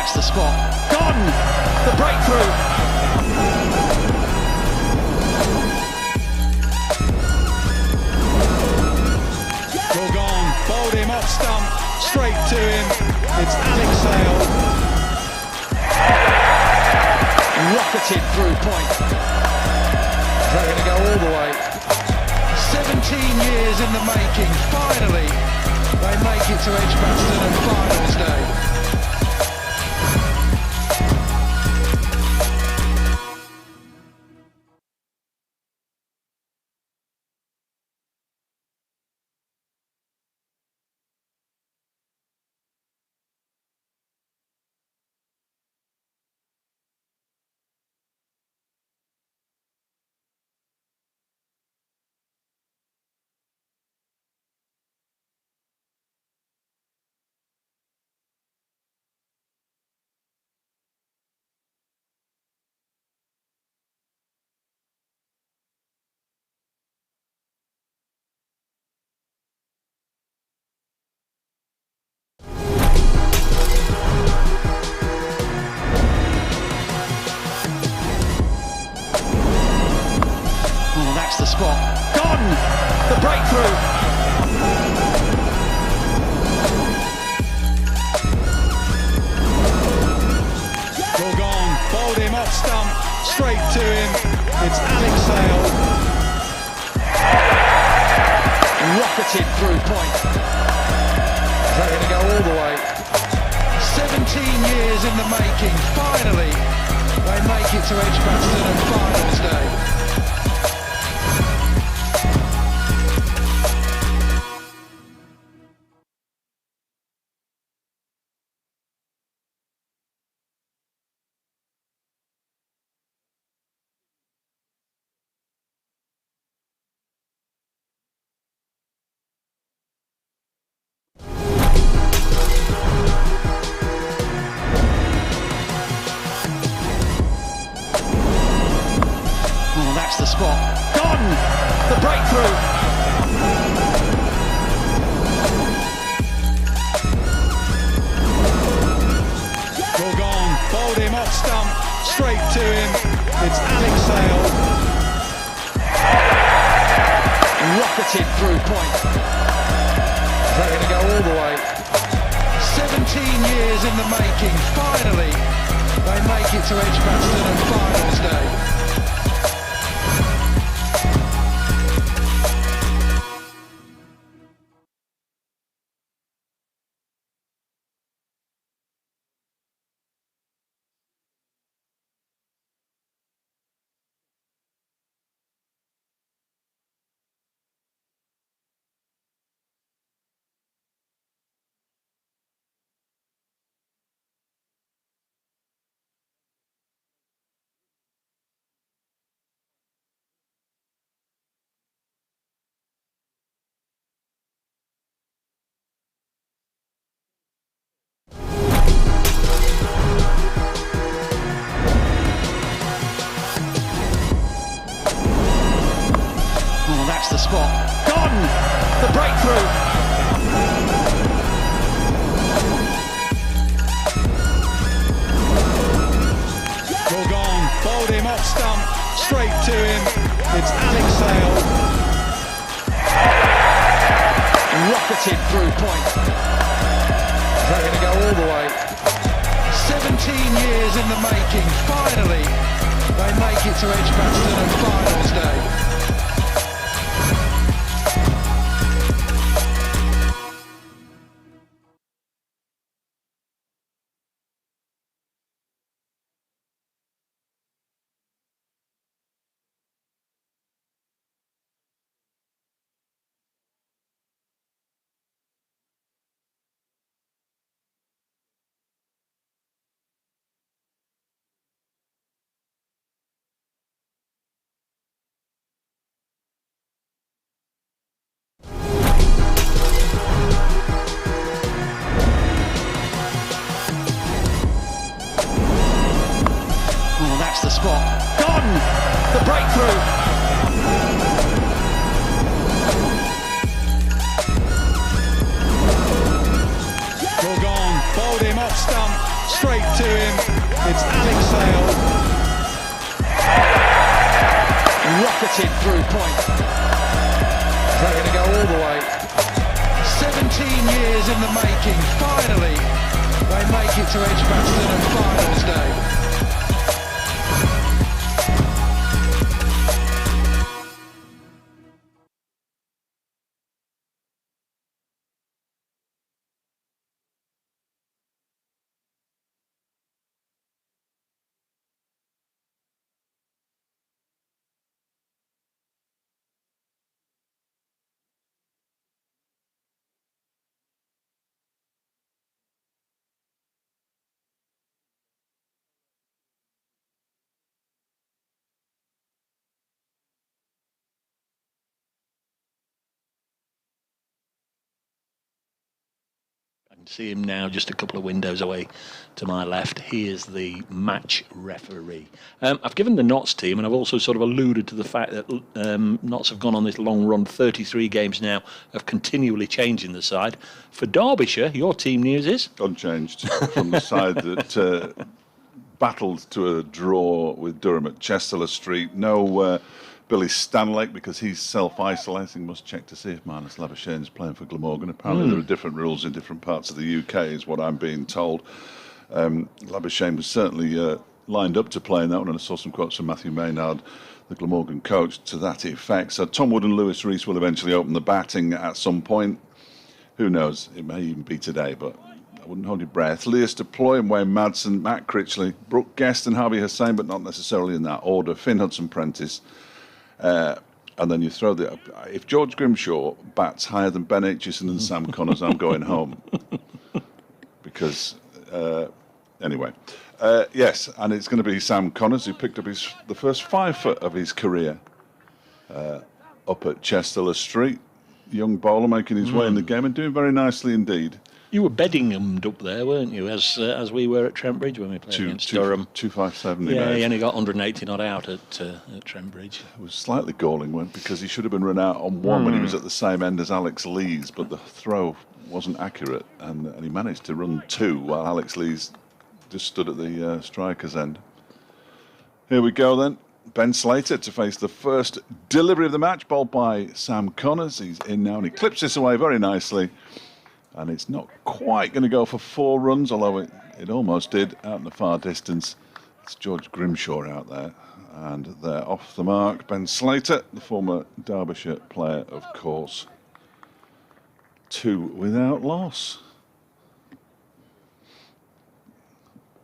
that's the spot. Gone! The breakthrough! Well gone, bowled him off stump, straight to him. It's Alex Sale. Rocketed through point. They're going to go all the way. 17 years in the making. Finally, they make it to Edgbaston and finals day. That's the spot. Gone! The breakthrough! Well gone, bowled him off stump, straight to him. It's Alex Sale. Rocketed through point. They're going to go all the way. 17 years in the making. Finally, they make it to Edgbaston and finals day. That's the spot. Gone! The breakthrough! Well gone, bowled him off stump, straight to him. It's Alex Sale. Rocketed through point. They're going to go all the way. 17 years in the making. Finally, they make it to Edgbaston and finals day. That's the spot. Gone! The breakthrough! Well gone, bowled him off stump, straight to him. It's Alex Sale. Rocketed through point. They're going to go all the way. 17 years in the making. Finally, they make it to Edgbaston and finals day. That's the spot. Gone! The breakthrough! Well gone, bowled him off stump, straight to him. It's Alex Sale. Rocketed through point. They're going to go all the way. 17 years in the making. Finally, they make it to Edgbaston at finals day. I can see him now just a couple of windows away to my left. He is the match referee. I've given the Notts team, and I've also sort of alluded to the fact that Notts have gone on this long run, 33 games now, of continually changing the side. For Derbyshire, your team news is? Unchanged from the side that battled to a draw with Durham at Chester Street. No Billy Stanlake, because he's self-isolating. Must check to see if Marnus Labuschagne is playing for Glamorgan. Apparently there are different rules in different parts of the UK, is what I'm being told. Labuschagne was certainly lined up to play in that one, and I saw some quotes from Matthew Maynard, the Glamorgan coach, to that effect. So Tom Wood and Lewis Rees will eventually open the batting at some point. Who knows? It may even be today, but I wouldn't hold your breath. Leas Deploy and Wayne Madsen, Matt Critchley, Brooke Guest and Harvey Hussain, but not necessarily in that order. Finn Hudson-Prentice. And then you throw the... If George Grimshaw bats higher than Ben Aitchison and Sam Connors, I'm going home. Because, anyway. Yes, and it's going to be Sam Connors, who picked up the first 5 foot of his career up at Chester Street. Young bowler making his way in the game and doing very nicely indeed. You were bedding him up there, weren't you, as we were at Trent Bridge when we played against Durham? 257. Yeah, he only got 180 not out at Trent Bridge. It was slightly galling because he should have been run out on one when he was at the same end as Alex Lees, but the throw wasn't accurate, and he managed to run 2 while Alex Lees just stood at the striker's end. Here we go then. Ben Slater to face the first delivery of the match, bowled by Sam Connors. He's in now and he clips this away very nicely. And it's not quite going to go for 4 runs, although it almost did out in the far distance. It's George Grimshaw out there. And they're off the mark. Ben Slater, the former Derbyshire player, of course. 2 without loss.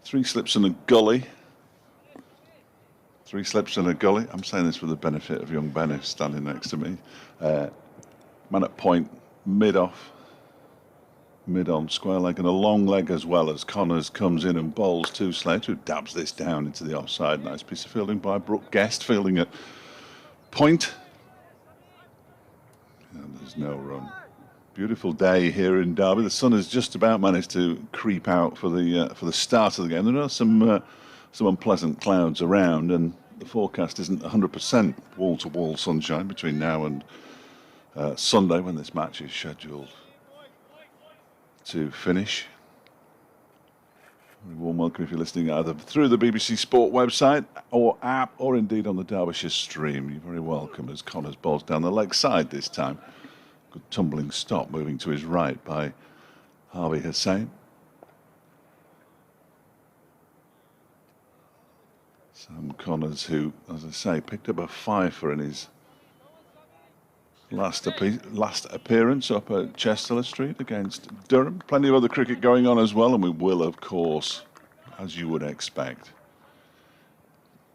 3 slips and a gully. 3 slips and a gully. I'm saying this for the benefit of young Ben, who's standing next to me. Man at point, mid-off. Mid-on square leg and a long leg as well, as Connors comes in and bowls to Slater, who dabs this down into the offside. Nice piece of fielding by Brooke Guest, fielding at point. And there's no run. Beautiful day here in Derby. The sun has just about managed to creep out for the start of the game. There are some unpleasant clouds around, and the forecast isn't 100% wall-to-wall sunshine between now and Sunday, when this match is scheduled to finish. Very warm welcome if you're listening either through the BBC Sport website or app, or indeed on the Derbyshire stream. You're very welcome as Connors bowls down the leg side this time. Good tumbling stop, moving to his right by Harvey Hussain. Sam Connors, who, as I say, picked up a 5 in his last appearance up at Chester Street against Durham. Plenty of other cricket going on as well, and we will, of course, as you would expect,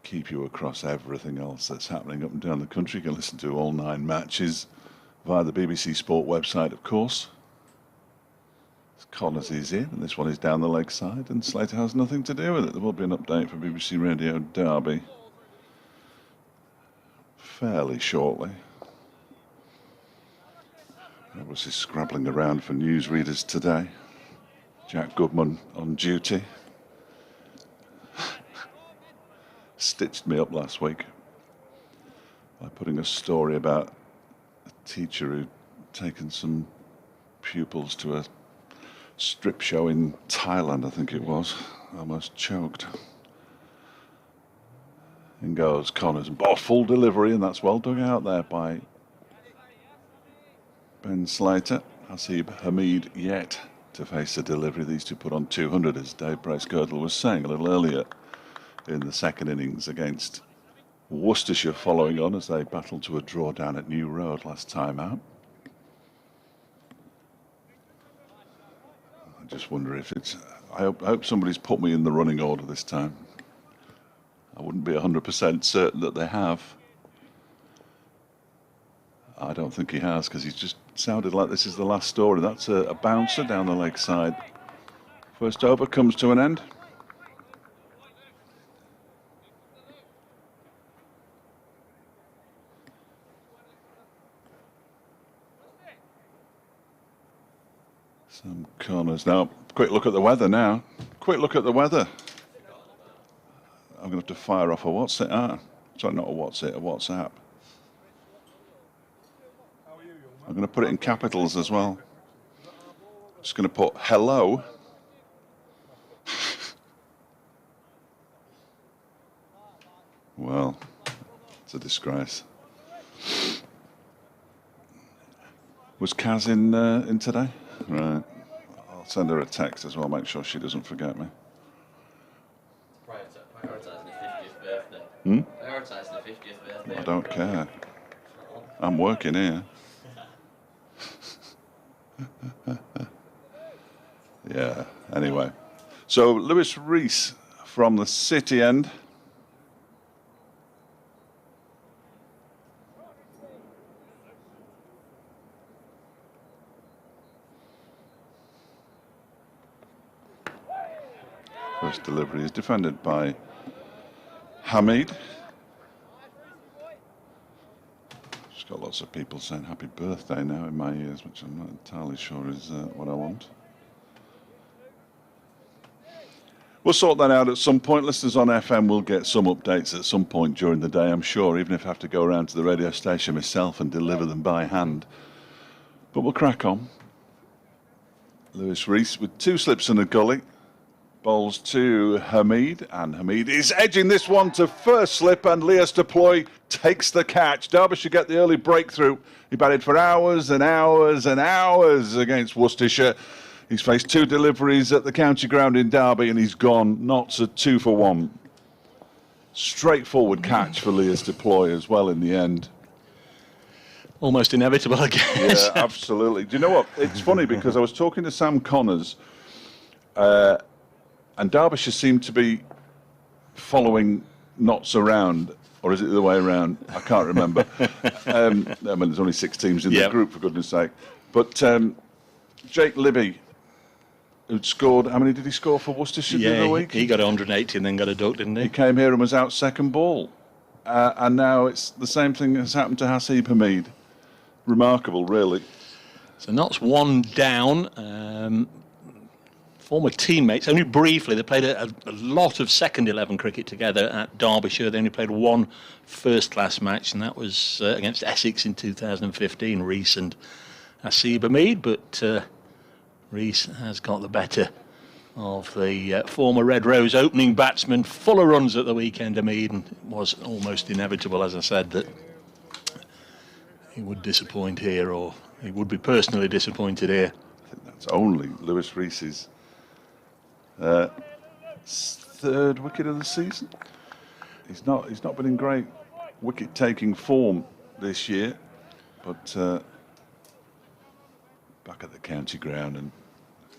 keep you across everything else that's happening up and down the country. You can listen to all 9 matches via the BBC Sport website, of course. Connors is in, and this one is down the leg side, and Slater has nothing to do with it. There will be an update for BBC Radio Derby fairly shortly. There was his scrabbling around for newsreaders today. Jack Goodman on duty. Stitched me up last week by putting a story about a teacher who'd taken some pupils to a strip show in Thailand, I think it was, almost choked. In goes Connors, and full delivery, and that's well dug out there by Ben Slater. Hasib Hamid yet to face a delivery. These two put on 200, as Dave Bracegirdle was saying a little earlier in the second innings against Worcestershire, following on as they battled to a draw down at New Road last time out. I just wonder if it's... I hope somebody's put me in the running order this time. I wouldn't be 100% certain that they have. I don't think he has, because he's just sounded like this is the last story. That's a bouncer down the leg side. First over comes to an end. Some corners now. Quick look at the weather now. Quick look at the weather. I'm going to have to fire off a WhatsApp. Sorry, not a WhatsApp, a WhatsApp. I'm going to put it in capitals as well. Just going to put hello. Well, it's a disgrace. Was Kaz in today? Right. I'll send her a text as well, make sure she doesn't forget me. Prioritising the 50th birthday. Prioritising the 50th birthday. I don't care. I'm working here. Yeah, anyway. So Lewis Rees from the City end. First delivery is defended by Hamid. Just got lots of people saying happy birthday now in my ears, which I'm not entirely sure is what I want. We'll sort that out at some point. Listeners on FM will get some updates at some point during the day, I'm sure, even if I have to go around to the radio station myself and deliver them by hand. But we'll crack on. Lewis Rees with 2 slips and a gully. Bowls to Hamid, and Hamid is edging this one to first slip, and Lias Deploy takes the catch. Derbyshire get the early breakthrough. He batted for hours and hours and hours against Worcestershire. He's faced 2 deliveries at the county ground in Derby, and he's gone knots at 2 for 1. Straightforward catch for Lias Deploy as well in the end. Almost inevitable, I guess. Yeah, absolutely. Do you know what? It's funny because I was talking to Sam Connors, and Derbyshire seemed to be following Notts around, or is it the other way around? I can't remember. I mean, there's only 6 teams in the group, for goodness sake. But Jake Libby, who'd scored, how many did he score for Worcestershire the other week? He got 180 and then got a duck, didn't he? He came here and was out second ball. And now it's the same thing has happened to Hasib Hamid. Remarkable, really. So Notts 1 down. Former teammates, only briefly. They played a lot of second 11 cricket together at Derbyshire. They only played 1 first-class match, and that was against Essex in 2015, Rees and Hasib Hamid. But Rees has got the better of the former Red Rose opening batsman. Full of runs at the weekend, Hamid, and it was almost inevitable, as I said, that he would disappoint here, or he would be personally disappointed here. I think that's only Lewis Rees's 3rd wicket of the season. He's not been in great wicket-taking form this year, but back at the county ground, and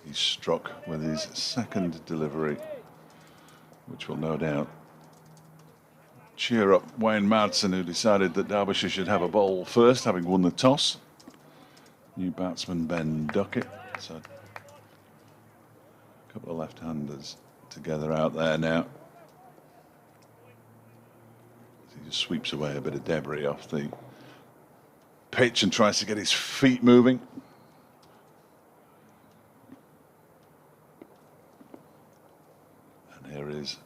he's struck with his 2nd delivery, which will no doubt cheer up Wayne Madsen, who decided that Derbyshire should have a bowl first, having won the toss. New batsman Ben Duckett. So a couple of left-handers together out there now. He just sweeps away a bit of debris off the pitch and tries to get his feet moving. And here is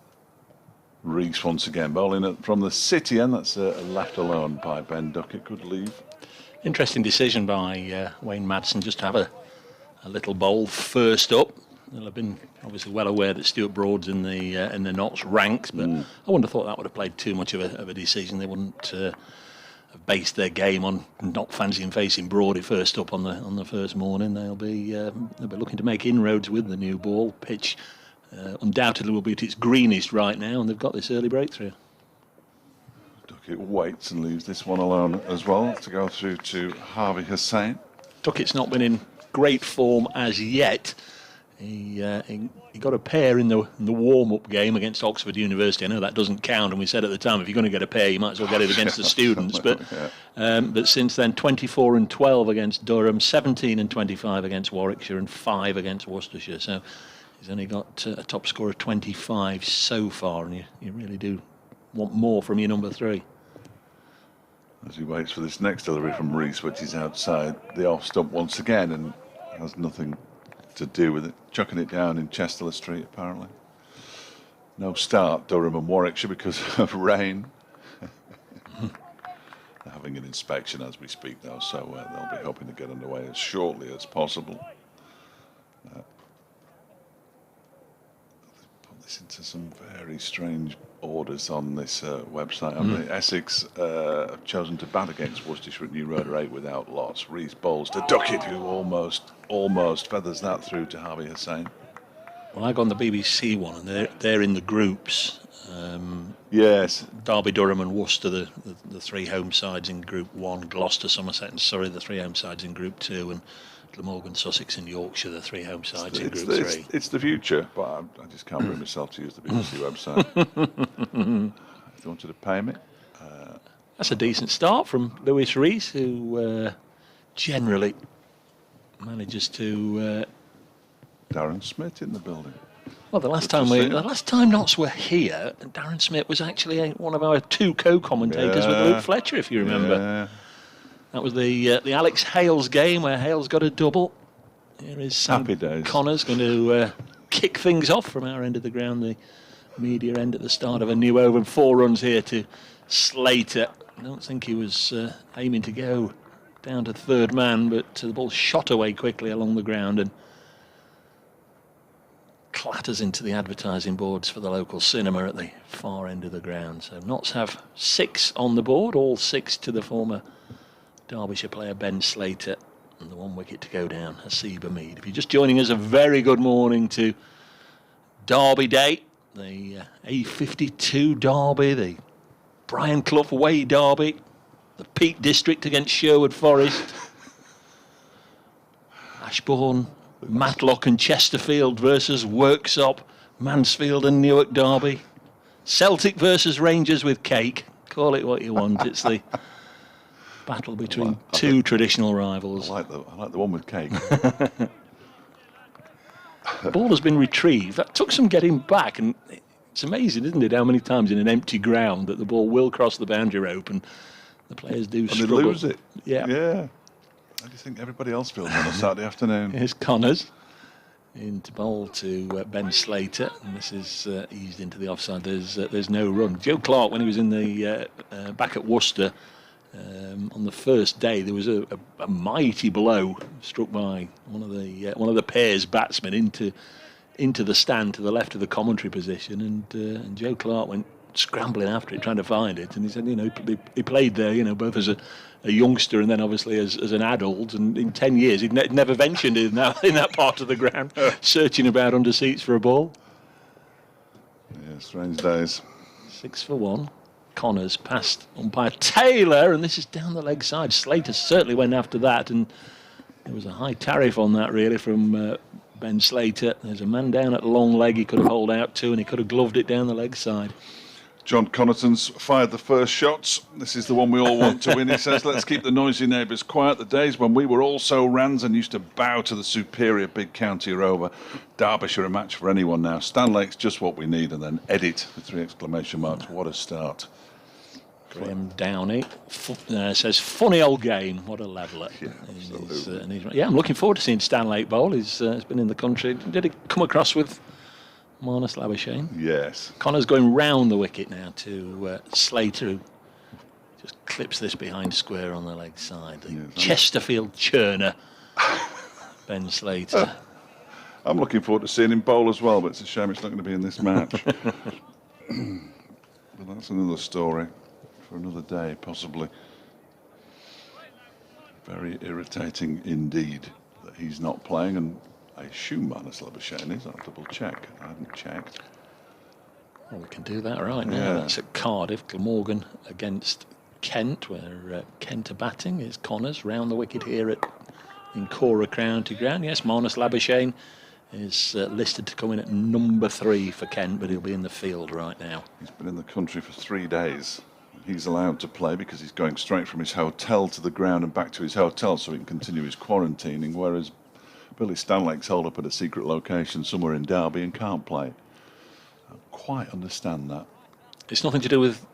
Rees once again, bowling it from the City end. That's left alone by Ben Duckett. Good leave. Interesting decision by Wayne Madsen just to have a little bowl first up. they'll have been obviously well aware that Stuart Broad's in the Notts ranks, but I wouldn't have thought that would have played too much of a decision. They wouldn't have based their game on not fancying facing Broad first up on the first morning. They'll be looking to make inroads with the new ball. Pitch undoubtedly will be at its greenest right now, and they've got this early breakthrough. Duckett waits and leaves this one alone as well to go through to Harvey Hussain. Duckett's not been in great form as yet. He got a pair in the warm-up game against Oxford University. I know that doesn't count, and we said at the time if you're going to get a pair, you might as well get it against the students. But since then, 24 and 12 against Durham, 17 and 25 against Warwickshire, and 5 against Worcestershire. So he's only got a top score of 25 so far, and you really do want more from your number 3. As he waits for this next delivery from Rees, which is outside the off stump once again and has nothing to do with it. Chucking it down in Chester Street, apparently. No start, Durham and Warwickshire, because of rain. They're having an inspection as we speak, though, so they'll be hoping to get underway as shortly as possible. Put this into some very strange orders on this website. Essex have chosen to bat against Worcestershire at New Road 8 without loss. Rees bowls to Duckett, who almost feathers that through to Harvey Hussain. Well, I got on the BBC one, and they're in the groups. Yes. Derby, Durham and Worcester, the 3 home sides in Group 1. Gloucester, Somerset and Surrey, the 3 home sides in Group 2. And Glamorgan, Sussex and Yorkshire, the 3 home sides in Group 3. It's the future, but I just can't bring myself to use the BBC website. If they wanted to pay me. That's a decent start from Lewis Rees, who generally manages to... Darren Smith in the building. Well, the last time Notts were here, Darren Smith was actually one of our 2 co-commentators with Luke Fletcher, if you remember. Yeah. That was the Alex Hales game where Hales got a double. Here is Sam Happy days. Connors going to kick things off from our end of the ground, the media end at the start of a new over. 4 runs here to Slater. I don't think he was aiming to go down to third man, but the ball shot away quickly along the ground and clatters into the advertising boards for the local cinema at the far end of the ground. So Notts have 6 on the board, all 6 to the former Derbyshire player Ben Slater, and the 1 wicket to go down, Hasiba Mead. If you're just joining us, a very good morning to Derby Day, the A52 Derby, the Brian Clough Way Derby, the Peak District against Sherwood Forest, Ashbourne, Matlock and Chesterfield versus Worksop, Mansfield and Newark Derby, Celtic versus Rangers with cake. Call it what you want. It's the battle between 2 traditional rivals. I like the one with cake. The ball has been retrieved. That took some getting back, and it's amazing, isn't it, how many times in an empty ground that the ball will cross the boundary rope and the players do struggle. And they lose it. Yeah. How do you think everybody else feels on a Saturday afternoon? Here's Connors into bowl to Ben Slater, and this is eased into the offside. There's no run. Joe Clark, when he was in the back at Worcester on the first day, there was a mighty blow struck by one of the pair's batsmen into the stand to the left of the commentary position, and Joe Clark went scrambling after it, trying to find it, and he said, he played there, both as a youngster and then obviously as an adult, and in 10 years he'd never ventured in that part of the ground, searching about under seats for a ball. Yeah, strange days. 6 for 1. Connors past umpire Taylor, and this is down the leg side. Slater certainly went after that, and there was a high tariff on that really from Ben Slater. There's a man down at long leg he could have holed out to, and he could have gloved it down the leg side. John Connaughton's fired the first shots. This is the one we all want to win. He says, let's keep the noisy neighbours quiet. The days when we were also rans and used to bow to the superior big county are over. Derbyshire a match for anyone now. Stanlake's just what we need. And then edit with 3 exclamation marks. What a start. Graham Downey says, funny old game. What a leveller. Yeah, absolutely. I'm looking forward to seeing Stanlake bowl. He's been in the country. Did he come across with Marnus Labuschagne? Yes. Connor's going round the wicket now to Slater, who just clips this behind square on the leg side. The Chesterfield churner, Ben Slater. I'm looking forward to seeing him bowl as well, but it's a shame it's not going to be in this match. But that's another story for another day, possibly. Very irritating indeed that he's not playing, and I assume Marnus Labuschagne is. I'll double check. I haven't checked. Well, we can do that right now. Yeah. That's at Cardiff. Glamorgan against Kent, where Kent are batting. It's Connors round the wicket here at Incora County Ground. Yes, Marnus Labuschagne is listed to come in at number 3 for Kent, but he'll be in the field right now. He's been in the country for 3 days. He's allowed to play because he's going straight from his hotel to the ground and back to his hotel so he can continue his quarantining, whereas Billy Stanlake's holed up at a secret location somewhere in Derby and can't play. I don't quite understand that. It's nothing to do with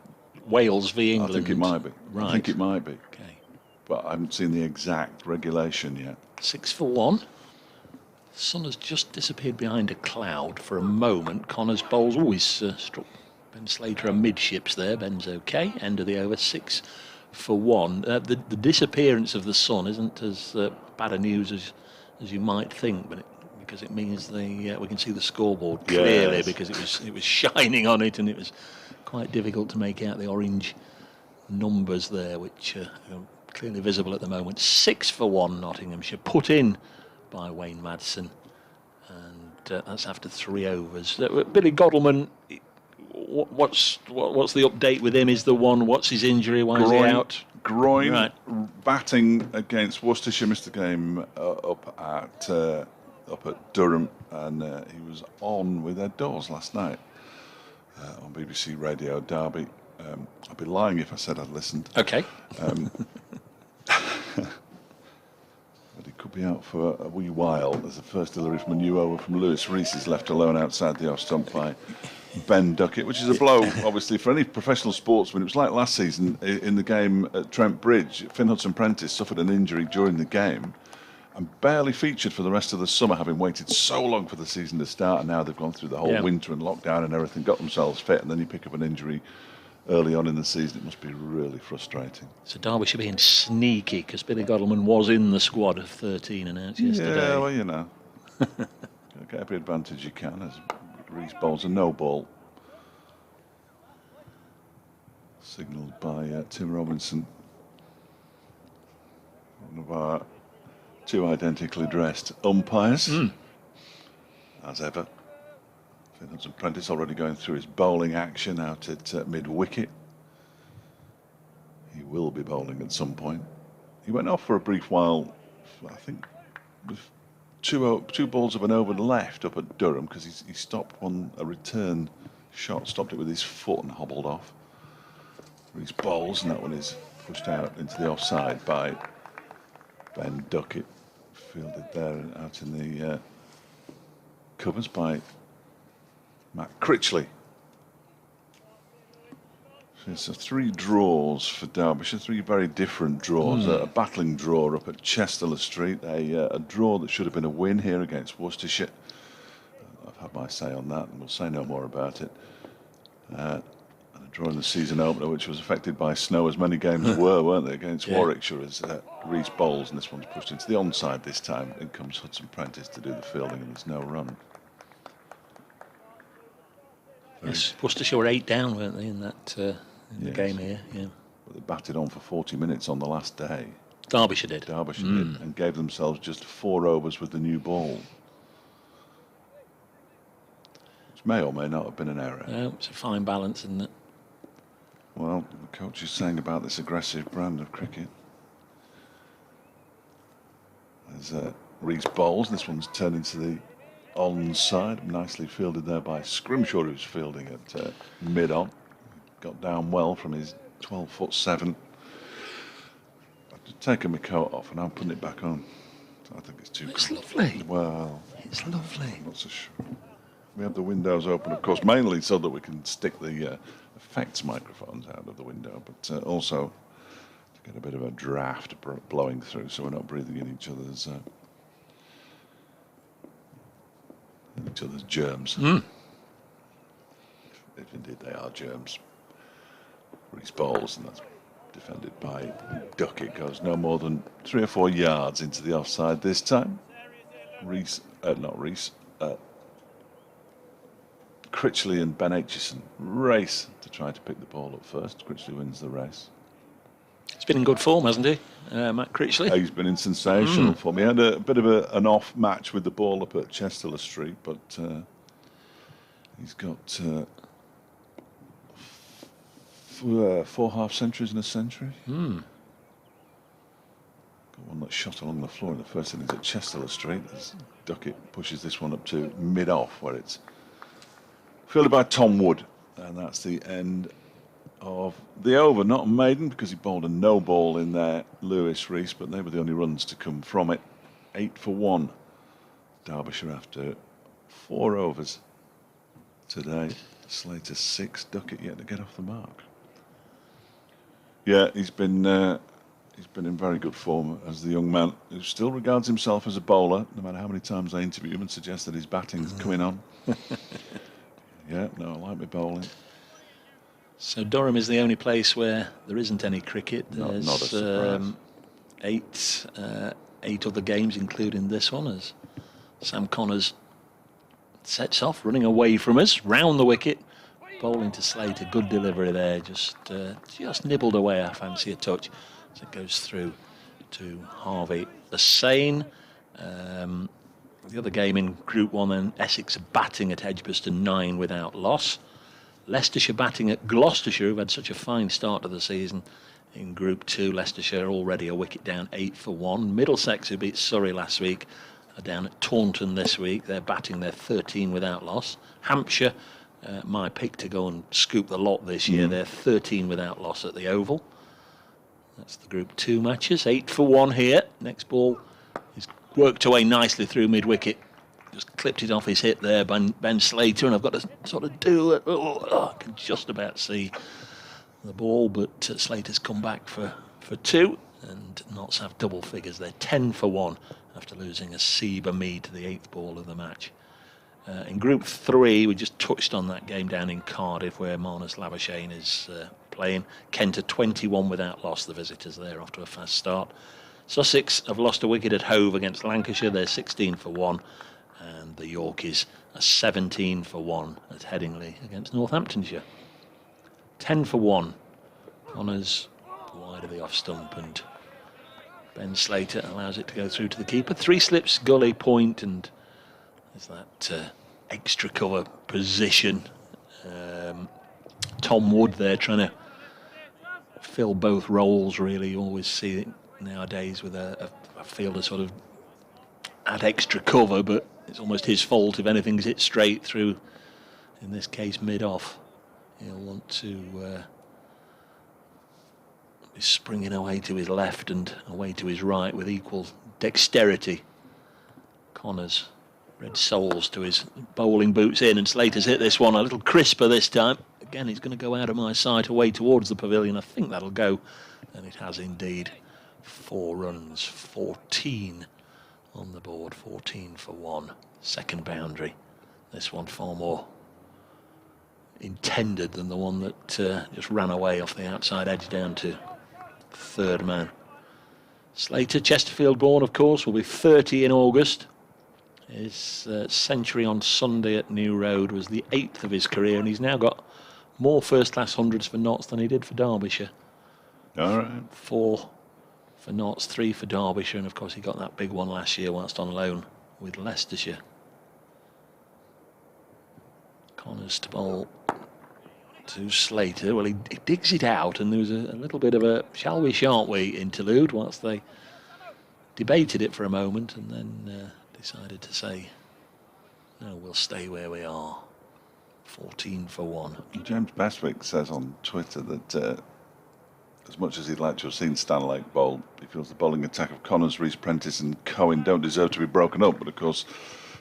Wales v England. I think it might be. Right. I think it might be. Okay. But I haven't seen the exact regulation yet. 6 for 1. The sun has just disappeared behind a cloud for a moment. Connors bowls always struck Ben Slater amidships there. Ben's okay. End of the over. 6 for 1. The disappearance of the sun isn't as bad a news as you might think, but because it means we can see the scoreboard clearly. Yes. Because it was shining on it, and it was quite difficult to make out the orange numbers there, which are clearly visible at the moment. 6 for 1 Nottinghamshire, put in by Wayne Madsen, and that's after 3 overs. Billy Godleman, what's the update with him? Is the one? What's his injury? Why is he out? Groin. Right. Batting against Worcestershire, missed the game up at Durham, and he was on with Ed Dawes last night on BBC Radio Derby. I'd be lying if I said I'd listened. Okay. But he could be out for a wee while as the first delivery from a new over from Lewis Rees is left alone outside the off stump by Ben Duckett, which is a blow, obviously, for any professional sportsman. It was like last season in the game at Trent Bridge. Finn Hudson-Prentice suffered an injury during the game and barely featured for the rest of the summer, having waited so long for the season to start, and now they've gone through the whole winter and lockdown and everything, got themselves fit, and then you pick up an injury early on in the season. It must be really frustrating. So Derbyshire being sneaky, because Billy Godleman was in the squad of 13 announced yesterday. Yeah, well, you know. Get every advantage you can as Rees bowls a no ball. Signalled by Tim Robinson. One of our 2 identically dressed umpires, as ever. Finn Hudson-Prentice already going through his bowling action out at mid-wicket. He will be bowling at some point. He went off for a brief while, I think, with two balls of an over left up at Durham, because he stopped a return shot, stopped it with his foot and hobbled off. His bowls, and that one is pushed out into the offside by Ben Duckett, fielded there out in the covers by Matt Critchley. So 3 draws for Derbyshire, 3 very different draws. A battling draw up at Chester Street, a draw that should have been a win here against Worcestershire. I've had my say on that, and we'll say no more about it. And a draw in the season opener, which was affected by snow, as many games weren't they, against Warwickshire, as Rees bowls, and this one's pushed into the onside this time. In comes Hudson-Prentice to do the fielding, and there's no run. Yes, Worcestershire were 8 down, weren't they, in that the game here? Yeah. But they batted on for 40 minutes on the last day. Derbyshire did. Derbyshire did, and gave themselves just 4 overs with the new ball, which may or may not have been an error. No, it's a fine balance, isn't it? Well, the coach is saying about this aggressive brand of cricket. There's Rees bowls. This one's turned into the onside, nicely fielded there by Scrimshaw, who's fielding at mid-on. Got down well from his 12'7". I've just taken my coat off and I'm putting it back on. I think it's too It's cold. lovely. Well, It's lovely. I'm not so sure. We have the windows open, of course, mainly so that we can stick the effects microphones out of the window, but also to get a bit of a draft blowing through, so we're not breathing in each other's germs. If indeed they are germs. Rees bowls, and that's defended by Duckett. Goes no more than 3 or 4 yards into the offside this time. Critchley and Ben Aitchison race to try to pick the ball up first. Critchley wins the race. He's been in good form, hasn't he, Matt Critchley? He's been in sensational form. He had a bit of an off match with the ball up at Chester Street, but he's got 4 half centuries in a century. Got one that shot along the floor in the first innings at Chester Street as Duckett pushes this one up to mid-off, where it's fielded by Tom Wood, and that's the end of the over. Not a maiden because he bowled a no ball in there, Lewis Rees, but they were the only runs to come from it. 8 for 1, Derbyshire after 4 overs today. Slater 6, Duckett yet to get off the mark. Yeah, he's been in very good form as the young man who still regards himself as a bowler, no matter how many times I interview him and suggest that his batting's coming on. Yeah, no, I like my bowling. So Durham is the only place where there isn't any cricket. There's not a surprise. 8 other games, including this one, as Sam Connors sets off, running away from us, round the wicket, bowling to Slater. Good delivery there, just nibbled away. I fancy a touch as it goes through to Harvey Hussain. The other game in Group 1, then, Essex Batting at Edgbaston, 9 without loss. Leicestershire Batting at Gloucestershire, who've had such a fine start to the season. In Group 2, Leicestershire already a wicket down, 8 for 1. Middlesex, who beat Surrey last week, are down at Taunton this week. They're batting their 13 without loss. Hampshire, my pick to go and scoop the lot this year. They're 13 without loss at the Oval. That's the Group 2 matches. 8 for 1 here. Next ball is worked away nicely through mid-wicket. Just clipped it off his hip there, Ben Slater, and I've got to sort of do it. I can just about see the ball, but Slater's come back for 2, and Notts have double figures. They're 10 for 1 after losing a Seba Mead to the 8th ball of the match. In Group 3, we just touched on that game down in Cardiff where Marnus Labuschagne is playing. Kent are 21 without loss, the visitors there after a fast start. Sussex have lost a wicket at Hove against Lancashire. They're 16 for 1. And the Yorkies are 17 for 1 at Headingley against Northamptonshire. 10 for 1. Connors wide of the off stump, and Ben Slater allows it to go through to the keeper. 3 slips, gully, point, and there's that extra cover position. Tom Wood there trying to fill both roles, really. You always see it nowadays with a fielder sort of at extra cover, but it's almost his fault if anything's hit straight through, in this case mid-off. He'll want to be springing away to his left and away to his right with equal dexterity. Connors, red soles to his bowling boots in, and Slater's hit this one a little crisper this time. Again, he's going to go out of my sight away towards the pavilion. I think that'll go, and it has indeed. 4 runs, 14 on the board, 14 for 1. Second boundary. This one far more intended than the one that just ran away off the outside edge down to third man. Slater, Chesterfield born, of course, will be 30 in August. His century on Sunday at New Road was the 8th of his career, and he's now got more first-class hundreds for Notts than he did for Derbyshire. All right. 4 for Notts, 3 for Derbyshire, and of course he got that big one last year whilst on loan with Leicestershire. Connors to bowl to Slater. Well, he digs it out, and there was a little bit of a shall we, shan't we interlude whilst they debated it for a moment, and then decided to say, no, we'll stay where we are. 14 for 1. James Bestwick says on Twitter that as much as he'd like to have seen Stanlake bowl, he feels the bowling attack of Connors, Rees Prentice and Cohen don't deserve to be broken up. But of course,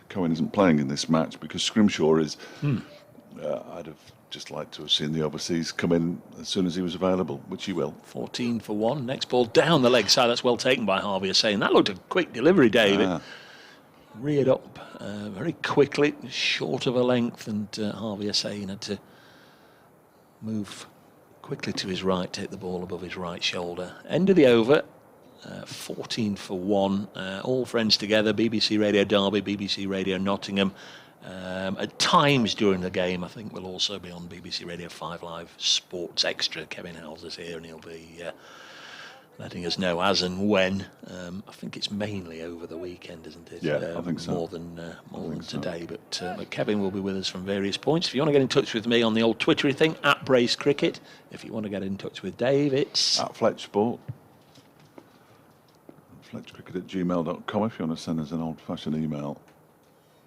Cohen isn't playing in this match because Scrimshaw is. I'd have just liked to have seen the overseas come in as soon as he was available, which he will. 14 for 1. Next ball down the leg side. That's well taken by Harvey Hussain. That looked a quick delivery, David. Reared up very quickly, short of a length, and Harvey Hussain had to move quickly to his right, take the ball above his right shoulder. End of the over, 14 for 1. All friends together. BBC Radio Derby, BBC Radio Nottingham. At times during the game, I think we'll also be on BBC Radio 5 Live Sports Extra. Kevin Howells is here and he'll be letting us know as and when. I think it's mainly over the weekend, isn't it? Yeah, I think so. More than today. But Kevin will be with us from various points. If you want to get in touch with me on the old Twittery thing, at Brace Cricket. If you want to get in touch with Dave, it's At Fletch Sport. FletchCricket@gmail.com if you want to send us an old-fashioned email.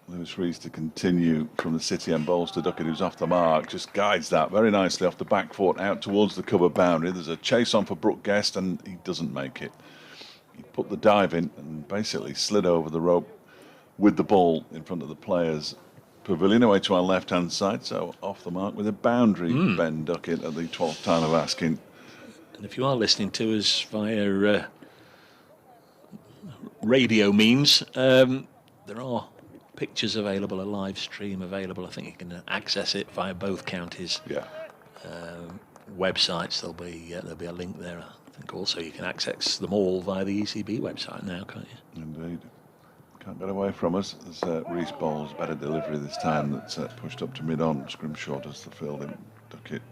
Lewis Rees to continue from the City end bowls to Duckett, who's off the mark. Just guides that very nicely off the back foot out towards the cover boundary. There's a chase on for Brooke Guest and he doesn't make it. He put the dive in and basically slid over the rope with the ball in front of the players' pavilion away to our left-hand side. So off the mark with a boundary, Ben Duckett at the 12th time of asking. And if you are listening to us via radio means, there are pictures available, a live stream available. I think you can access it via both counties' websites. There'll be a link there. I think also you can access them all via the ECB website now, can't you? Indeed. Can't get away from us. There's Reese Bowles, better delivery this time. That's pushed up to mid-on. Scrimshaw does the fielding. Duckett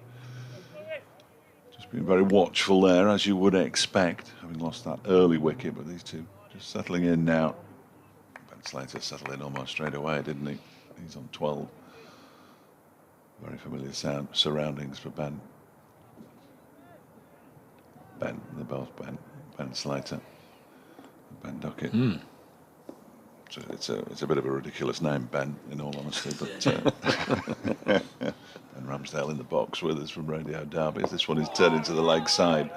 just being very watchful there, as you would expect, having lost that early wicket. But these two just settling in now. Slater settled in almost straight away, didn't he? He's on 12. Very familiar surroundings for Ben. They're both Ben Slater, Ben Duckett. So it's a bit of a ridiculous name, Ben, in all honesty. But Ben Ramsdale in the box with us from Radio Derby. This one is turned into the leg side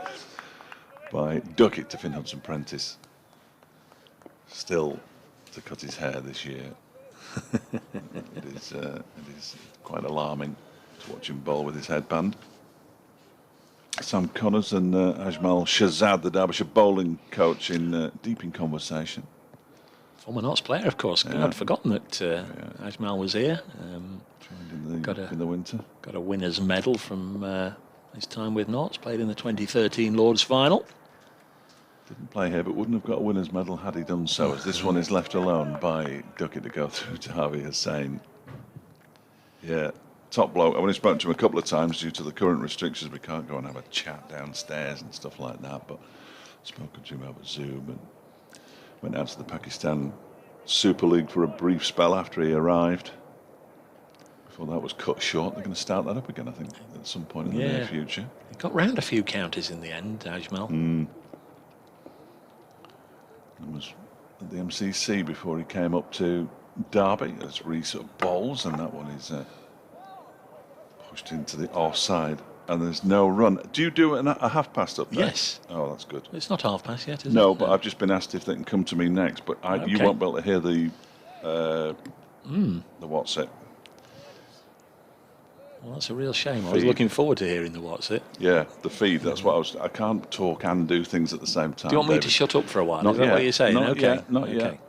by Duckett to Finn Hudson-Prentice. Still to cut his hair this year. It is quite alarming to watch him bowl with his headband. Sam Connors and Ajmal Shahzad, the Derbyshire bowling coach, deep in conversation. Former Notts player, of course. Yeah. I'd forgotten that Ajmal was here. Trained in the winter. Got a winner's medal from his time with Notts. Played in the 2013 Lord's final. Didn't play here, but wouldn't have got a winner's medal had he done so, as this one is left alone by Duckett to go through to Harvey Hussain. Yeah, top bloke. I've only spoken to him a couple of times due to the current restrictions. We can't go and have a chat downstairs and stuff like that, but spoken to him over Zoom and went out to the Pakistan Super League for a brief spell after he arrived. Before that was cut short. They're going to start that up again, I think, at some point in the near future. He got round a few counties in the end, Ajmal. He was at the MCC before he came up to Derby as Reese bowls, and that one is pushed into the offside, and there's no run. Do you do a half past up there? Yes. Oh, that's good. It's not half past yet, is it? No, but I've just been asked if they can come to me next, but you won't be able to hear the what's it. Well, that's a real shame. I was looking forward to hearing the what's it. Yeah, the feed. That's what I can't talk and do things at the same time. Do you want me David to shut up for a while? Not Is that yet. what you're saying? Not okay. yet. Not okay. yet.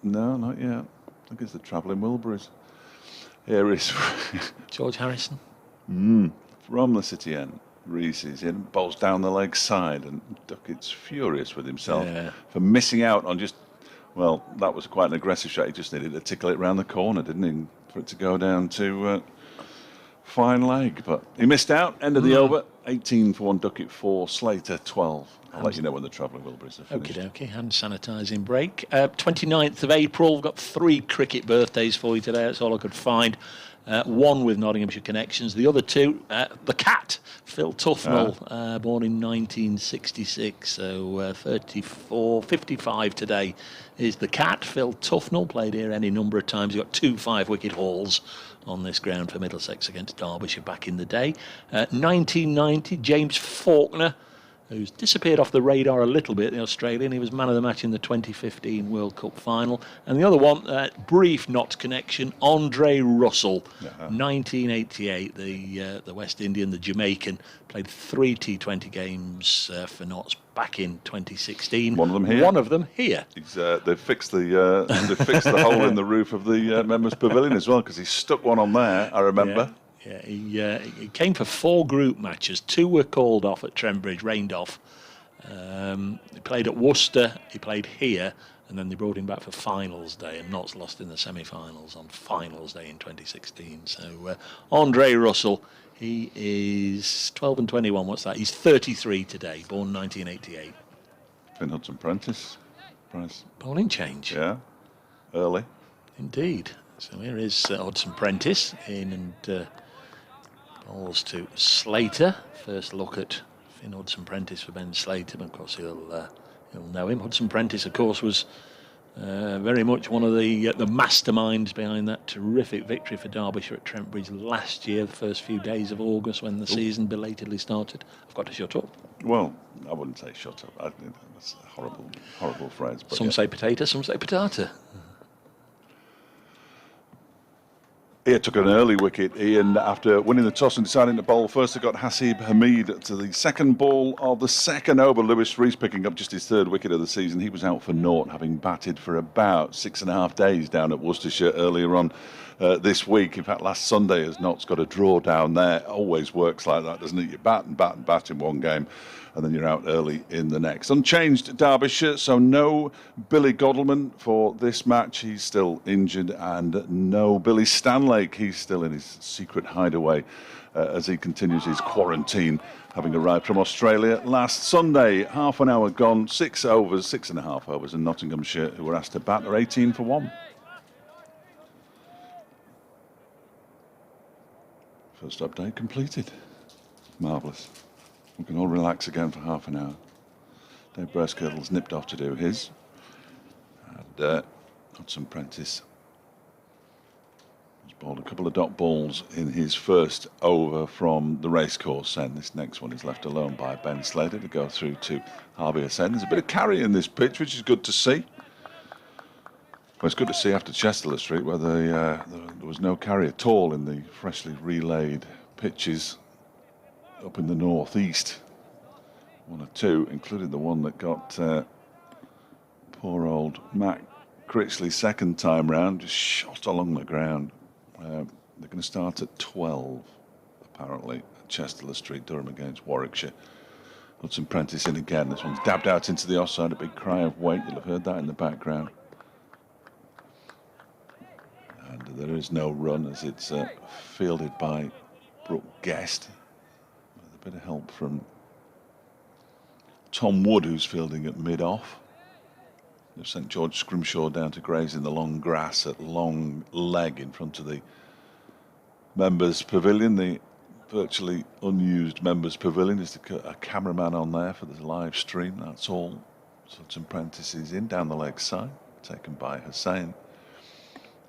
No, not yet. I think it's the Travelling Wilburys. Here is George Harrison. from the City end. Reese is in, bowls down the leg side, and Duckett's furious with himself for missing out on just. Well, that was quite an aggressive shot. He just needed to tickle it round the corner, didn't he, for it to go down to. Fine leg, but he missed out. End of the over. 18 for 1, Duckett 4, Slater 12. I'll let you know when the Travelling Wilburys are finished. Okay. Hand sanitising break. 29th of April. We've got 3 cricket birthdays for you today. That's all I could find. One with Nottinghamshire connections. The other 2, the cat, Phil Tufnell, born in 1966. So 55 today is the cat. Phil Tufnell played here any number of times. He got 2 5-wicket hauls on this ground for Middlesex against Derbyshire back in the day. 1990, James Faulkner, who's disappeared off the radar a little bit, the Australian. He was man of the match in the 2015 World Cup final. And the other one, brief Notts connection, Andre Russell, 1988, the West Indian, the Jamaican, played 3 T20 games for Notts back in 2016. One of them here. One of them here. They've fixed the hole in the roof of the members' pavilion as well, because he stuck one on there, I remember. Yeah, he came for 4 group matches. 2 were called off at Trembridge, rained off. He played at Worcester, he played here, and then they brought him back for finals day, and Notts lost in the semi-finals on finals day in 2016. So Andre Russell, he is 12 and 21, what's that? He's 33 today, born 1988. Finn Hudson-Prentice, price. Bowling change. Yeah, early. Indeed. So here is Hudson-Prentice in and balls to Slater. First look at Finn Hudson-Prentice for Ben Slater, but of course he'll know him. Hudson-Prentice, of course, was very much one of the masterminds behind that terrific victory for Derbyshire at Trent Bridge last year, the first few days of August when the season belatedly started. I've got to shut up. Well, I wouldn't say shut up. That's a horrible phrase. But some say potato, some say patata. He took an early wicket, Ian, after winning the toss and deciding to bowl first. They got Hasib Hamid to the second ball of the second over. Lewis Rees picking up just his third wicket of the season. He was out for naught, having batted for about 6.5 days down at Worcestershire earlier on this week. In fact, last Sunday, as Notts got a draw down there. Always works like that, doesn't it? You bat and bat and bat in one game, and then you're out early in the next. Unchanged Derbyshire, so no Billy Godleman for this match. He's still injured, and no Billy Stanlake. He's still in his secret hideaway as he continues his quarantine, having arrived from Australia last Sunday. Half an hour gone, 6 overs, 6.5 overs, and Nottinghamshire, who were asked to bat, are 18 for 1. First update completed. Marvellous. We can all relax again for half an hour. Dave Bracegirdle's nipped off to do his. And Hudson-Prentice has bowled a couple of dot balls in his first over from the racecourse end. This next one is left alone by Ben Slater to go through to Harvey Hussain. There's a bit of carry in this pitch, which is good to see. Well, it's good to see after Chester Street where there was no carry at all in the freshly relayed pitches up in the northeast. 1 or 2, including the one that got poor old Matt Critchley second time round, just shot along the ground. They're going to start at 12, apparently, at Chester Street, Durham against Warwickshire. Hudson-Prentice in again. This one's dabbed out into the offside, a big cry of wait. You'll have heard that in the background. And there is no run as it's fielded by Brooke Guest, with a bit of help from Tom Wood, who's fielding at mid-off. They've sent George Scrimshaw down to graze in the long grass at long leg in front of the members' pavilion, the virtually unused members' pavilion. There's a cameraman on there for the live stream, that's all. Hudson-Prentice is in down the leg side, taken by Hussain.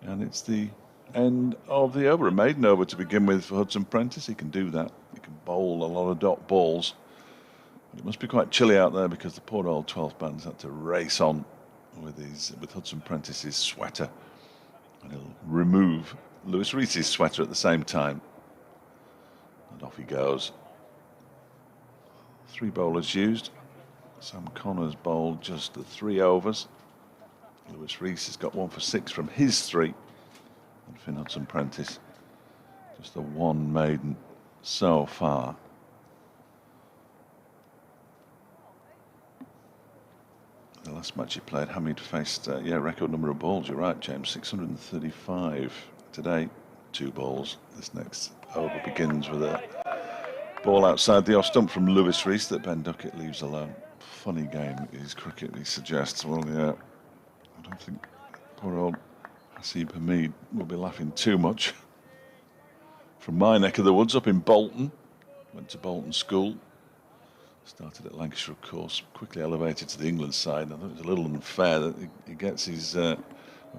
And it's the end of the over. A maiden over to begin with for Hudson-Prentice. He can do that. He can bowl a lot of dot balls. But it must be quite chilly out there because the poor old 12th man's had to race on with Hudson-Prentice's sweater. And he'll remove Lewis Rees's sweater at the same time. And off he goes. 3 bowlers used. Sam Connors bowled just the 3 overs. Lewis Rees has got 1 for 6 from his 3. And Finn Hudson-Prentice just the 1 maiden so far. The last match he played, Hamid faced, record number of balls. You're right, James, 635 today. 2 balls. This next over begins with a ball outside the off stump from Lewis Rees that Ben Duckett leaves alone. Funny game is cricket, he suggests. Well, yeah, I don't think poor old Hasib Hamid will be laughing too much. From my neck of the woods, up in Bolton. Went to Bolton School. Started at Lancashire, of course. Quickly elevated to the England side. I thought it was a little unfair that he gets his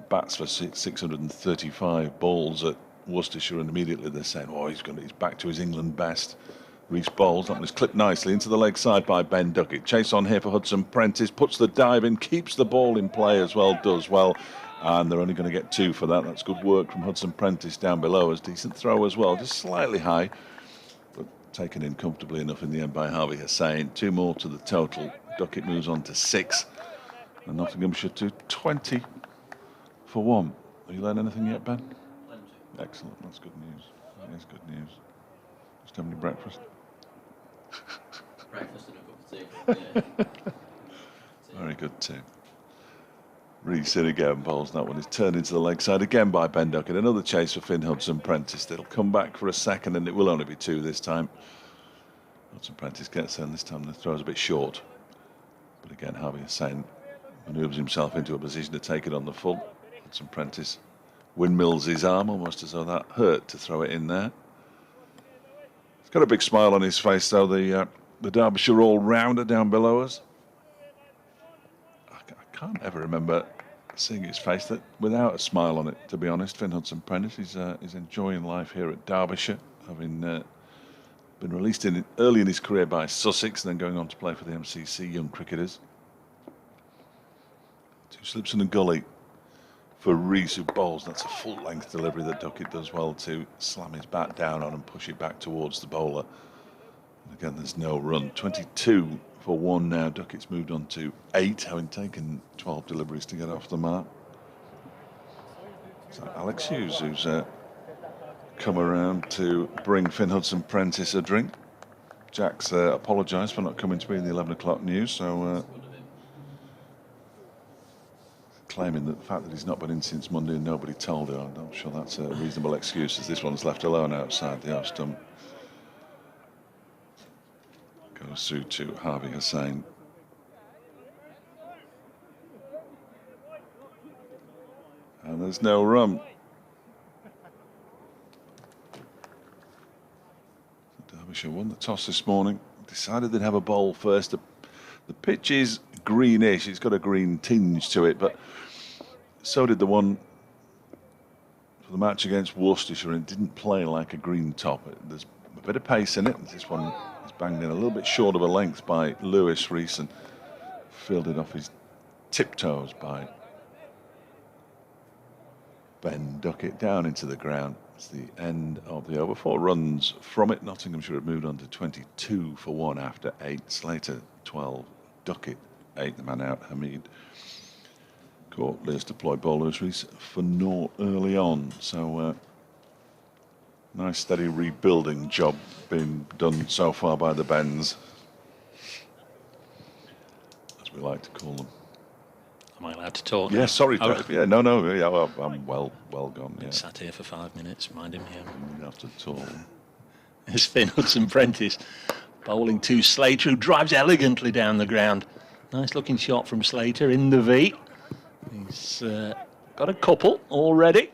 bats for 635 balls at Worcestershire, and immediately they're saying, oh, he's back to his England best. Rees bowls. That one is clipped nicely into the leg side by Ben Duckett. Chase on here for Hudson-Prentice. Puts the dive in, keeps the ball in play as well, does well. And they're only going to get 2 for that. That's good work from Hudson-Prentice down below. As decent throw as well, just slightly high, but taken in comfortably enough in the end by Harvey Hussain. 2 more to the total. Duckett moves on to 6. And Nottinghamshire to 20 for 1. Have you learned anything yet, Ben? Excellent. That's good news. That is good news. Just having your breakfast. Breakfast and a cup of Very good too. Reese in again, bowls that one. It's turned into the leg side again by Ben Duckett. Another chase for Finn Hudson-Prentice. It'll come back for a second, and it will only be 2 this time. Hudson-Prentice gets there, and this time the throw's a bit short. But again, Harvey Hussain manoeuvres himself into a position to take it on the full. Hudson-Prentice windmills his arm, almost as though that hurt to throw it in there. He's got a big smile on his face, though, the Derbyshire all-rounder down below us. I can't ever remember seeing his face without a smile on it, to be honest. Finn Hudson-Prentice is enjoying life here at Derbyshire, having been released early in his career by Sussex and then going on to play for the MCC Young Cricketers. 2 slips and a gully for Reese, who bowls. That's a full-length delivery that Duckett does well to slam his bat down on and push it back towards the bowler. And again, there's no run. 22 for 1 now. Duckett's moved on to 8, having taken 12 deliveries to get off the mark. So Alex Hughes, who's come around to bring Finn Hudson-Prentice a drink. Jack's apologised for not coming to be in the 11 o'clock news, so claiming that the fact that he's not been in since Monday and nobody told her, I'm not sure that's a reasonable excuse, as this one's left alone outside the off stump. Goes through to Harvey Hussain. And there's no run. Derbyshire won the toss this morning. Decided they'd have a bowl first. The pitch is greenish. It's got a green tinge to it, but so did the one for the match against Worcestershire, and it didn't play like a green top. There's a bit of pace in it. This one is banged in a little bit short of a length by Lewis Reese and fielded off his tiptoes by Ben Duckett down into the ground. It's the end of the over. 4 runs from it. Nottinghamshire had moved on to 22 for 1 after 8. Slater 12, Duckett 8, the man out. Hamid caught Lewis deployed bowlers Reese for 0 early on. So nice steady rebuilding job being done so far by the Bens, as we like to call them. Am I allowed to talk? Yeah, sorry, Oh, Dave. Yeah, no, yeah, well, I'm well gone. Yeah, sat here for 5 minutes, mind him here. not at all. There's Finn Hudson-Prentice bowling to Slater, who drives elegantly down the ground. Nice looking shot from Slater in the V. He's got a couple already.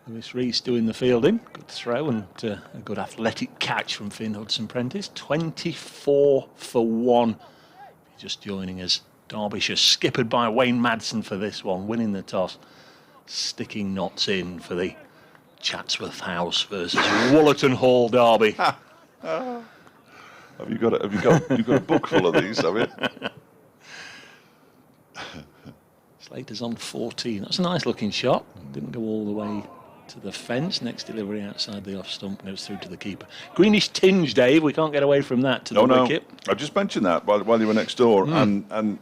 Lewis Reese doing the fielding. Good throw and a good athletic catch from Finn Hudson-Prentice. 24 for 1. Just joining us. Derbyshire skippered by Wayne Madsen for this one, winning the toss, sticking knots in for the Chatsworth House versus Woollerton Hall derby. Have you got a book full of these? Have you? Slater's on 14. That's a nice looking shot. Didn't go all the way to the fence. Next delivery outside the off stump, and it was through to the keeper. Greenish tinge, Dave. We can't get away from that to the wicket. I just mentioned that while you were next door, and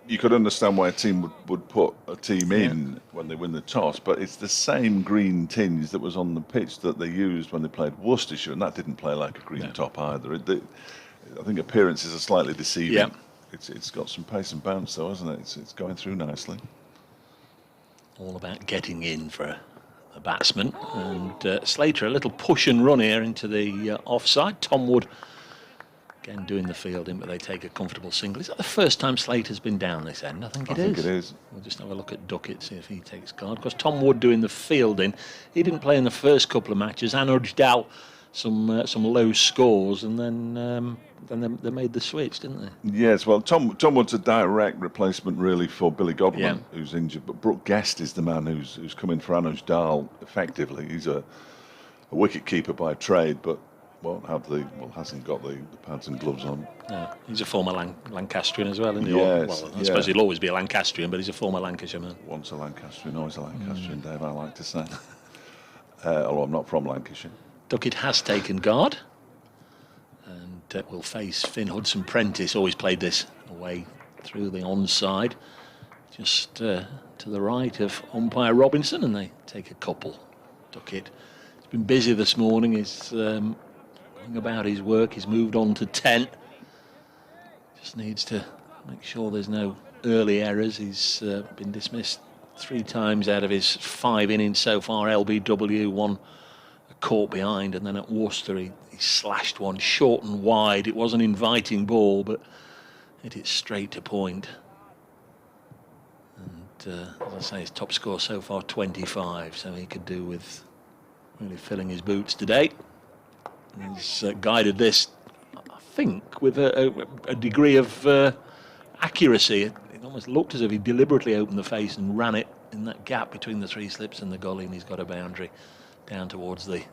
you could understand why a team would put a team in when they win the toss, but it's the same green tinge that was on the pitch that they used when they played Worcestershire, and that didn't play like a green top either. I think appearances are slightly deceiving. Yeah. It's got some pace and bounce though, hasn't it? It's going through nicely. All about getting in for a batsman. And Slater, a little push and run here into the offside. Tom Wood again doing the fielding, but they take a comfortable single. Is that the first time Slater's been down this end? I think it is. We'll just have a look at Duckett, see if he takes guard. Because Tom Wood doing the fielding, he didn't play in the first couple of matches and urged out some low scores, and then they made the switch, didn't they? Yes, well, Tom Wood's a direct replacement really for Billy Godwin, who's injured, but Brooke Guest is the man who's come in for Anuj Dal effectively. He's a wicket keeper by trade, but hasn't got the pads and gloves on. No, he's a former Lancastrian as well, isn't he? Yes, I suppose he'll always be a Lancastrian, but he's a former Lancashire man. Once a Lancastrian, always a Lancastrian, Dave, I like to say. Although I'm not from Lancashire. Duckett has taken guard and will face Finn Hudson-Prentice. Always played this away through the onside, just to the right of umpire Robinson, and they take a couple. Duckett has been busy this morning. He's going about his work. He's moved on to 10. Just needs to make sure there's no early errors. He's been dismissed 3 times out of his 5 innings so far. LBW, one caught behind, and then at Worcester he slashed one short and wide. It was an inviting ball, but hit it straight to point. And as I say, his top score so far 25, so he could do with really filling his boots today. He's guided this, I think, with a degree of accuracy. It almost looked as if he deliberately opened the face and ran it in that gap between the 3 slips and the gully, and he's got a boundary down towards the, I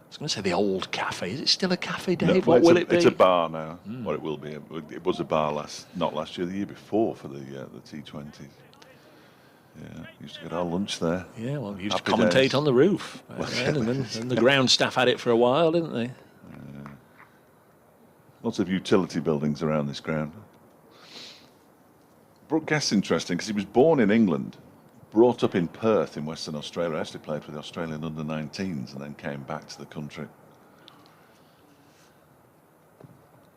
was going to say the old cafe. Is it still a cafe, Dave? No, what will it be? It's a bar now. What it will be. It was a bar not last year, the year before for the T20s. Yeah, used to get our lunch there. Yeah, well, we used to Happy commentate days. on the roof. And then the ground staff had it for a while, didn't they? Lots of utility buildings around this ground. Brooke Guest's interesting because he was born in England, brought up in Perth in Western Australia, actually played for the Australian under-19s and then came back to the country.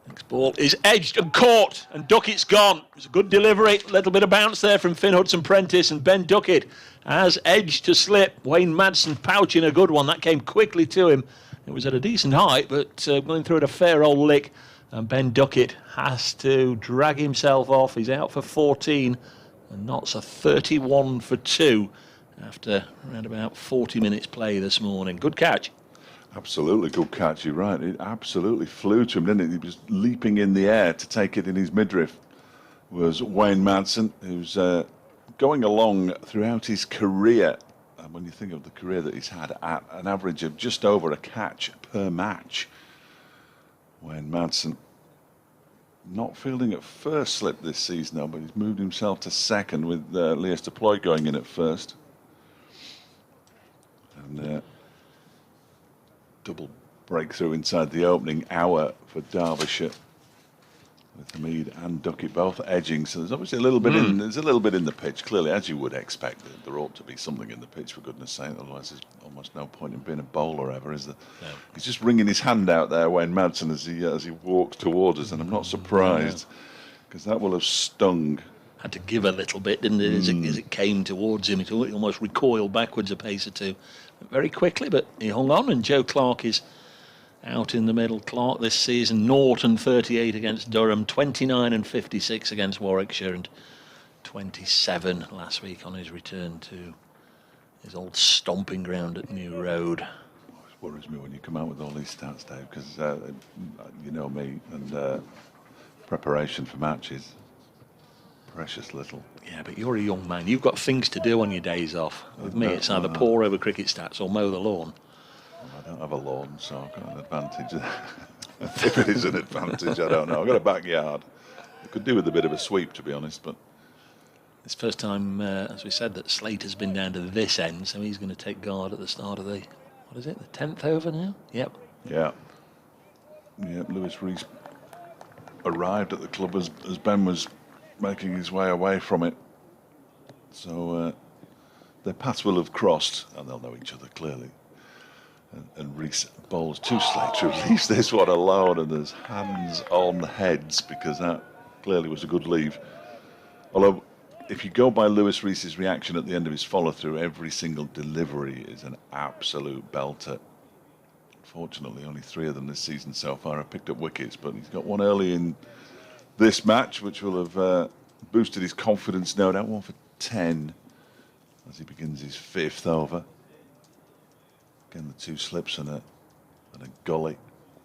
Next ball is edged and caught, and Duckett's gone. It was a good delivery, a little bit of bounce there from Finn Hudson-Prentice, and Ben Duckett has edged to slip. Wayne Madsen pouching a good one. That came quickly to him. It was at a decent height, but going through it a fair old lick, and Ben Duckett has to drag himself off. He's out for 14, and Notts are 31 for 2 after around about 40 minutes play this morning. Good catch. Absolutely good catch, you're right. It absolutely flew to him, didn't it? He was leaping in the air to take it in his midriff. Was Wayne Madsen, who's going along throughout his career, and when you think of the career that he's had, at an average of just over a catch per match. Wayne Madsen not fielding at first slip this season, though, but he's moved himself to second with Lias Deploy going in at first. And double breakthrough inside the opening hour for Derbyshire, with Hamid and Duckett both edging. So there's obviously a little bit in. There's a little bit in the pitch. Clearly, as you would expect, there ought to be something in the pitch, for goodness' sake. Otherwise, there's almost no point in being a bowler ever, is there? No. He's just wringing his hand out there, Wayne Madsen, as he walks towards us, and I'm not surprised because that will have stung. Had to give a little bit, didn't it? As it came towards him, it almost recoiled backwards a pace or two. Very quickly, but he hung on, and Joe Clark is out in the middle. Clark this season, Norton 38 against Durham, 29 and 56 against Warwickshire, and 27 last week on his return to his old stomping ground at New Road. It worries me when you come out with all these stats, Dave, because you know me, and preparation for matches, precious little. Yeah, but you're a young man. You've got things to do on your days off. With me, it's either pore over cricket stats or mow the lawn. Well, I don't have a lawn, so I've got an advantage. If it is an advantage, I don't know. I've got a backyard. I could do with a bit of a sweep, to be honest, but it's the first time, as we said, that Slater's been down to this end, so he's going to take guard at the start of the, what is it, the 10th over now? Yep. Yeah. Yep, Lewis Rees arrived at the club as Ben was making his way away from it. So their paths will have crossed, and they'll know each other clearly. And Rees bowls to Slater, who leaves this one alone, and there's hands on heads, because that clearly was a good leave. Although, if you go by Lewis Rees's reaction at the end of his follow-through, every single delivery is an absolute belter. Unfortunately, only 3 of them this season so far have picked up wickets, but he's got one early in this match, which will have boosted his confidence, no doubt. 1 for 10 as he begins his 5th over. Again, the 2 slips and a gully.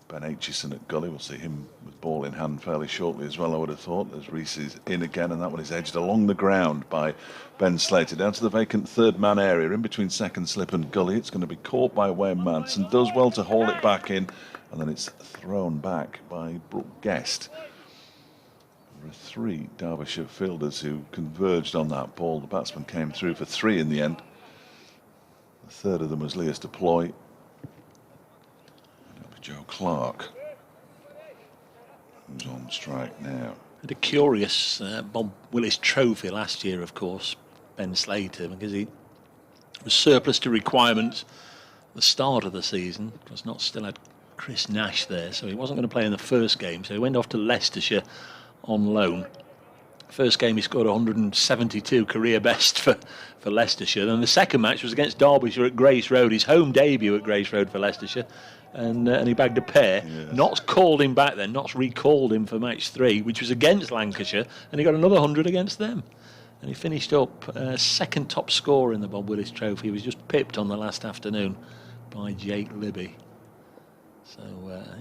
Ben Aitchison at gully. We'll see him with ball in hand fairly shortly as well, I would have thought, as Rees is in again, and that one is edged along the ground by Ben Slater down to the vacant 3rd man area in between 2nd slip and gully. It's going to be caught by Wayne Madsen, does well to hold it back in, and then it's thrown back by Brooke Guest. There were 3 Derbyshire fielders who converged on that ball. The batsman came through for 3 in the end. The 3rd of them was Lias Deploy. Joe Clark, who's on strike now. Had a curious Bob Willis trophy last year, of course, Ben Slater, because he was surplus to requirements at the start of the season, because Notts still had Chris Nash there, so he wasn't going to play in the first game, so he went off to Leicestershire on loan. First game he scored 172, career best for Leicestershire. And the second match was against Derbyshire at Grace Road, his home debut at Grace Road for Leicestershire. And he bagged a pair. Yes. Notts called him back then. Notts recalled him for match 3, which was against Lancashire, and he got another 100 against them. And he finished up second top scorer in the Bob Willis Trophy. He was just pipped on the last afternoon by Jake Libby. So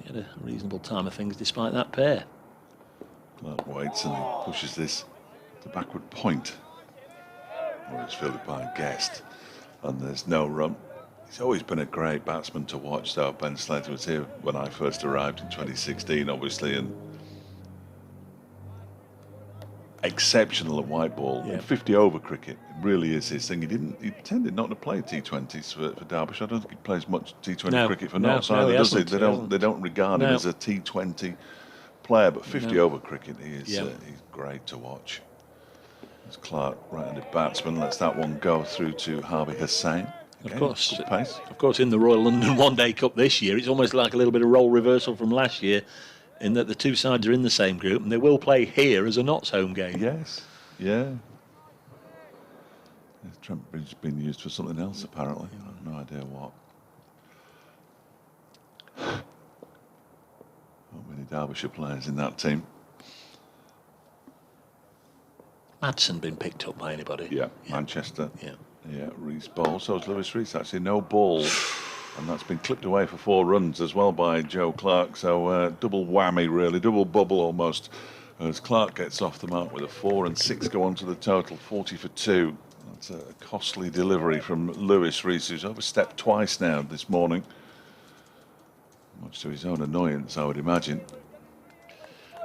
he had a reasonable time of things despite that pair. Clark waits and he pushes this to backward point. Well, it's fielded by Guest, and there's no run. He's always been a great batsman to watch, though. Ben Slater was here when I first arrived in 2016, obviously, and exceptional at white ball. Yeah. 50 over cricket, it really is his thing. He tended not to play T20s for Derbyshire. I don't think he plays much T20 cricket for Notts either, does he? They don't regard him as a T20 player, but 50 over cricket, he's great to watch. There's Clark, right-handed batsman, lets that one go through to Harvey Hussain. Of course, in the Royal London One Day Cup this year, it's almost like a little bit of role reversal from last year, in that the two sides are in the same group and they will play here as a Notts home game. Yes, yeah. Trent Bridge has been used for something else, apparently. I have no idea what. Not many Derbyshire players in that team. Madsen been picked up by anybody? Yeah, Manchester. Yeah, Reese ball. So is Lewis Reese, actually. No ball. And that's been clipped away for 4 runs as well by Joe Clark. So double whammy, really. Double bubble almost. As Clark gets off the mark with a 4 and 6 go on to the total. 40 for 2. That's a costly delivery from Lewis Reese, who's overstepped twice now this morning. Much to his own annoyance, I would imagine.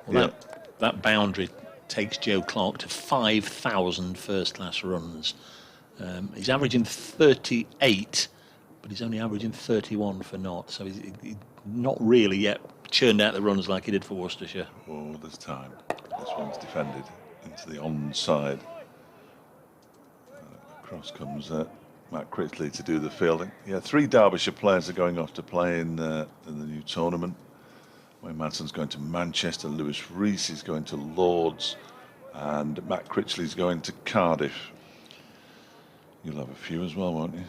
Well, that boundary takes Joe Clark to 5,000 first-class runs. He's averaging 38, but he's only averaging 31 for Notts, so he's not really yet churned out the runs like he did for Worcestershire. Oh, there's time. This one's defended into the onside. Across comes Matt Critchley to do the fielding. Yeah, 3 Derbyshire players are going off to play in the new tournament. Wayne Madson's going to Manchester, Lewis Reese is going to Lords, and Matt Critchley's going to Cardiff. You'll have a few as well, won't you?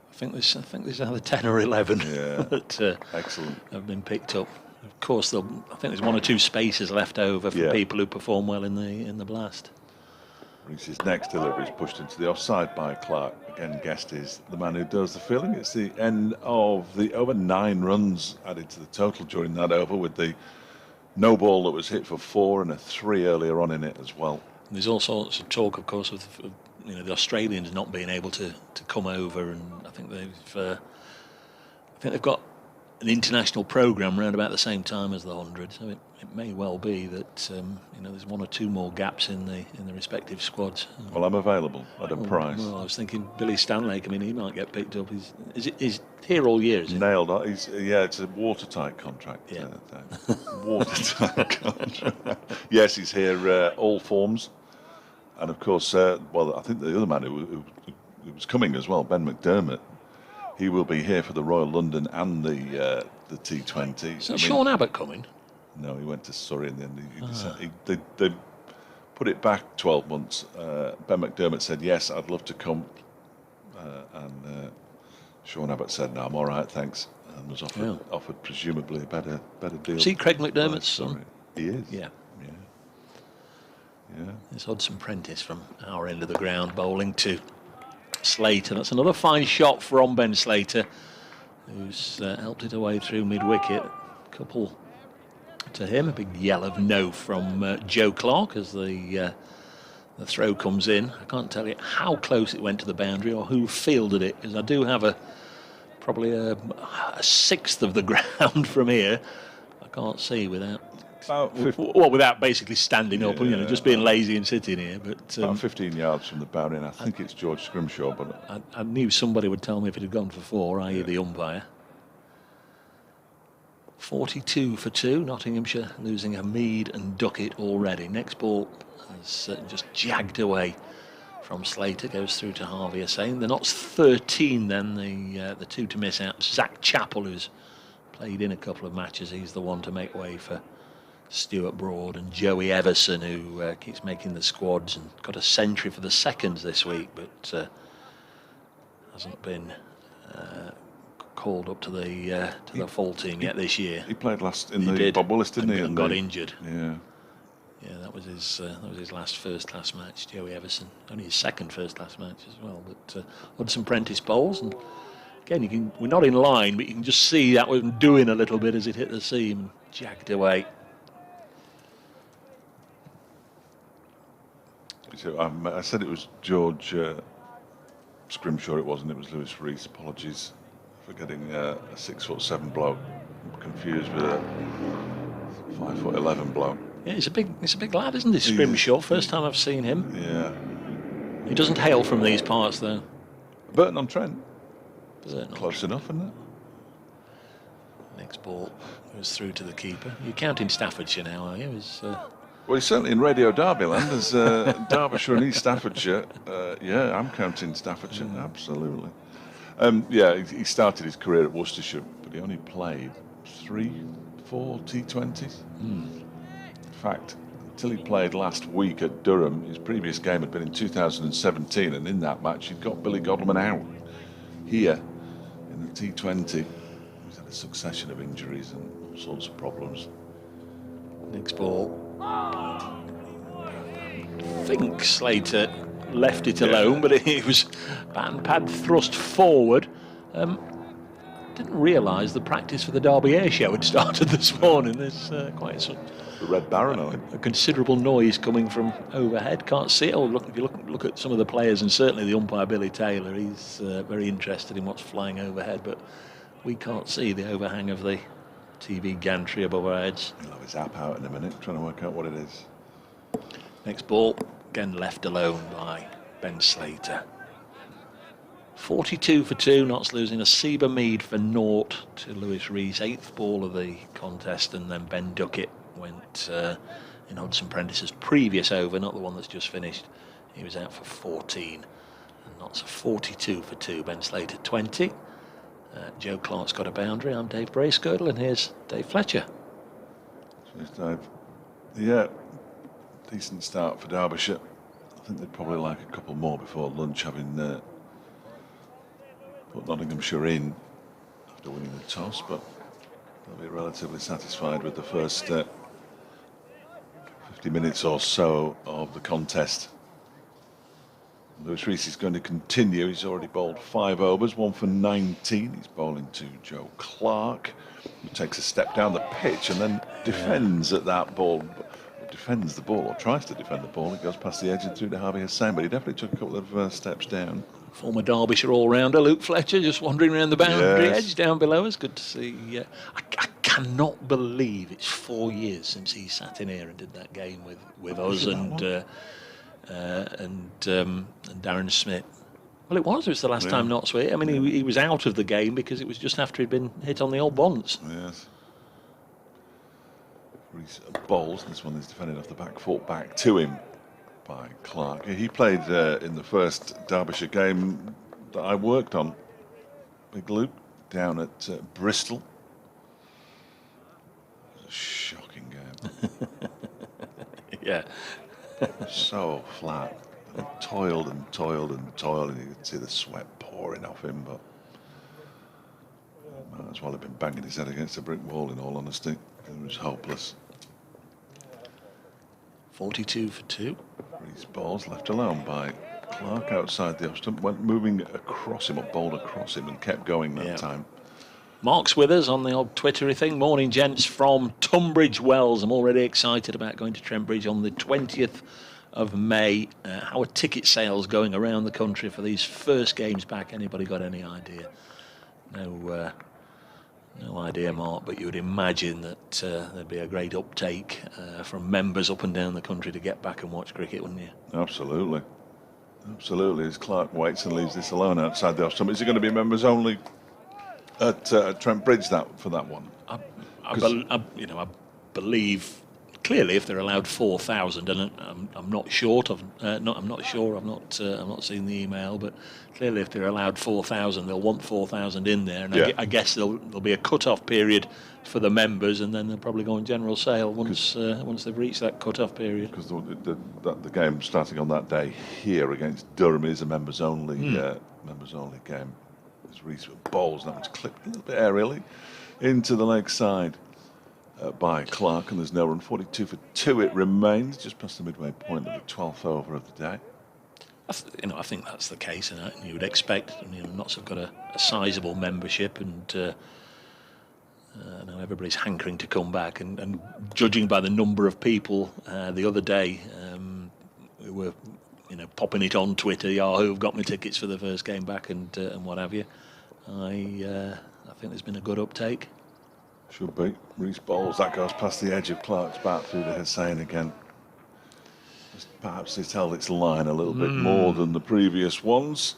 I think there's either 10 or 11 that excellent have been picked up. Of course, I think there's 1 or 2 spaces left over for people who perform well in the blast. Reese's next delivery is pushed into the offside by Clark. Again, Guest is the man who does the fielding. It's the end of the over 9 runs added to the total during that over, with the no ball that was hit for 4 and a 3 earlier on in it as well. And there's all sorts of talk, of course, of the Australians not being able to come over, and I think they've got an international programme around about the same time as the 100, so it may well be that there's 1 or 2 more gaps in the respective squads. Well, I'm available at a price. Well, I was thinking Billy Stanlake. I mean, he might get picked up. He's here all year, is he? Nailed it. It's a watertight contract. Yeah. Watertight contract. Yes, he's here all forms, and of course, I think the other man who was coming as well, Ben McDermott. He will be here for the Royal London and the T20. Is Sean Abbott coming? No, he went to Surrey in the end. They put it back 12 months. Ben McDermott said, yes, I'd love to come. And Sean Abbott said, no, I'm all right, thanks. And was offered presumably a better deal. See Craig McDermott's son? He is. Yeah. It's Hudson Prentice from our end of the ground bowling to Slater. That's another fine shot from Ben Slater, who's helped it away through mid-wicket. Couple to him. A big yell of no from Joe Clark as the throw comes in. I can't tell you how close it went to the boundary or who fielded it, because I do have probably a sixth of the ground from here. I can't see without basically standing up and just being lazy and sitting here. But about 15 yards from the boundary, and I think it's George Scrimshaw. But I knew somebody would tell me if it had gone for 4, i.e. the umpire. 42 for 2. Nottinghamshire losing Hamid and Duckett already. Next ball has just jagged away from Slater, goes through to Harvey Hussain. The Notts 13 then, the 2 to miss out. Zach Chappell, who's played in a couple of matches, he's the one to make way for Stuart Broad and Joey Everson, who keeps making the squads and got a century for the seconds this week, but hasn't been called up to the full team yet this year. He played last in the Bob Willis, didn't he? And got injured. Yeah. Yeah, that was his last first-class match, Joey Everson. Only his second first-class match as well. But Hudson Prentice bowls, and again, we're not in line, but you can just see that was doing a little bit as it hit the seam and jagged away. So I said it was George Scrimshaw. It wasn't. It was Lewis Rees. Apologies for getting a 6'7" bloke confused with a 5'11" bloke. Yeah, he's a big lad, isn't he, Scrimshaw? First time I've seen him. Yeah. He doesn't hail from these parts, though. Burton-on-Trent. Burton-on-Trent. Close enough, isn't it? Next ball goes through to the keeper. You're counting Staffordshire now, are you? Well, he's certainly in Radio Derby land. There's Derbyshire and East Staffordshire. Yeah, I'm counting Staffordshire, absolutely. Yeah, he started his career at Worcestershire, but he only played 3-4 T20s. In fact, until he played last week at Durham, his previous game had been in 2017, and in that match he'd got Billy Godleman out. Here, in the T20, he's had a succession of injuries and all sorts of problems. Next ball. I think Slater left it alone, but it was bat and pad thrust forward. Didn't realise the practice for the Derby Air Show had started this morning. There's quite some... The Red Baron on a considerable noise coming from overhead. Can't see it. Oh, look! If you look at some of the players, and certainly the umpire Billy Taylor, he's very interested in what's flying overhead, but we can't see the overhang of the TV gantry above our heads. He'll have his app out in a minute, trying to work out what it is. Next ball, again left alone by Ben Slater. 42 for 2, Notts losing a Seba Mead for 0 to Lewis Rees. 8th ball of the contest, and then Ben Duckett went in Hudson Prentice's previous over, not the one that's just finished. He was out for 14. And Notts a 42 for 2, Ben Slater 20. Joe Clark's got a boundary. I'm Dave Bracegirdle, and here's Dave Fletcher. Cheers, Dave. Yeah, decent start for Derbyshire. I think they'd probably like a couple more before lunch, having put Nottinghamshire in after winning the toss, but they'll be relatively satisfied with the first 50 minutes or so of the contest. Lewis Rees is going to continue. He's already bowled 5 overs, 1 for 19. He's bowling to Joe Clark, who takes a step down the pitch and then defends at that ball. Defends the ball, or tries to defend the ball. It goes past the edge and through to Harvey Hussain, but he definitely took a couple of steps down. Former Derbyshire all-rounder Luke Fletcher just wandering around the boundary edge down below us. Good to see. I cannot believe it's 4 years since he sat in here and did that game with us and Darren Smith. Well, it was the last time Notts were. I mean, he was out of the game because it was just after he'd been hit on the old bonds. Yes. Rees bowls. This one is defended off the back foot, back to him by Clark. He played in the first Derbyshire game that I worked on, Big Luke, down at Bristol. It was a shocking game. Yeah. So flat. He toiled and toiled and toiled, and you could see the sweat pouring off him, but might as well have been banging his head against a brick wall, in all honesty. It was hopeless. 42 for 2. Rees balls left alone by Clark outside the off stump, went moving across him, or bowled across him, and kept going that time. Mark's with us on the old Twittery thing. Morning, gents, from Tunbridge Wells. I'm already excited about going to Trent Bridge on the 20th of May. How are ticket sales going around the country for these first games back? Anybody got any idea? No idea, Mark, but you would imagine that there'd be a great uptake from members up and down the country to get back and watch cricket, wouldn't you? Absolutely. Absolutely. As Clark waits and leaves this alone outside the off stump, is it going to be members only at Trent Bridge for that one? I believe clearly, if they're allowed 4,000, and I'm not short of, I'm not sure. I'm not seeing the email, but clearly, if they're allowed 4,000, they'll want 4,000 in there, and I guess there'll be a cut-off period for the members, and then they'll probably go on general sale once they've reached that cut-off period. Because the game starting on that day here against Durham is a members-only game. As Reese bowls, that one's clipped a little bit aerially into the leg side by Clark, and there's no run. 42 for 2 it remains, just past the midway point of the 12th over of the day. I think that's the case, and you would expect. Notts have got a sizable membership, and now everybody's hankering to come back. And judging by the number of people the other day, we were popping it on Twitter. Yahoo have got me tickets for the first game back, and what have you. I think there's been a good uptake. Should be. Reese bowls, that goes past the edge of Clark's bat through the Hussain again. Perhaps it's held its line a little bit more than the previous ones.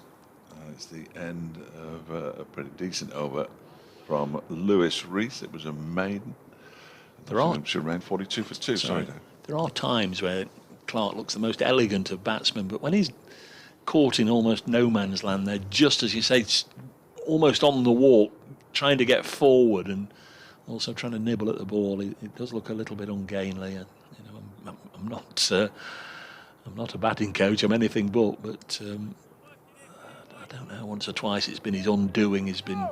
It's the end of a pretty decent over from Lewis Reese. It was a maiden. Should remain 42 for 2. Sorry, Dave. There are times where Clark looks the most elegant of batsmen, but when he's caught in almost no man's land there, just as you say, almost on the walk, trying to get forward and also trying to nibble at the ball, it does look a little bit ungainly. I'm not a batting coach. I'm anything but. I don't know. Once or twice, it's been his undoing. He's been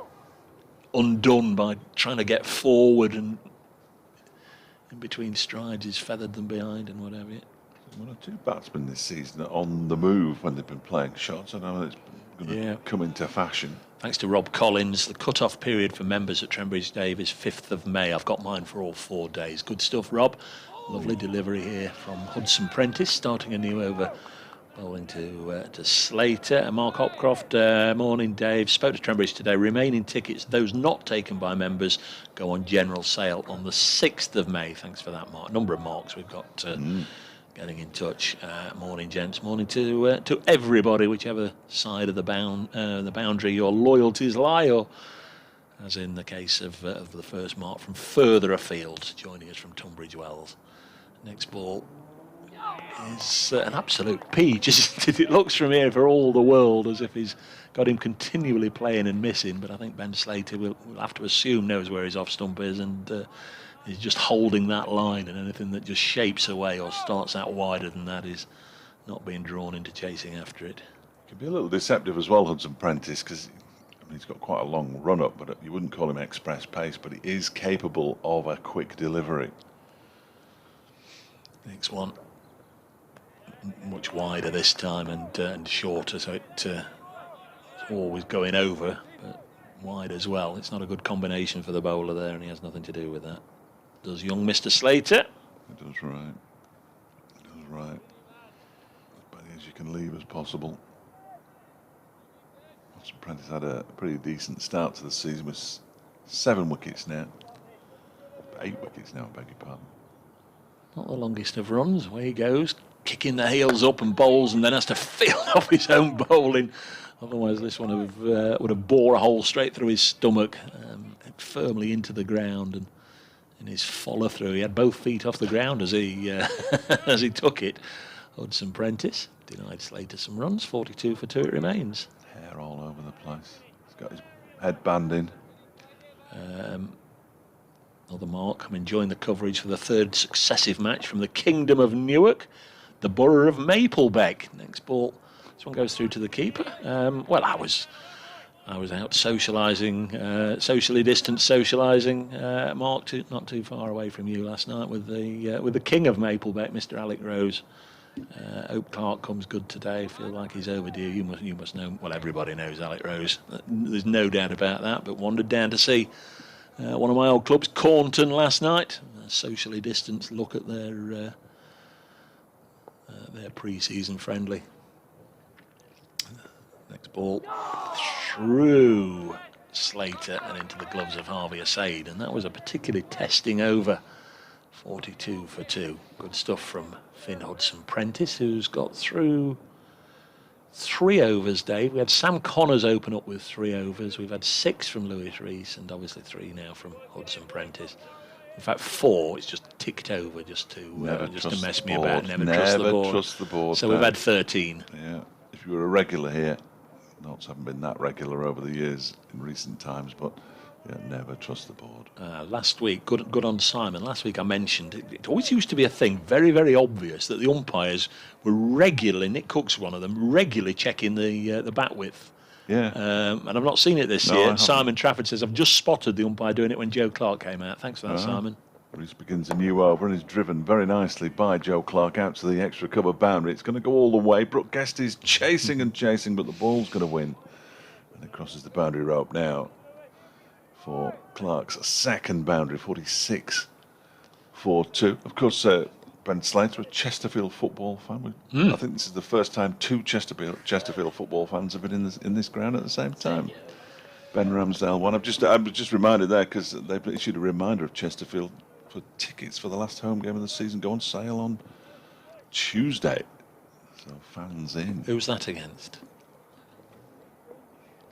undone by trying to get forward, and in between strides, he's feathered them behind and whatever. One or two batsmen this season are on the move when they've been playing shots. I know it's going to come into fashion. Thanks to Rob Collins, the cut-off period for members at Trembridge Dave is 5th of May. I've got mine for all 4 days. Good stuff, Rob. Lovely delivery here from Hudson Prentice, starting a new over, bowling to Slater. Mark Hopcroft, morning, Dave. Spoke to Trembridge today. Remaining tickets, those not taken by members, go on general sale on the 6th of May. Thanks for that, Mark. Number of marks we've got getting in touch. Morning, gents. Morning to everybody, whichever side of the boundary your loyalties lie, or as in the case of the first mark from further afield, joining us from Tunbridge Wells. Next ball is an absolute peach. It looks from here for all the world as if he's got him continually playing and missing, but I think Ben Slater will have to assume knows where his off stump is, and he's just holding that line, and anything that just shapes away or starts out wider than that is not being drawn into chasing after it. Could be a little deceptive as well, Hudson Prentice, because he's got quite a long run up, but you wouldn't call him express pace, but he is capable of a quick delivery. Next one, much wider this time and shorter, so it's always going over, but wide as well. It's not a good combination for the bowler there, and he has nothing to do with that. Does young Mr. Slater? He does right. He does right. As many as you can leave as possible. Hudson Prentice had a pretty decent start to the season with 7 wickets now. 8 wickets now, I beg your pardon. Not the longest of runs. Away he goes, kicking the heels up and bowls, and then has to field off his own bowling. Otherwise, this one would have bore a hole straight through his stomach, firmly into the ground. And in his follow through, he had both feet off the ground as he as he took it. Hudson Prentice denied Slater some runs. 42 for 2 it remains. Hair all over the place. He's got his headband in. Another mark. I'm enjoying the coverage for the 3rd successive match from the Kingdom of Newark, the borough of Maplebeck. Next ball. This one goes through to the keeper. Well, I was out socialising, socially distanced socialising. Mark, not too far away from you last night with the king of Maplebeck, Mr. Alec Rose. Hope Clark comes good today. Feel like he's overdue. You must know. Well, everybody knows Alec Rose. There's no doubt about that. But wandered down to see one of my old clubs, Cornton, last night. A socially distanced look at their pre-season friendly. Next ball through Slater and into the gloves of Harvey Asaid, and that was a particularly testing over. 42 for 2. Good stuff from Finn Hudson Prentice, who's got through 3 overs, Dave. We had Sam Connors open up with 3 overs. We've had 6 from Lewis Reese, and obviously 3 now from Hudson Prentice. In fact, 4, it's just ticked over just to mess me about. Never trust the board. So we've had 13. Yeah. If you were a regular here, Notts haven't been that regular over the years in recent times, but yeah, never trust the board. Last week, good on Simon. Last week I mentioned it always used to be a thing, very, very obvious, that the umpires were regularly, Nick Cook's one of them, regularly checking the bat width. Yeah. And I've not seen it this year. Simon Trafford says, I've just spotted the umpire doing it when Joe Clark came out. Thanks for that, Simon. Reese begins a new over and is driven very nicely by Joe Clark out to the extra cover boundary. It's going to go all the way. Brooke Guest is chasing and chasing, but the ball's going to win. And it crosses the boundary rope now for Clark's second boundary, 46-4-2. Of course, Ben Slater, a Chesterfield football fan. I think this is the first time 2 Chesterfield football fans have been in this ground at the same time. Ben Ramsdale won. I was just reminded there because they've issued a reminder of Chesterfield for tickets for the last home game of the season go on sale on Tuesday. So fans in. Who's that against?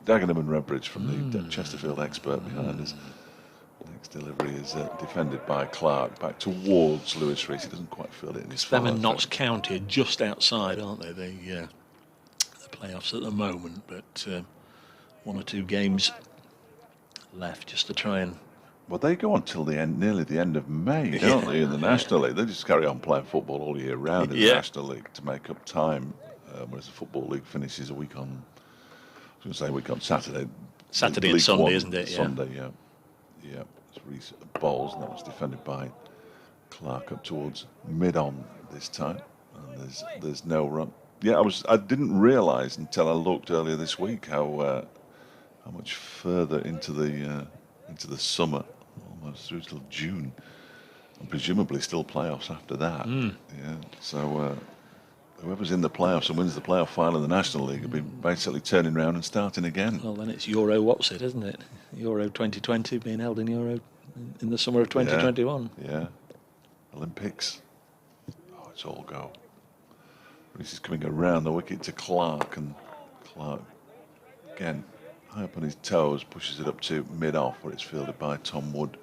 Dagenham and Redbridge from the Chesterfield expert behind us. Next delivery is defended by Clark back towards Lewis Reese. He doesn't quite feel it in his Them and Notts County are just outside, aren't they? The playoffs at the moment, but 1 or 2 games left just to try and. Well, they go on till nearly the end of May, don't they? In the National League, they just carry on playing football all year round in the National League to make up time. Whereas the Football League finishes a week on. I was going to say a week on Saturday. Saturday and Sunday, isn't it? Sunday, yeah. It's Reese balls, and that was defended by Clark up towards mid-on this time. And there's no run. Yeah, I didn't realise until I looked earlier this week how much further into the summer, almost through till June, and presumably still playoffs after that. Yeah, so whoever's in the playoffs and wins the playoff final in the National League will be basically turning around and starting again. Well, then it's Euro, isn't it? Euro 2020 being held in in the summer of 2021. Yeah. Olympics. Oh, it's all go. Reese is coming around the wicket to Clark, and Clark, again, high up on his toes, pushes it up to mid-off where it's fielded by Tom Wood.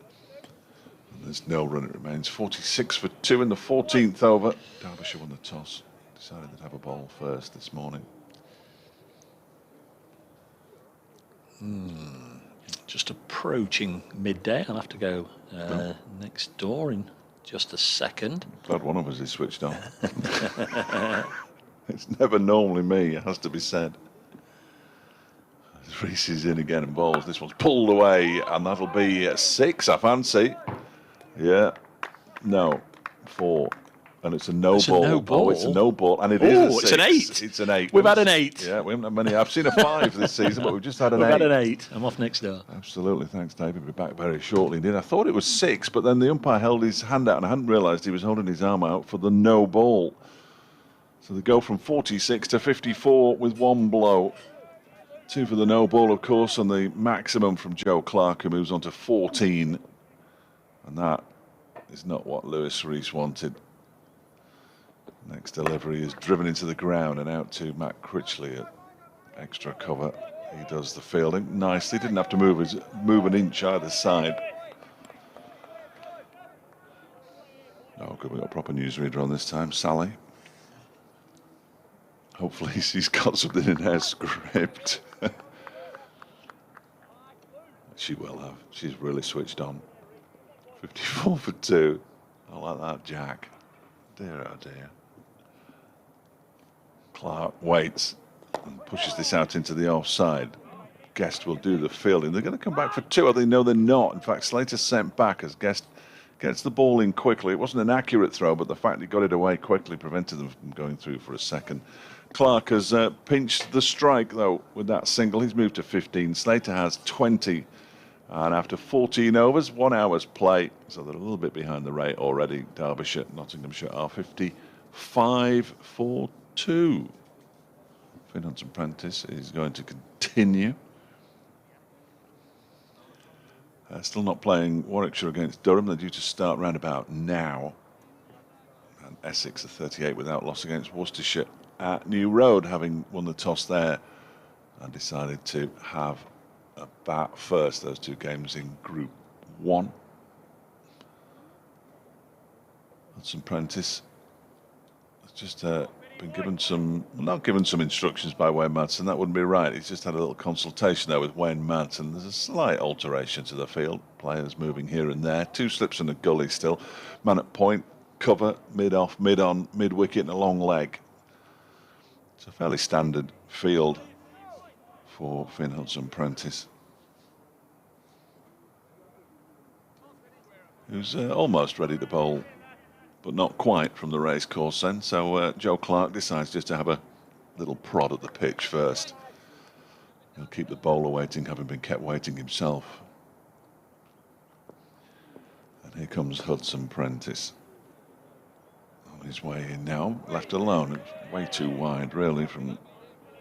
And there's no run, it remains 46-2 in the 14th over. Derbyshire won the toss, decided to have a ball first this morning. Just approaching midday. I'll have to go next door in just a second. Glad one of us is switched on. It's never normally me, it has to be said. Reese is in again and balls. This one's pulled away, and that'll be 6, I fancy. Yeah. No. 4. And it's a no ball. No ball. Oh, it's a no ball. And it is a 6. It's an 8. It's an 8. We've had an 8. Yeah, we haven't had many. I've seen a 5 this season, but we've just had an 8. We've had an 8. I'm off next door. Absolutely. Thanks, David. We'll be back very shortly indeed. I thought it was 6, but then the umpire held his hand out, and I hadn't realised he was holding his arm out for the no ball. So they go from 46 to 54 with 1 blow. 2 for the no ball, of course, and the maximum from Joe Clark, who moves on to 14. And that is not what Lewis Reese wanted. Next delivery is driven into the ground and out to Matt Critchley at extra cover. He does the fielding nicely. Didn't have to move an inch either side. Oh, good. We've got a proper newsreader on this time. Sally. Hopefully she's got something in her script. She will have. She's really switched on. 54-2. I like that, Jack. Dear, oh dear. Clark waits and pushes this out into the offside. Guest will do the fielding. They're going to come back for 2. They know they're not. In fact, Slater sent back as Guest gets the ball in quickly. It wasn't an accurate throw, but the fact he got it away quickly prevented them from going through for a second. Clark has pinched the strike, though, with that single. He's moved to 15. Slater has 20. And after 14 overs, 1 hour's play, so they're a little bit behind the rate already. Derbyshire, Nottinghamshire are 55-2. Finn Hudson-Prentice is going to continue. Still not playing Warwickshire against Durham. They're due to start round about now. And Essex are 38 without loss against Worcestershire at New Road, having won the toss there and decided to have a bat first. Those 2 games in Group 1. Hudson Prentice has just been given some, not given some instructions by Wayne Madsen, that wouldn't be right. He's just had a little consultation there with Wayne Madsen. There's a slight alteration to the field, players moving here and there. 2 slips and a gully still. Man at point, cover, mid-off, mid-on, mid-wicket and a long leg. It's a fairly standard field for Finn Hudson Prentice, who's almost ready to bowl, but not quite from the race course end. So Joe Clark decides just to have a little prod at the pitch first. He'll keep the bowler waiting, having been kept waiting himself. And here comes Hudson Prentice on his way in now, left alone. It's way too wide, really, from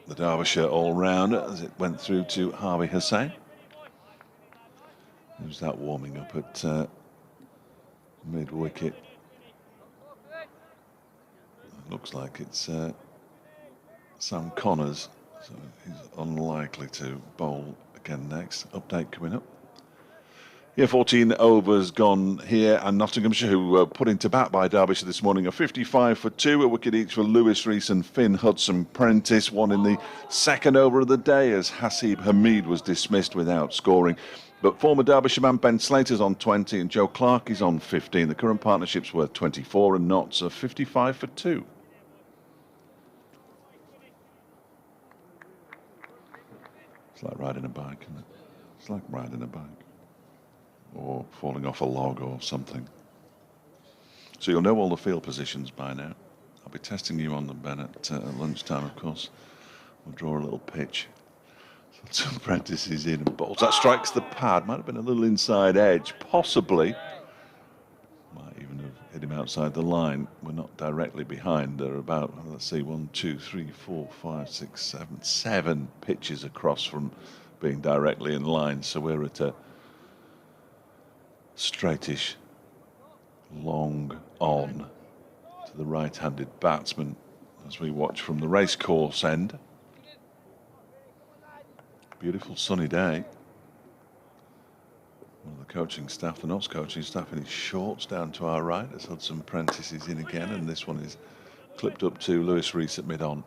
the Derbyshire all-round as it went through to Harvey Hussain. Who's that warming up at mid-wicket? Looks like it's Sam Connors, so he's unlikely to bowl again next. Update coming up. Yeah, 14 overs gone here, and Nottinghamshire, who were put into bat by Derbyshire this morning, are 55 for 2, a wicket each for Lewis Rees and Finn Hudson Prentice. One in the second over of the day as Hasib Hamid was dismissed without scoring. But former Derbyshire man Ben Slater's on 20 and Joe Clark is on 15. The current partnership's worth 24 and Notts are 55 for 2. It's like riding a bike, isn't it? It's like riding a bike. Or falling off a log or something. So you'll know all the field positions by now. I'll be testing you on them, Ben, at lunchtime, of course. We'll draw a little pitch. So Prentice is in and bowls. That strikes the pad. Might have been a little inside edge, possibly. Might even have hit him outside the line. We're not directly behind. There are about, let's see, 1, 2, 3, 4, 5, 6, 7 pitches across from being directly in line. So we're at a straightish, long on to the right-handed batsman as we watch from the racecourse end. Beautiful sunny day. One of the coaching staff, the Notts coaching staff, in his shorts down to our right as Hudson Prentice is in again, and this one is clipped up to Lewis Rees at mid-on.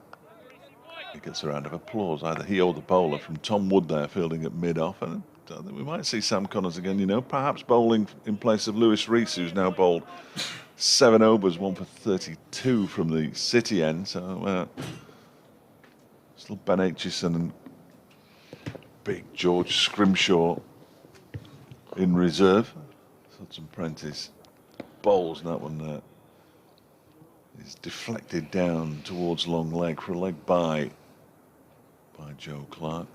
He gets a round of applause, either he or the bowler, from Tom Wood there fielding at mid-off, and I think we might see Sam Connors again, you know, perhaps bowling in place of Lewis Rees, who's now bowled 7 overs, 1 for 32 from the City end. So still Ben Aitchison and big George Scrimshaw in reserve. Hudson Prentice bowls, and that one is deflected down towards long leg for a leg by Joe Clark.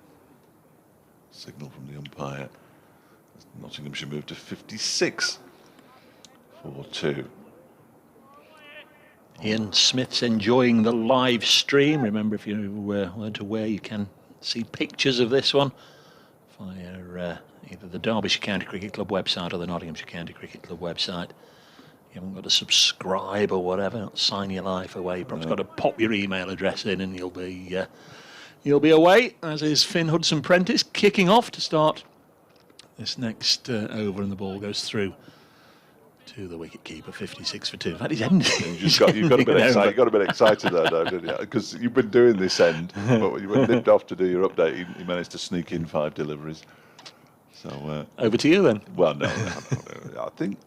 Signal from the umpire. Nottinghamshire moved to 56 for 2. Ian Smith's enjoying the live stream. Remember, if you weren't aware, you can see pictures of this one via either the Derbyshire County Cricket Club website or the Nottinghamshire County Cricket Club website. You haven't got to subscribe or whatever, not sign your life away. You've perhaps got to pop your email address in and you'll be away, as is Finn Hudson Prentice, kicking off to start this next over, and the ball goes through to the wicket-keeper, 56 for 2. In fact, he's ended. You got a bit excited there, though, didn't you? Because you've been doing this end, but when you were nipped off to do your update, you managed to sneak in 5 deliveries. So over to you then. Well, no, I think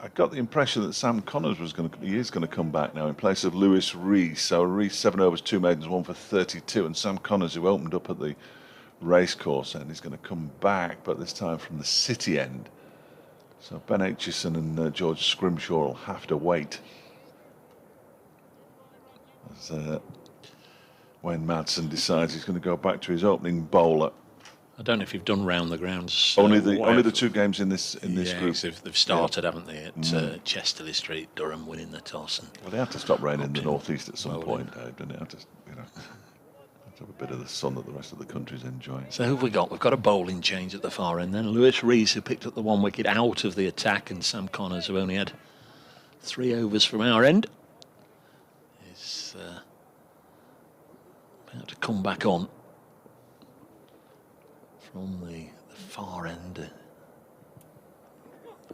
I got the impression that Sam Connors is going to come back now in place of Lewis Rees. So Rees 7 overs, 2 maidens, 1 for 32, and Sam Connors, who opened up at the racecourse end, is going to come back, but this time from the City end. So Ben Aitchison and George Scrimshaw will have to wait as Wayne Madsen decides he's going to go back to his opening bowler. I don't know if you've done round the grounds. Only the 2 games in this group. They've started, haven't they? At Chesterley Street, Durham winning the toss. Well, they have to stop raining in the northeast at some point, Dave, don't they? Have to have a bit of the sun that the rest of the country's enjoying. So who have we got? We've got a bowling change at the far end then. Lewis Rees, who picked up the 1 wicket out of the attack, and Sam Connors, who only had 3 overs from our end, is about to come back on from the far end.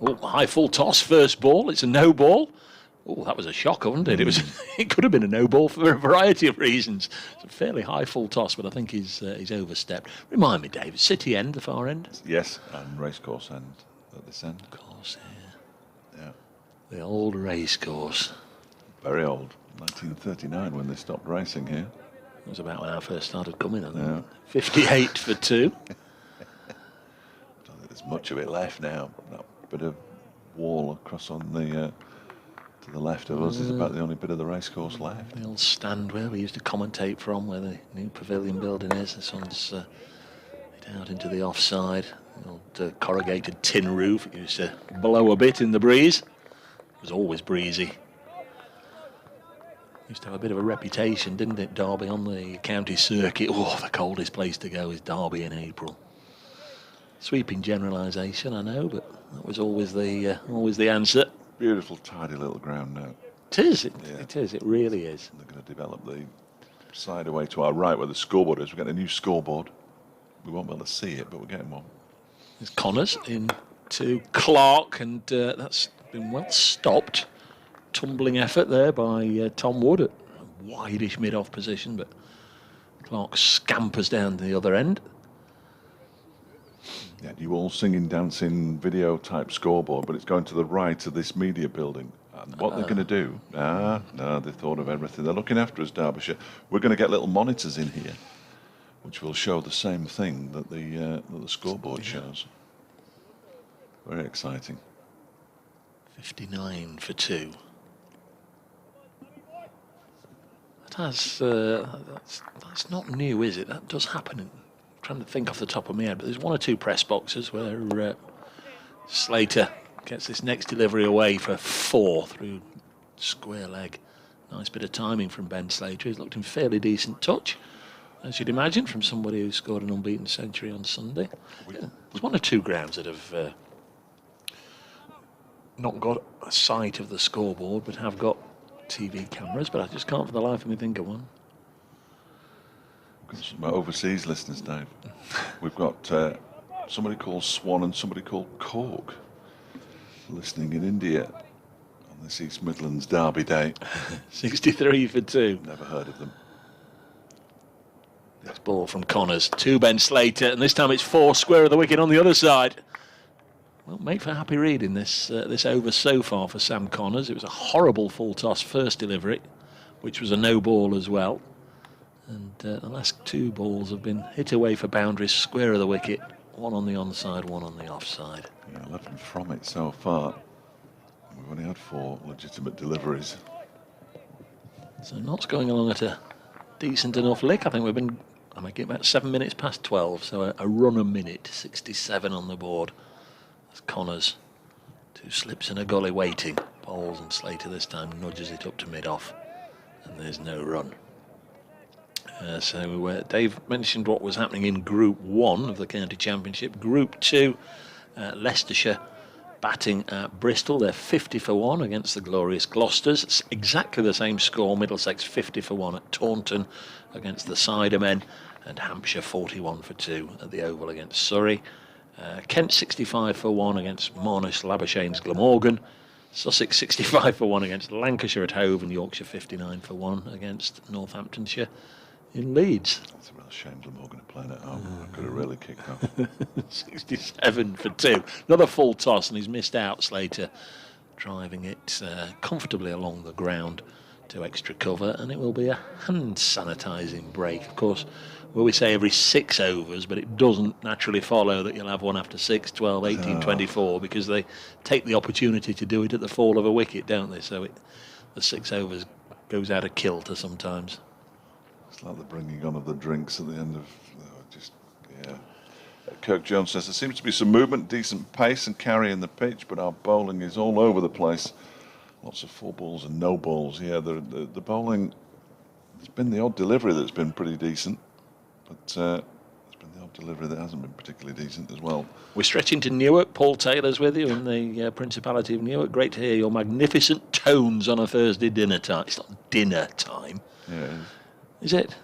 Oh, high full toss, first ball. It's a no ball. Oh, that was a shocker, wasn't it? It could have been a no ball for a variety of reasons. It's a fairly high full toss, but I think he's overstepped. Remind me, David, City end, the far end? Yes, and racecourse end at this end. Of course, yeah. Yeah. The old racecourse. Very old. 1939 when they stopped racing here. It was about when I first started coming, I think. Yeah. 58 for 2. I don't think there's much of it left now. That bit of wall across on the to the left of us is about the only bit of the racecourse left. The old stand where we used to commentate from, where the new pavilion building is. This one's out into the offside. The old corrugated tin roof. It used to blow a bit in the breeze. It was always breezy. Used to have a bit of a reputation, didn't it, Derby, on the county circuit? Oh, the coldest place to go is Derby in April. Sweeping generalisation, I know, but that was always the answer. Beautiful, tidy little ground now. It is. It is. It really is. They're going to develop the side away to our right where the scoreboard is. We're getting a new scoreboard. We won't be able to see it, but we're getting one. There's Connors in to Clark, and that's been well stopped. Tumbling effort there by Tom Wood at a wide-ish mid-off position, but Clark scampers down the other end. Yeah, you all singing, dancing, video type scoreboard, but it's going to the right of this media building. And what they're going to do? No, they thought of everything. They're looking after us, Derbyshire. We're going to get little monitors in here, which will show the same thing that the scoreboard shows. Very exciting. 59 for 2. That's not new, is it? That does happen. I'm trying to think off the top of my head, but there's one or two press boxes where Slater gets this next delivery away for 4 through square leg. Nice bit of timing from Ben Slater. He's looked in fairly decent touch, as you'd imagine, from somebody who scored an unbeaten century on Sunday. There's one or two grounds that have not got a sight of the scoreboard, but have got TV cameras, but I just can't for the life of me think of one. My overseas listeners, Dave. We've got somebody called Swan and somebody called Cork listening in India on this East Midlands Derby day. 63 for 2. Never heard of them. This ball from Connors to Ben Slater, and this time it's 4 square of the wicket on the other side. Well, made for happy reading this over so far for Sam Connors. It was a horrible full toss first delivery, which was a no ball as well. And the last 2 balls have been hit away for boundaries, square of the wicket, one on the onside, one on the offside. Yeah, 11 from it so far. We've only had 4 legitimate deliveries. So Knott's going along at a decent enough lick. I think we've been, I might get about 7 minutes past 12, so a run a minute, 67 on the board. That's Connors. 2 slips and a gully waiting. Bowles, and Slater this time nudges it up to mid-off, and there's no run. So Dave mentioned what was happening in Group 1 of the County Championship. Group 2, Leicestershire batting at Bristol. They're 50 for 1 against the glorious Gloucesters. It's exactly the same score. Middlesex 50 for 1 at Taunton against the Cidermen, and Hampshire 41 for 2 at the Oval against Surrey. Kent 65 for 1 against Monash Labershane's Glamorgan. Sussex 65 for 1 against Lancashire at Hove, and Yorkshire 59 for 1 against Northamptonshire in Leeds. It's a real shame Glamorgan are playing at home. Could have really kicked off. 67 for 2. Another full toss, and he's missed out, Slater, driving it comfortably along the ground to extra cover, and it will be a hand sanitising break. Of course, well, we say every 6 overs, but it doesn't naturally follow that you'll have one after 6, 12, 18, 24, because they take the opportunity to do it at the fall of a wicket, don't they? So the 6 overs goes out of kilter sometimes. It's like the bringing on of the drinks at the end of... Kirk Jones says there seems to be some movement, decent pace and carrying the pitch, but our bowling is all over the place. Lots of 4 balls and no balls. Yeah, the bowling... There's been the odd delivery that's been pretty decent, but there's been the odd delivery that hasn't been particularly decent as well. We're stretching to Newark. Paul Taylor's with you in the Principality of Newark. Great to hear your magnificent tones on a Thursday dinner time. It's not dinner time. Yeah, it is it?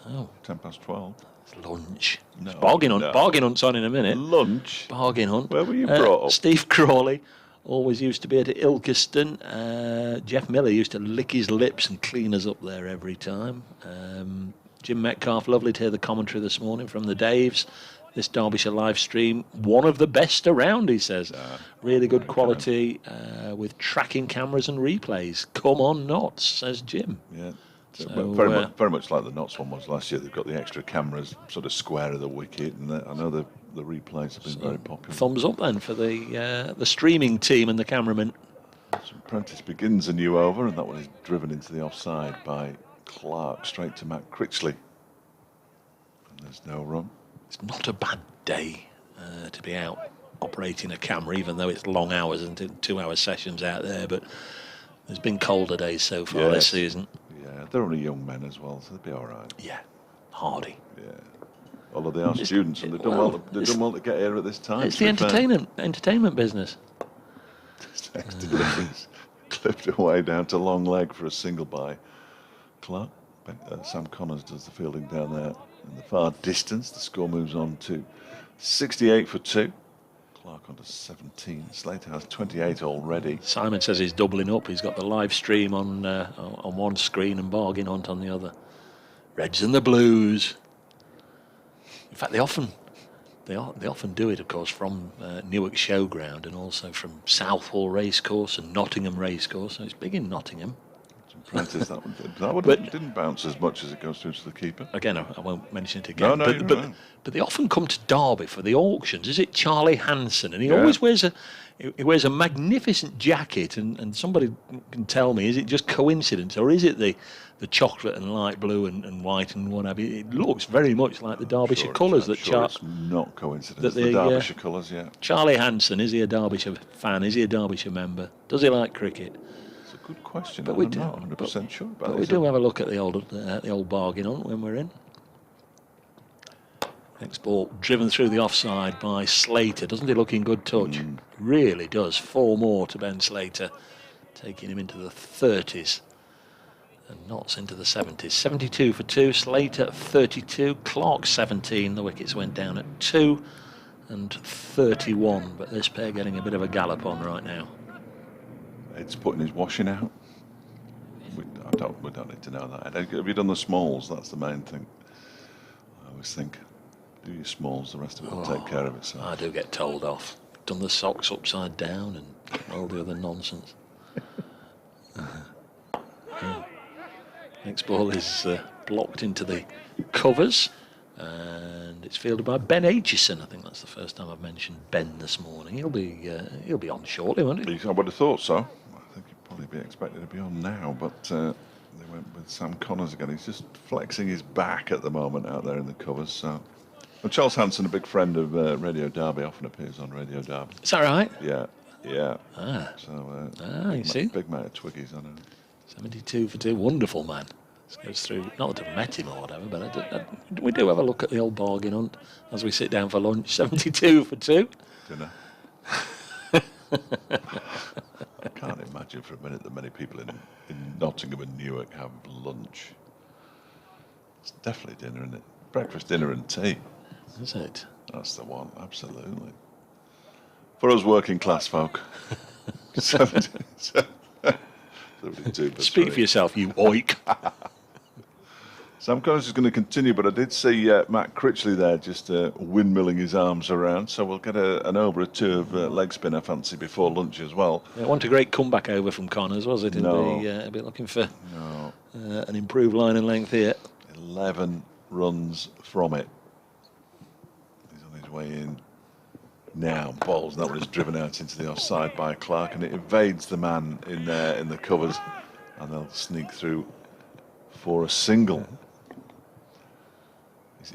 Oh. 12:10. It's lunch. No, Bargain hunt. Bargain hunt's on in a minute. Lunch? Bargain hunt. Where were you brought up? Steve Crawley always used to be at Ilkeston. Jeff Miller used to lick his lips and clean us up there every time. Jim Metcalf, lovely to hear the commentary this morning from the Daves. This Derbyshire live stream, one of the best around, he says. Really good quality with tracking cameras and replays. Come on, Notts, says Jim. Yeah. So, very much like the Notts one was last year. They've got the extra cameras sort of square of the wicket, and I know the replays have been very popular. Thumbs up then for the streaming team and the cameraman. St Prentice begins a new over, and that one is driven into the offside by Clark, straight to Matt Critchley. And there's no run. It's not a bad day to be out operating a camera, even though it's long hours and 2-hour sessions out there, but there's been colder days so far this season. Yeah, they're only young men as well, so they'll be all right. Yeah, hardy. Yeah. Although they are students, and they've done well to get here at this time. It's the entertainment business. Clipped away down to long leg for a single by Clark. Sam Connors does the fielding down there in the far distance. The score moves on to 68 for 2. Clark on to 17. Slater has 28 already. Simon says he's doubling up. He's got the live stream on one screen and Bargain Hunt on the other. Reds and the Blues. In fact, they often do it, of course, from Newark Showground and also from Southall Racecourse and Nottingham Racecourse. So it's big in Nottingham. Prentice, that one didn't bounce as much as it goes through to the keeper. Again, I won't mention it again. No, but they often come to Derby for the auctions. Is it Charlie Hanson? And he always wears a magnificent jacket. And somebody can tell me, is it just coincidence or is it the chocolate and light blue and white and what have you? It looks very much like the Derbyshire colours. It's not coincidence. The Derbyshire colours, yeah. Charlie Hanson, is he a Derbyshire fan? Is he a Derbyshire member? Does he like cricket? Good question. But I'm not 100% sure about it. But we do have a look at the old Bargain Hunt when we're in. Next ball driven through the offside by Slater. Doesn't he look in good touch? Really does. 4 more to Ben Slater, taking him into the 30s and Notts into the 70s. 72 for 2. Slater 32. Clark 17. The wickets went down at 2 and 31. But this pair getting a bit of a gallop on right now. It's putting his washing out. We don't need to know that. Have you done the smalls? That's the main thing. I always think, do your smalls, the rest of it will take care of itself. I do get told off. Done the socks upside down and all the other nonsense. Next ball is blocked into the covers. And it's fielded by Ben Aitchison. I think that's the first time I've mentioned Ben this morning. He'll be on shortly, won't he? I would have thought so. I think he'd probably be expected to be on now, but they went with Sam Connors again. He's just flexing his back at the moment out there in the covers. So, well, Charles Hanson, a big friend of Radio Derby, often appears on Radio Derby. Is that right? Yeah. So, you see, big mate of Twiggy's on it. 72 for 2, wonderful man. Goes through, not that I've met him or whatever, but we do have a look at the old Bargain Hunt as we sit down for lunch. 72 for 2. Dinner. I can't imagine for a minute that many people in Nottingham and Newark have lunch. It's definitely dinner, isn't it? Breakfast, dinner and tea. Is it? That's the one, absolutely. For us working class folk. 72 Speak for yourself, you oik. Sam Connors is going to continue, but I did see Matt Critchley there just windmilling his arms around, so we'll get an over or 2 of leg spin, I fancy, before lunch as well. Yeah, it wasn't a great comeback over from Connors, was it? No. A bit looking for an improved line and length here. 11 runs from it. He's on his way in now. Balls, that one is driven out into the offside by Clark, and it evades the man in the covers, and they'll sneak through for a single.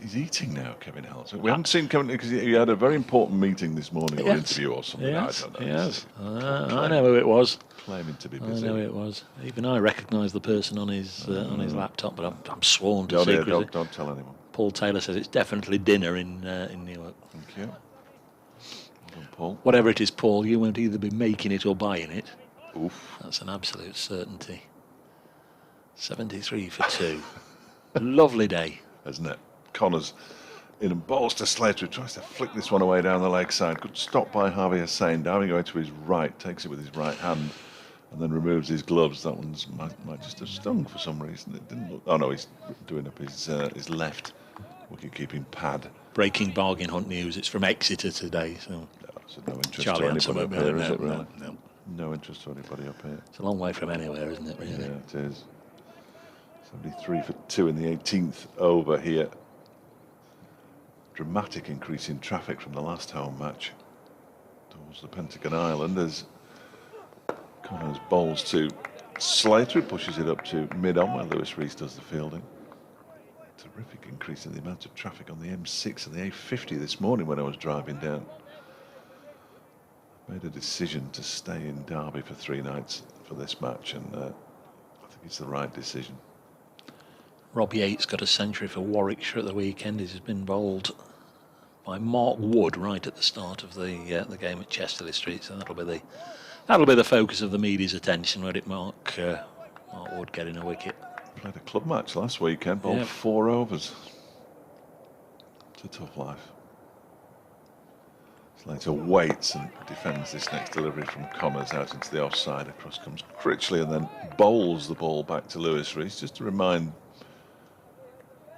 He's eating now, Kevin Helton. We haven't seen Kevin because he had a very important meeting this morning, or interview or something. I don't know. Yes. I know who it was. Claiming to be busy. I know who it was. Even I recognised the person on his laptop, but I'm sworn to secrecy. Don't tell anyone. Paul Taylor says it's definitely dinner in Newark. Thank you. Well done, Paul. Whatever it is, Paul, you won't either be making it or buying it. Oof. That's an absolute certainty. 73 for 2. Lovely day. Isn't it? Connors in and balls to Slater, who tries to flick this one away down the leg side. Good stop by Harvey Hussain. Darby going to his right, takes it with his right hand, and then removes his gloves. That one might just have stung for some reason. It didn't look. Oh no, he's doing up his left wicket-keeping pad. Breaking bargain hunt news. It's from Exeter today, so No interest Charlie to Hanson anybody won't up be here, is it really? No. No interest to anybody up here. It's a long way from anywhere, isn't it, really? Yeah, it is. 73 for 2 in the 18th over here. Dramatic increase in traffic from the last home match towards the Pentagon Island as Connors bowls to Slater, pushes it up to mid-on where Lewis Rees does the fielding. Terrific increase in the amount of traffic on the M6 and the A50 this morning when I was driving down. Made a decision to stay in Derby for 3 nights for this match, and I think it's the right decision. Rob Yates got a century for Warwickshire at the weekend. He's been bowled by Mark Wood right at the start of the game at Chesterley Street, so that'll be the focus of the media's attention, won't it, Mark Wood getting a wicket. Played a club match last weekend, bowled 4 overs. It's a tough life. Slater waits and defends this next delivery from Connors out into the offside. Across comes Critchley and then bowls the ball back to Lewis Rees, just to remind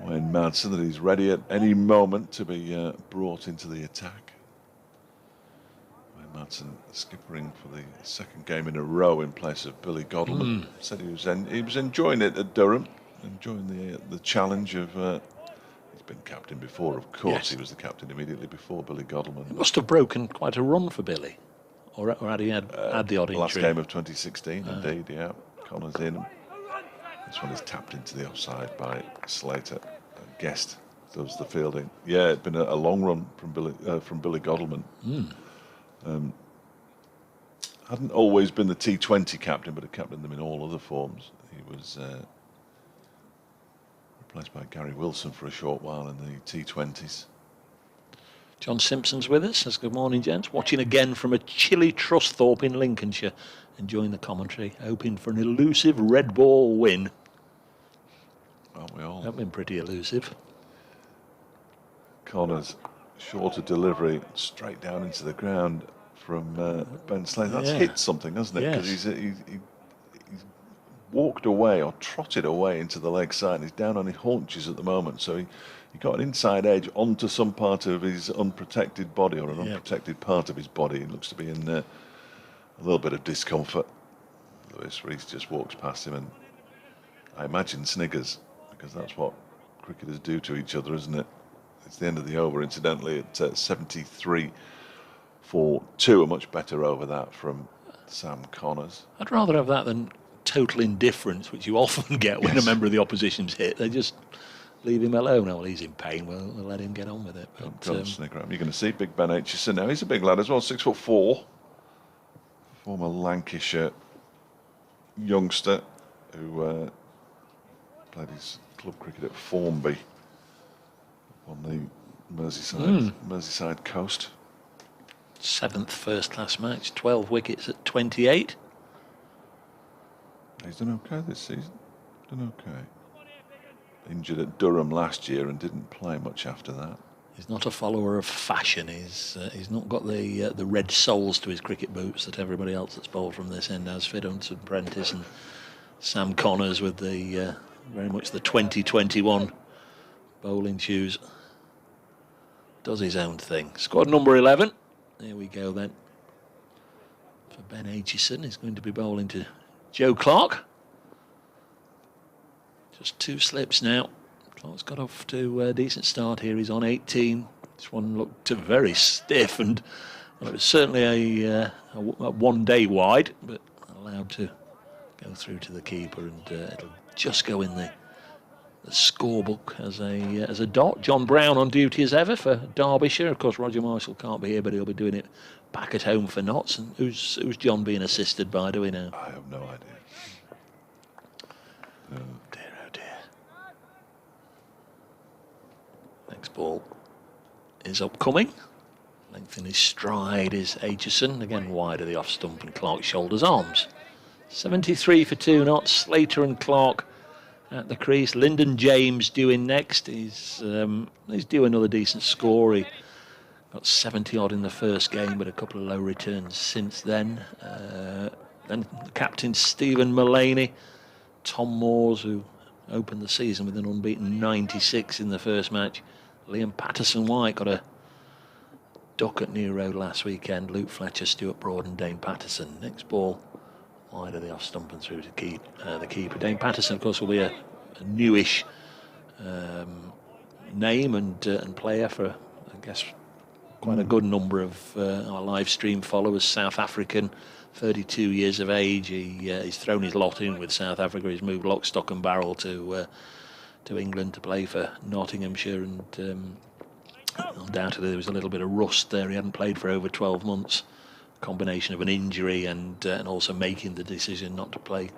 Wayne Madsen that he's ready at any moment to be brought into the attack. Wayne Madsen skippering for the 2nd game in a row in place of Billy Godleman. Said he was enjoying it at Durham, enjoying the challenge of. He's been captain before, of course. Yes. He was the captain immediately before Billy Godleman. It must have broken quite a run for Billy, or had he had the odd injury? Last game of 2016, indeed, yeah. Connors in. This one is tapped into the offside by Slater. Guest does the fielding. Yeah, it's been a long run from Billy Godleman. Hadn't always been the T20 captain, but had captained them in all other forms. He was replaced by Gary Wilson for a short while in the T20s. John Simpson's with us. Says good morning, gents. Watching again from a chilly Trusthorpe in Lincolnshire. Enjoying the commentary. Hoping for an elusive red ball win. Aren't we all? They've been pretty elusive. Connors, shorter delivery, straight down into the ground from Ben Slater. That's hit something, hasn't it? Because he's walked away or trotted away into the leg side. He's down on his haunches at the moment, so he got an inside edge onto some part of his unprotected body, or an unprotected part of his body. He looks to be in a little bit of discomfort. Lewis Rees just walks past him and I imagine sniggers, because that's what cricketers do to each other, isn't it? It's the end of the over, incidentally, at 73 for 2, a much better over that from Sam Connors. I'd rather have that than total indifference, which you often get when a member of the opposition's hit. They just leave him alone. Oh, well, he's in pain. We'll let him get on with it. But, Don't snigger at him. You're going to see Big Ben Aitchison now. He's a big lad as well, 6'4", former Lancashire youngster who played his club cricket at Formby on the Merseyside coast. 7th first-class match, 12 wickets at 28. He's done okay this season. Done okay. Injured at Durham last year and didn't play much after that. He's not a follower of fashion. He's not got the red soles to his cricket boots that everybody else that's bowled from this end has. Fiddleton Prentice and Sam Connors with the very much the 2021 bowling shoes. Does his own thing. Squad number 11. There we go then. For Ben Aitchison, he's going to be bowling to Joe Clark. Just 2 slips now. Clark's got off to a decent start here. He's on 18. This one looked very stiff, and well, it was certainly a 1 day wide, but allowed to go through to the keeper, and it'll just go in the scorebook as a dot. John Brown on duty as ever for Derbyshire. Of course, Roger Marshall can't be here, but he'll be doing it back at home for Notts. And who's John being assisted by? Do we know? I have no idea. Oh dear. Next ball is upcoming. Length in his stride is Aitchison. Again, wide of the off stump and Clark's shoulders, arms. 73 for 2 Notts. Slater and Clark at the crease. Lyndon James due in next. He's due another decent score. He got 70 odd in the first game, but a couple of low returns since then. Then the captain Stephen Mullaney, Tom Moores, who opened the season with an unbeaten 96 in the first match. Liam Patterson-White got a duck at New Road last weekend. Luke Fletcher, Stuart Broad and Dane Patterson. Next ball wide of the off stump and through to the keeper. Dane Patterson, of course, will be a newish name and player for, I guess, quite a good number of our live stream followers. South African, 32 years of age. He's thrown his lot in with South Africa. He's moved lock, stock and barrel to England to play for Nottinghamshire, and undoubtedly there was a little bit of rust there. He hadn't played for over 12 months. Combination of an injury and also making the decision not to play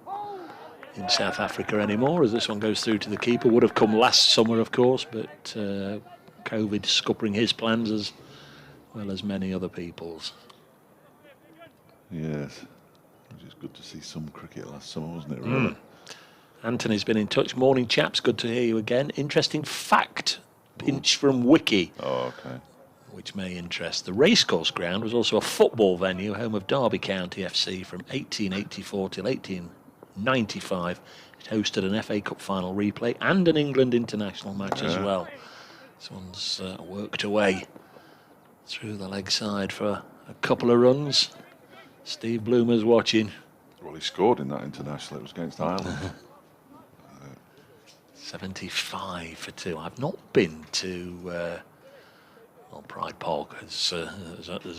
in South Africa anymore, as this one goes through to the keeper. Would have come last summer, of course, but COVID scuppering his plans as well as many other people's. Yes, it was good to see some cricket last summer, wasn't it, really? Anthony's been in touch. Morning, chaps. Good to hear you again. Interesting fact, pinch from Wiki. Oh, okay. Which may interest. The racecourse ground was also a football venue, home of Derby County FC from 1884 till 1895. It hosted an FA Cup final replay and an England international match as well. This one's worked away through the leg side for a couple of runs. Steve Bloomer's watching. Well, he scored in that international. It was against Ireland. 75 for 2. I've not been to Pride Park, as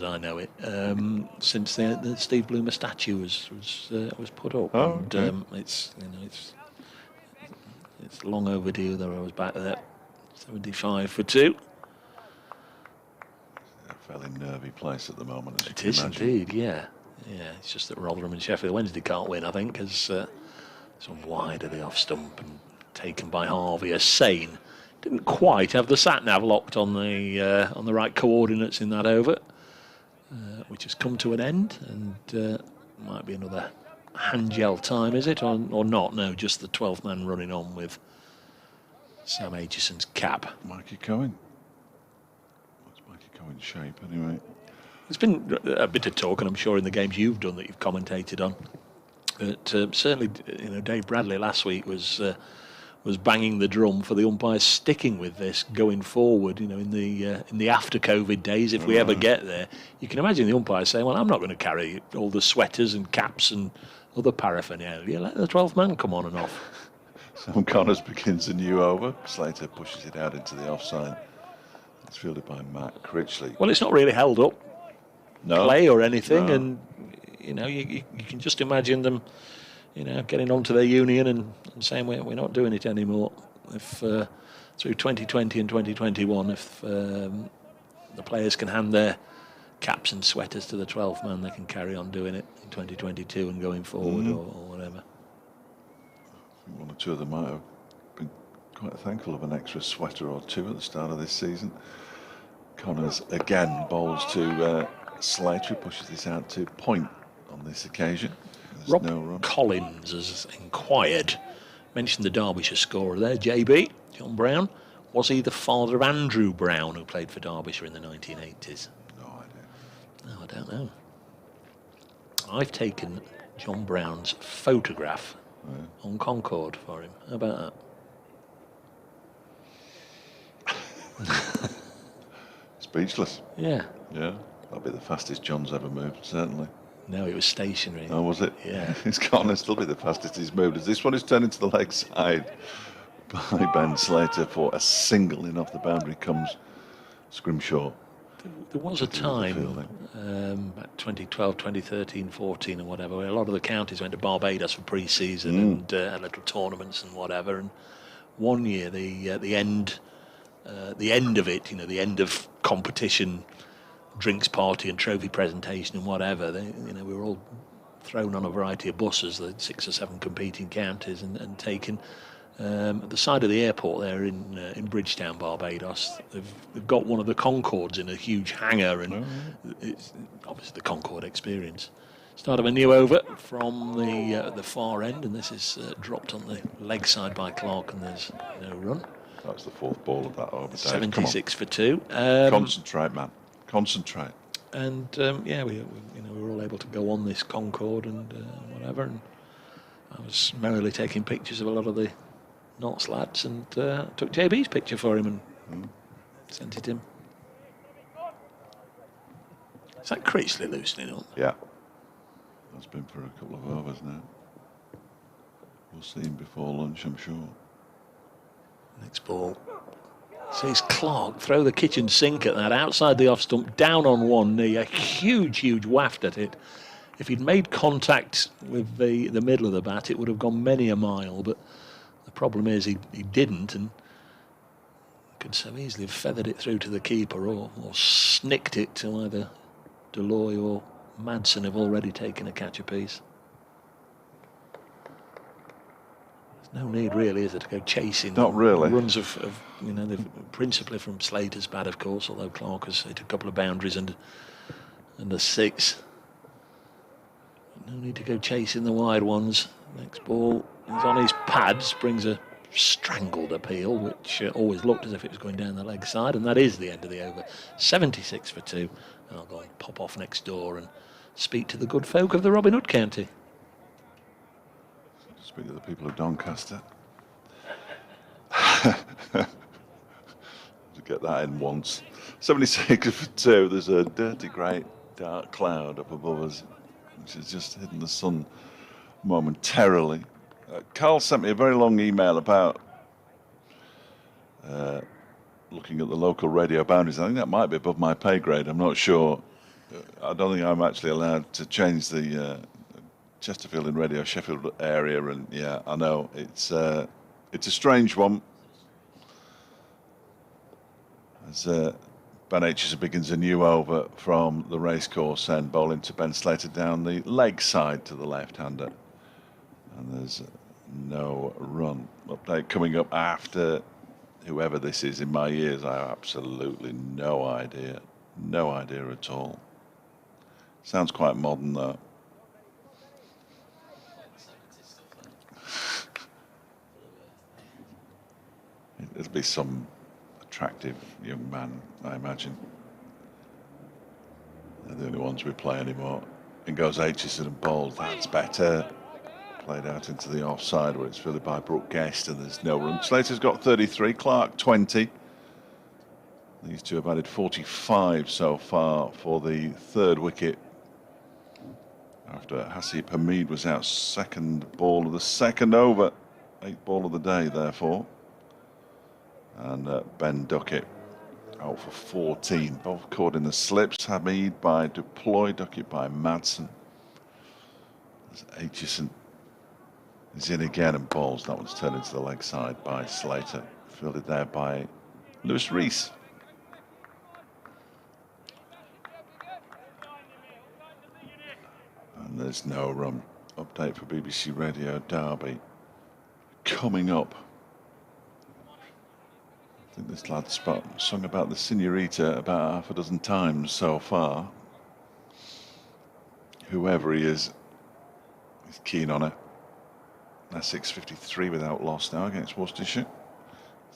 I know it, since the Steve Bloomer statue was put up. Oh, okay. And it's long overdue. Though I was back there. 75 for 2. A fairly nervy place at the moment. As It you is can imagine. indeed, yeah. It's just that Rotherham and Sheffield Wednesday can't win, I think, because some wide of the off stump and taken by Harvey as Sane. Didn't quite have the sat-nav locked on the right coordinates in that over, which has come to an end, and might be another hand gel time, is it, or not? No, just the 12th man running on with Sam Aitchison's cap. Mikey Cohen. What's Mikey Cohen's shape, anyway? There's been a bit of talk, and I'm sure in the games you've done that you've commentated on, but certainly, Dave Bradley last week was banging the drum for the umpires sticking with this going forward. In the after COVID days, if we ever get there, you can imagine the umpires saying, "Well, I'm not going to carry all the sweaters and caps and other paraphernalia. Let the 12th man come on and off." Sam Connors begins a new over. Slater pushes it out into the offside. It's fielded by Matt Critchley. Well, it's not really held up play or anything, No. and you can just imagine them, getting onto their union and saying we're not doing it anymore. If through 2020 and 2021, if the players can hand their caps and sweaters to the 12th man, they can carry on doing it in 2022 and going forward or whatever. I think one or two of them might have been quite thankful of an extra sweater or two at the start of this season. Connors again bowls to Slater, who pushes this out to point on this occasion. There's Rob no run. Collins has inquired, mentioned the Derbyshire scorer there, JB, John Brown. Was he the father of Andrew Brown, who played for Derbyshire in the 1980s? No idea. No, I don't know. I've taken John Brown's photograph on Concorde for him. How about that? Speechless. Yeah. Yeah, that'll be the fastest John's ever moved, certainly. No, it was stationary. Oh, was it? Yeah. It's gonna still be the fastest he's moved. As this one is turned into the leg side by Ben Slater for a single in off the boundary comes Scrimshaw. There was a time, back 2012, 2013, 14 and whatever, where a lot of the counties went to Barbados for pre-season and had little tournaments and whatever. And one year, the end of it, the end of competition, drinks party and trophy presentation and whatever, we were all thrown on a variety of buses, the 6 or 7 competing counties, and taken at the side of the airport there in Bridgetown, Barbados. They've got one of the Concords in a huge hangar, and it's obviously the Concorde experience. Start of a new over from the far end, and this is dropped on the leg side by Clark, and there's no run. That's the fourth ball of that over, Dave. 76 for 2. Concentrate, man. Concentrate. And yeah, we were all able to go on this Concorde and whatever. And I was merrily taking pictures of a lot of the Notts lads, and took JB's picture for him and sent it him. Is that Critchley loosening up? Yeah. That's been for a couple of overs now. We'll see him before lunch, I'm sure. Next ball. Sees Clark throw the kitchen sink at that outside the off stump, down on one knee, a huge waft at it. If he'd made contact with the middle of the bat, it would have gone many a mile, but the problem is he didn't, and could so easily have feathered it through to the keeper or snicked it to either Deloy or Madsen have already taken a catch apiece. There's no need really, is there, to go chasing. Not really. Runs of principally from Slater's bat, of course, although Clark has hit a couple of boundaries and a 6. No need to go chasing the wide ones. Next ball, he's on his pads, brings a strangled appeal, which always looked as if it was going down the leg side, and that is the end of the over. 76 for 2. And I'll go and pop off next door and speak to the good folk of the Robin Hood County. Speak to the people of Doncaster. To get that in once. 76 for 2. There's a dirty, grey, dark cloud up above us, which has just hidden the sun momentarily. Carl sent me a very long email about looking at the local radio boundaries. I think that might be above my pay grade. I'm not sure. I don't think I'm actually allowed to change the Chesterfield and Radio Sheffield area. And yeah, I know it's a strange one. As Ben Aitchison begins a new over from the racecourse end, bowling to Ben Slater down the leg side to the left-hander. And there's no run. Update coming up after whoever this is. In my ears, I have absolutely no idea. No idea at all. Sounds quite modern, though. It'll be some attractive young man, I imagine. They're the only ones we play anymore. In goes Aitchison and bowls. That's better. Played out into the offside where it's fielded by Brooke Guest, and there's no run. Slater's got 33, Clark 20. These two have added 45 so far for the third wicket. After Hasib Hamid was out, second ball of the second over. 8th ball of the day, therefore. And Ben Duckett out for 14. Both caught in the slips. Hamid by Deploy, Duckett by Madsen. There's Aitchison. Is in again and bowls. That one's turned into the leg side by Slater. Fielded there by Lewis Rees. And there's no run. Update for BBC Radio Derby. Coming up. I think this lad's sung about the Senorita about half a dozen times so far. Whoever he is, he's keen on it. That's 6:53 without loss now against Worcestershire.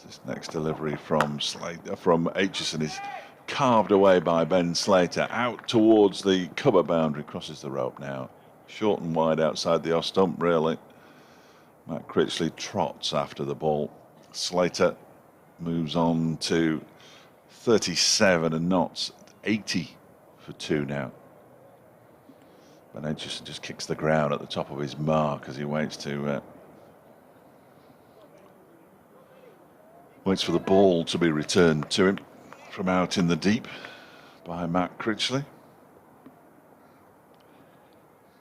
This next delivery from Aitchison is carved away by Ben Slater out towards the cover boundary, crosses the rope now. Short and wide outside the off stump, really. Matt Critchley trots after the ball. Slater moves on to 37 and Notts 80 for 2 now. Ben Aitchison just kicks the ground at the top of his mark as he waits for the ball to be returned to him from out in the deep by Matt Critchley.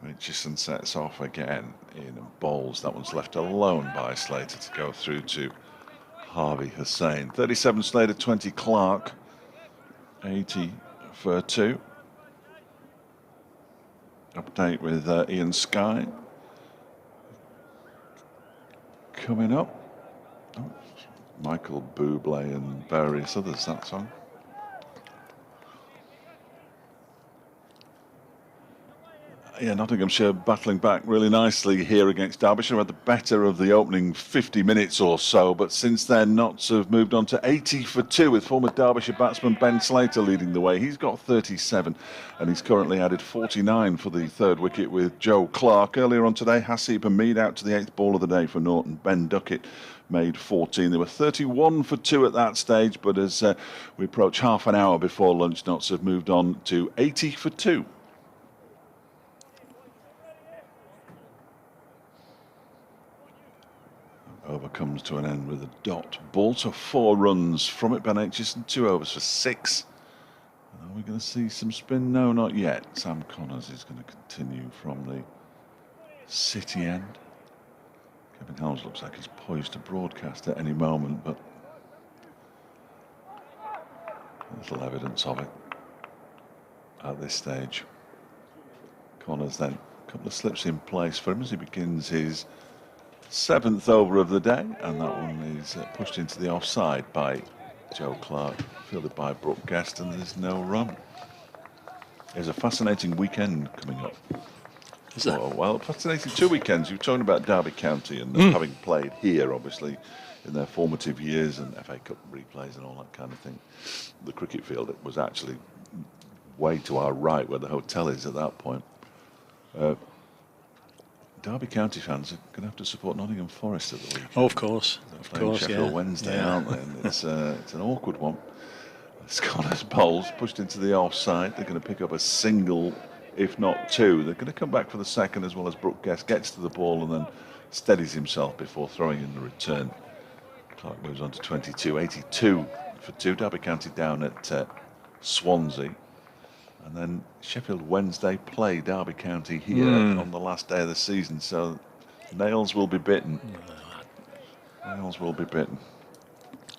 Aitchison sets off again in and bowls. That one's left alone by Slater to go through to Harvey Hussain. 37 Slater, 20 Clark, 80 for 2. Update with Ian Sky coming up. Oh, Michael Bublé and various others, that song. Yeah, Nottinghamshire battling back really nicely here against Derbyshire. Had the better of the opening 50 minutes or so, but since then Notts have moved on to 80 for 2 with former Derbyshire batsman Ben Slater leading the way. He's got 37 and he's currently added 49 for the third wicket with Joe Clark. Earlier on today, Hasib Hamid out to the 8th ball of the day for Norton. Ben Duckett made 14. They were 31 for 2 at that stage, but as we approach half an hour before lunch, Notts have moved on to 80 for 2. Over comes to an end with a dot ball to 4 runs from it. Ben Aitchison, 2 overs for 6. Are we going to see some spin? No, not yet. Sam Connors is going to continue from the City end. Kevin Helms looks like he's poised to broadcast at any moment, but little evidence of it at this stage. Connors then, a couple of slips in place for him as he begins his 7th over of the day, and that one is pushed into the offside by Joe Clark, fielded by Brooke Guest, and there's no run. There's a fascinating weekend coming up. Is there? Well, fascinating 2 weekends. You were talking about Derby County and them having played here, obviously, in their formative years, and FA Cup replays and all that kind of thing. The cricket field was actually way to our right where the hotel is at that point. Derby County fans are going to have to support Nottingham Forest at the weekend. Oh, of course. They're playing Sheffield Wednesday, aren't they? And it's an awkward one. Scotland's bowls pushed into the offside. They're going to pick up a single, if not 2. They're going to come back for the second, as well as Brooke Guest gets to the ball and then steadies himself before throwing in the return. Clark moves on to 22, 82 for 2. Derby County down at Swansea. And then Sheffield Wednesday play Derby County here on the last day of the season, so nails will be bitten. Nails will be bitten.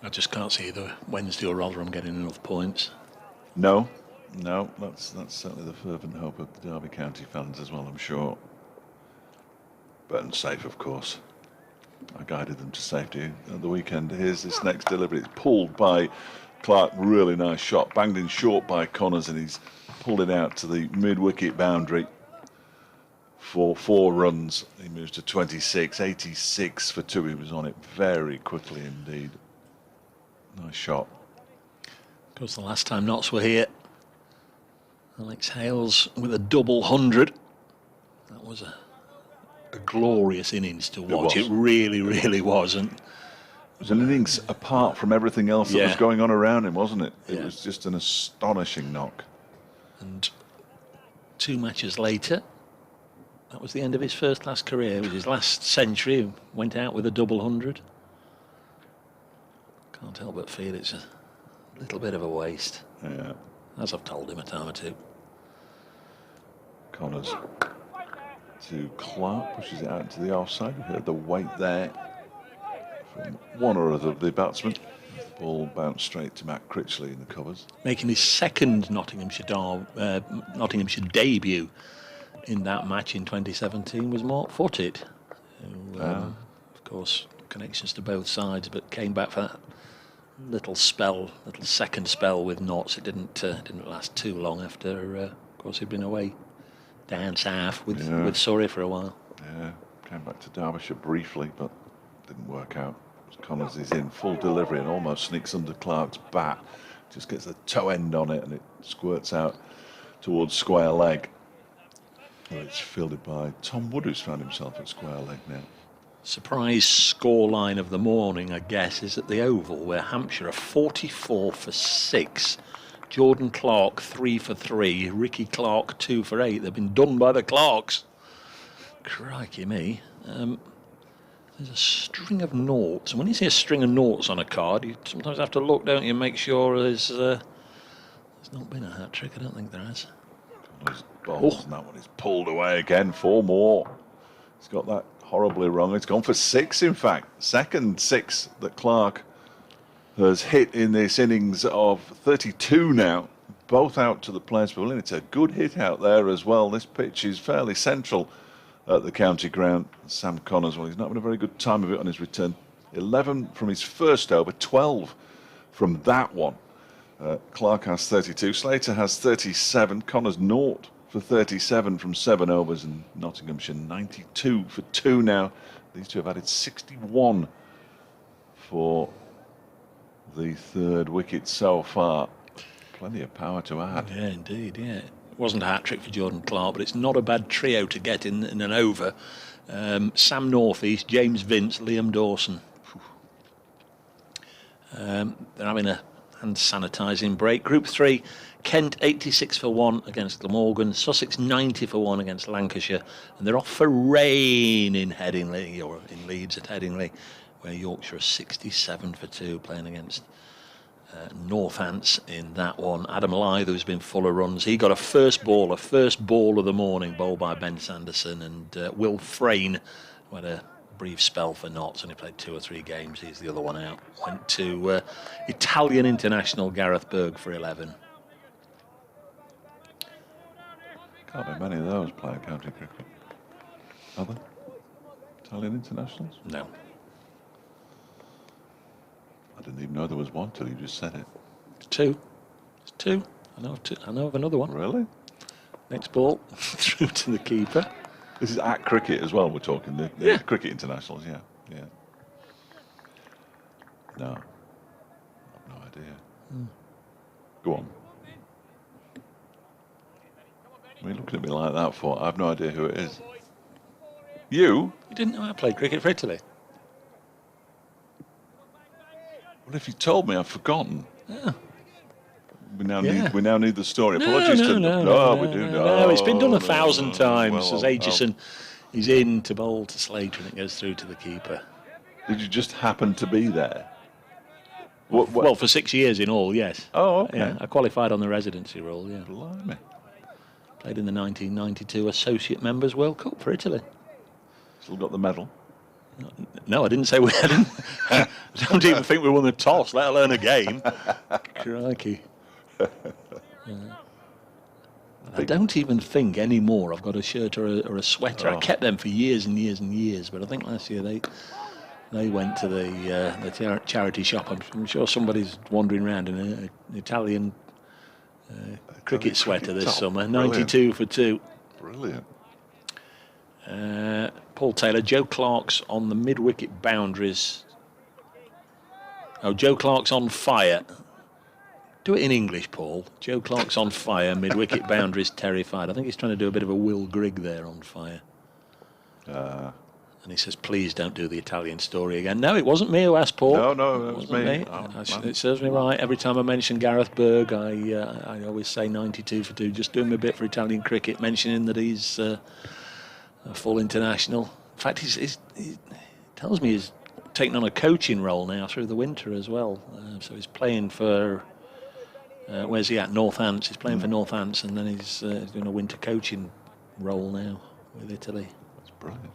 I just can't see either Wednesday or Rotherham getting enough points. No, that's certainly the fervent hope of the Derby County fans as well, I'm sure. Burton safe, of course. I guided them to safety at the weekend. Here's this next delivery. It's pulled by Clark, really nice shot, banged in short by Connors, and he's pulled it out to the mid-wicket boundary for 4 runs. He moves to 26, 86 for 2. He was on it very quickly indeed. Nice shot. Of course, the last time Notts were here, Alex Hales with a double 100. That was a glorious innings to watch. It really, really was. And it was an innings apart from everything else that was going on around him, wasn't it? It was just an astonishing knock. And 2 matches later, that was the end of his first-class career. It was his last century. He went out with a double 100. Can't help but feel it's a little bit of a waste. Yeah. As I've told him a time or two. Connors to Clark, pushes it out into the offside. We heard the weight there from one or other of the batsmen. The ball bounced straight to Matt Critchley in the covers. Making his second Nottinghamshire debut in that match in 2017 was Mark Foote, who, of course, connections to both sides, but came back for that little second spell with Notts. It didn't last too long after, of course, he'd been away down south with Surrey for a while. Yeah, came back to Derbyshire briefly, but didn't work out. Connors is in full delivery and almost sneaks under Clark's bat. Just gets the toe end on it and it squirts out towards square leg. Well, it's fielded by Tom Wood, who's found himself at square leg now. Surprise scoreline of the morning, I guess, is at the Oval, where Hampshire are 44 for 6. Jordan Clark 3 for 3. Ricky Clark 2 for 8. They've been done by the Clarks. Crikey me. There's a string of noughts, and when you see a string of noughts on a card, you sometimes have to look, don't you, and make sure there's not been a hat trick. I don't think there has. Connors bowls, and that one is pulled away again. 4 more. He's got that horribly wrong. It's gone for 6, in fact. Second 6 that Clark has hit in this innings of 32 now. Both out to the players' pavilion. It's a good hit out there as well. This pitch is fairly central at the county ground. Sam Connors, well, he's not having a very good time of it on his return. 11 from his first over, 12 from that one. Clark has 32, Slater has 37, Connors 0 for 37 from 7 overs, and Nottinghamshire 92 for 2 now. These two have added 61 for the 3rd wicket so far. Plenty of power to add. Yeah, indeed, yeah. It wasn't a hat-trick for Jordan Clark, but it's not a bad trio to get in an over. Sam Northeast, James Vince, Liam Dawson. They're having a hand sanitising break. Group 3, Kent 86 for 1 against Glamorgan, Sussex 90 for 1 against Lancashire, and they're off for rain in Headingley, or in Leeds at Headingley, where Yorkshire are 67 for 2 playing against Northants in that one. Adam Lythe, who's been full of runs, he got a first ball of the morning, bowled by Ben Sanderson, and Will Frayne, who had a brief spell for Notts, only played 2 or 3 games, he's the other one out, went to Italian international Gareth Berg for 11. Can't be many of those playing county cricket. Are there? Italian internationals? No. I didn't even know there was one till you just said it. 2. It's 2. I know of another one. Really? Next ball through to the keeper. This is at cricket as well, we're talking, the Yeah. cricket internationals, yeah. No. I've no idea. Go on. What are you looking at me like that for? I have no idea who it is. You? You didn't know I played cricket for Italy? Well, if you told me, I've forgotten. Yeah. We now Yeah. need the story. No, Apologies to no, we do. No, it's been done No, 1,000 times. well, As Aitchison, he's in to bowl to Slater and it goes through to the keeper. Did you just happen to be there? Well, for 6 years in all, yes. Oh, okay. Yeah, I qualified on the residency role, yeah. Blimey. Played in the 1992 Associate Members World Cup for Italy. Still got the medal. No, I didn't say we hadn't. I don't even think we won the toss, let alone a game. Crikey. I don't even think anymore I've got a shirt or a sweater. I kept them for years and years and years, but I think last year they went to the charity shop. I'm sure somebody's wandering around in an Italian cricket sweater this summer. Brilliant. 92 for 2. Brilliant. Paul Taylor, Joe Clark's on the mid-wicket boundaries. Oh, Joe Clark's on fire. Do it in English, Paul. Joe Clark's on fire, mid-wicket boundaries terrified. I think he's trying to do a bit of a Will Grigg there on fire. And he says, please don't do the Italian story again. No, it wasn't me who asked Paul. No, it was me. It serves me right. Every time I mention Gareth Berg, I always say 92 for 2. Just doing a bit for Italian cricket, mentioning that he's a full international. In fact, he tells me he's taken on a coaching role now through the winter as well. So he's playing for, where's he at? Northants. He's playing for Northants, and then he's doing a winter coaching role now with Italy. That's brilliant.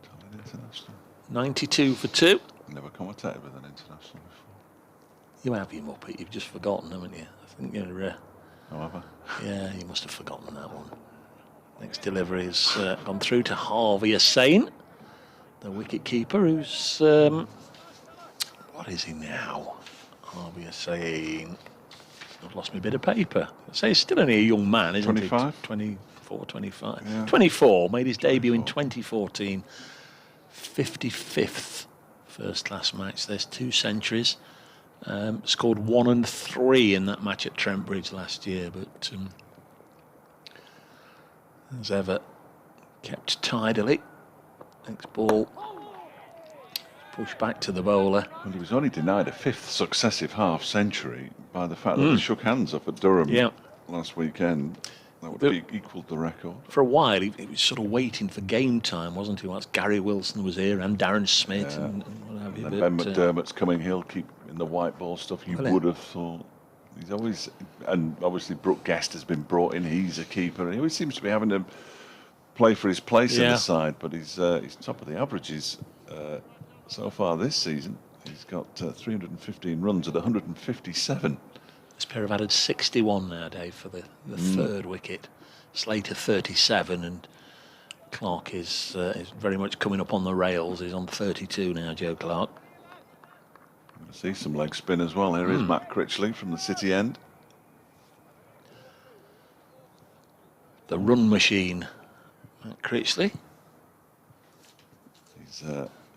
Italian international. 92 for 2. Never commentated with an international before. You have, you muppet. You've just forgotten, haven't you? I think you're... However. Yeah, you must have forgotten that one. Next delivery has gone through to Harvey Hussain, the wicket keeper, who's... what is he now? Harvey Hussain. I've lost my bit of paper. I say he's still only a young man, isn't 25? he? 24, 25. Yeah. 24, made his debut in 2014. 55th first-class match. There's 2 centuries. Scored 1 and 3 in that match at Trent Bridge last year, but as ever, kept tidily. Next ball, pushed back to the bowler. Well, he was only denied a 5th successive half-century by the fact that they shook hands up at Durham last weekend. That would have equaled the record. For a while, he was sort of waiting for game time, wasn't he? Once Gary Wilson was here and Darren Smith and what have you. And Ben McDermott's coming. He'll keep in the white ball stuff. You would have thought. He's always, and obviously Brooke Guest has been brought in. He's a keeper. He always seems to be having to play for his place in the side, but he's top of the averages so far this season. He's got 315 runs at 157. This pair have added 61 now, Dave, for the 3rd wicket. Slater 37, and Clark is very much coming up on the rails. He's on 32 now, Joe Clark. See some leg spin as well. Here is Matt Critchley from the City end. The run machine, Matt Critchley. He's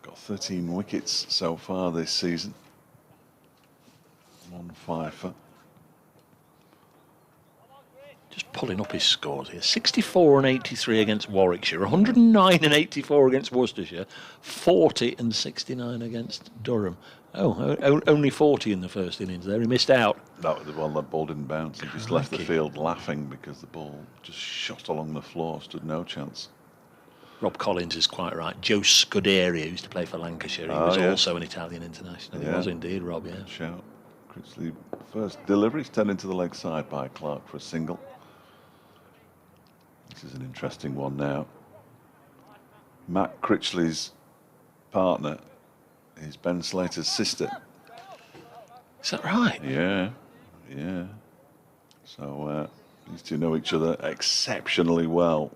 got 13 wickets so far this season. 1 fifer. Just pulling up his scores here. 64 and 83 against Warwickshire, 109 and 84 against Worcestershire, 40 and 69 against Durham. Oh, only 40 in the first innings there. He missed out. That was the one, that ball didn't bounce. He just left the field laughing because the ball just shot along the floor, stood no chance. Rob Collins is quite right. Joe Scuderi, who used to play for Lancashire, he was also an Italian international. He was indeed, Rob, yeah. Shout. Critchley, first delivery, it's turned into the leg side by Clark for a single. This is an interesting one now. Matt Critchley's partner is Ben Slater's sister. Is that right? Yeah, yeah. So these two know each other exceptionally well.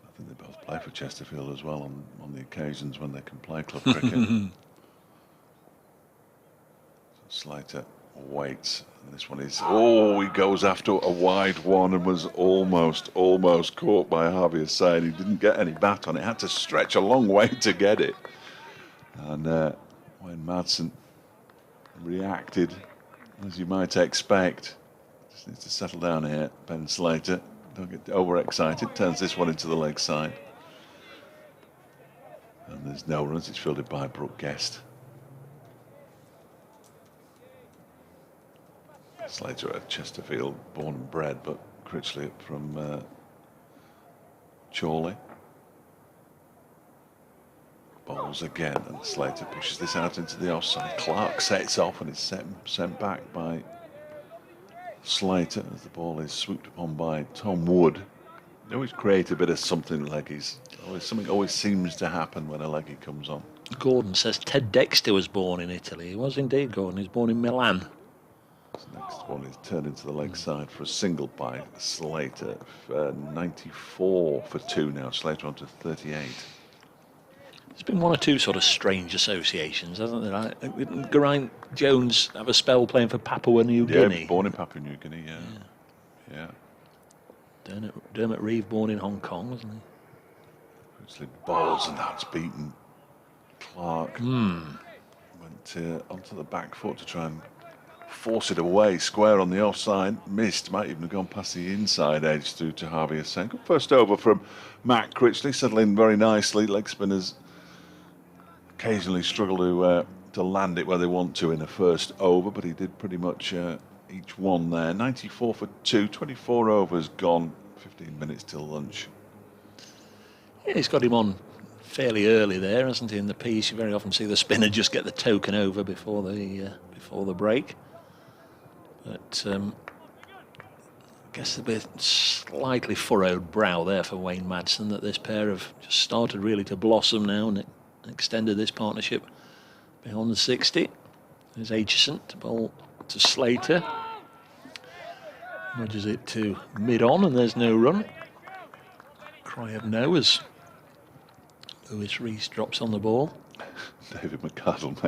I think they both play for Chesterfield as well on the occasions when they can play club cricket. Slater waits, and this one is, he goes after a wide one and was almost caught by Harvey Hussain. He didn't get any bat on it, had to stretch a long way to get it. And Wayne Madsen reacted as you might expect. Just needs to settle down here, Ben Slater. Don't get overexcited, turns this one into the leg side. And there's no runs, it's fielded by Brooke Guest. Slater at Chesterfield, born and bred, but Critchley from Chorley. Bowls again, and Slater pushes this out into the offside. Clark sets off and is sent back by Slater as the ball is swooped upon by Tom Wood. They always create a bit of something, leggies. Something always seems to happen when a leggy comes on. Gordon says Ted Dexter was born in Italy. He was indeed, Gordon. He was born in Milan. This next one is turned into the leg side for a single by Slater. 94 for 2 now. Slater on to 38. There's been one or two sort of strange associations, hasn't there? Didn't Geraint Jones have a spell playing for Papua New Guinea? Yeah, born in Papua New Guinea, yeah. Dermot Reeve born in Hong Kong, wasn't he? Critchley bowls, and that's beaten. Clark went onto the back foot to try and force it away, square on the offside, missed, might even have gone past the inside edge through to Harvey Hussain. Good first over from Matt Critchley, settling very nicely. Leg spinners occasionally struggle to land it where they want to in a first over, but he did pretty much each one there. 94 for 2, 24 overs gone, 15 minutes till lunch. Yeah, he's got him on fairly early there, hasn't he? In the piece, you very often see the spinner just get the token over before the break. But I guess there'll be a slightly furrowed brow there for Wayne Madsen that this pair have just started really to blossom now and extended this partnership beyond the 60. There's Aitchison to bowl to Slater. Nudges it to mid-on and there's no run. Cry of no as Lewis Rees drops on the ball. David McCardle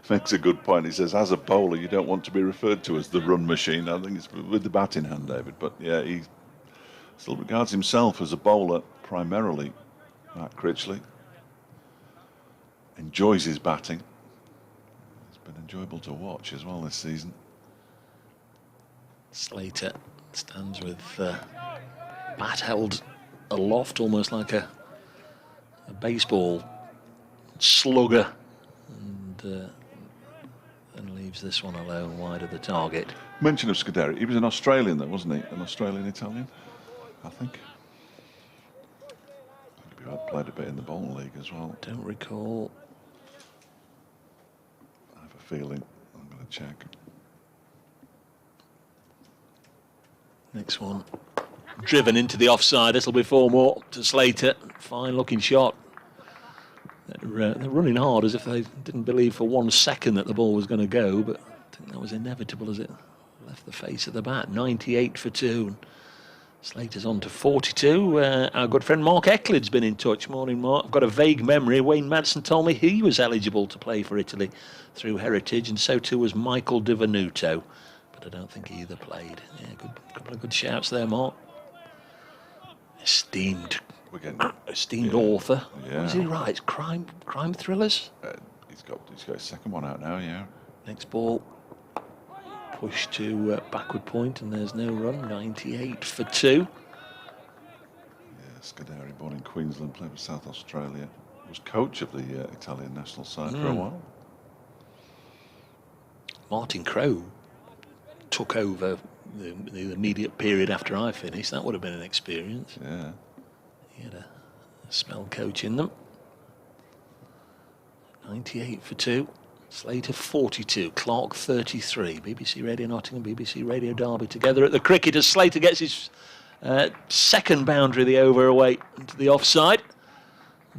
makes a good point. He says, as a bowler, you don't want to be referred to as the run machine. I think it's with the bat in hand, David. But yeah, he still regards himself as a bowler primarily. Matt Critchley enjoys his batting. It's been enjoyable to watch as well this season. Slater stands with bat held aloft, almost like a baseball slugger, and leaves this one alone wide of the target. Mention of Scuderi, he was an Australian then, wasn't he? An Australian-Italian, I think. He played a bit in the Bolton League as well. Don't recall. I have a feeling. I'm going to check. Next one. Driven into the offside. This will be 4 more to Slater. Fine looking shot. They're running hard as if they didn't believe for 1 second that the ball was going to go, but I think that was inevitable as it left the face of the bat. 98 for 2. Slater's on to 42. Our good friend Mark Eckled's been in touch. Morning, Mark. I've got a vague memory. Wayne Madsen told me he was eligible to play for Italy through Heritage, and so too was Michael Di Venuto. but I don't think either played. Yeah, good, couple of good shouts there, Mark. Esteemed author. Yeah. What does he write? Crime thrillers? He's got his second one out now, yeah. Next ball, push to backward point, and there's no run. 98 for 2. Yeah, Scuderi, born in Queensland, played for South Australia. Was coach of the Italian national side for a while. Martin Crowe took over the immediate period after I finished. That would have been an experience. Yeah. He had a spell coach in them. 98 for 2. Slater 42, Clark 33. BBC Radio Nottingham, BBC Radio Derby together at the cricket as Slater gets his second boundary of the over away into the offside.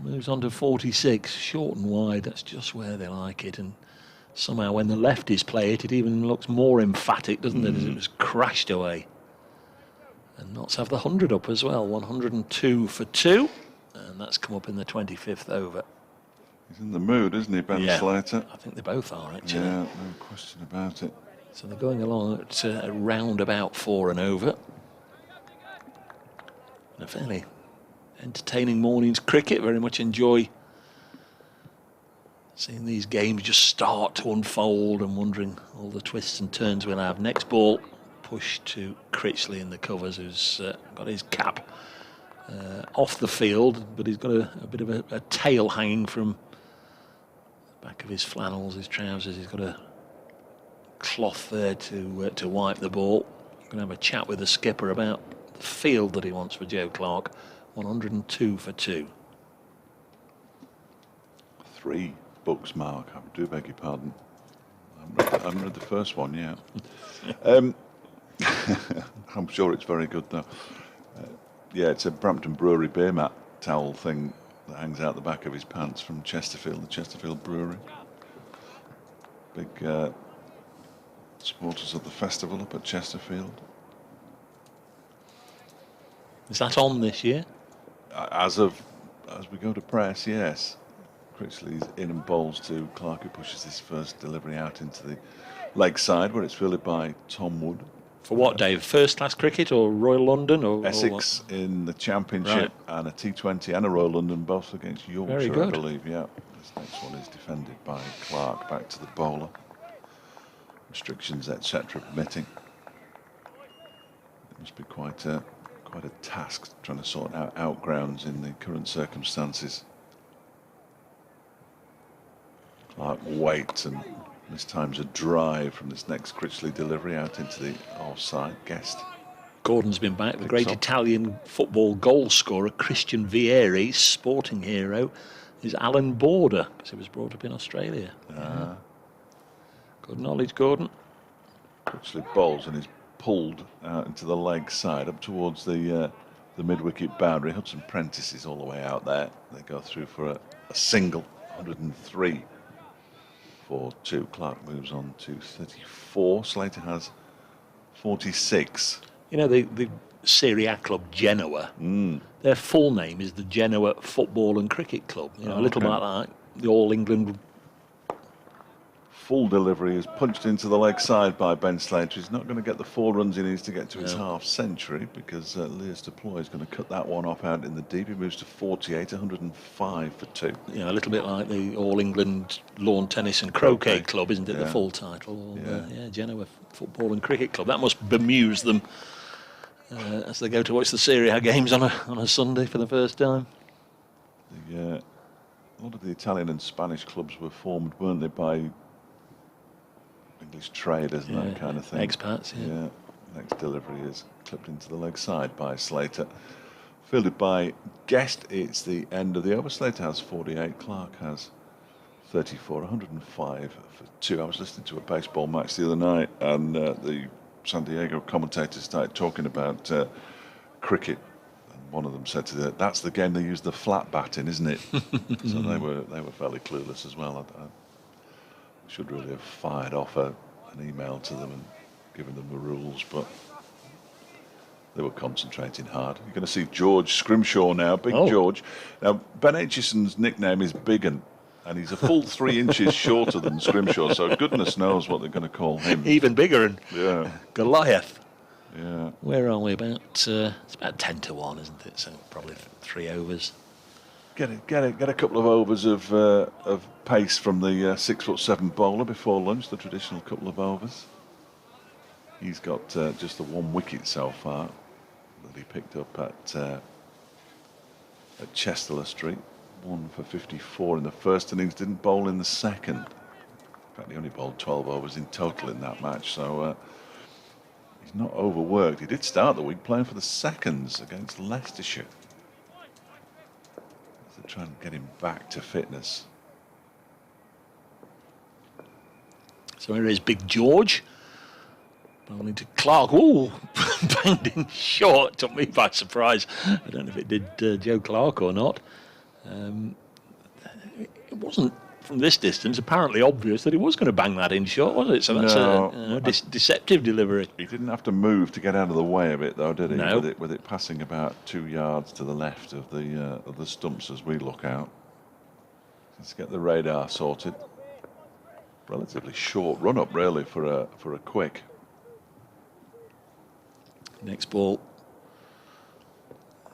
Moves on to 46, short and wide. That's just where they like it. And somehow when the lefties play it, it even looks more emphatic, doesn't it, as it was crashed away. And Notts have the 100 up as well, 102 for 2. And that's come up in the 25th over. He's in the mood, isn't he, Ben Slater? I think they both are, actually. Yeah, no question about it. So they're going along at around about 4 and over. And a fairly entertaining morning's cricket. Very much enjoy seeing these games just start to unfold and wondering all the twists and turns we'll have. Next ball, push to Critchley in the covers, who's got his cap off the field, but he's got a bit of a tail hanging from the back of his flannels, his trousers. He's got a cloth there to wipe the ball. I'm going to have a chat with the skipper about the field that he wants for Joe Clark. 102 for 2. 3 books, Mark. I do beg your pardon. I haven't read the first one yet. I'm sure it's very good, though. Yeah, it's a Brampton Brewery beer mat towel thing that hangs out the back of his pants from Chesterfield, the Chesterfield Brewery. Big supporters of the festival up at Chesterfield. Is that on this year? As we go to press, yes. Critchley's in and bowls to Clark, who pushes his first delivery out into the leg side, where it's fielded by Tom Wood. For what, Dave? First class cricket or Royal London or Essex in the Championship, and a T20 and a Royal London, both against Yorkshire, I believe. Yeah. This next one is defended by Clark, back to the bowler. Restrictions, etc., permitting. It must be quite a task trying to sort out outgrounds in the current circumstances. Clark waits, and this time's a drive from this next Critchley delivery out into the offside. Guest. Gordon's been back. The great Italian football goal scorer, Christian Vieri, sporting hero, is Alan Border, because he was brought up in Australia. Yeah. Good knowledge, Gordon. Critchley bowls and is pulled out into the leg side up towards the mid-wicket boundary. Hudson Prentice is all the way out there. They go through for a single. 103 for 2. Clark moves on to 34. Slater has 46. You know, the Serie A club Genoa, their full name is the Genoa Football and Cricket Club. You know, a little bit like the All England. Full delivery is punched into the leg side by Ben Slater. He's not going to get the 4 runs he needs to get to his half century, because Leas Deploy is going to cut that one off out in the deep. He moves to 48, 105 for 2. You know, a little bit like the All England Lawn Tennis and Croquet Club, isn't it? The full title. Genoa Football and Cricket Club. That must bemuse them as they go to watch the Serie A games on a Sunday for the first time. A lot of the Italian and Spanish clubs were formed, weren't they, by English traders and that kind of thing. Expats, yeah. Next delivery is clipped into the leg side by Slater. Fielded by Guest. It's the end of the over. Slater has 48. Clark has 34. 105 for 2. I was listening to a baseball match the other night, and the San Diego commentators started talking about cricket. And one of them said to that's the game they use the flat bat in, isn't it? So they were fairly clueless as well. I should really have fired off an email to them and given them the rules, but they were concentrating hard. You're going to see George Scrimshaw now, Big George. Now, Ben Aitchison's nickname is Big 'Un, And he's a full 3 inches shorter than Scrimshaw, so goodness knows what they're going to call him. Even bigger and Yeah. Goliath. Yeah. Where are we? It's about 10 to 1, isn't it? So probably 3 overs. Get a couple of overs of pace from the 6'7" bowler before lunch, the traditional couple of overs. He's got just the 1 wicket so far that he picked up at Chester Street. 1 for 54 in the first innings, didn't bowl in the second. In fact, he only bowled 12 overs in total in that match, so he's not overworked. He did start the week playing for the Seconds against Leicestershire. So try and get him back to fitness. So here is Big George. Bowling to Clark. Ooh, banged in short. Took me by surprise. I don't know if it did Joe Clark or not. It wasn't, from this distance, apparently obvious that he was going to bang that in short, was it? So that's a deceptive delivery. He didn't have to move to get out of the way of it, though, did he? No. With it passing about 2 yards to the left of the stumps as we look out. Let's get the radar sorted. Relatively short run up, really, for a quick. Next ball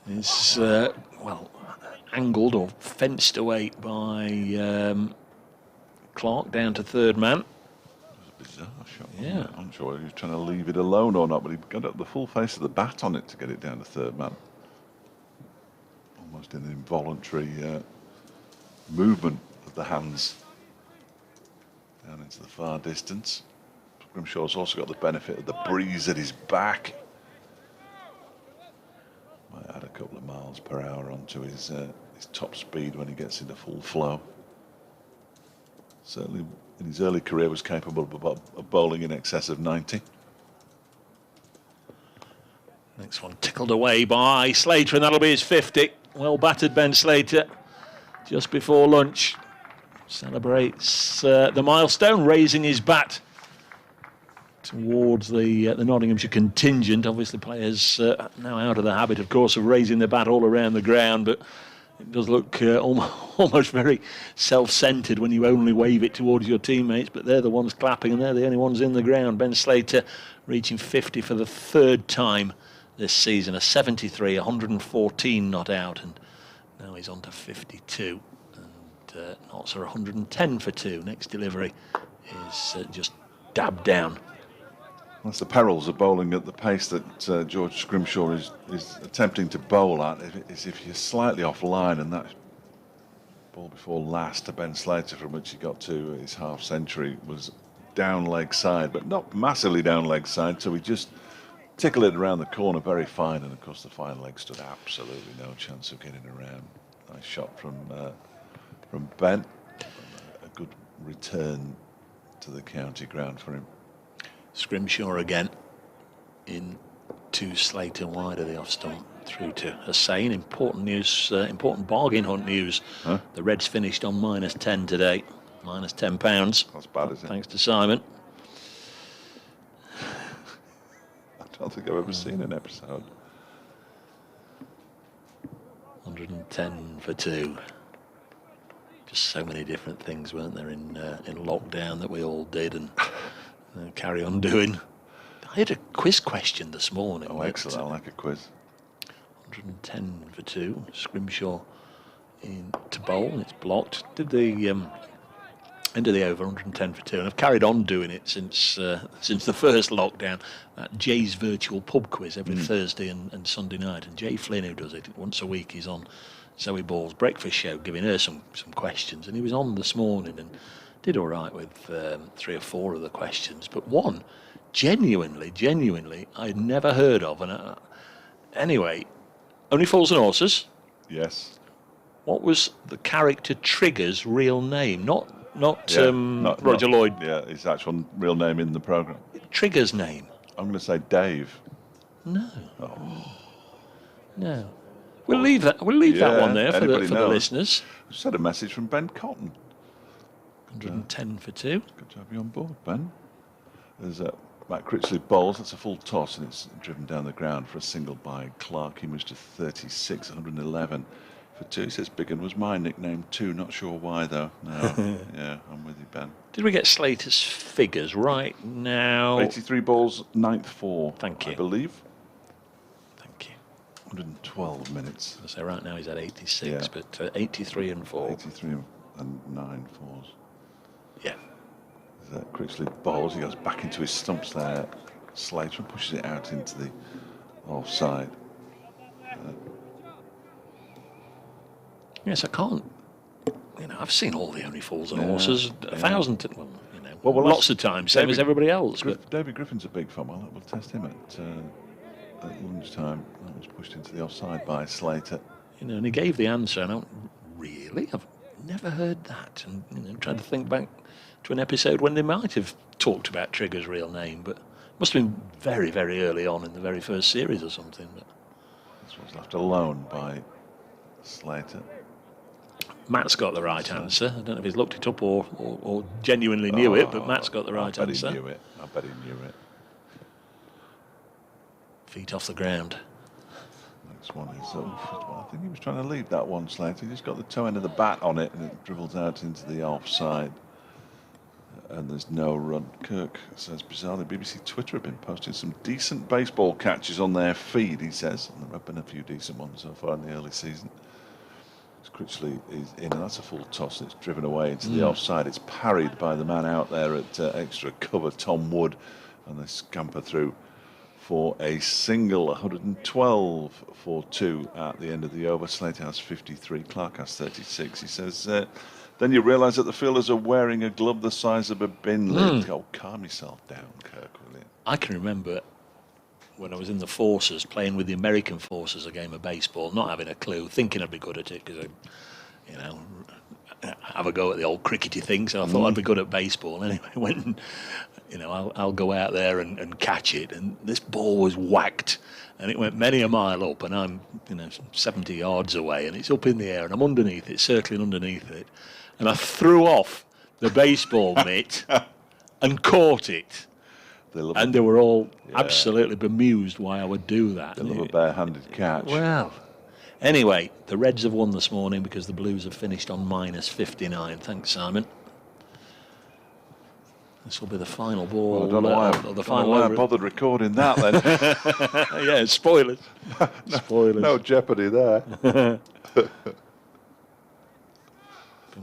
is angled or fenced away by Clark down to third man. It was a bizarre shot. Yeah. I'm not sure he was trying to leave it alone or not, but he got up the full face of the bat on it to get it down to third man. Almost an involuntary movement of the hands down into the far distance. Grimshaw's also got the benefit of the breeze at his back. Might add a couple of miles per hour onto his top speed when he gets into full flow. Certainly in his early career was capable of bowling in excess of 90. Next one tickled away by Slater, and that'll be his 50. Well battered, Ben Slater, just before lunch. Celebrates the milestone, raising his bat towards the Nottinghamshire contingent. Obviously, players now out of the habit, of course, of raising the bat all around the ground, but it does look almost very self-centred when you only wave it towards your teammates, but they're the ones clapping and they're the only ones in the ground. Ben Slater reaching 50 for the 3rd time this season, a 73, 114 not out, and now he's on to 52. And Notts are 110 for 2. Next delivery is just dabbed down. That's the perils of bowling at the pace that George Scrimshaw is attempting to bowl at. Is if you're slightly offline, and that ball before last to Ben Slater, from which he got to his half century, was down leg side, but not massively down leg side, so he just tickled it around the corner very fine, and of course the fine leg stood absolutely no chance of getting around. Nice shot from Ben. A good return to the county ground for him. Scrimshaw again in to Slater wide of the off stump through to Hussain. Important news, important bargain hunt news. Huh? The Reds finished on -10 today, -£10. That's bad, is it? Thanks to Simon. I don't think I've ever seen an episode. 110 for 2. Just so many different things, weren't there, in lockdown that we all did and carry on doing. I had a quiz question this morning. Oh, excellent. I like a quiz. 110 for 2. Scrimshaw in to bowl, and it's blocked. Did the end of the over, 110 for 2, and I've carried on doing it since the first lockdown. That Jay's virtual pub quiz every Thursday and Sunday night, and Jay Flynn, who does it once a week, he's on Zoe Ball's breakfast show giving her some questions, and he was on this morning and did all right with 3 or 4 of the questions, but one genuinely I'd never heard of, and anyway, Only Fools and Horses. Yes. What was the character Trigger's real name? Not Roger Lloyd. Yeah, his actual real name in the programme. Trigger's name. I'm going to say Dave. No. Oh. No. We'll leave that one there for the listeners. I just had a message from Ben Cotton. 110 for 2. Good to have you on board, Ben. There's Matt Critchley bowls. That's a full toss, and it's driven down the ground for a single by Clark. He moves to 36, 111 For 2, he says Biggin was my nickname too. Not sure why though. No, yeah, I'm with you, Ben. Did we get Slater's figures right now? 83 balls, 9th for. Thank you. I believe. Thank you. 112 minutes. So right now he's at 86, Yeah. but 83 and 4. 83 and 9 fours. Yeah. Critchley bowls. He goes back into his stumps there. Slater pushes it out into the offside. Yes, I can't. I've seen all the only fools and horses a thousand, Well, lots of times, same as everybody else. But David Griffin's a big fan. We'll test him at lunchtime. That was pushed into the offside by Slater. and he gave the answer, and I went, really? I've never heard that. And tried to think back to an episode when they might have talked about Trigger's real name, but must have been very, very early on in the very first series or something. But This was left alone by Slater. Matt's got the right answer. I don't know if he's looked it up or genuinely knew it, but Matt's got the right answer. I bet he knew it. I bet he knew it. Feet off the ground. Next one is, I think he was trying to leave that one, Slater. He just got the toe end of the bat on it and it dribbles out into the offside. And there's no run. Kirk says, bizarrely, BBC Twitter have been posting some decent baseball catches on their feed, he says. And there have been a few decent ones so far in the early season. Critchley is in, and that's a full toss. It's driven away into the offside. It's parried by the man out there at extra cover, Tom Wood, and they scamper through for a single. 112 for 2 at the end of the over. Slater has 53. Clark has 36. He says, then you realise that the fielders are wearing a glove the size of a bin lid. Oh, calm yourself down, Kirk, will you? I can remember when I was in the forces, playing with the American forces a game of baseball, not having a clue, thinking I'd be good at it because I, have a go at the old crickety thing. So I thought I'd be good at baseball. Anyway, when I'll go out there and catch it, and this ball was whacked, and it went many a mile up, and I'm 70 yards away, and it's up in the air, and I'm underneath it, circling underneath it, and I threw off the baseball mitt and caught it. And they were all absolutely bemused why I would do that. They love a bare-handed catch. Well, anyway, the Reds have won this morning because the Blues have finished on minus 59. Thanks, Simon. This will be the final ball. Well, I don't know why I bothered recording that then. Yeah, spoilers. Spoilers. No jeopardy there. Been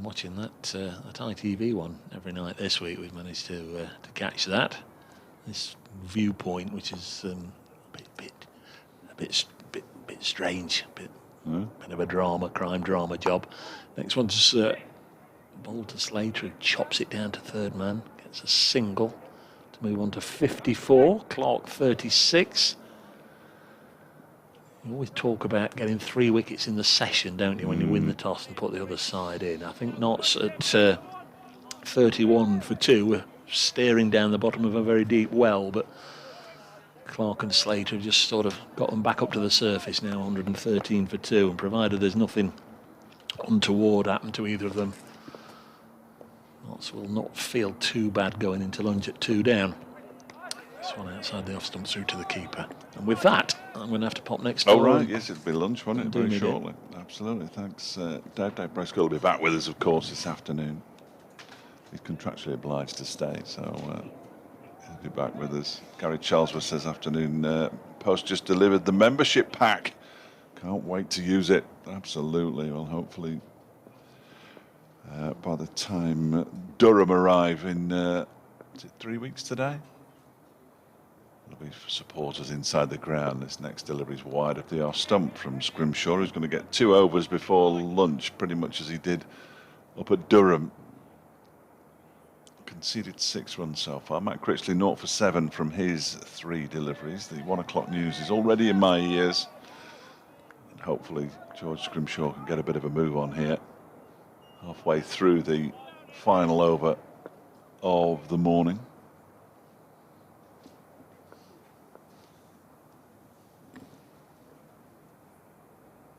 watching that ITV one every night this week. We've managed to catch that. This viewpoint, which is a bit strange, bit of a crime drama job. Next one's ball to Slater, who chops it down to third man, gets a single to move on to 54. Clark 36. You always talk about getting 3 wickets in the session, don't you, when you win the toss and put the other side in. I think Notts at 31 for 2. We're staring down the bottom of a very deep well, but Clark and Slater have just sort of got them back up to the surface now. 113 for 2, and provided there's nothing untoward happen to either of them, Notts will not feel too bad going into lunch at 2 down. This one outside the off stump through to the keeper, and with that I'm going to have to pop next door. Oh right, yes, it'll be lunch, won't it, very shortly. Absolutely. Thanks, Dave Prescott will be back with us, of course, this afternoon. He's contractually obliged to stay, so he'll be back with us. Gary Charlesworth says, afternoon, Post just delivered the membership pack. Can't wait to use it. Absolutely. Well, hopefully by the time Durham arrive in, is it 3 weeks today? It'll be for supporters inside the ground. This next delivery is wide of the off stump from Scrimshaw, who's going to get 2 overs before lunch, pretty much as he did up at Durham. Conceded 6 runs so far. Matt Critchley 0 for 7 from his 3 deliveries. The 1 o'clock news is already in my ears, and hopefully George Scrimshaw can get a bit of a move on here halfway through the final over of the morning.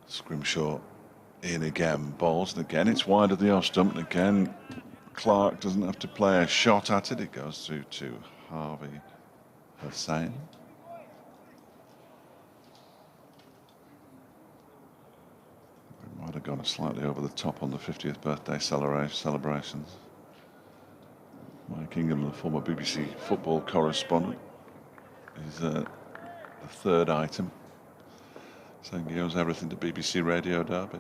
Scrimshaw in again, balls, and again it's wide of the off stump, and again Clark doesn't have to play a shot at it. It goes through to Harvey Hussain. We might have gone slightly over the top on the 50th birthday celebrations. Mike Ingham, the former BBC football correspondent, is the third item, saying he owes everything to BBC Radio Derby.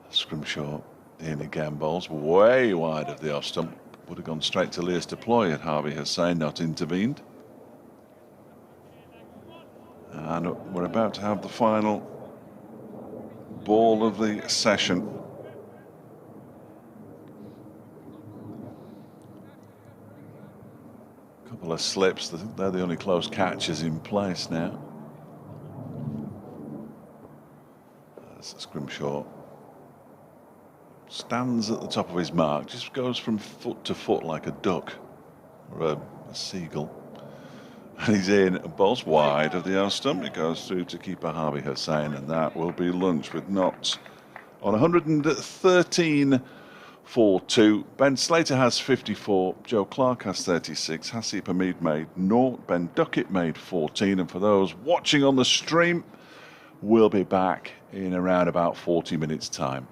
Scrimshaw in again, balls way wide of the off stump. Would have gone straight to Lears Deploy had Harvey Hussain not intervened. And we're about to have the final ball of the session. Couple of slips, they're the only close catches in place now. As Scrimshaw stands at the top of his mark, just goes from foot to foot like a duck or a seagull. And he's in, ball's wide of the off stump. It goes through to keeper Harvey Hussain, and that will be lunch with Notts on 113 for 2. Ben Slater has 54, Joe Clark has 36, Hasib Hamid made 0, Ben Duckett made 14, and for those watching on the stream, we'll be back in around about 40 minutes time.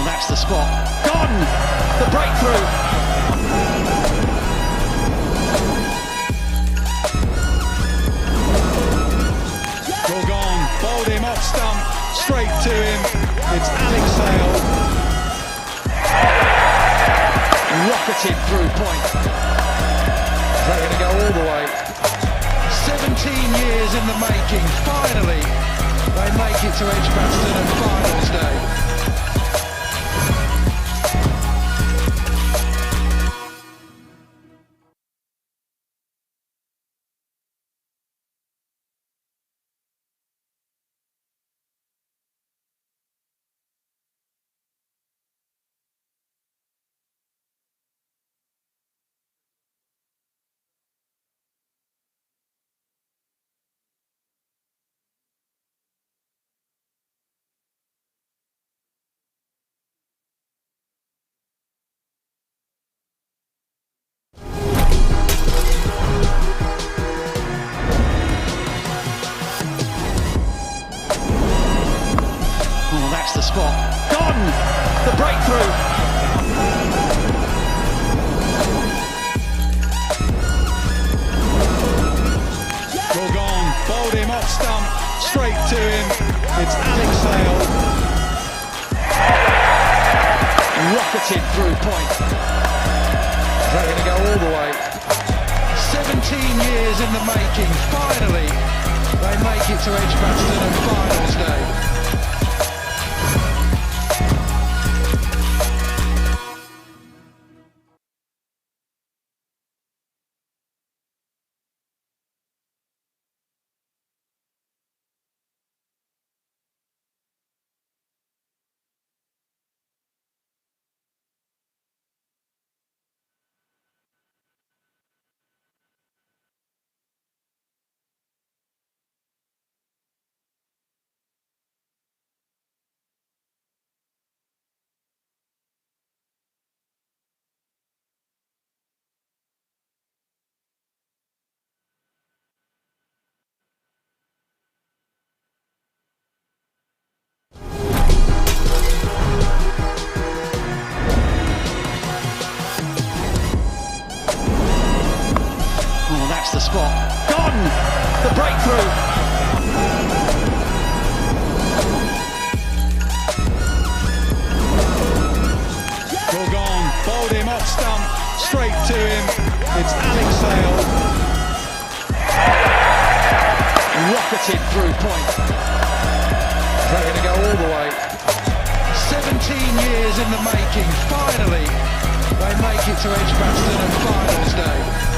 That's the spot. Gone! The breakthrough! All gone. Bowled him off stump. Straight to him. It's Alex Sale. Rocketed through point. They're going to go all the way. 17 years in the making. Finally, they make it to Edgbaston and finals day. The spot. Gone! The breakthrough! All gone. Bowled him off stump. Straight to him. It's Alex Sale. Rocketed through point. They're going to go all the way. 17 years in the making. Finally, they make it to Edgbaston and finals day. That's the spot. Gone! The breakthrough! All gone. Bowled him off stump. Straight to him. It's Alex Sale. Rocketed through point. They're going to go all the way. 17 years in the making. Finally, they make it to Edgbaston and finals day.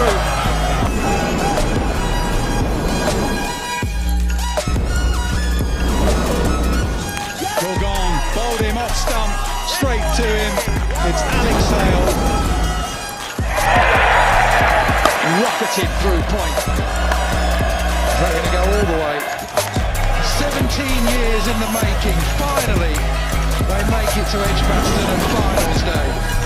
through. All gone, bowled him off stump, straight to him. It's Alex Sale. Rocketed through point. They're going to go all the way. 17 years in the making. Finally, they make it to Edgbaston and finals day.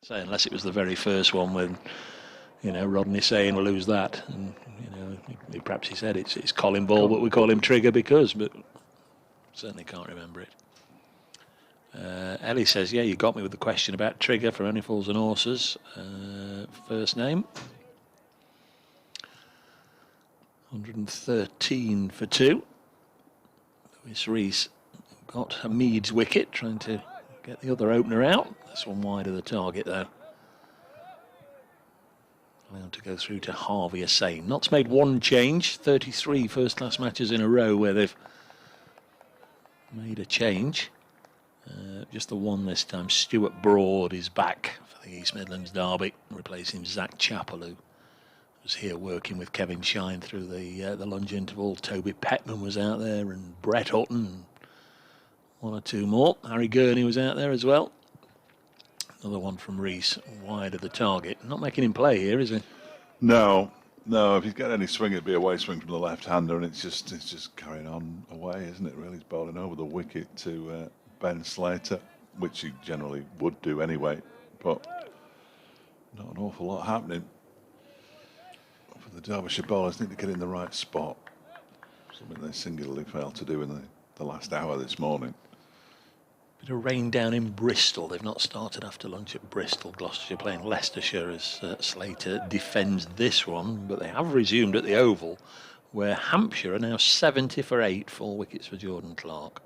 So unless it was the very first one when, Rodney saying we'll lose that, and perhaps he said it's Colin Ball, but we call him Trigger because, but certainly can't remember it. Ellie says, yeah, you got me with the question about Trigger for Only Fools and Horses. First name. 113 for 2. Lewis Rees got a Meads wicket, trying to get the other opener out. This one wide of the target, though. Allowed to go through to Harvey Hussain. Notts made one change. 33 first-class matches in a row where they've made a change. Just the one this time. Stuart Broad is back for the East Midlands derby, replacing Zach Chappell, who was here working with Kevin Shine through the lunge interval. Toby Petman was out there, and Brett Hutton, and one or two more. Harry Gurney was out there as well. Another one from Rees, wide of the target. Not making him play here, is he? No. If he's got any swing, it'd be a away swing from the left-hander, and it's just carrying on away, isn't it? Really, he's bowling over the wicket to Ben Slater, which he generally would do anyway, but not an awful lot happening. For the Derbyshire bowlers, need to get in the right spot. Something they singularly failed to do in the last hour this morning. Bit of rain down in Bristol. They've not started after lunch at Bristol. Gloucestershire playing Leicestershire as Slater defends this one, but they have resumed at the Oval, where Hampshire are now 70 for 8, 4 wickets for Jordan Clark.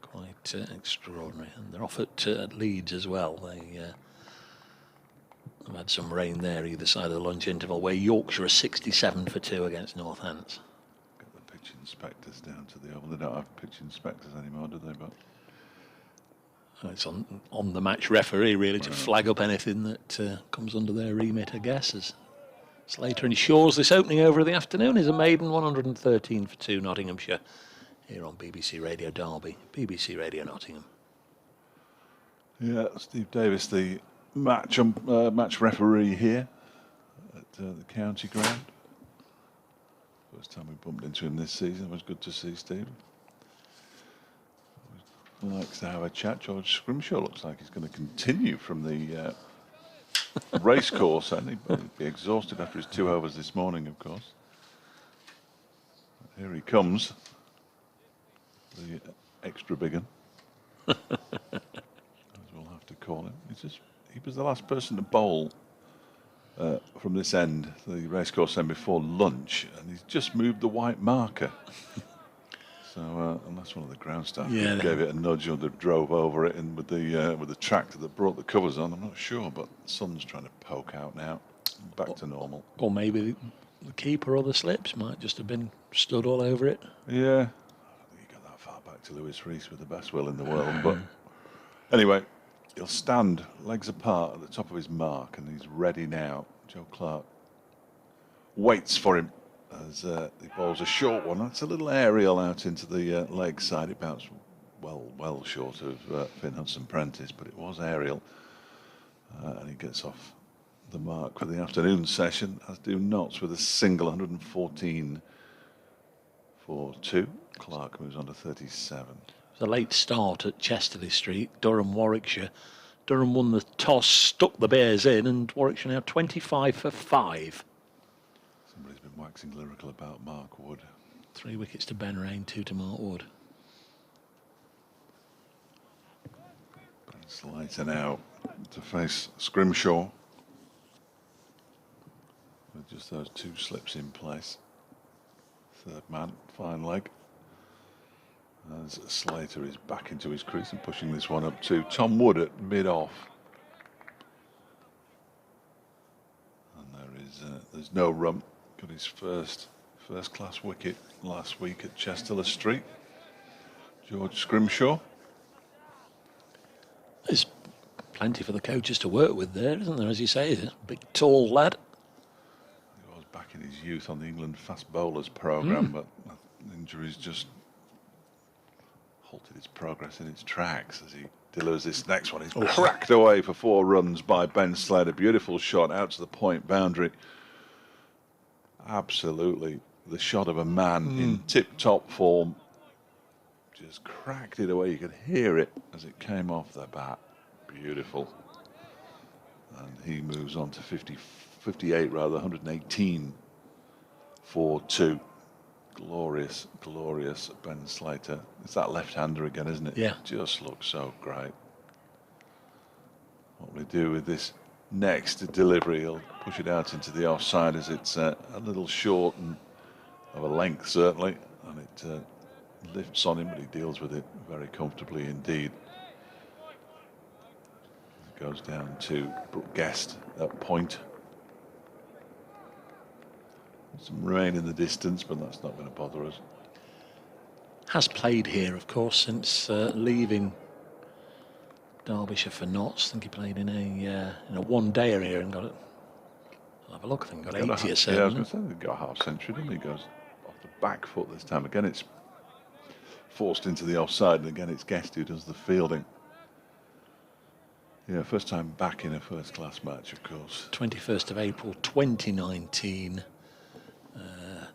Quite extraordinary. And they're off at Leeds as well. They have had some rain there either side of the lunch interval, where Yorkshire are 67 for 2 against Northants. Got the pitch inspectors down to the Oval. They don't have pitch inspectors anymore, do they? But it's on the match referee, really, to flag up anything that comes under their remit, I guess. As Slater ensures this opening over of the afternoon is a maiden 113 for 2 Nottinghamshire here on BBC Radio Derby, BBC Radio Nottingham. yeah, Steve Davis, the match referee here at the county ground. First time we bumped into him this season. It was good to see Steve. Likes to have a chat. George Scrimshaw looks like he's going to continue from the race course, and he'd be exhausted after his 2 overs this morning, of course. Here he comes, the extra big one, as we'll have to call him. He was the last person to bowl from this end, the racecourse end, before lunch, and he's just moved the white marker. So unless one of the ground staff gave it a nudge or they drove over it, and with the tractor that brought the covers on, I'm not sure, but the sun's trying to poke out now, back to normal. Or maybe the keeper or the slips might just have been stood all over it. Yeah, I don't think he got that far back to Lewis Rees with the best will in the world, but anyway, he'll stand legs apart at the top of his mark, and he's ready now. Joe Clark waits for him as he bowls a short one. That's a little aerial out into the leg side. It bounced well short of Finn Hudson-Prentice, but it was aerial. And he gets off the mark for the afternoon session, as do Notts with a single, 114 for 2. Clark moves on to 37. It was a late start at Chesterley Street, Durham, Warwickshire. Durham won the toss, stuck the Bears in, and Warwickshire now 25 for 5. Somebody's been waxing lyrical about Mark Wood. 3 wickets to Ben Rain, 2 to Mark Wood. Ben Slater now to face Scrimshaw, with just those 2 slips in place. Third man, fine leg. As Slater is back into his crease and pushing this one up to Tom Wood at mid-off. And there's no rump. Got his first-class wicket last week at Chesterley Street. George Scrimshaw. There's plenty for the coaches to work with there, isn't there? As you say, he's a big, tall lad. He was back in his youth on the England fast bowlers programme, but injuries just halted his progress in its tracks as he delivers this next one. He's cracked away for 4 runs by Ben Slater. Beautiful shot out to the point boundary. Absolutely the shot of a man in tip-top form. Just cracked it away. You could hear it as it came off the bat. Beautiful. And he moves on to 58 rather, 118 for 2. Glorious, glorious Ben Slater. It's that left-hander again, isn't it? Yeah. Just looks so great. What will he do with this next delivery? He'll push it out into the offside as it's a little short and of a length, certainly. And it lifts on him, but he deals with it very comfortably indeed. It goes down to Brooke Guest at point. Some rain in the distance, but that's not going to bother us. Has played here, of course, since leaving Derbyshire for Notts. I think he played in a one-dayer here and got it. I'll have a look. I think got 80 or so. Yeah, I was going to say he got a half century, didn't he? Goes off the back foot this time. Again, it's forced into the offside, and again, it's Guest who does the fielding. Yeah, first time back in a first-class match, of course. 21st of April 2019.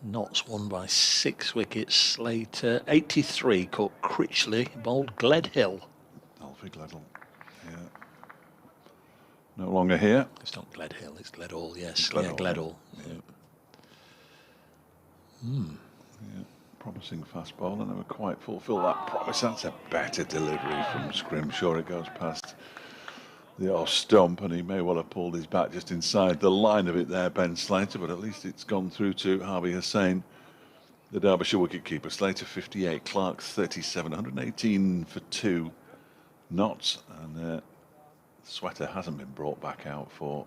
Notts won by 6 wickets. Slater 83 caught Critchley, bowled Gledhill. Alfie Gledhill, yeah. No longer here. It's not Gledhill, it's Gledall, yes. Gledall. Yeah, Gledall. Yeah. Yeah, promising fast bowler, never quite fulfilled that promise. That's a better delivery from Scrimshaw. It goes past the off stump, and he may well have pulled his bat just inside the line of it there, Ben Slater, but at least it's gone through to Harvey Hussain, the Derbyshire wicketkeeper. Slater 58, Clark 37, 118 for 2 knots, and Sweater hasn't been brought back out for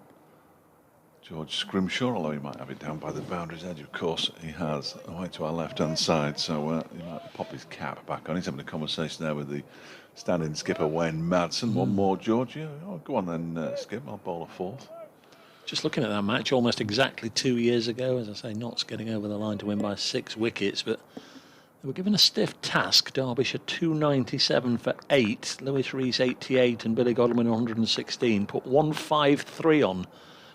George Scrimshaw, although he might have it down by the boundary's edge. Of course he has, away to our left-hand side, so he might pop his cap back on. He's having a conversation there with the standing skipper Wayne Madsen. One more, George. Yeah, oh, go on then, Skip. I'll bowl a 4th. Just looking at that match, almost exactly 2 years ago, as I say, Notts getting over the line to win by 6 wickets, but they were given a stiff task. Derbyshire 297 for 8, Lewis Rees 88 and Billy Godwin 116. Put 153 on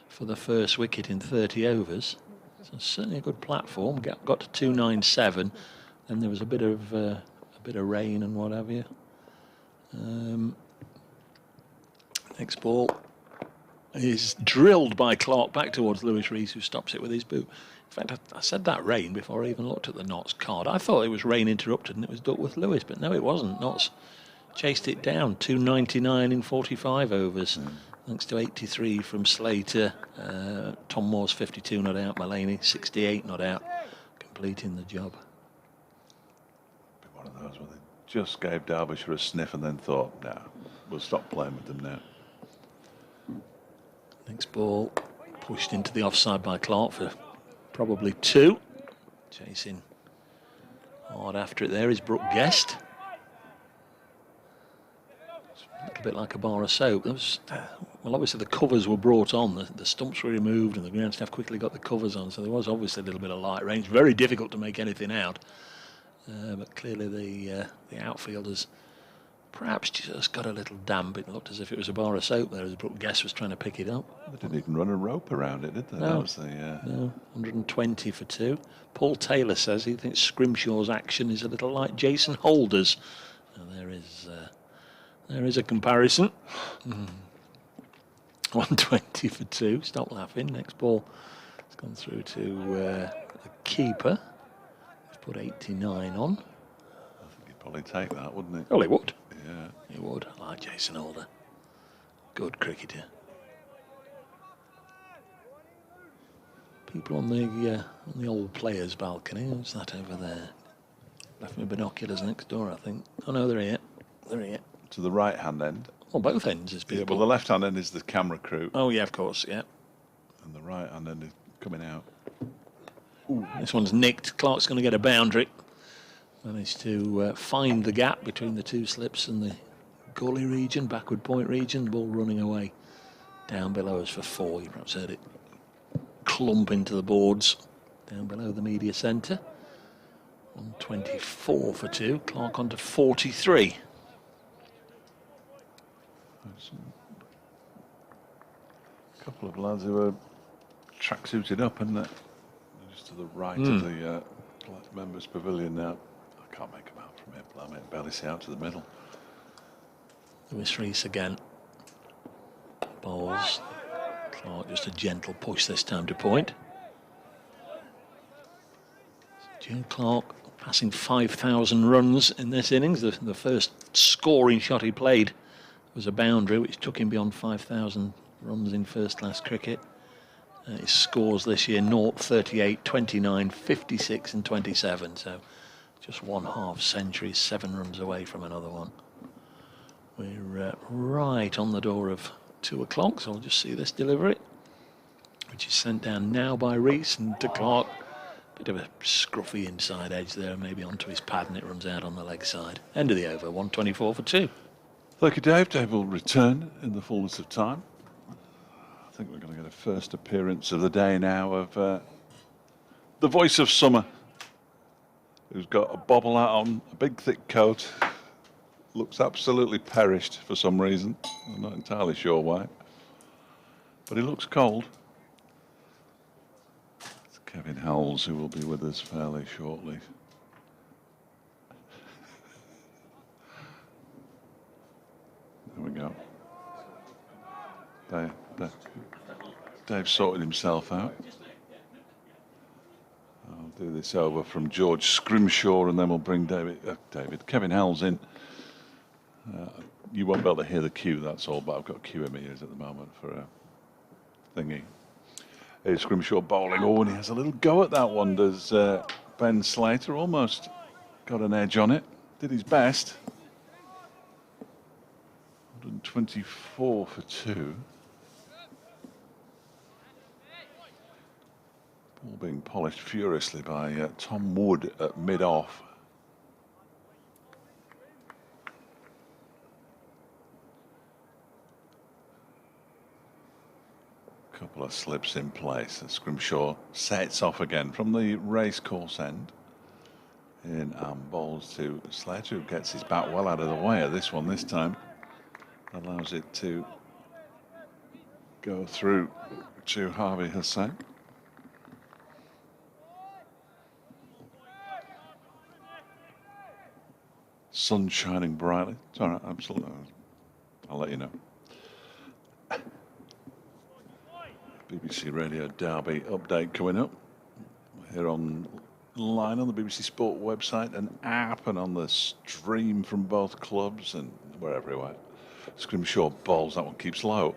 for the first wicket in 30 overs. So certainly a good platform. Got to 297, and there was a bit of rain and what have you. Next ball is drilled by Clark back towards Lewis Rees, who stops it with his boot. In fact, I said that rain before I even looked at the Notts card. I thought it was rain interrupted and it was Duckworth Lewis, but no, it wasn't. Notts chased it down, 299 in 45 overs, thanks to 83 from Slater. Tom Moore's 52 not out, Mullaney 68 not out, completing the job. Be one of those where they just gave Derbyshire a sniff and then thought, no, we'll stop playing with them now. Next ball pushed into the offside by Clark for probably 2. Chasing hard after it there is Brooke Guest. It's a little bit like a bar of soap. There was, well, obviously the covers were brought on, the stumps were removed and the ground staff quickly got the covers on, so there was obviously a little bit of light range. Very difficult to make anything out. But clearly the outfielders perhaps just got a little damp. It looked as if it was a bar of soap there as Brooke Guest was trying to pick it up. They didn't even run a rope around it, did they? No, That was the, no, 120 for 2. Paul Taylor says he thinks Scrimshaw's action is a little like Jason Holder's. Now there is a comparison. 120 for 2. Stop laughing. Next ball has gone through to the keeper. Put 89 on. I think he'd probably take that, wouldn't he? Well, he would. Yeah. He would. I like Jason Holder. Good cricketer. People on the old players' balcony. What's that over there? Left me binoculars next door, I think. Oh no, they're here. They're here. To the right-hand end. Well, both ends is people. Yeah, well, the left-hand end is the camera crew. Oh yeah, of course, yeah. And the right-hand end is coming out. Ooh, this one's nicked. Clark's going to get a boundary. Managed to find the gap between the 2 slips and the gully region, backward point region. The ball running away down below us for 4. You perhaps heard it clump into the boards down below the media centre. 124 for 2. Clark on to 43. A couple of lads who are tracksuited up, and just to the right of the members' pavilion now. I can't make them out from here, but I may barely see out to the middle. Lewis Rees again. Bowls just a gentle push this time to point. Joe Clarke passing 5,000 runs in this innings. The first scoring shot he played was a boundary, which took him beyond 5,000 runs in first-class cricket. His scores this year: 0, 38, 29, 56 and 27. So just 1/2 century, 7 runs away from another one. We're right on the door of 2 o'clock, so I'll just see this delivery, which is sent down now by Rees and to Clarke. Bit of a scruffy inside edge there, maybe onto his pad, and it runs out on the leg side. End of the over, 124 for 2. Thank you, Dave. Dave will return in the fullness of time. I think we're going to get a first appearance of the day now of the voice of summer, who's got a bobble hat on, a big thick coat, looks absolutely perished for some reason. I'm not entirely sure why, but he looks cold. It's Kevin Howells, who will be with us fairly shortly. There we go. Dave sorted himself out. I'll do this over from George Scrimshaw, and then we'll bring Kevin Howells in. You won't be able to hear the cue, that's all, but I've got a cue in my ears at the moment for a thingy. Here's Scrimshaw bowling. Oh, and he has a little go at that one, does Ben Slater. Almost got an edge on it. Did his best. 124 for 2. Ball being polished furiously by Tom Wood at mid-off. Couple of slips in place, and Scrimshaw sets off again from the racecourse end. In and bowls to Slater, who gets his bat well out of the way of this one this time. Allows it to go through to Harvey Hussain. Sun shining brightly. It's all right, absolutely. I'll let you know. BBC Radio Derby update coming up. We're here online on the BBC Sport website and app, and on the stream from both clubs, and we're everywhere. Scrimshaw bowls, that one keeps low.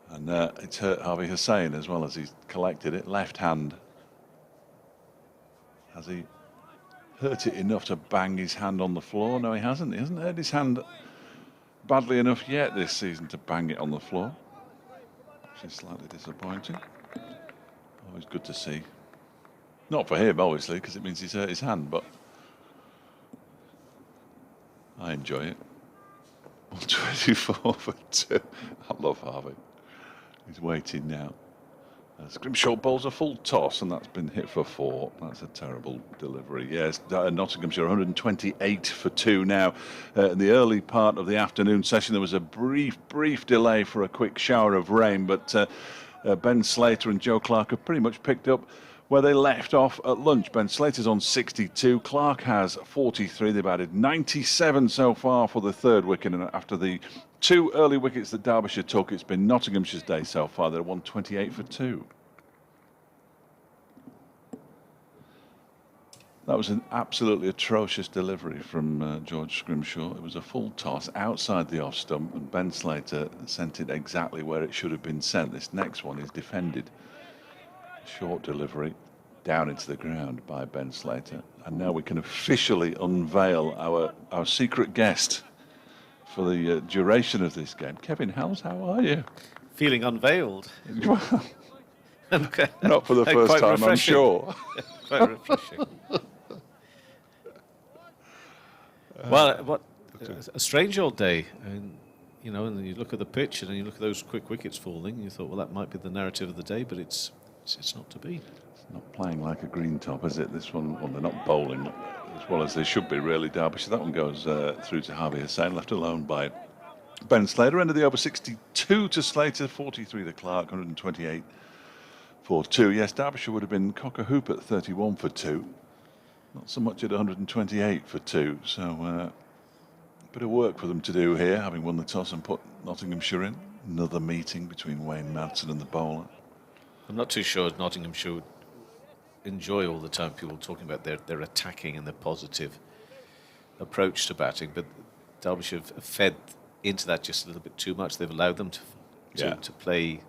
And it's hurt Harvey Hussain as well as he's collected it. Left hand. Has he hurt it enough to bang his hand on the floor? No, he hasn't. He hasn't hurt his hand badly enough yet this season to bang it on the floor, which is slightly disappointing. Always good to see. Not for him, obviously, because it means he's hurt his hand, but I enjoy it. 124 for 2. I love Harvey. He's waiting now. Scrimshaw bowls a full toss, and that's been hit for 4. That's a terrible delivery. Yes, Nottinghamshire 128 for 2 now. In the early part of the afternoon session, there was a brief delay for a quick shower of rain, but Ben Slater and Joe Clarke have pretty much picked up where they left off at lunch. Ben Slater's on 62, Clarke has 43. They've added 97 so far for the third wicket, and after the 2 early wickets that Derbyshire took, it's been Nottinghamshire's day so far. They're 128 for 2. That was an absolutely atrocious delivery from George Scrimshaw. It was a full toss outside the off stump, and Ben Slater sent it exactly where it should have been sent. This next one is defended. Short delivery down into the ground by Ben Slater. And now we can officially unveil our secret guest for the duration of this game. Kevin Howells, how are you? Feeling unveiled. Not for the first time, refreshing. I'm sure. Quite refreshing. Well, what a strange old day. And, you know, and then you look at the pitch and then you look at those quick wickets falling, and you thought, well, that might be the narrative of the day, but it's not to be. It's not playing like a green top, is it? This one, well, they're not bowling as well as they should be, really, Derbyshire. That one goes through to Harvey Hussain, left alone by Ben Slater. End of the over, 62 to Slater, 43 to Clarke, 128 for 2. Yes, Derbyshire would have been cock-a-hoop at 31 for 2. Not so much at 128 for 2. So a bit of work for them to do here, having won the toss and put Nottinghamshire in. another meeting between Wayne Madsen and the bowler. I'm not too sure Nottinghamshire would enjoy all the time people talking about their attacking and their positive approach to batting, but Derbyshire have fed into that just a little bit too much. They've allowed them to play,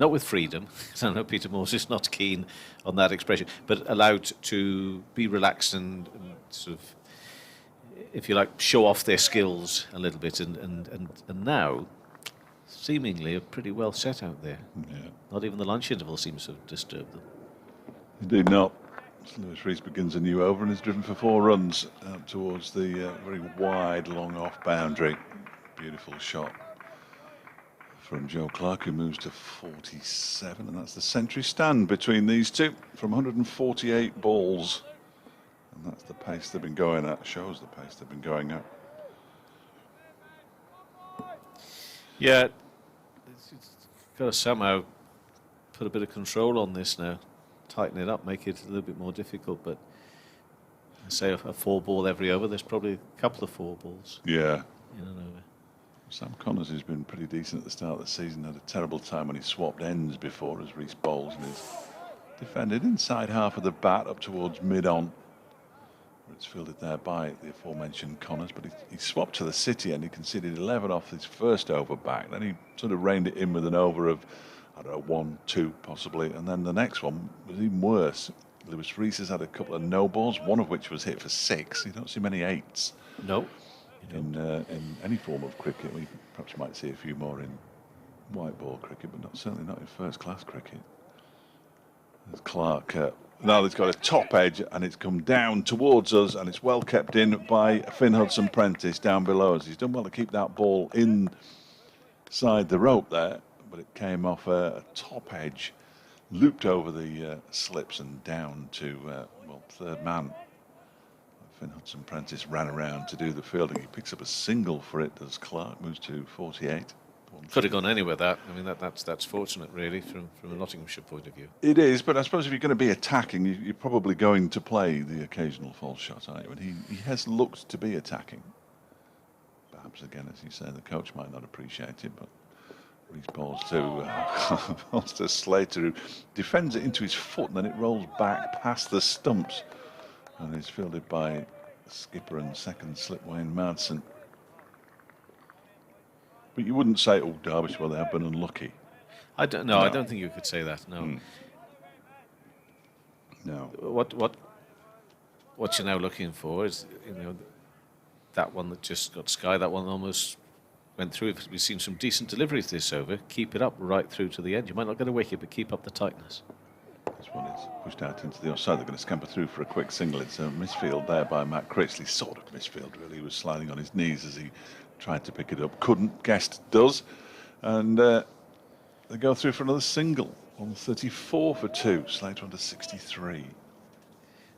not with freedom, because I know Peter Morse is not keen on that expression, but allowed to be relaxed and sort of, if you like, show off their skills a little bit, and now seemingly are pretty well set out there. Yeah. Not even the lunch interval seems to have disturbed them. Indeed not. Lewis Rees begins a new over and is driven for 4 runs out towards the very wide, long off boundary. Beautiful shot from Joe Clark, who moves to 47, and that's the century stand between these two from 148 balls. And that's the pace they've been going at, shows the pace they've been going at. Yeah, it's got to somehow put a bit of control on this now, tighten it up, make it a little bit more difficult. But I say a 4 ball every over, there's probably a couple of 4 balls Yeah. in an over. Sam Connors, who's been pretty decent at the start of the season, had a terrible time when he swapped ends before as Rees bowls, and is defended inside half of the bat up towards mid-on. It's fielded there by the aforementioned Connors, but he swapped to the City and he conceded 11 off his first over back. Then he sort of reined it in with an over of, I don't know, 1, 2 possibly, and then the next one was even worse. Lewis Rees has had a couple of no balls, one of which was hit for 6. You don't see many 8s. No. In any form of cricket. We perhaps might see a few more in white ball cricket, but certainly not in first class cricket. There's Clark. Now he's got a top edge and it's come down towards us, and it's well kept in by Finn Hudson-Prentice down below us. He's done well to keep that ball inside the rope there, but it came off a top edge, looped over the slips and down to, third man. Finn Hudson-Prentice ran around to do the fielding. He picks up a single for it as Clark moves to 48. Could have gone anywhere, that. I mean, that's fortunate, really, from a Nottinghamshire point of view. It is, but I suppose if you're going to be attacking, you're probably going to play the occasional false shot, aren't you? And he has looked to be attacking. Perhaps, again, as you say, the coach might not appreciate it, but Rees balls to Slater, who defends it into his foot, and then it rolls back past the stumps. And is fielded by skipper and second slip Wayne Madsen. But you wouldn't say, oh, Derbyshire, well, they have been unlucky. I don't know. No. I don't think you could say that. No. No. What you're now looking for is, that one that just got sky. That one almost went through. We've seen some decent deliveries this over. Keep it up right through to the end. You might not get a wicket, but keep up the tightness. This one is pushed out into the offside. They're going to scamper through for a quick single. It's a misfield there by Matt Critchley. Sort of misfield, really. He was sliding on his knees as he tried to pick it up. Couldn't. Guest does. And they go through for another single on 34 for 2. Slater under 63.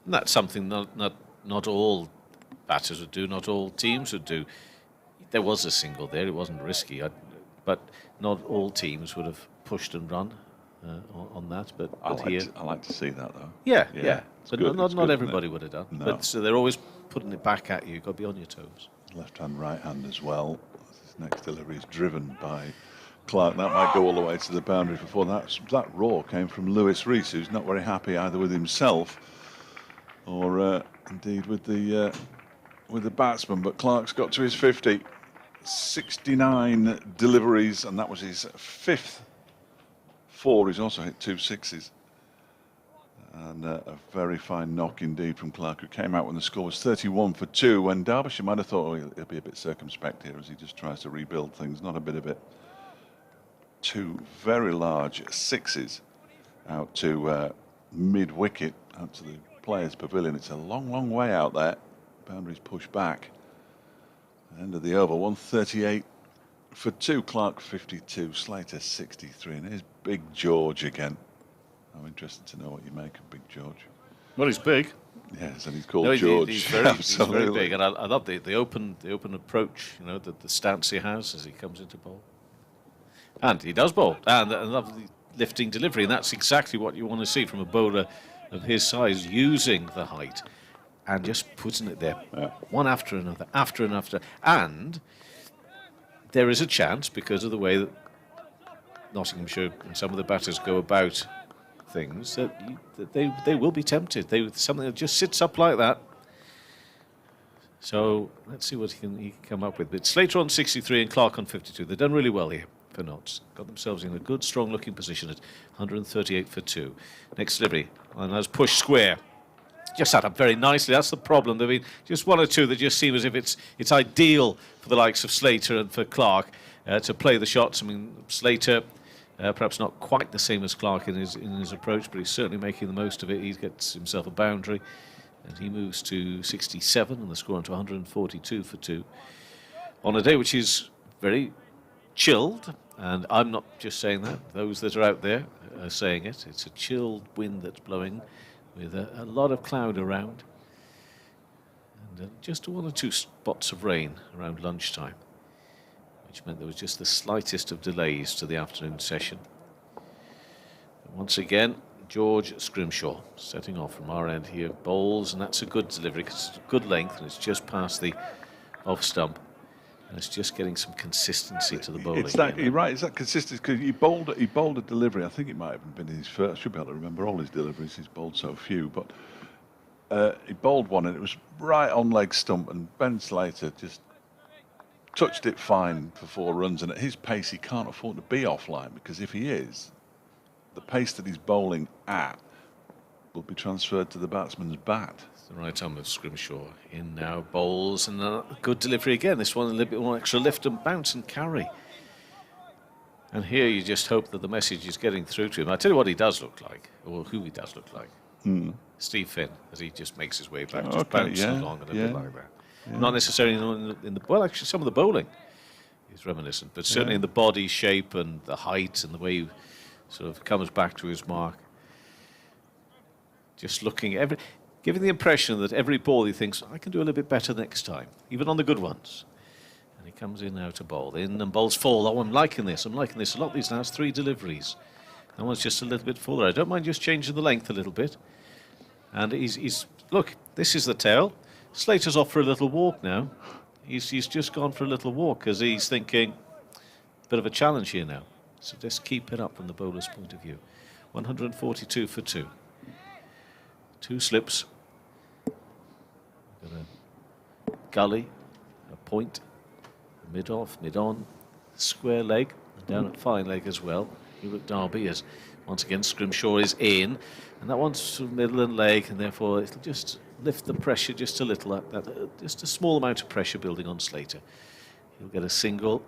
And that's something not all batters would do, not all teams would do. There was a single there. It wasn't risky. But not all teams would have pushed and run. On that, but here I like to see that though. Yeah. But good, not everybody would have done. No. But so they're always putting it back at you. You've got to be on your toes. Left hand, right hand as well. This next delivery is driven by Clark. That might go all the way to the boundary before that roar came from Lewis Rees, who's not very happy either with himself or indeed with the batsman. But Clark's got to his 50, 69 deliveries, and that was his 5th. 4. He's also hit 2 6s. And a very fine knock indeed from Clark, who came out when the score was 31 for 2, when Derbyshire might have thought, he'll be a bit circumspect here as he just tries to rebuild things. Not a bit of it. 2 very large 6s out to mid-wicket, out to the players' pavilion. It's a long, long way out there. Boundaries pushed back. End of the over, 138 for 2. Clark 52, Slater 63, and here's Big George again. I'm interested to know what you make of Big George. Well, he's big. Yes, and he's called George. He's very big, and I love the open approach. The stance he has as he comes into bowl, and he does bowl, and I love the lifting delivery, and that's exactly what you want to see from a bowler of his size, using the height and just putting it there, one after another, and there is a chance, because of the way that Nottinghamshire and some of the batters go about things, that they will be tempted. Something that just sits up like that. So let's see what he can come up with. But Slater on 63 and Clark on 52. They've done really well here for Notts. Got themselves in a good, strong looking position at 138 for 2. Next delivery, and that's pushed square. Just sat up very nicely. That's the problem. There have been just one or two that just seem as if it's ideal for the likes of Slater and for Clark to play the shots. I mean, Slater perhaps not quite the same as Clark in his approach, but he's certainly making the most of it. He gets himself a boundary, and he moves to 67 and the score on to 142 for 2. On a day which is very chilled, and I'm not just saying that. Those that are out there are saying it. It's a chilled wind that's blowing, with a lot of cloud around, and just one or two spots of rain around lunchtime, which meant there was just the slightest of delays to the afternoon session. And once again, George Scrimshaw setting off from our end here, bowls, and that's a good delivery because it's a good length and it's just past the off stump, and it's just getting some consistency to the bowling. It's that, you're right, it's that consistency, because he bowled a delivery. I think it might have been his first. I should be able to remember all his deliveries. He's bowled so few, but he bowled one and it was right on leg stump, and Ben Slater just touched it fine for 4 runs. And at his pace, he can't afford to be offline, because if he is, the pace that he's bowling at will be transferred to the batsman's bat. The right arm of Scrimshaw in now, bowls, and a good delivery again. This one a little bit more extra lift and bounce and carry. And here you just hope that the message is getting through to him. I tell you what he does look like, or who he does look like. Steve Finn, as he just makes his way back, just bouncing along and a bit like that. Yeah. Not necessarily in the well, actually some of the bowling is reminiscent, but certainly in the body shape and the height and the way he sort of comes back to his mark. Just looking giving the impression that every ball he thinks, I can do a little bit better next time, even on the good ones. And he comes in now to bowl. In and bowls full. Oh, I'm liking this a lot these last 3 deliveries. That one's just a little bit fuller. I don't mind just changing the length a little bit. And he's look, this is the tail. Slater's off for a little walk now. He's just gone for a little walk because he's thinking, bit of a challenge here now. So just keep it up from the bowler's point of view. 142 for 2. 2 slips. Got a gully, a point, mid-off, mid-on, square leg, and down at fine leg as well. You look Derby as once again Scrimshaw is in, and that one's sort of middle and leg, and therefore it'll just lift the pressure just a little, just a small amount of pressure building on Slater. He'll get a single,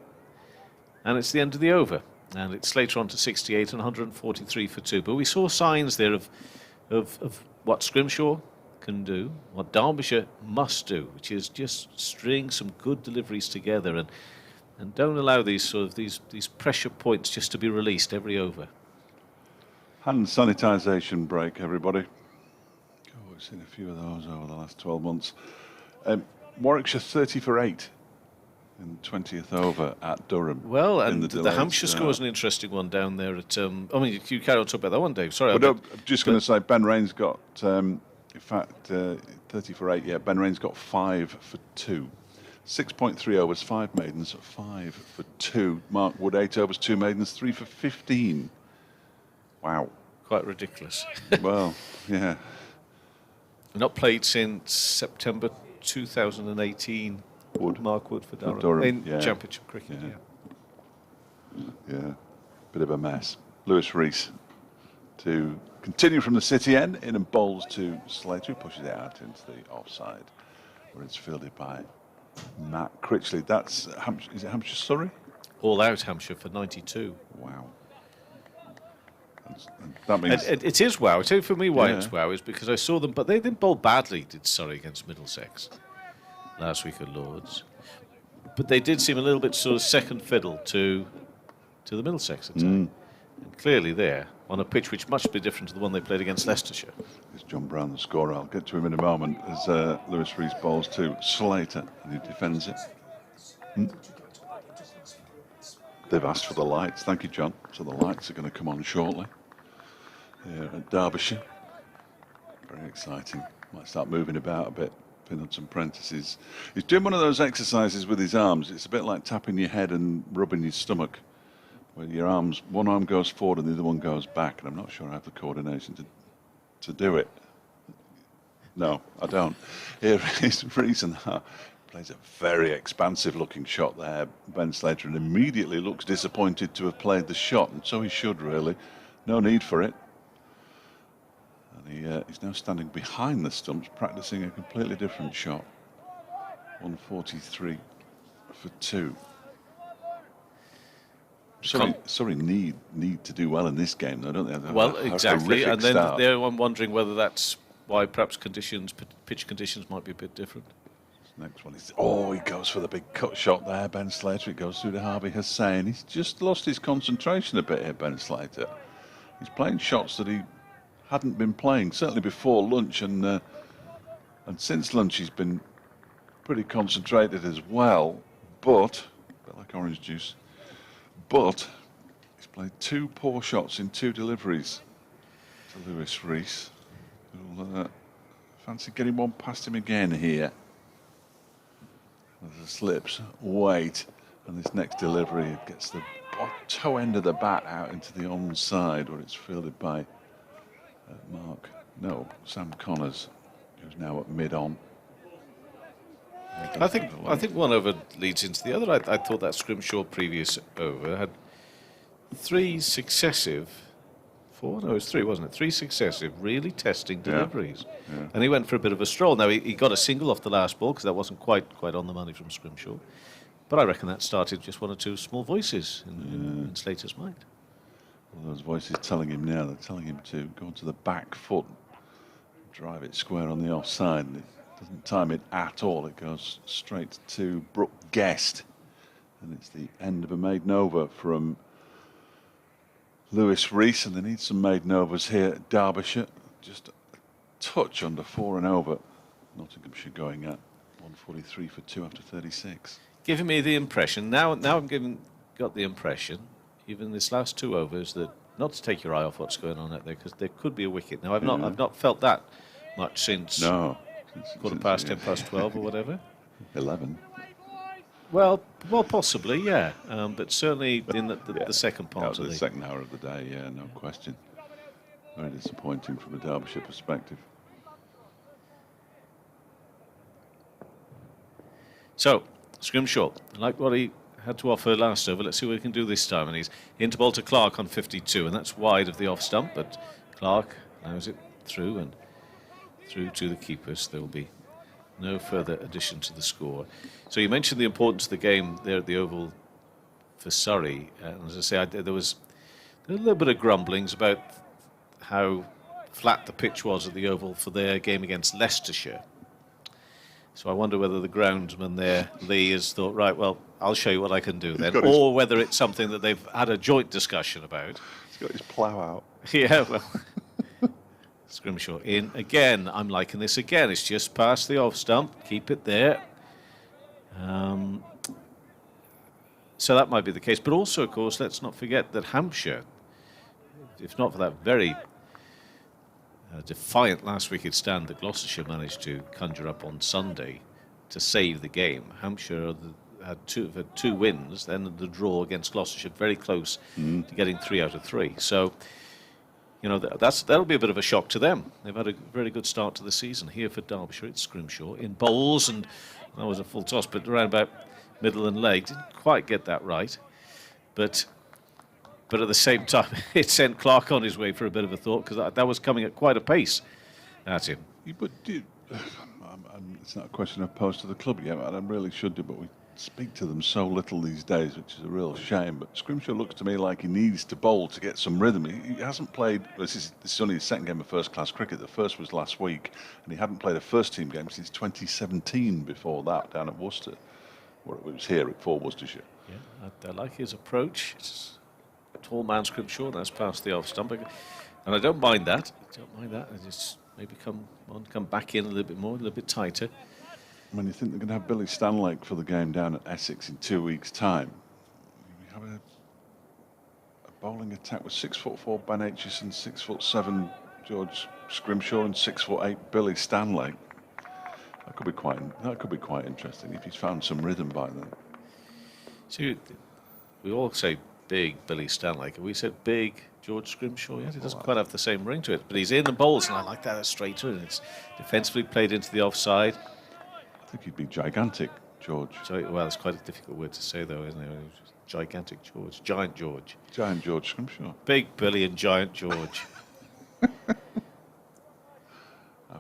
and it's the end of the over, and it's Slater on to 68 and 143 for 2. But we saw signs there of what Scrimshaw can do, what Derbyshire must do, which is just string some good deliveries together and don't allow these pressure points just to be released every over. Hand sanitisation break, everybody. Oh, we've seen a few of those over the last 12 months. Warwickshire 30 for 8 in 20th over at Durham. Well, and the Hampshire score is an interesting one down there at... I mean, you carry on talking about that one, Dave. Sorry. I'm just going to say Ben Rain's got, in fact, 30 for 8, yeah. Ben Rain's got 5 for 2. 6.3 overs, 5 maidens, 5 for 2. Mark Wood, 8 overs, 2 maidens, 3 for 15. Wow. Quite ridiculous. Well, yeah. Not played since September 2018. Mark Wood for Durham. In Championship cricket, yeah. Bit of a mess. Lewis Rees to continue from the city end, in and bowls to Slater, who pushes it out into the offside, where it's fielded by Matt Critchley. That's is it Hampshire Surrey? All out Hampshire for 92. Wow. That means it is wow. I tell you for me why it's wow is because I saw them, but they didn't bowl badly, did Surrey against Middlesex last week at Lords. But they did seem a little bit sort of second fiddle to the Middlesex attack. And clearly there, on a pitch which must be different to the one they played against Leicestershire. It's John Brown, the scorer. I'll get to him in a moment as Lewis Rees bowls to Slater, and he defends it. They've asked for the lights. Thank you, John. So the lights are going to come on shortly here at Derbyshire. Very exciting. Might start moving about a bit. Some Prentice he's doing one of those exercises with his arms. It's a bit like tapping your head and rubbing your stomach. where your arms, one arm goes forward and the other one goes back, and I'm not sure I have the coordination to do it. No, I don't. Here is Reason plays a very expansive looking shot there, Ben Slater, and immediately looks disappointed to have played the shot, and so he should really. No need for it. And he's now standing behind the stumps, practicing a completely different shot. 143 for 2. Sorry, need to do well in this game, though, don't they? Well, exactly, and then start. I'm wondering whether that's why perhaps pitch conditions might be a bit different. Next one is, he goes for the big cut shot there, Ben Slater. It goes through to Harvey Hussain. He's just lost his concentration a bit here, Ben Slater. He's playing shots that he hadn't been playing, certainly before lunch, and since lunch he's been pretty concentrated as well, but, a bit like orange juice, but he's played 2 poor shots in 2 deliveries to Lewis Rees, who'll fancy getting one past him again here. As the slips, wait, and this next delivery gets the toe end of the bat out into the onside, where it's fielded by Sam Connors, who's now at mid-on. I think one over leads into the other. I thought that Scrimshaw previous over had 3 successive, 4? No, it was 3, wasn't it? 3 successive, really testing deliveries. Yeah. And he went for a bit of a stroll. Now, he got a single off the last ball because that wasn't quite on the money from Scrimshaw. But I reckon that started just 1 or 2 small voices in Slater's mind. Well, those voices telling him now, they're telling him to go onto the back foot, drive it square on the offside. And it doesn't time it at all. It goes straight to Brooke Guest. And it's the end of a maiden over from Lewis Rees, and they need some maiden overs here at Derbyshire. Just a touch under 4 and over. Nottinghamshire going at 143 for 2 after 36. Giving me the impression, now I'm got the impression, even this last 2 overs, that not to take your eye off what's going on out there, because there could be a wicket. Now, I've not felt that much since quarter past 10 past 12 or whatever. 11. Well, possibly, yeah. But certainly in the second part of the second hour of the day, yeah, no question. Very disappointing from a Derbyshire perspective. So, Scrimshaw, like what he had to offer last over, let's see what he can do this time. And he's into ball to Clark on 52, and that's wide of the off stump, but Clark allows it through and through to the keepers. There will be no further addition to the score. So you mentioned the importance of the game there at the Oval for Surrey. And as I say, there was a little bit of grumblings about how flat the pitch was at the Oval for their game against Leicestershire. So I wonder whether the groundsman there, Lee, has thought, right, well, I'll show you what I can do then. Or whether it's something that they've had a joint discussion about. He's got his plough out. Yeah, well... Scrimshaw in again. I'm liking this again. It's just past the off stump. Keep it there. So that might be the case. But also, of course, let's not forget that Hampshire, if not for that very defiant last wicket stand that Gloucestershire managed to conjure up on Sunday to save the game, Hampshire had 2 wins, then the draw against Gloucestershire, very close to getting 3 out of 3. So, you know, that'll be a bit of a shock to them. They've had a very good start to the season. Here for Derbyshire, it's Scrimshaw in bowls, and that was a full toss, but around about middle and leg. Didn't quite get that right. But at the same time, it sent Clark on his way for a bit of a thought, because that was coming at quite a pace at him. But it's not a question I've posed to the club yet, and I really should do, but we speak to them so little these days, which is a real shame. But Scrimshaw looks to me like he needs to bowl to get some rhythm. He hasn't played, this is only his second game of first-class cricket. The first was last week, and he hadn't played a first-team game since 2017 before that, down at Worcester. Well, it was here for Worcestershire. Yeah, I like his approach. It's a tall man, Scrimshaw, that's past the off-stump. And I don't mind that. I just maybe come back in a little bit more, a little bit tighter. When you think they're going to have Billy Stanlake for the game down at Essex in 2 weeks' time, we have a bowling attack with 6'4" Ben Aitchison, 6'7" George Scrimshaw, and 6'8" Billy Stanlake. That could be quite interesting if he's found some rhythm by then. So we all say big Billy Stanley. We said big George Scrimshaw yet? It doesn't quite have the same ring to it, but he's in the bowls, and I like that straighter, and it's defensively played into the offside. I think he'd be gigantic, George. Well, it's quite a difficult word to say, though, isn't it? Gigantic George, Giant George. Giant George Scrimshaw. Big Billy and Giant George.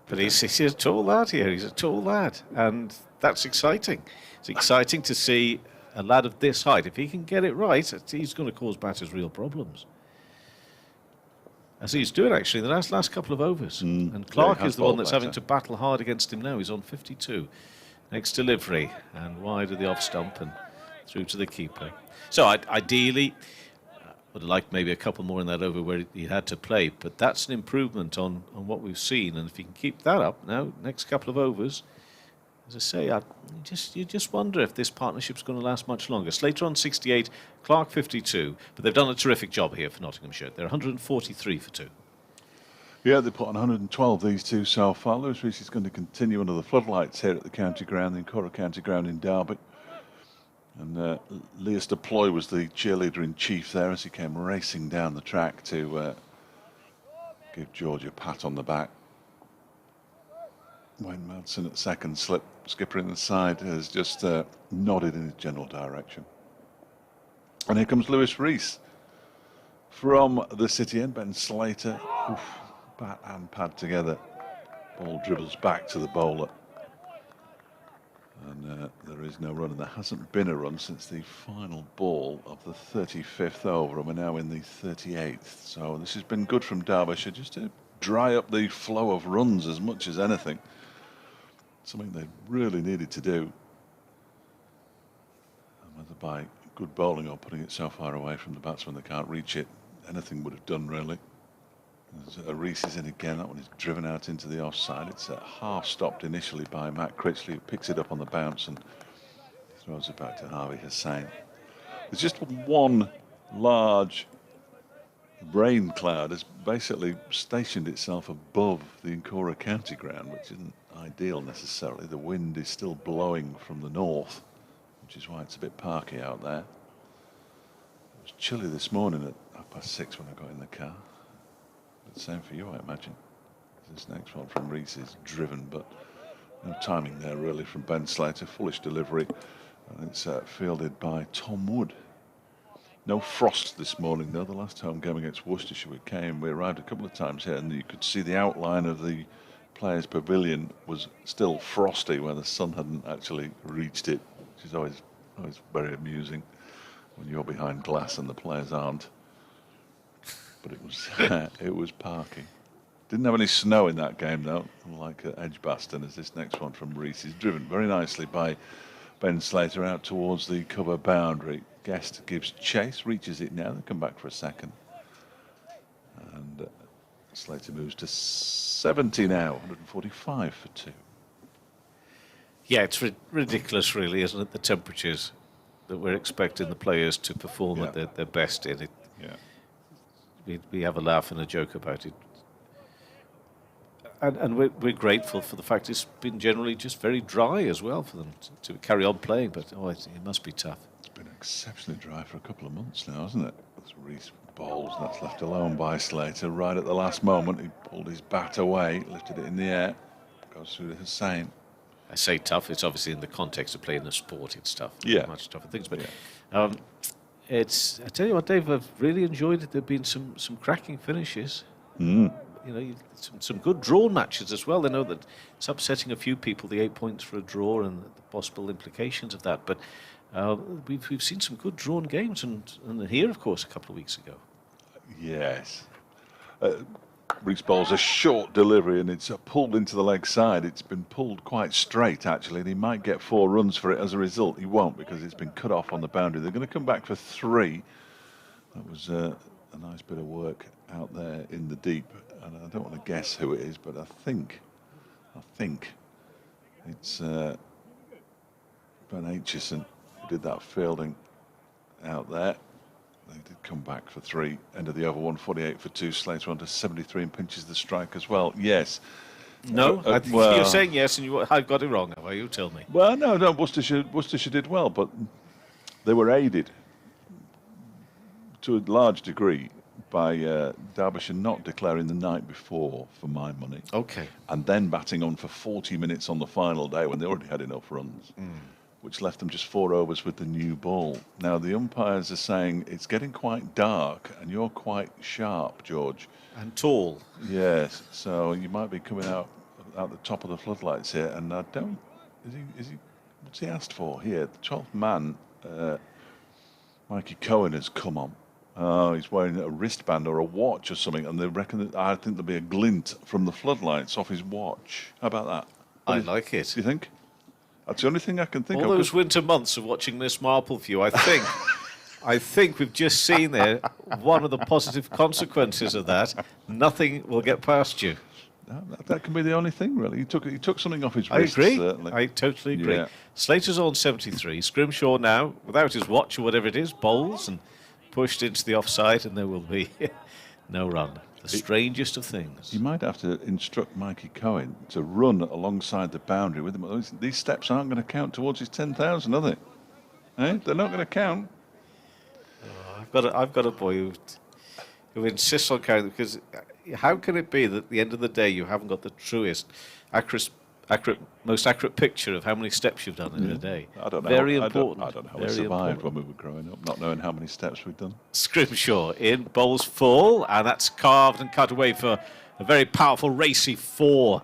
But he's a tall lad here. He's a tall lad, and that's exciting. It's exciting to see a lad of this height. If he can get it right, he's going to cause batters real problems. As he's doing, actually, in the last couple of overs. And Clark is the one that's having to battle hard against him now. He's on 52. Next delivery, and wide of the off stump and through to the keeper. So ideally, would have liked maybe a couple more in that over where he had to play, but that's an improvement on what we've seen. And if he can keep that up now, next couple of overs, as I say, you just wonder if this partnership's going to last much longer. Slater on 68, Clark 52, but they've done a terrific job here for Nottinghamshire. They're 143 for 2. Yeah, they put on 112, these two so far. Lewis Rees is going to continue under the floodlights here at the county ground, the Incora county ground in Derby. And Leicester Ploy was the cheerleader-in-chief there as he came racing down the track to give George a pat on the back. Wayne Madsen at second slip, skipper in the side, has just nodded in his general direction. And here comes Lewis Rees from the city end. Ben Slater, bat and pad together. Ball dribbles back to the bowler. And there is no run, and there hasn't been a run since the final ball of the 35th over, and we're now in the 38th. So this has been good from Derbyshire, just to dry up the flow of runs as much as anything. Something they really needed to do. And whether by good bowling or putting it so far away from the batsman they can't reach it, anything would have done, really. Rees is in again. That one is driven out into the offside. It's half stopped initially by Matt Critchley, who picks it up on the bounce and throws it back to Harvey Hussain. There's just one large rain cloud has basically stationed itself above the Incora county ground, which isn't ideal necessarily. The wind is still blowing from the north, which is why it's a bit parky out there. It was chilly this morning at 6:30 when I got in the car. Same for you, I imagine. This next one from Rees is driven, but no timing there really from Ben Slater. Foolish delivery, and it's fielded by Tom Wood. No frost this morning though. The last home game against Worcestershire we arrived a couple of times here, and you could see the outline of the players' pavilion was still frosty where the sun hadn't actually reached it, which is always very amusing when you're behind glass and the players aren't. But it was parking. Didn't have any snow in that game though, unlike Edgbaston, as this next one from Rees is driven very nicely by Ben Slater out towards the cover boundary. Guest gives chase, reaches it now. They come back for a second, and Slater moves to 70 now, 145 for 2. Yeah, it's ridiculous, really, isn't it? The temperatures that we're expecting the players to perform at their best in it. Yeah. We have a laugh and a joke about it. And we're grateful for the fact it's been generally just very dry as well for them to carry on playing, but it must be tough. It's been exceptionally dry for a couple of months now, hasn't it? As Rees bowls, and that's left alone by Slater. Right at the last moment, he pulled his bat away, lifted it in the air, goes through to Hussain. I say tough, it's obviously in the context of playing a sport, it's tough. Yeah. Much tougher things, but I tell you what, Dave, I've really enjoyed it. There have been some cracking finishes. Some good drawn matches as well. I know that it's upsetting a few people, the 8 points for a draw and the possible implications of that. But we've seen some good drawn games, and here, of course, a couple of weeks ago. Yes. Rees bowls a short delivery, and it's pulled into the leg side. It's been pulled quite straight, actually, and he might get 4 runs for it. As a result, he won't, because it's been cut off on the boundary. They're going to come back for 3. That was a nice bit of work out there in the deep, and I don't want to guess who it is, but I think it's Ben Aitchison who did that fielding out there. They did come back for 3. End of the over, 148 for 2. Slater on to 73 and pinches the strike as well. Yes. No, I think you're saying yes, and I got it wrong. Have I? You tell me. Well, no. Worcestershire did well, but they were aided to a large degree by Derbyshire not declaring the night before, for my money. Okay. And then batting on for 40 minutes on the final day when they already had enough runs, which left them just 4 overs with the new ball. Now, the umpires are saying it's getting quite dark, and you're quite sharp, George. And tall. Yes, so you might be coming out the top of the floodlights here, and I don't... Is he what's he asked for here? The 12th man, Mikey Cohen, has come on. Oh, he's wearing a wristband or a watch or something, and they reckon that I think there'll be a glint from the floodlights off his watch. How about that? I like it. Do you think? That's the only thing I can think All of. those winter months of watching Miss Marple for you, I think, I think we've just seen there one of the positive consequences of that. Nothing will get past you. That can be the only thing, really. He took something off his I wrist, agree. certainly. I totally agree. Yeah. Slater's on 73. Scrimshaw now, without his watch or whatever it is, bowls and pushed into the offside, and there will be no run. The strangest of things. You might have to instruct Mikey Cohen to run alongside the boundary with him. These steps aren't going to count towards his 10,000, are they? Eh? They're not going to count. I've got a boy who insists on counting, because how can it be that at the end of the day you haven't got the truest, most accurate picture of how many steps you've done in a day? I don't know. Very important. I don't know how we Very survived important. when we were growing up, not knowing how many steps we'd done. Scrimshaw in, bowls full, and that's carved and cut away for a very powerful, racy 4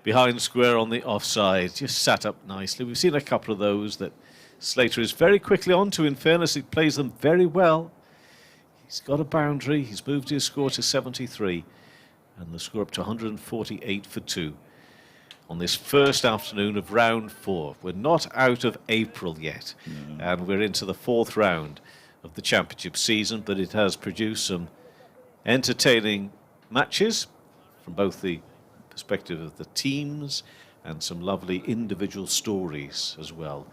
behind square on the offside. Just sat up nicely. We've seen a couple of those that Slater is very quickly onto. In fairness, he plays them very well. He's got a boundary. He's moved his score to 73, and the score up to 148 for 2 on this first afternoon of round 4. We're not out of April yet, and we're into the 4th round of the championship season, but it has produced some entertaining matches from both the perspective of the teams and some lovely individual stories as well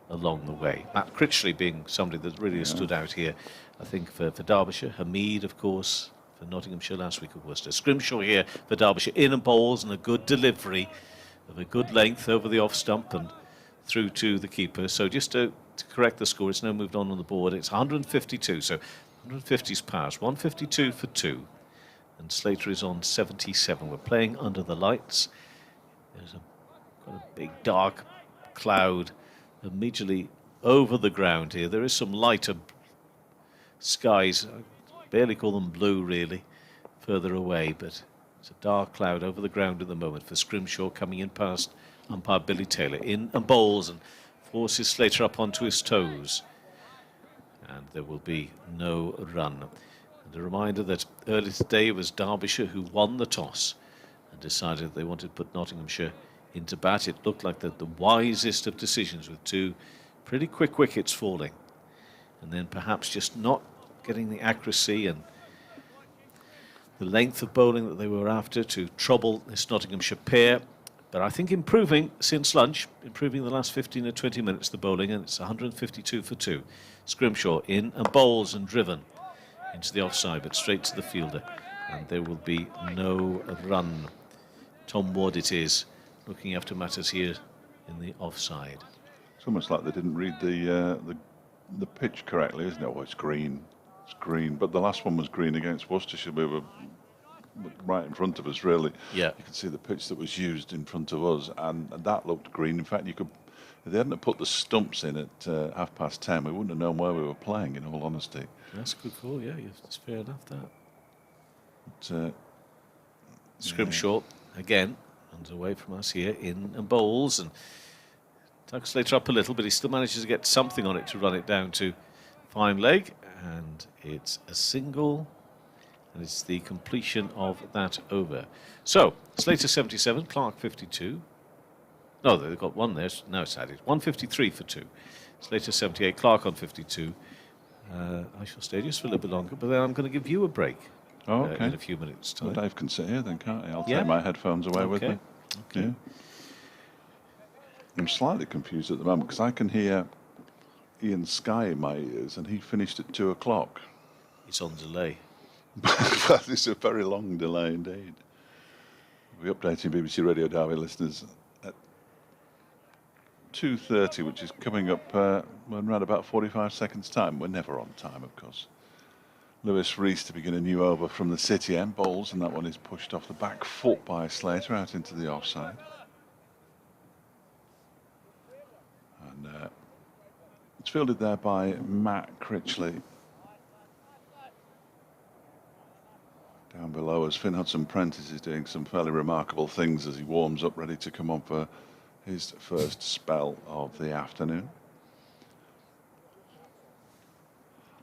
along the way. Matt Critchley being somebody that really has stood out here, I think, for Derbyshire. Hamid, of course, for Nottinghamshire last week at Worcester. Scrimshaw here for Derbyshire, in and bowls, and a good delivery of a good length over the off stump and through to the keeper. So just to correct the score, it's now moved on the board. It's 152, so 150's passed. 152 for 2, and Slater is on 77. We're playing under the lights. There's got a big dark cloud immediately over the ground here. There is some lighter skies. I barely call them blue, really, further away, but it's a dark cloud over the ground at the moment for Scrimshaw, coming in past umpire Billy Taylor. In and bowls and forces Slater up onto his toes. And there will be no run. And a reminder that earlier today it was Derbyshire who won the toss and decided they wanted to put Nottinghamshire into bat. It looked like the wisest of decisions, with 2 pretty quick wickets falling. And then perhaps just not getting the accuracy and the length of bowling that they were after to trouble this Nottinghamshire pair. But I think improving since lunch, improving the last 15 or 20 minutes, the bowling, and it's 152 for 2. Scrimshaw in and bowls and driven into the offside, but straight to the fielder. And there will be no run. Tom Ward it is, looking after matters here in the offside. It's almost like they didn't read the pitch correctly, isn't it? Oh, it's green. It's green. But the last one was green against Worcestershire. We were right in front of us, really. Yeah. You could see the pitch that was used in front of us, and that looked green. In fact, you could, if they hadn't put the stumps in at 10:30, we wouldn't have known where we were playing, in all honesty. That's a good call, yeah. It's fair enough, that. But, Scrimshaw, again, runs away from us here, in and bowls, and tucks Slater up a little, but he still manages to get something on it to run it down to fine leg, and it's a single, and it's the completion of that over. So, Slater 77, Clark 52. No, they've got one there. No, it's added. 153 for 2. Slater 78, Clark on 52. I shall stay just for a little bit longer, but then I'm going to give you a break. Oh, okay. In a few minutes' time. Well, Dave can sit here then, can't he? I'll Yeah. take my headphones away with me. Okay. Yeah. I'm slightly confused at the moment because I can hear Ian Sky in my ears, and he finished at 2 o'clock. It's on delay. That is a very long delay indeed. We'll be updating BBC Radio Derby listeners at 2:30, which is coming up in around about 45 seconds' time. We're never on time, of course. Lewis Rees to begin a new over from the City end. Bowls, and that one is pushed off the back foot by Slater out into the offside. And it's fielded there by Matt Critchley. Down below as Finn Hudson-Prentice is doing some fairly remarkable things as he warms up, ready to come on for his first spell of the afternoon.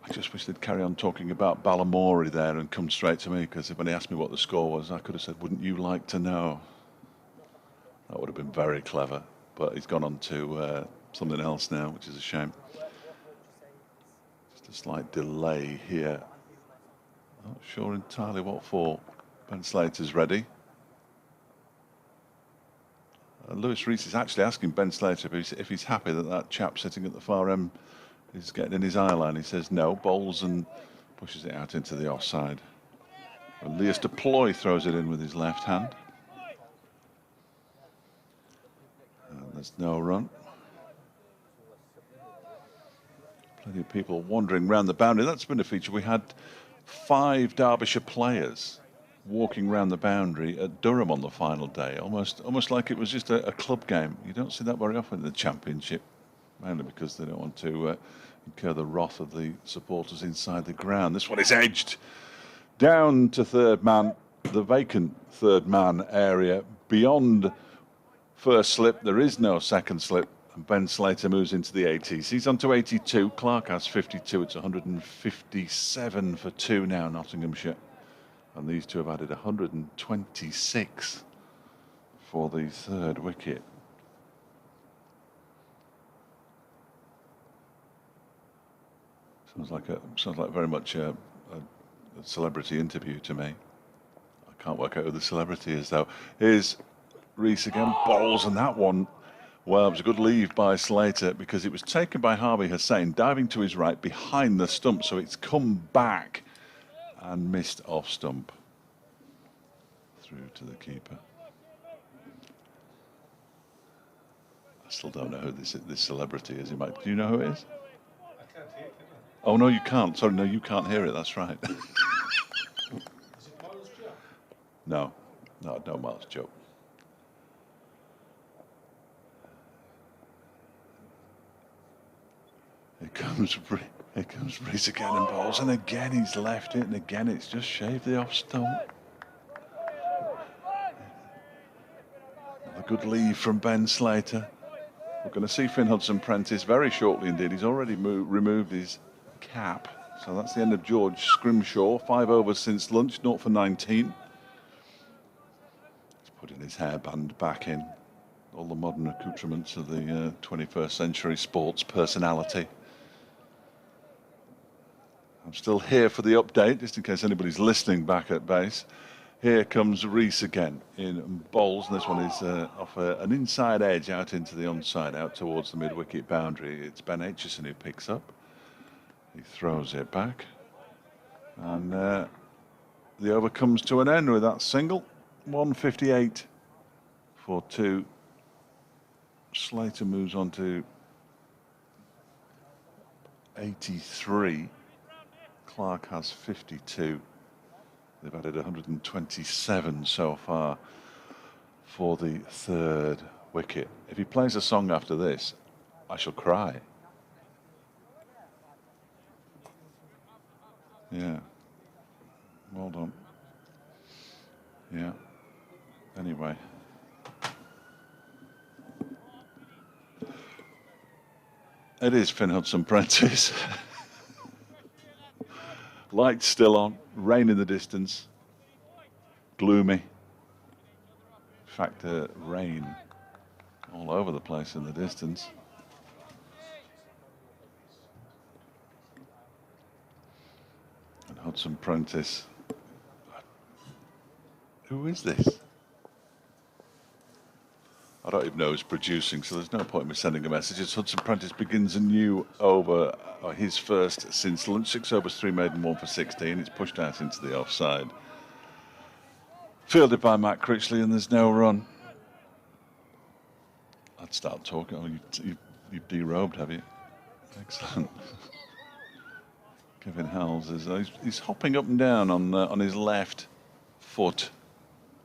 I just wish they'd carry on talking about Balamory there and come straight to me, because when he asked me what the score was, I could have said, wouldn't you like to know? That would have been very clever, but he's gone on to something else now, which is a shame. Just a slight delay here. Not sure entirely what for. Ben Slater's ready. Lewis Rees is actually asking Ben Slater if he's happy that that chap sitting at the far end is getting in his eye line. He says no, bowls and pushes it out into the offside. Elias Deploy throws it in with his left hand. And there's no run. Plenty of people wandering around the boundary. That's been a feature. We had 5 Derbyshire players walking around the boundary at Durham on the final day, almost like it was just a club game. You don't see that very often in the Championship, mainly because they don't want to incur the wrath of the supporters inside the ground. This one is edged down to third man, the vacant third man area. Beyond first slip, there is no second slip, and Ben Slater moves into the 80s. He's on to 82. Clark has 52. It's 157 for 2 now, Nottinghamshire. And these two have added 126 for the third wicket. Sounds like very much a celebrity interview to me. I can't work out who the celebrity is though. Here's Rees again, bowls, and that one, well, it was a good leave by Slater because it was taken by Harvey Hussain, diving to his right behind the stump, so it's come back and missed off stump through to the keeper. I still don't know who this celebrity is. Do you know who it is? Oh, no, you can't. Sorry, no, you can't hear it. That's right. No, Miles Joe. Here comes Rees again and bowls, and again he's left it, and again it's just shaved the off stump. Another good leave from Ben Slater. We're going to see Finn Hudson-Prentice very shortly indeed. He's already removed his cap. So that's the end of George Scrimshaw. 5 overs since lunch, 0 for 19. He's putting his hairband back in. All the modern accoutrements of the 21st century sports personality. I'm still here for the update, just in case anybody's listening back at base. Here comes Rees again in bowls, and this one is off an inside edge out into the onside, out towards the mid-wicket boundary. It's Ben Aitchison who picks up. He throws it back, and the over comes to an end with that single. 158 for 2. Slater moves on to 83. Clark has 52. They've added 127 so far for the third wicket. If he plays a song after this, I shall cry. Yeah. Well done. Yeah. Anyway. It is Finn Hudson-Prentice. Lights still on, rain in the distance, gloomy. In fact, rain all over the place in the distance. And Hudson-Prentice. Who is this? I don't even know who's producing, so there's no point in me sending a message. As Hudson-Prentice begins a new over, his first since lunch. 6 overs, 3 maiden, 1 for 16. It's pushed out into the offside. Fielded by Matt Critchley, and there's no run. I'd start talking. Oh, you've derobed, have you? Excellent. Kevin Howells is he's hopping up and down on his left foot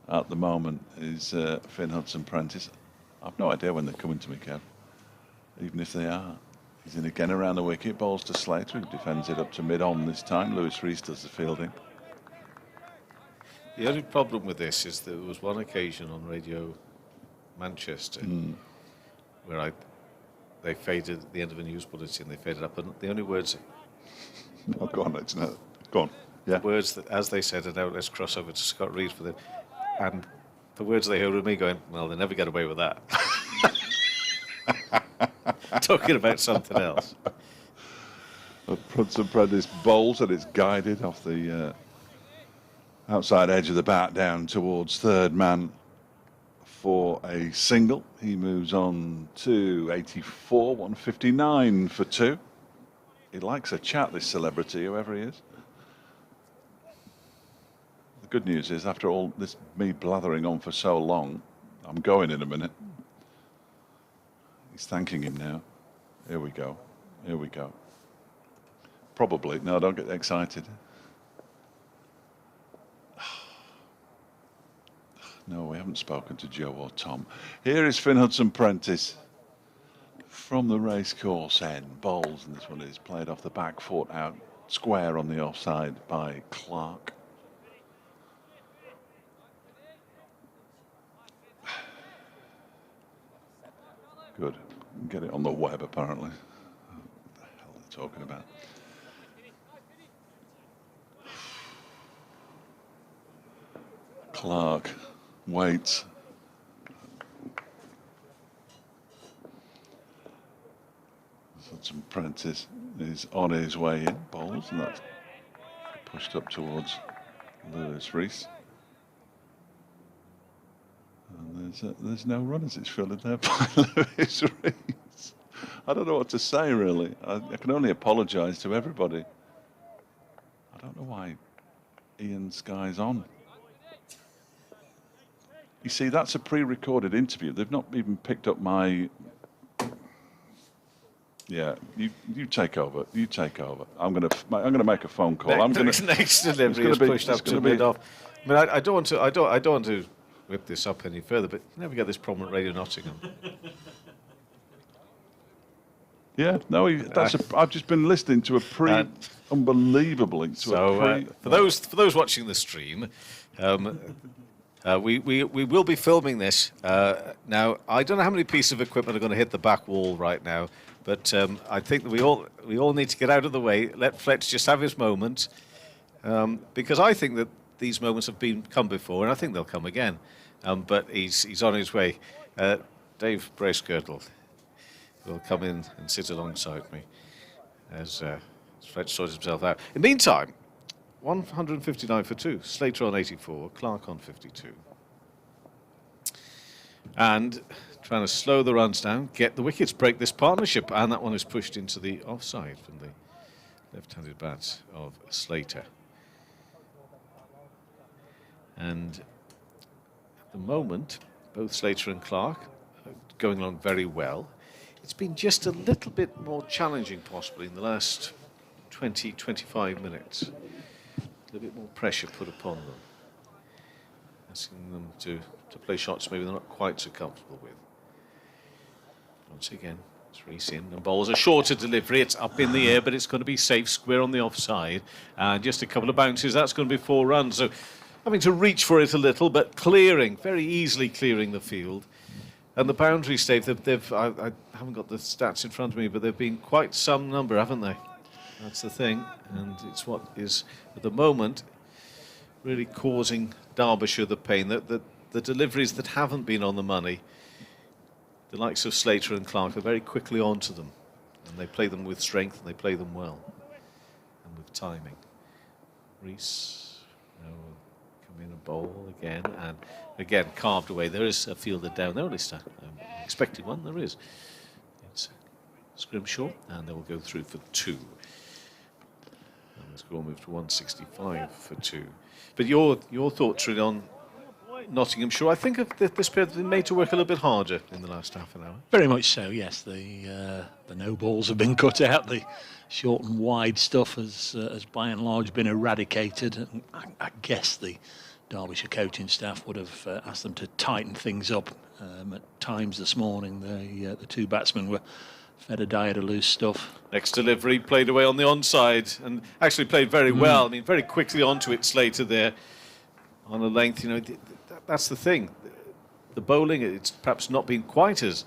at the moment. Is Finn Hudson-Prentice. I've no idea when they're coming to me, Kev. Even if they are. He's in again around the wicket. Bowls to Slater, who defends it up to mid-on this time. Lewis Rees does the fielding. The only problem with this is there was one occasion on Radio Manchester where they faded at the end of a news bulletin. They faded up, and the only words. Oh, go on, it's not. Go on. Yeah. Words that, as they said, and now let's cross over to Scott Reed for them. And the words they heard with me going, well, they never get away with that. Talking about something else. Hudson-Prentice bowls, and it's guided off the outside edge of the bat down towards third man for a single. He moves on to 84, 159 for 2. He likes a chat, this celebrity, whoever he is. The good news is, after all this me blathering on for so long, I'm going in a minute. He's thanking him now. Here we go. Here we go. Probably. No, don't get excited. No, we haven't spoken to Joe or Tom. Here is Finn Hudson-Prentice from the racecourse end. Bowls, and this one is played off the back foot out square on the offside by Clark. Good. Get it on the web, apparently. What the hell are they talking about? Clark waits. Hudson-Prentice is on his way in. Bowls, and that's pushed up towards Lewis Rees. And there's no runners. It's fielded there by Lewis Rees. I don't know what to say, really. I can only apologise to everybody. I don't know why Ian Sky's on. You see, that's a pre-recorded interview. They've not even picked up my... Yeah, you take over. You take over. I'm gonna make a phone call. Next delivery is pushed up to mid off. I mean, I don't want to whip this up any further, but you never get this problem at Radio Nottingham. Yeah, no, I've just been listening to a unbelievably. For those watching the stream, we will be filming this now. I don't know how many pieces of equipment are going to hit the back wall right now, but I think that we all need to get out of the way. Let Fletch just have his moment, because I think that these moments have come before, and I think they'll come again. But he's on his way. Dave Bracegirdle will come in and sit alongside me as Fletch sorts himself out. In the meantime, 159 for 2. Slater on 84, Clark on 52. And trying to slow the runs down, get the wickets, break this partnership, and that one is pushed into the offside from the left-handed bat of Slater. And at the moment, both Slater and Clark are going along very well. It's been just a little bit more challenging, possibly, in the last 20, 25 minutes. A little bit more pressure put upon them, asking them to play shots maybe they're not quite so comfortable with. Once again, it's Rees in, and bowls a shorter delivery. It's up in the air, but it's going to be safe, square on the offside. And just a couple of bounces, that's going to be 4 runs. So having to reach for it a little, but very easily clearing the field. And the boundaries, Dave, I haven't got the stats in front of me, but they've been quite some number, haven't they? That's the thing, and it's what is, at the moment, really causing Derbyshire the pain. The deliveries that haven't been on the money, the likes of Slater and Clark are very quickly onto them, and they play them with strength, and they play them well, and with timing. Rees will come in and bowl again, and again carved away. There is a fielder down there, at least I'm expecting one. There is. It's Scrimshaw, and they will go through for 2. And the score moved to 165 for 2. But your thoughts really on Nottinghamshire. I think of this period been made to work a little bit harder in the last half an hour. Very much so, yes. The no balls have been cut out. The short and wide stuff has by and large been eradicated. And I guess the Derbyshire coaching staff would have asked them to tighten things up at times this morning. The two batsmen were fed a diet of loose stuff. Next delivery, played away on the onside, and actually played very well. I mean, very quickly onto it, Slater there on the length. You know, that's the thing. The bowling, it's perhaps not been quite as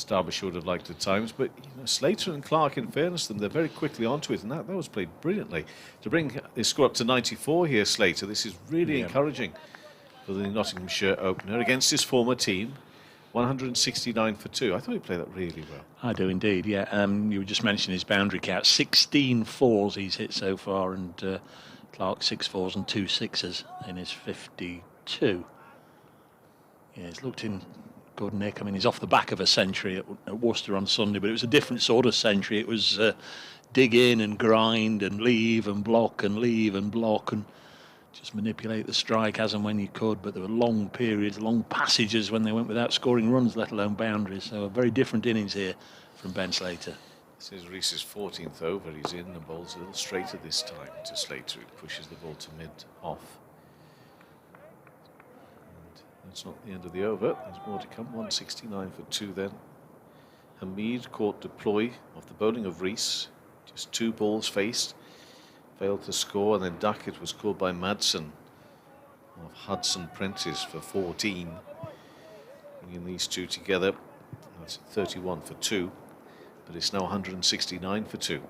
Derbyshire would have liked at times, but you know, Slater and Clark, in fairness to them, they're very quickly onto it, and that was played brilliantly. To bring his score up to 94 here, Slater, this is really encouraging for the Nottinghamshire opener against his former team. 169 for 2. I thought he played that really well. I do indeed, yeah. You were just mentioning his boundary count. 16 fours he's hit so far, and Clark 6 fours and 2 sixes in his 52. Yeah, he's looked in good nick. I mean, he's off the back of a century at Worcester on Sunday, but it was a different sort of century. It was dig in and grind and leave and block and leave and block and just manipulate the strike as and when you could. But there were long periods, long passages when they went without scoring runs, let alone boundaries. So a very different innings here from Ben Slater. This is Reese's 14th over. He's in and bowls a little straighter this time to Slater, who pushes the ball to mid-off. That's not the end of the over. There's more to come. 169 for 2 then. Hamid caught deploy of the bowling of Rees. Just 2 balls faced. Failed to score, and then Duckett was called by Madsen of Hudson Prentice for 14. Bringing these two together, that's 31 for 2, but it's now 169 for 2. And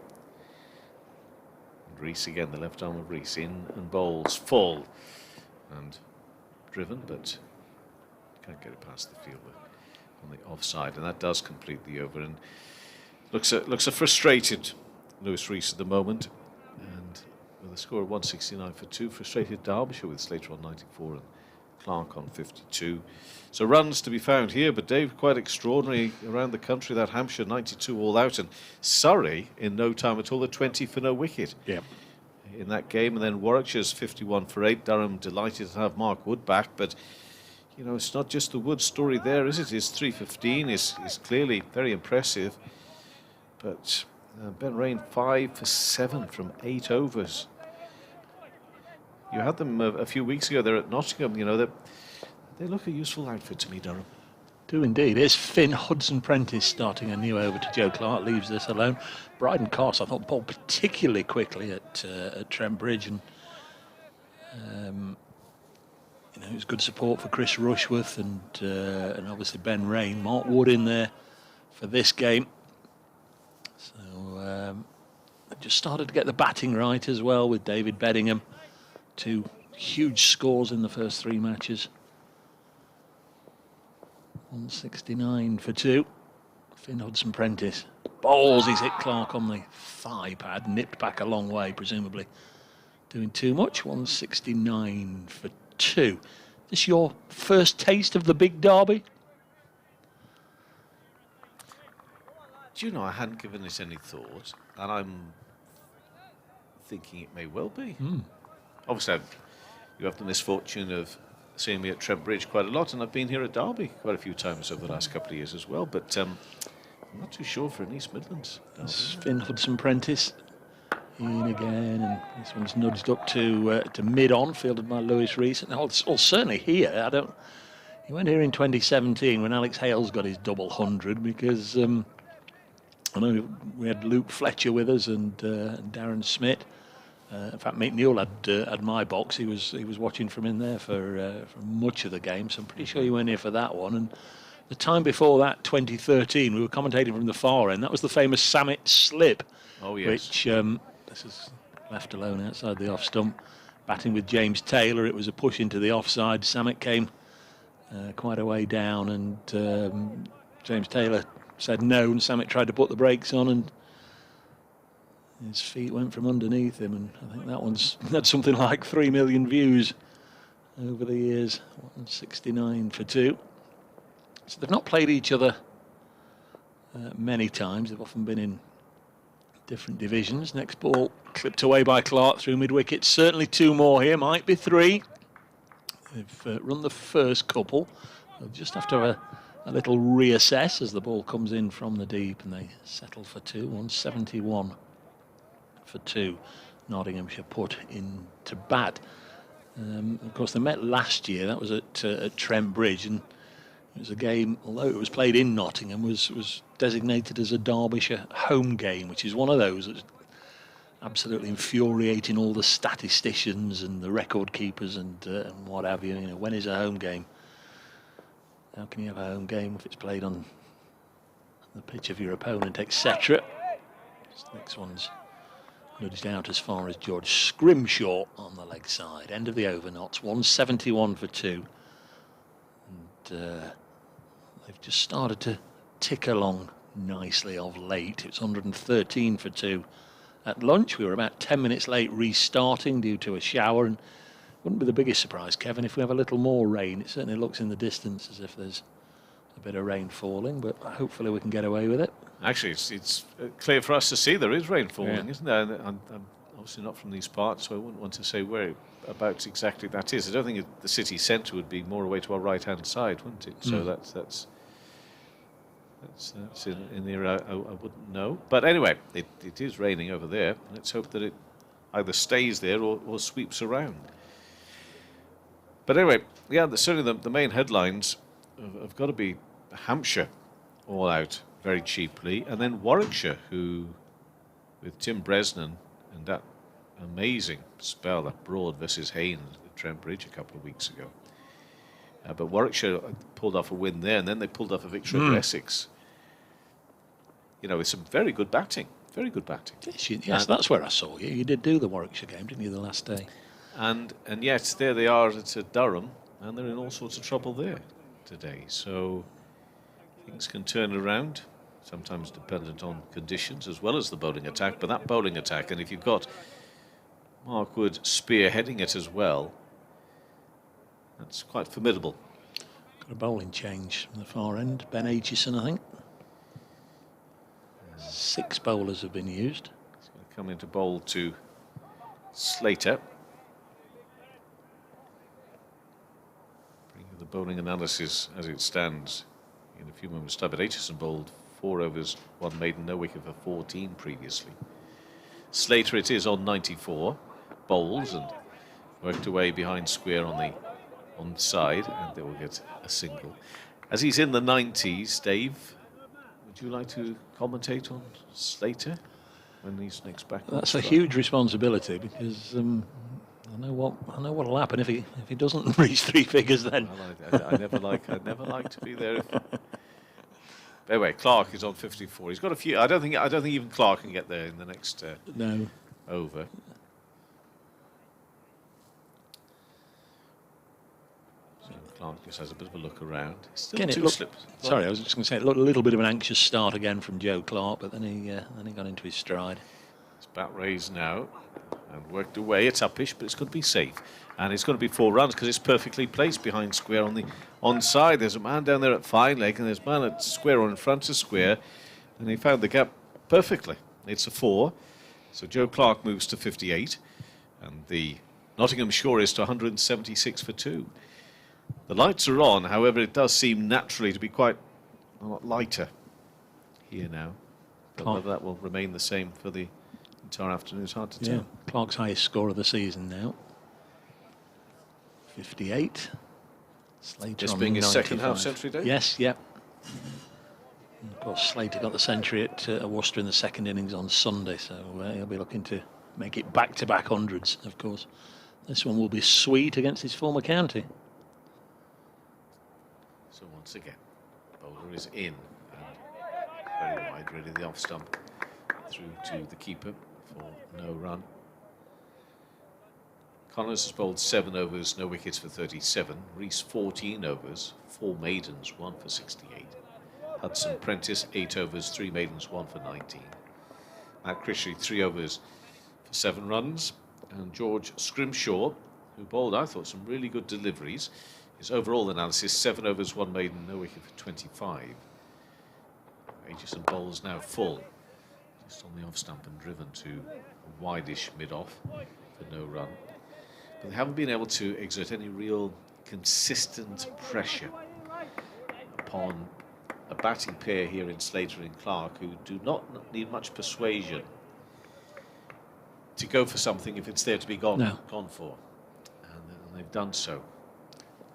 Rees again, the left arm of Rees, in and bowls full and driven, but can't get it past the fielder on the offside, and that does complete the over. And looks a frustrated Lewis Rees at the moment. With a score of 169 for 2, frustrated Derbyshire with Slater on 94 and Clark on 52. So runs to be found here, but Dave, quite extraordinary around the country. That Hampshire 92 all out, and Surrey in no time at all, a 20 for no wicket. Yeah. In that game, and then Warwickshire's 51 for 8. Durham delighted to have Mark Wood back, but you know, it's not just the Wood story there, is it? His 315 is clearly very impressive, but Ben Rain 5 for 7 from 8 overs. You had them a few weeks ago there at Nottingham. You know, they look a useful outfit to me, Durham. Do indeed. Here's Finn Hudson-Prentice starting a new over to Joe Clark. Leaves this alone. Bryden Carse, I thought, bowled particularly quickly at Trent Bridge, and you know, it was good support for Chris Rushworth and obviously Ben Rain. Mark Wood in there for this game. So they've just started to get the batting right as well with David Beddingham. 2 huge scores in the first 3 matches. 169 for 2. Finn Hudson-Prentice bowls. He's hit Clark on the thigh pad, nipped back a long way, presumably doing too much. 169 for 2. Is this your first taste of the big derby? Do you know, I hadn't given this any thought, and I'm thinking it may well be. Obviously, you have the misfortune of seeing me at Trent Bridge quite a lot, and I've been here at Derby quite a few times over the last couple of years as well, but I'm not too sure for an East Midlands derby. Finn Hudson-Prentice in again, and this one's nudged up to mid-on, fielded by Lewis Rees. Well, certainly here, he went here in 2017 when Alex Hales got his double 100, because I know we had Luke Fletcher with us and Darren Smith. In fact, Mick Newell had my box. He was watching from in there for much of the game, so I'm pretty sure he went here for that one. And the time before that, 2013, we were commentating from the far end. That was the famous Samet slip. Oh, yes. Which this is left alone outside the off stump, batting with James Taylor. It was a push into the offside. Samet came quite a way down, and James Taylor said no, and Samet tried to put the brakes on, and his feet went from underneath him, and I think that one's had something like 3 million views over the years. 169 for 2. So they've not played each other many times. They've often been in different divisions. Next ball clipped away by Clark through mid-wicket. Certainly 2 more here, might be 3. They've run the first couple. They'll just have to have a little reassess as the ball comes in from the deep, and they settle for 2. 171 for 2. Nottinghamshire put into bat. Of course, they met last year. That was at Trent Bridge, and it was a game, although it was played in Nottingham, was designated as a Derbyshire home game, which is one of those that's absolutely infuriating all the statisticians and the record keepers and what have you. You know, when is a home game? How can you have a home game if it's played on the pitch of your opponent, etc.? This next one's nudged out as far as George Scrimshaw on the leg side. End of the over, Notts. 171 for 2. And they've just started to tick along nicely of late. It's 113 for 2 at lunch. We were about 10 minutes late restarting due to a shower, and wouldn't be the biggest surprise, Kevin, if we have a little more rain. It certainly looks in the distance as if there's a bit of rain falling, but hopefully we can get away with it. Actually, it's clear for us to see there is rain falling, isn't there? And I'm obviously not from these parts, so I wouldn't want to say whereabouts exactly that is. I don't think the city centre would be more away to our right-hand side, wouldn't it? So that's in the area I wouldn't know. But anyway, it is raining over there. Let's hope that it either stays there or sweeps around. But anyway, yeah, certainly the main headlines have got to be Hampshire all out very cheaply, and then Warwickshire, who, with Tim Bresnan and that amazing spell at Broad versus Haynes at Trent Bridge a couple of weeks ago. But Warwickshire pulled off a win there, and then they pulled off a victory over Essex. You know, with some very good batting. Very good batting. Yes, that's where I saw you. You did do the Warwickshire game, didn't you, the last day? And yet, there they are at Durham, and they're in all sorts of trouble there today. So things can turn around, sometimes dependent on conditions as well as the bowling attack. But that bowling attack, and if you've got Mark Wood spearheading it as well, that's quite formidable. Got a bowling change from the far end. Ben Aitchison, I think. 6 bowlers have been used. He's going to come into bowl to Slater. Bring you the bowling analysis as it stands in a few moments' time. But Aitchison bowled 4 overs, 1 maiden, no wicket for 14 previously. Slater it is on 94, bowls and worked away behind square on the side, and they will get a single. As he's in the 90s, Dave, would you like to commentate on Slater when he's next back? That's a huge responsibility, because I know what'll happen if he doesn't reach 3 figures. Then I never like to be there. Anyway, Clark is on 54. He's got a few. I don't think even Clark can get there in the next over. Clark just has a bit of a look around. Still two slips. Sorry, I was just going to say, it looked a little bit of an anxious start again from Joe Clark, but then he got into his stride. It's bat raised now and worked away. It's uppish, but it's going to be safe. And it's going to be 4 runs because it's perfectly placed behind square on the onside. There's a man down there at fine leg, and there's a man at square or in front of square, and he found the gap perfectly. It's a 4. So Joe Clark moves to 58, and the Nottinghamshire is to 176 for 2. The lights are on, however, it does seem naturally to be quite a lot lighter here now. But whether that will remain the same for the entire afternoon is hard to tell. Clark's highest score of the season now. 58. Slater This on being his 95. second half century, Dave? Yes, yep. And of course, Slater got the century at Worcester in the second innings on Sunday, so he'll be looking to make it back-to-back hundreds, of course. This one will be sweet against his former county. So once again, bowler is in, and very wide, really, the off stump through to the keeper for no run. Connors has bowled 7 overs, no wickets for 37. Rees 14 overs, 4 maidens, 1 for 68. Hudson Prentice 8 overs, 3 maidens, 1 for 19. Matt Crishley 3 overs for 7 runs. And George Scrimshaw, who bowled, I thought, some really good deliveries. His overall analysis, 7 overs, 1 maiden, no wicket for 25. Aitchison bowls now full, just on the off stump and driven to a wideish mid-off for no run. But they haven't been able to exert any real consistent pressure upon a batting pair here in Slater and Clark, who do not need much persuasion to go for something if it's there to be gone for, and they've done so.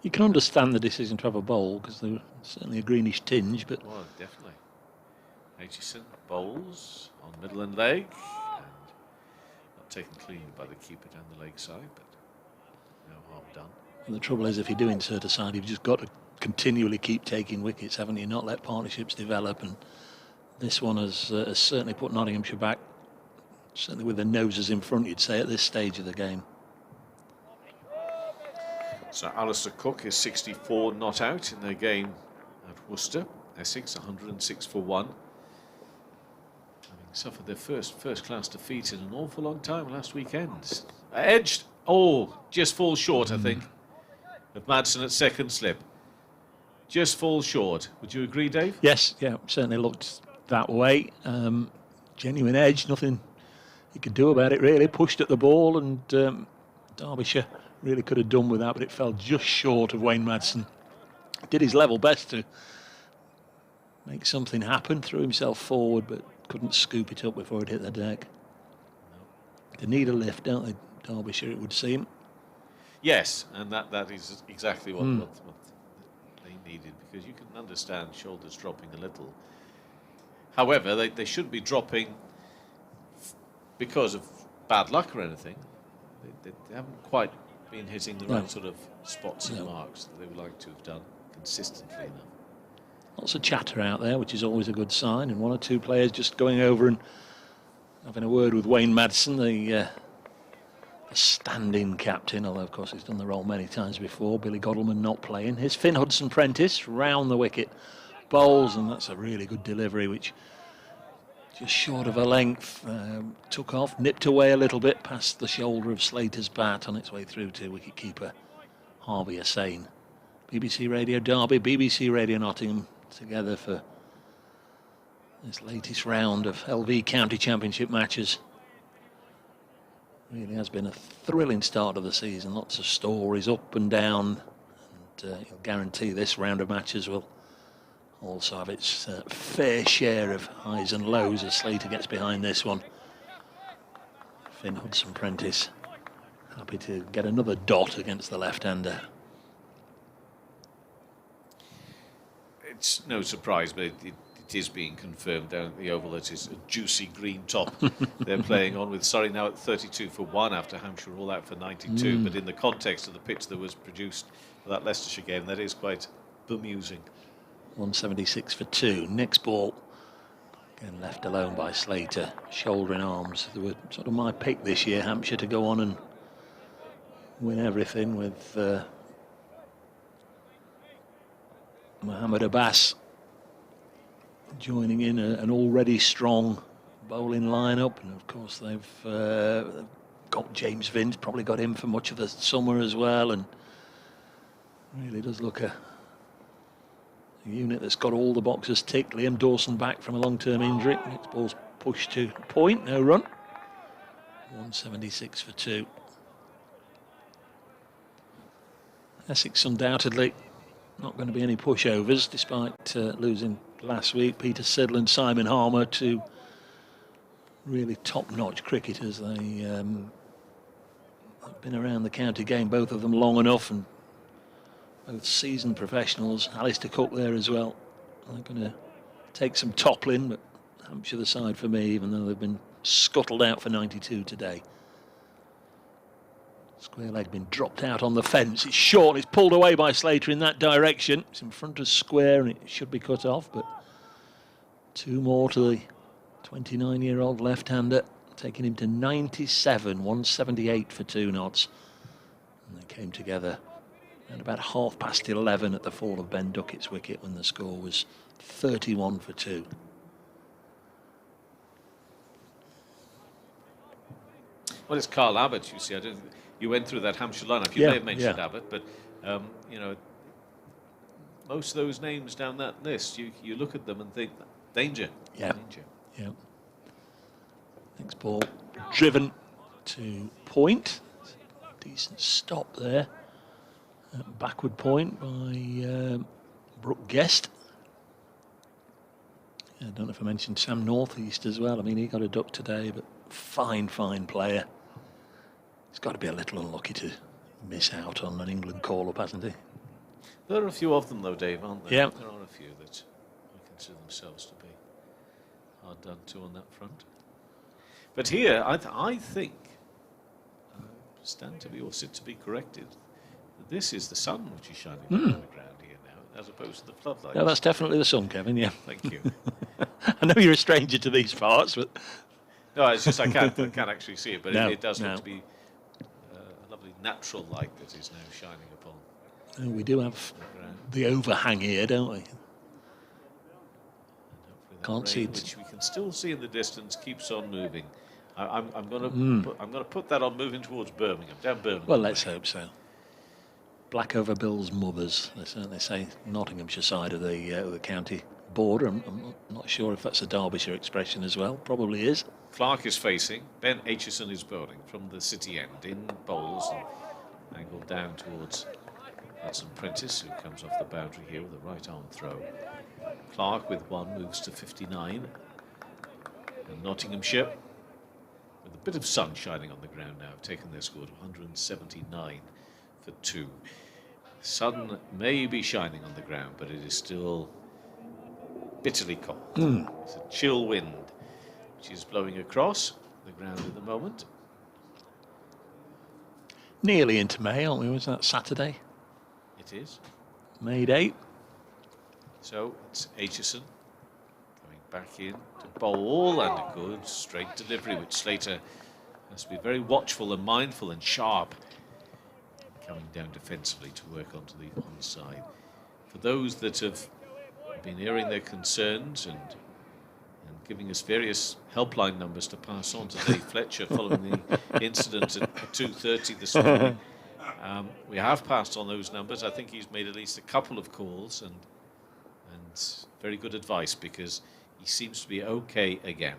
You can understand the decision to have a bowl because they were certainly a greenish tinge, but well, definitely. Aitchison bowls on middle and leg, and not taken cleanly by the keeper down the leg side, but no harm done. And the trouble is, if you do insert a side, you've just got to continually keep taking wickets, haven't you? Not let partnerships develop, and this one has certainly put Nottinghamshire back, certainly with their noses in front, you'd say, at this stage of the game. So Alistair Cook is 64 not out in their game at Worcester. Essex 106 for 1. Having suffered their first class defeat in an awful long time last weekend. Edged, just falls short, I think, of Madsen at second slip. Just falls short. Would you agree, Dave? Yes, yeah, certainly looked that way. Genuine edge, nothing he could do about it really. Pushed at the ball, and Derbyshire really could have done with that, but it fell just short of Wayne Madsen. Did his level best to make something happen, threw himself forward, but couldn't scoop it up before it hit the deck. They need a lift, don't they, Derbyshire, it would seem. Yes, and that is exactly what they needed, because you can understand shoulders dropping a little. However, they shouldn't be dropping because of bad luck or anything. They haven't quite been hitting the right sort of spots and marks that they would like to have done consistently enough. Lots of chatter out there, which is always a good sign, and one or two players just going over and having a word with Wayne Madsen, the stand-in captain, although of course he's done the role many times before. Billy Godleman not playing. Here's Finn Hudson-Prentice round the wicket, bowls, and that's a really good delivery, which just short of a length, took off, nipped away a little bit past the shoulder of Slater's bat on its way through to wicket-keeper Harvey Hussain. BBC Radio Derby, BBC Radio Nottingham together for this latest round of LV County Championship matches. Really has been a thrilling start of the season, lots of stories up and down, and you'll guarantee this round of matches will also have its fair share of highs and lows as Slater gets behind this one. Finn Hudson-Prentice happy to get another dot against the left-hander. It's no surprise, but it is being confirmed down at the Oval that it's a juicy green top they're playing on, with Surrey now at 32 for 1 after Hampshire all out for 92. But in the context of the pitch that was produced for that Leicestershire game, that is quite bemusing. 176 for 2. Next ball, again left alone by Slater. Shoulder in arms. They were sort of my pick this year, Hampshire, to go on and win everything, with Mohammed Abbas joining in an already strong bowling lineup, and of course they've got James Vince, probably got him for much of the summer as well, and really does look a unit that's got all the boxes ticked. Liam Dawson back from a long-term injury. Next ball's pushed to point, no run. 176 for 2. Essex undoubtedly not going to be any pushovers, despite losing last week Peter Siddle and Simon Harmer, two really top-notch cricketers. They have been around the county game, both of them, long enough, and both seasoned professionals. Alistair Cook there as well. They're going to take some toppling, but Hampshire the side for me, even though they've been scuttled out for 92 today. Square leg been dropped out on the fence. It's short. It's pulled away by Slater in that direction. It's in front of square and it should be cut off, but two more to the 29-year-old left-hander, taking him to 97, 178 for 2 knots. And they came together at about 11:30 at the fall of Ben Duckett's wicket when the score was 31 for 2. Well, it's Carl Abbott, you see. I don't. You went through that Hampshire lineup. You may have mentioned Abbott, but you know, most of those names down that list, you look at them and think danger. Danger. Yeah. Next ball driven to point. Decent stop there. Backward point by Brooke Guest. I don't know if I mentioned Sam Northeast as well. I mean, he got a duck today, but fine player. He's got to be a little unlucky to miss out on an England call-up, hasn't he? There are a few of them, though, Dave, aren't there? Yeah. There are a few that consider themselves to be hard done to on that front. But here, I think, stand to be or sit to be corrected, that this is the sun which is shining on the ground here now, as opposed to the floodlights. Yeah, that's definitely the sun, Kevin, yeah. Thank you. I know you're a stranger to these parts, but... No, it's just I can't actually see it, but No, it does no. look to be a lovely natural light that is now shining upon We do have the ground. the overhang here, don't we? And hopefully that Can't see rain, it. which we can still see in the distance, keeps on moving. I'm going to put that on moving towards Birmingham, down Birmingham. Well, let's hope so. Black over Bill's mothers. They certainly say Nottinghamshire side of the county border. I'm not sure if that's a Derbyshire expression as well. Probably is. Clark is facing. Ben Aitchison is bowling from the city end in bowls and angled down towards Hudson Prentice, who comes off the boundary here with a right arm throw. Clark with one moves to 59. And Nottinghamshire, with a bit of sun shining on the ground now, have taken their score to 179 for 2. Sun may be shining on the ground, but it is still bitterly cold. It's a chill wind which is blowing across the ground at the moment. Nearly into May, aren't we? Was that Saturday? It is. May 8. So it's Aitchison coming back in to bowl, and a good straight delivery, which Slater has to be very watchful and mindful and sharp, coming down defensively to work onto the onside. For those that have been airing their concerns and giving us various helpline numbers to pass on to Dave Fletcher following the incident at 2:30 this morning, we have passed on those numbers. I think he's made at least a couple of calls and very good advice, because he seems to be okay again.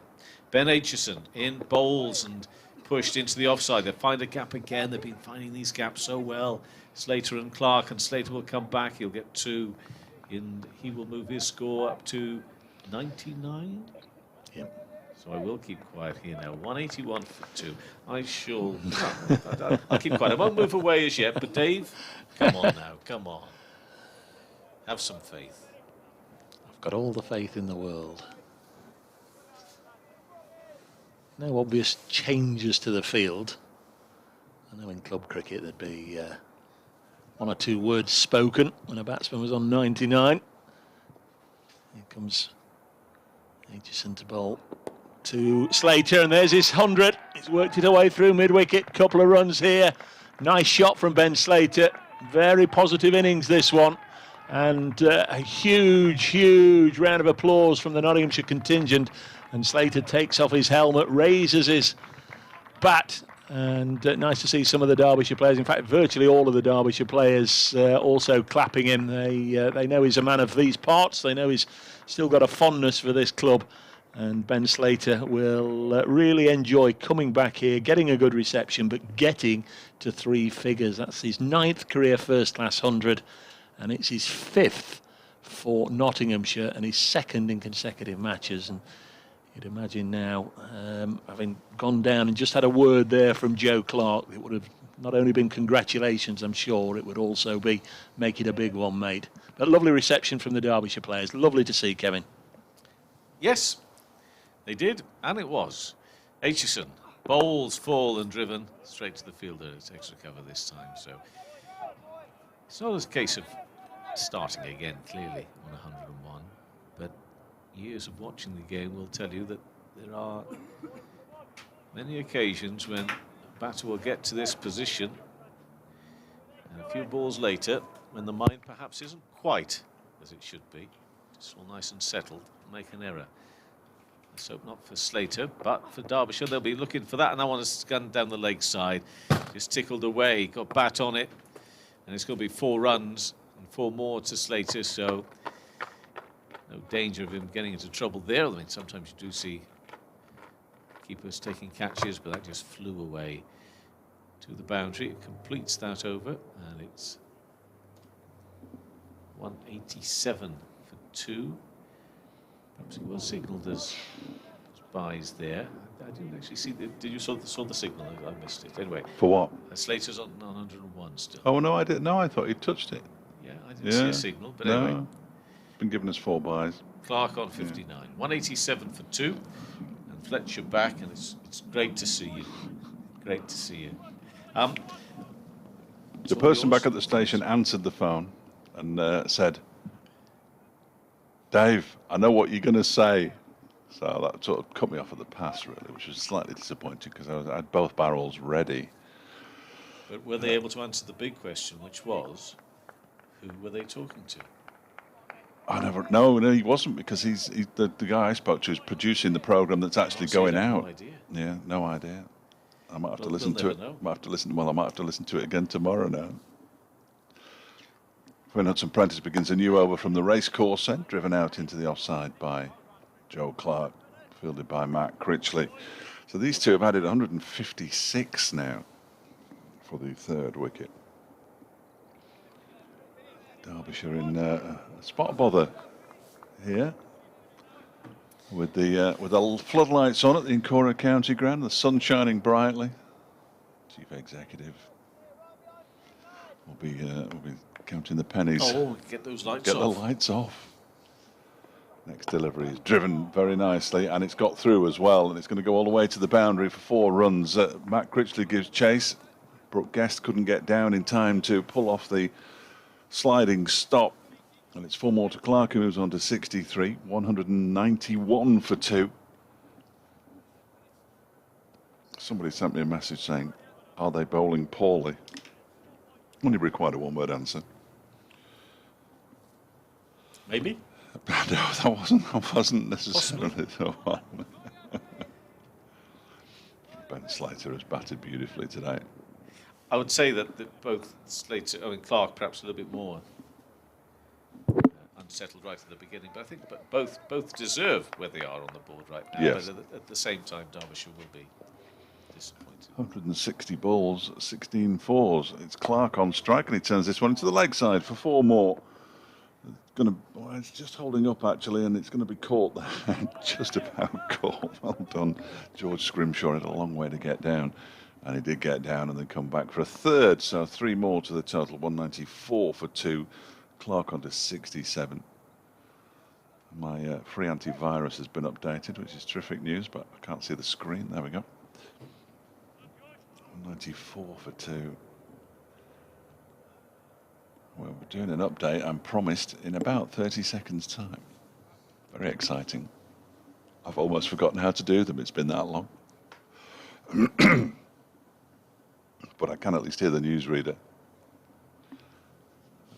Ben Aitchison in bowls and pushed into the offside. They find a gap again. They've been finding these gaps so well. Slater and Clark, and Slater will come back. He'll get 2, and he will move his score up to 99. Yep. So I will keep quiet here now. 181 for 2. I shall. I'll keep quiet. I won't move away as yet. But Dave, come on now. Come on. Have some faith. I've got all the faith in the world. No obvious changes to the field. I know in club cricket there'd be 1 or 2 words spoken when a batsman was on 99. Here comes Aitchison to bowl to Slater, and there's his 100. He's worked it away through mid-wicket. Couple of runs here. Nice shot from Ben Slater. Very positive innings, this one. And a huge round of applause from the Nottinghamshire contingent. And Slater takes off his helmet, raises his bat. And nice to see some of the Derbyshire players, in fact, virtually all of the Derbyshire players also clapping him. They know he's a man of these parts. They know he's still got a fondness for this club. And Ben Slater will really enjoy coming back here, getting a good reception, but getting to 3 figures. That's his 9th career first-class 100, and it's his 5th for Nottinghamshire and his 2nd in consecutive matches. And you'd imagine now, having gone down and just had a word there from Joe Clark, it would have not only been congratulations, I'm sure, it would also be make it a big one, mate. But lovely reception from the Derbyshire players. Lovely to see, Kevin. Yes, they did, and it was. Aitchison, bowls, fall and driven straight to the fielder. It takes recover this time, so it's not a case of starting again, clearly, on 101, but years of watching the game will tell you that there are many occasions when a batter will get to this position, and a few balls later, when the mind perhaps isn't quite as it should be, just all nice and settled, make an error. Let's hope not for Slater, but for Derbyshire, they'll be looking for that. And I want to scan down the leg side. Just tickled away, got bat on it. And it's going to be 4 runs and 4 more to Slater, so no danger of him getting into trouble there. I mean, sometimes you do see keepers taking catches, but that just flew away to the boundary. It completes that over, and it's 187 for 2. Perhaps he was signalled as buys there. I didn't actually see the. Did you saw the signal? I missed it. Anyway, For what? Slater's on 101 still. Oh no, I didn't. No, I thought he touched it. Yeah, I didn't see a signal, but no. anyway. Been giving us 4 buys. Clark on 59. 187 for 2. And Fletcher back, and it's great to see you. Great to see you. The person back at the station answered the phone and said, "Dave, I know what you're going to say." So that sort of cut me off at the pass, really, which was slightly disappointing because I had both barrels ready. But were they able to answer the big question, which was, who were they talking to? No, he wasn't, because he's the guy I spoke to is producing the program that's actually going out. No idea. Yeah, no idea. I might have to We'll listen to it. never know. Might have to listen. Well, I might have to listen to it again tomorrow now. When Hudson Prentice begins a new over from the racecourse end, driven out into the offside by Joe Clark, fielded by Matt Critchley. So these two have added 156 now for the 3rd wicket. Derbyshire in spot bother here with the floodlights on at the Incora County Ground, the sun shining brightly. Chief Executive will be counting the pennies. Oh, get those lights Get off. the lights off. Next delivery is driven very nicely, and it's got through as well, and it's going to go all the way to the boundary for 4 runs. Matt Critchley gives chase. Brooke Guest couldn't get down in time to pull off the sliding stop, and it's 4 more to Clark, who moves on to 63. 191 for 2. Somebody sent me a message saying, "Are they bowling poorly?" Only required a 1-word answer. Maybe. No, that wasn't necessarily the one. Ben Slater has batted beautifully today. I would say that both Clark perhaps a little bit more unsettled right at the beginning, but I think both deserve where they are on the board right now. Yes. But at the same time, Derbyshire will be disappointed. 160 balls, 16 fours. It's Clark on strike, and he turns this one into the leg side for 4 more. It's just holding up actually, and it's going to be caught there. Just about caught. Well done, George Scrimshaw. Had a long way to get down, and he did get down and then come back for a 3rd. So 3 more to the total. 194 for 2. Clark on to 67. My free antivirus has been updated, which is terrific news, but I can't see the screen. There we go. 194 for 2. Well, we're doing an update, I'm promised, in about 30 seconds' time. Very exciting. I've almost forgotten how to do them. It's been that long. But I can at least hear the newsreader.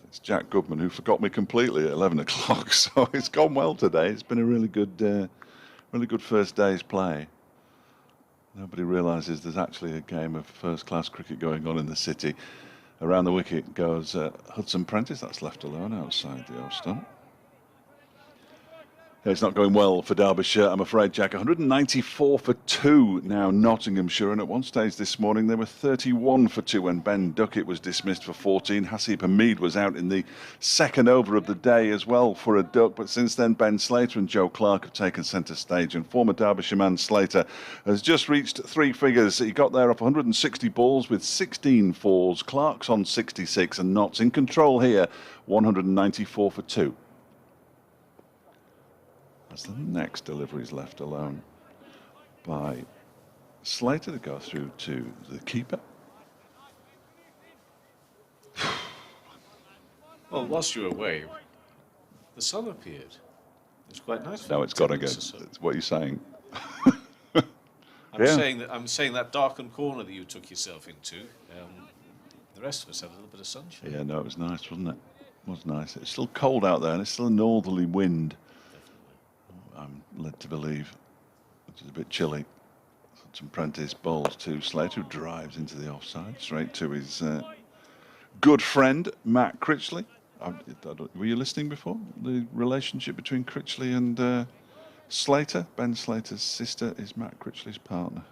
It's Jack Goodman, who forgot me completely at 11 o'clock, so it's gone well today. It's been a really good first day's play. Nobody realises there's actually a game of first-class cricket going on in the city. Around the wicket goes Hudson Prentice. That's left alone outside the off stump. It's not going well for Derbyshire, I'm afraid, Jack. 194 for 2 now, Nottinghamshire. And at one stage this morning, they were 31 for 2 when Ben Duckett was dismissed for 14. Hasib Hamid was out in the 2nd over of the day as well for a duck. But since then, Ben Slater and Joe Clark have taken centre stage. And former Derbyshire man Slater has just reached 3 figures. He got there off 160 balls with 16 fours. Clark's on 66 and Notts in control here, 194 for 2. As the next delivery is left alone by Slater to go through to the keeper. Well, whilst you were away, the sun appeared. It was quite nice. Now it's got to go. That's what you're saying. I'm saying that darkened corner that you took yourself into. The rest of us had a little bit of sunshine. Yeah, no, it was nice, wasn't it? It was nice. It's still cold out there, and it's still a northerly wind. I'm led to believe, which is a bit chilly. Hudson Prentice bowls to Slater, who drives into the offside, straight to his good friend, Matt Critchley. Were you listening before? The relationship between Critchley and Slater. Ben Slater's sister is Matt Critchley's partner.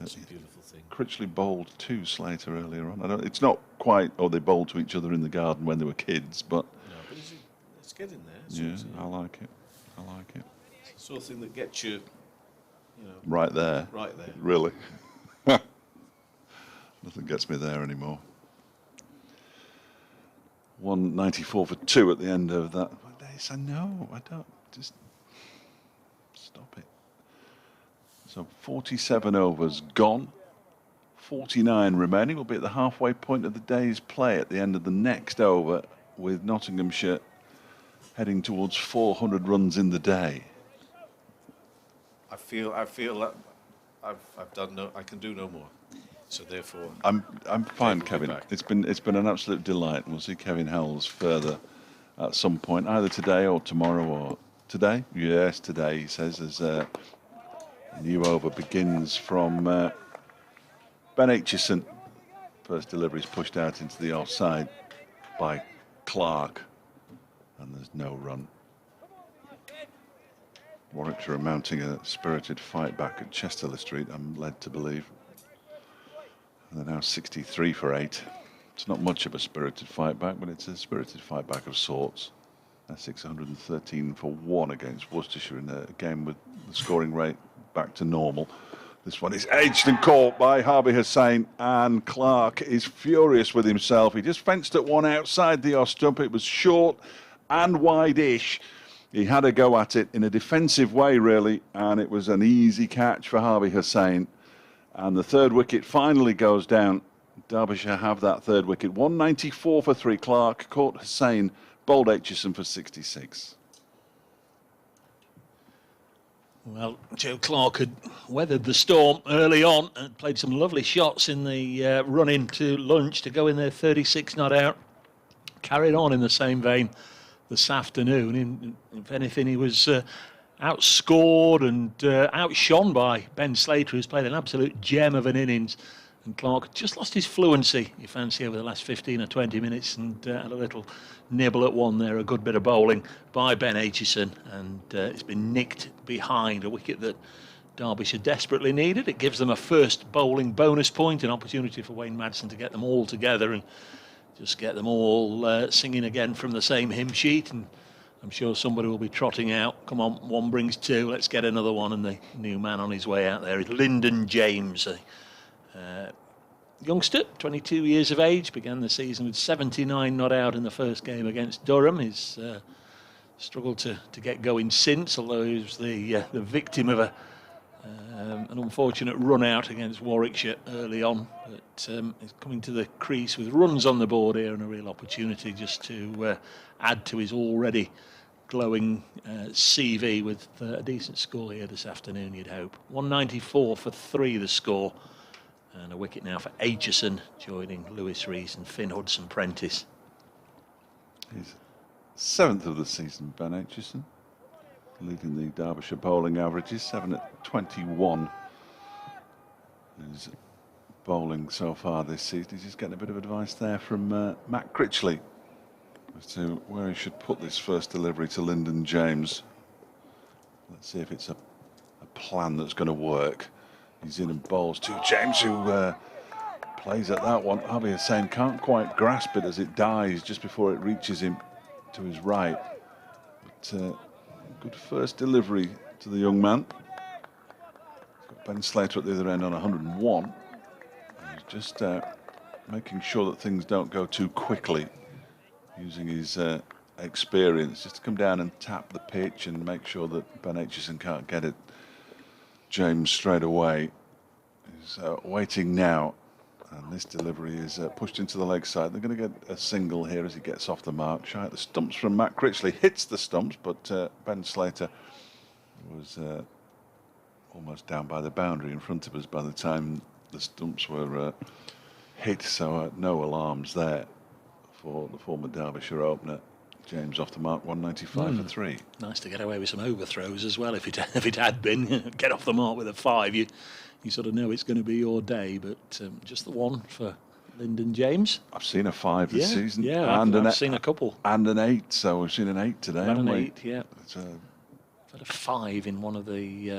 It's a beautiful thing. Critchley bowled to Slater earlier on. It's not quite, they bowled to each other in the garden when they were kids, but No, but it's getting there. yeah, I like it. It's the sort of thing that gets you, Right there. right there. Really. Nothing gets me there anymore. 194 for 2 at the end of that. I know, I don't. Just stop it. So 47 overs gone. 49 remaining. We'll be at the halfway point of the day's play at the end of the next over, with Nottinghamshire heading towards 400 runs in the day. I feel that I've done I can do no more. So therefore, I'm fine, We'll be Kevin. back. It's been an absolute delight. We'll see Kevin Hells further at some point, either today or tomorrow or today. Yes, today, he says, as a new over begins from Ben Aitchison. First delivery is pushed out into the offside by Clark, and there's no run. Warwickshire are mounting a spirited fight back at Chester Street, I'm led to believe. They're now 63 for 8. It's not much of a spirited fight back, but it's a spirited fight back of sorts. They're 613 for 1 against Worcestershire in a game with the scoring rate back to normal. This one is edged and caught by Harvey Hussain, and Clark is furious with himself. He just fenced at one outside the off stump. It was short and wide-ish. He had a go at it in a defensive way, really, and it was an easy catch for Harvey Hussain. And the third wicket finally goes down. Derbyshire have that third wicket. 194 for 3. Clark caught Hussain, bowled Aitchison for 66. Well, Joe Clark had weathered the storm early on and played some lovely shots in the run into lunch to go in there 36 not out. Carried on in the same vein this afternoon. If anything, he was outscored and outshone by Ben Slater, who's played an absolute gem of an innings. And Clark just lost his fluency, you fancy, over the last 15 or 20 minutes, and had a little nibble at one there. A good bit of bowling by Ben Aitchison, and it's been nicked behind a wicket that Derbyshire desperately needed. It gives them a first bowling bonus point, an opportunity for Wayne Madsen to get them all together and just get them all singing again from the same hymn sheet. And I'm sure somebody will be trotting out, come on, 1 brings 2, let's get another one. And the new man on his way out there is Lyndon James, a youngster, 22 years of age, began the season with 79 not out in the first game against Durham. He's struggled to get going since, although he was the victim of an unfortunate run out against Warwickshire early on. But he's coming to the crease with runs on the board here, and a real opportunity just to add to his already glowing CV with a decent score here this afternoon, you'd hope. 194 for 3 the score, and a wicket now for Aitchison, joining Lewis Rees and Finn Hudson-Prentice. He's 7th of the season, Ben Aitchison, leading the Derbyshire bowling averages, 7 at 21. He's bowling so far this season. He's just getting a bit of advice there from Matt Critchley as to where he should put this first delivery to Lyndon James. Let's see if it's a plan that's going to work. He's in and bowls to James, who plays at that one. Harvey Hussain can't quite grasp it as it dies just before it reaches him to his right. But good first delivery to the young man. He's got Ben Slater at the other end on 101. He's just making sure that things don't go too quickly, using his experience just to come down and tap the pitch and make sure that Ben Aitchison can't get it. James straight away is waiting now, and this delivery is pushed into the leg side. They're going to get a single here as he gets off the mark. Shy at the stumps from Matt Critchley, hits the stumps, but Ben Slater was almost down by the boundary in front of us by the time the stumps were hit, so no alarms there for the former Derbyshire opener. James off the mark, 195 for 3. Nice to get away with some overthrows as well. If it had been, get off the mark with a 5, you sort of know it's going to be your day. But just the one for Lyndon James. I've seen a 5 this season. Yeah, and I've seen a couple. And an 8, so we've seen an 8 today. An 8, yeah. We've had a 5 in one of the...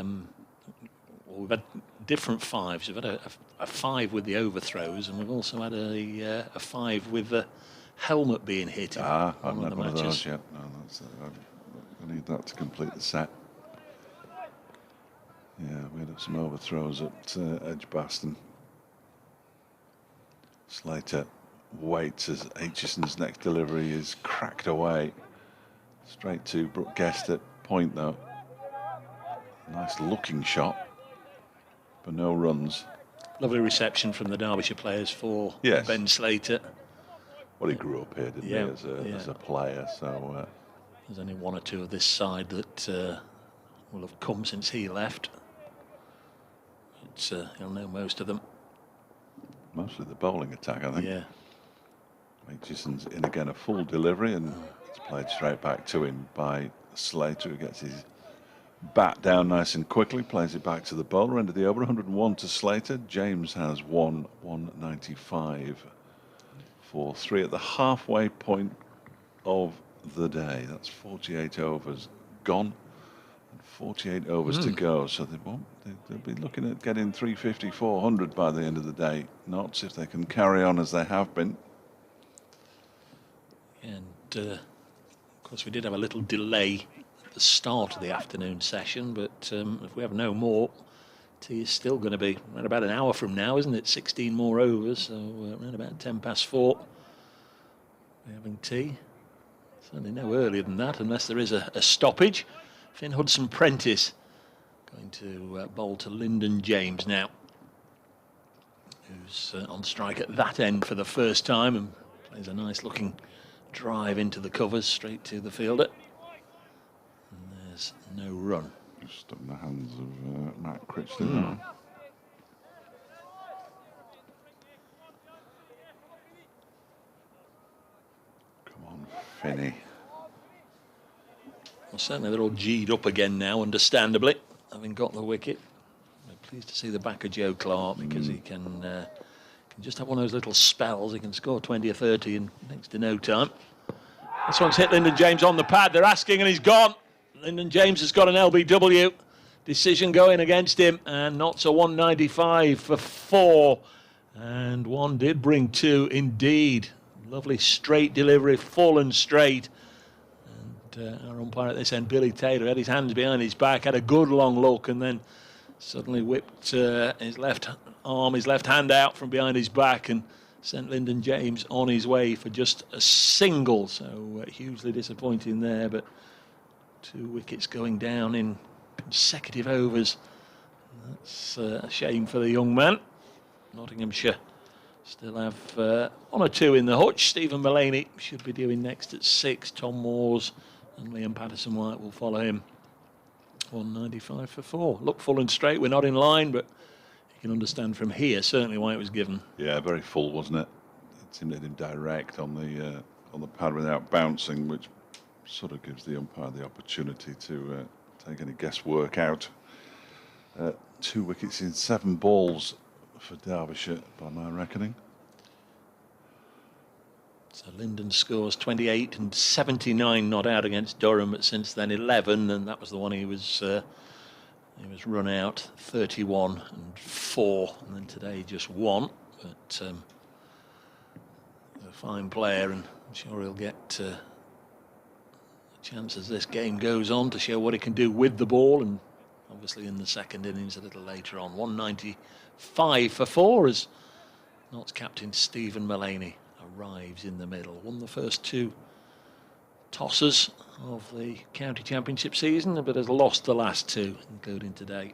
we've had different 5s. We've had a a 5 with the overthrows, and we've also had a 5 with the helmet being hit. I've in not the one of matches. those yet. No, I need that to complete the set. Yeah, we had some overthrows at Edgbaston. Slater waits as Aitchison's next delivery is cracked away. Straight to Brooke Guest at point though. Nice looking shot, but no runs. Lovely reception from the Derbyshire players for Yes. Ben Slater. Well, he grew up here, didn't Yeah, he, as a player, so... There's only 1 or 2 of this side that will have come since he left. He'll know most of them. Mostly the bowling attack, I think. Yeah. Aitchison's in again, a full delivery, and it's played straight back to him by Slater, who gets his bat down nice and quickly, plays it back to the bowler, end of the over, 101 to Slater. James has won 195 for 3 at the halfway point of the day. That's 48 overs gone and 48 overs to go, so they'll be looking at getting 350, 400 by the end of the day. Not if they can carry on as they have been. And of course we did have a little delay at the start of the afternoon session, but if we have no more, tea is still going to be around about an hour from now, isn't it? 16 more overs, so around about 4:10 we're having tea. Certainly no earlier than that, unless there is a stoppage. Finn Hudson-Prentice going to bowl to Lyndon James now, who's on strike at that end for the first time and plays a nice looking drive into the covers straight to the fielder. And there's no run. Just in the hands of Matt Critchley. Come on, Finney. Well, certainly they're all G'd up again now, understandably, having got the wicket. We're pleased to see the back of Joe Clark, because he can just have one of those little spells. He can score 20 or 30 in next to no time. This one's hit Lyndon James on the pad. They're asking and he's gone. Lyndon James has got an LBW. Decision going against him, and Notts a 195 for 4. And one did bring 2 indeed. Lovely straight delivery, full and straight. Our umpire at this end, Billy Taylor, had his hands behind his back, had a good long look, and then suddenly whipped his left hand out from behind his back and sent Lyndon James on his way for just a single. So hugely disappointing there, but 2 wickets going down in consecutive overs. That's a shame for the young man. Nottinghamshire still have 1 or 2 in the hutch. Stephen Mullaney should be due in next at 6. Tom Moores and Liam Patterson-White will follow him. 195 for 4. Look full and straight. We're not in line, but you can understand from here certainly why it was given. Yeah, very full, wasn't it? It seemed to hit him direct on the pad without bouncing, which sort of gives the umpire the opportunity to take any guesswork out. 2 wickets in 7 balls for Derbyshire, by my reckoning. So Lyndon scores 28 and 79 not out against Durham, but since then 11, and that was the one he was run out 31 and 4, and then today just 1. But he's a fine player, and I'm sure he'll get a chance as this game goes on to show what he can do with the ball, and obviously in the second innings a little later on. 195 for 4 as Notts captain Stephen Mullaney arrives in the middle. Won the first 2 tosses of the county championship season, but has lost the last 2, including today.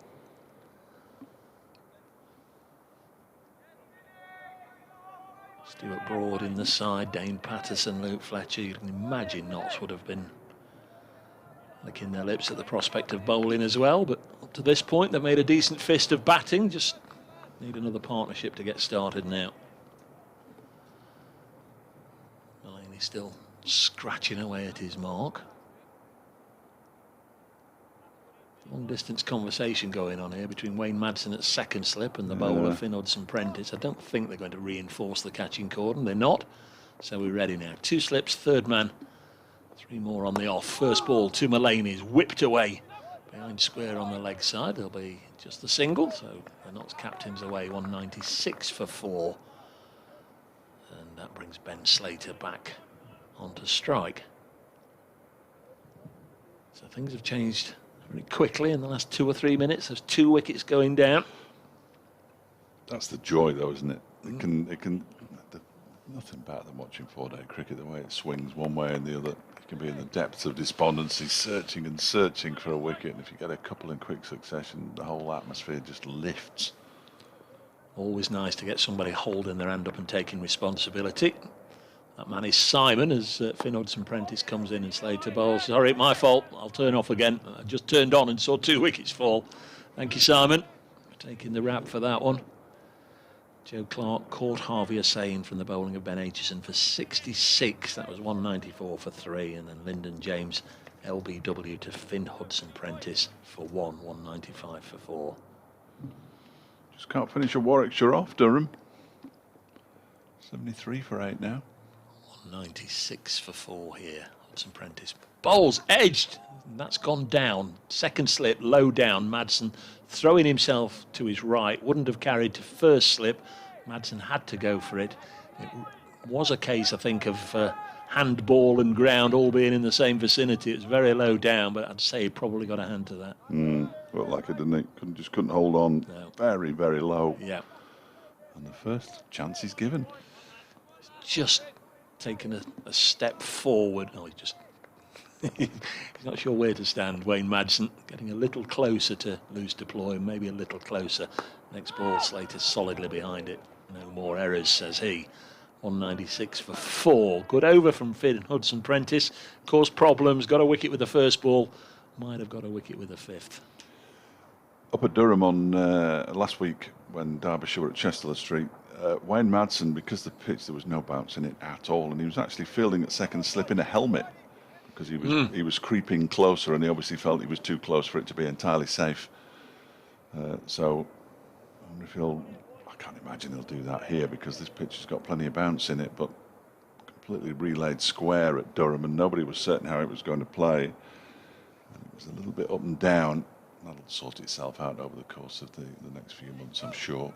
Stuart Broad in the side, Dane Patterson, Luke Fletcher. You can imagine Notts would have been licking their lips at the prospect of bowling as well, but up to this point they've made a decent fist of batting. Just need another partnership to get started now. Mullaney still scratching away at his mark. Long distance conversation going on here between Wayne Madsen at second slip and the bowler Finn Hudson-Prentice. I don't think they're going to reinforce the catching cordon. They're not. So we're ready now. 2 slips, third man. 3 more on the off. First ball to Mullaney is whipped away behind square on the leg side. There'll be just the single, so the Notts captain's away 196 for 4. And that brings Ben Slater back onto strike. So things have changed very quickly in the last 2 or 3 minutes. There's 2 wickets going down. That's the joy, though, isn't it? Nothing better than watching 4-day cricket, the way it swings one way and the other. You can be in the depths of despondency, searching and searching for a wicket, and if you get a couple in quick succession, the whole atmosphere just lifts. Always nice to get somebody holding their hand up and taking responsibility. That man is Simon, as Finn Hudson-Prentice comes in and Slater bowls. Sorry, my fault, I'll turn off again. I just turned on and saw 2 wickets fall. Thank you, Simon, for taking the rap for that one. Joe Clark caught Harvey Hussain from the bowling of Ben Aitchison for 66. That was 194 for 3. And then Lyndon James, LBW to Finn Hudson-Prentice for 195 for 4. Just can't finish a Warwickshire off, Durham. 73 for 8 now. 196 for 4 here. Hudson-Prentice bowls edged. That's gone down. Second slip, low down. Madsen throwing himself to his right. Wouldn't have carried to first slip. Madsen had to go for it. It was a case, I think, of handball and ground all being in the same vicinity. It was very low down, but I'd say he probably got a hand to that. Well, like it, didn't he? Couldn't hold on. No. Very, very low. Yeah. And the first chance he's given. Just taken a step forward. Oh, he's not sure where to stand. Wayne Madsen getting a little closer to loose deploy, maybe a little closer. Next ball, Slater solidly behind it. No more errors, says he. 196 for 4. Good over from Finn Hudson-Prentice. Caused problems. Got a wicket with the first ball. Might have got a wicket with the 5th. Up at Durham on last week when Derbyshire were at Chester Street, Wayne Madsen, because the pitch there was no bounce in it at all, and he was actually fielding at second slip in a helmet because he was creeping closer, and he obviously felt he was too close for it to be entirely safe. So I wonder if I can't imagine he'll do that here because this pitch has got plenty of bounce in it, but completely relayed square at Durham, and nobody was certain how it was going to play. And it was a little bit up and down. That'll sort itself out over the course of the next few months, I'm sure.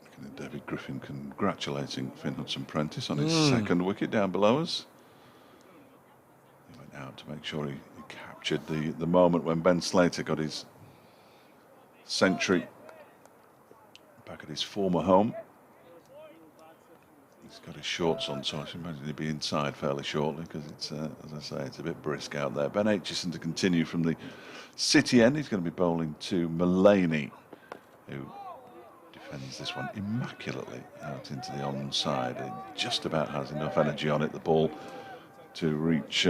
Looking at David Griffin congratulating Finn Hudson-Prentice on his second wicket down below us. He went out to make sure he captured the moment when Ben Slater got his century back at his former home. He's got his shorts on, so I should imagine he'll be inside fairly shortly because it's, as I say, it's a bit brisk out there. Ben Aitchison to continue from the city end. He's going to be bowling to Mullaney, who defends this one immaculately out into the onside. It just about has enough energy on it, the ball, to reach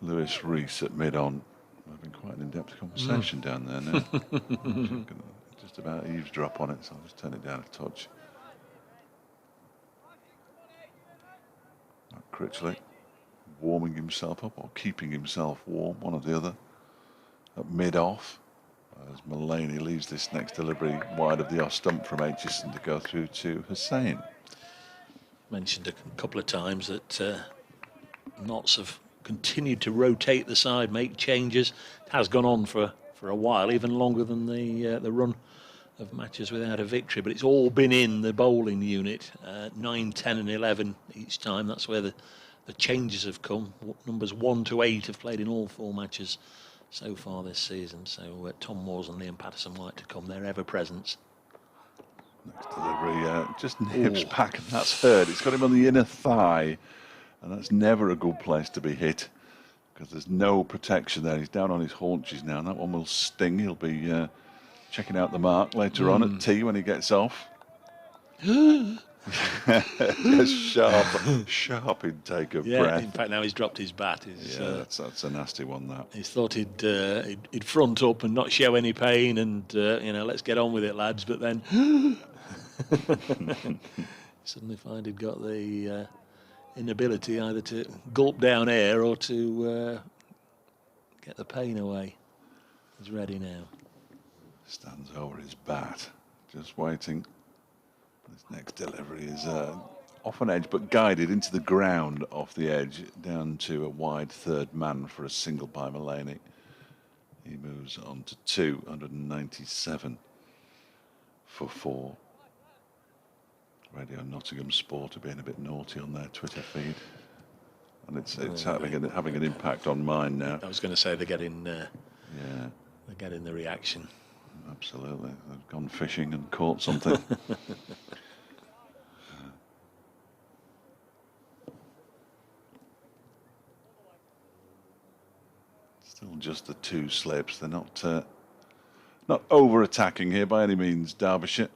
Lewis Rees at mid-on. We're having quite an in-depth conversation down there now. Just about eavesdrop on it, so I'll just turn it down a touch. Critchley warming himself up or keeping himself warm, one or the other, at mid-off, as Mullaney leaves this next delivery wide of the off stump from Aitchison to go through to Hussain. Mentioned a couple of times that Notts have continued to rotate the side, make changes. It has gone on for a while, even longer than the run of matches without a victory, but it's all been in the bowling unit, 9, 10 and 11 each time. That's where the changes have come. Numbers 1 to 8 have played in all 4 matches so far this season, so Tom Moores and Liam Patterson-White to come, their ever-presence. Next delivery just nips back, and that's heard. It's got him on the inner thigh, and that's never a good place to be hit because there's no protection there. He's down on his haunches now, and that one will sting. He'll be checking out the mark later on at tea when he gets off. Just sharp intake of breath. In fact, now he's dropped his bat. That's a nasty one. That he thought he'd front up and not show any pain, and let's get on with it, lads. But then suddenly find he'd got the inability either to gulp down air or to get the pain away. He's ready now. Stands over his bat, just waiting. This next delivery is off an edge, but guided into the ground off the edge, down to a wide third man for a single by Mullaney. He moves on to 297 for 4. Radio Nottingham Sport are being a bit naughty on their Twitter feed, and it's having an impact on mine now. I was going to say they're getting Yeah, they're getting the reaction. absolutely. They've gone fishing and caught something. Still just the 2 slips. They're not over attacking here by any means, Derbyshire.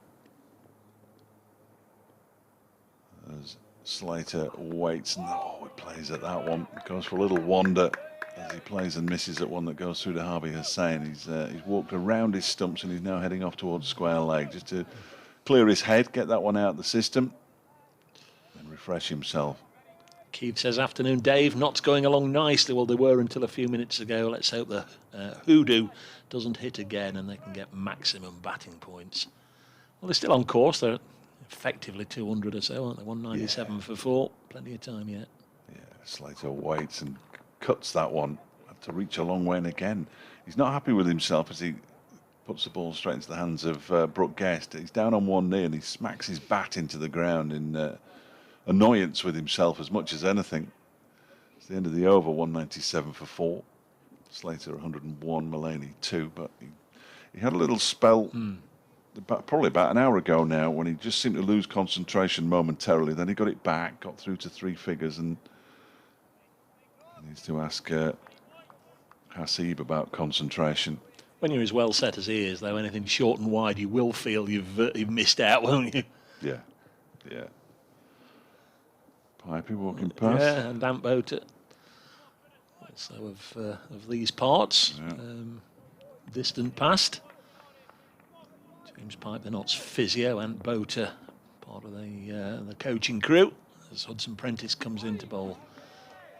As Slater waits and he plays at that one. Goes for a little wander as he plays and misses at one that goes through to Harvey Hussain. He's walked around his stumps and he's now heading off towards square leg just to clear his head, get that one out of the system and refresh himself. Keith says, afternoon, Dave. Notts going along nicely. Well, they were until a few minutes ago. Let's hope the hoodoo doesn't hit again and they can get maximum batting points. Well, they're still on course. They're effectively 200 or so, aren't they? 197 for 4. Plenty of time yet. Yeah, Slater waits and cuts that one. Have to reach a long way, and again, he's not happy with himself as he puts the ball straight into the hands of Brooke Guest. He's down on one knee and he smacks his bat into the ground in annoyance with himself as much as anything. It's the end of the over, 197 for 4. Slater 101, Mullaney 2, but he had a little spell probably about an hour ago now when he just seemed to lose concentration momentarily. Then he got it back, got through to 3 figures, and he needs to ask Hasib about concentration. When you're as well set as he is, though, anything short and wide, you will feel you've missed out, won't you? Yeah, yeah. Pipey walking past. Yeah, and Ant Boat also of these parts. Yeah. Distant past. James Pipe, the Notts physio, Ant Boat, part of the coaching crew, as Hudson Prentice comes in to bowl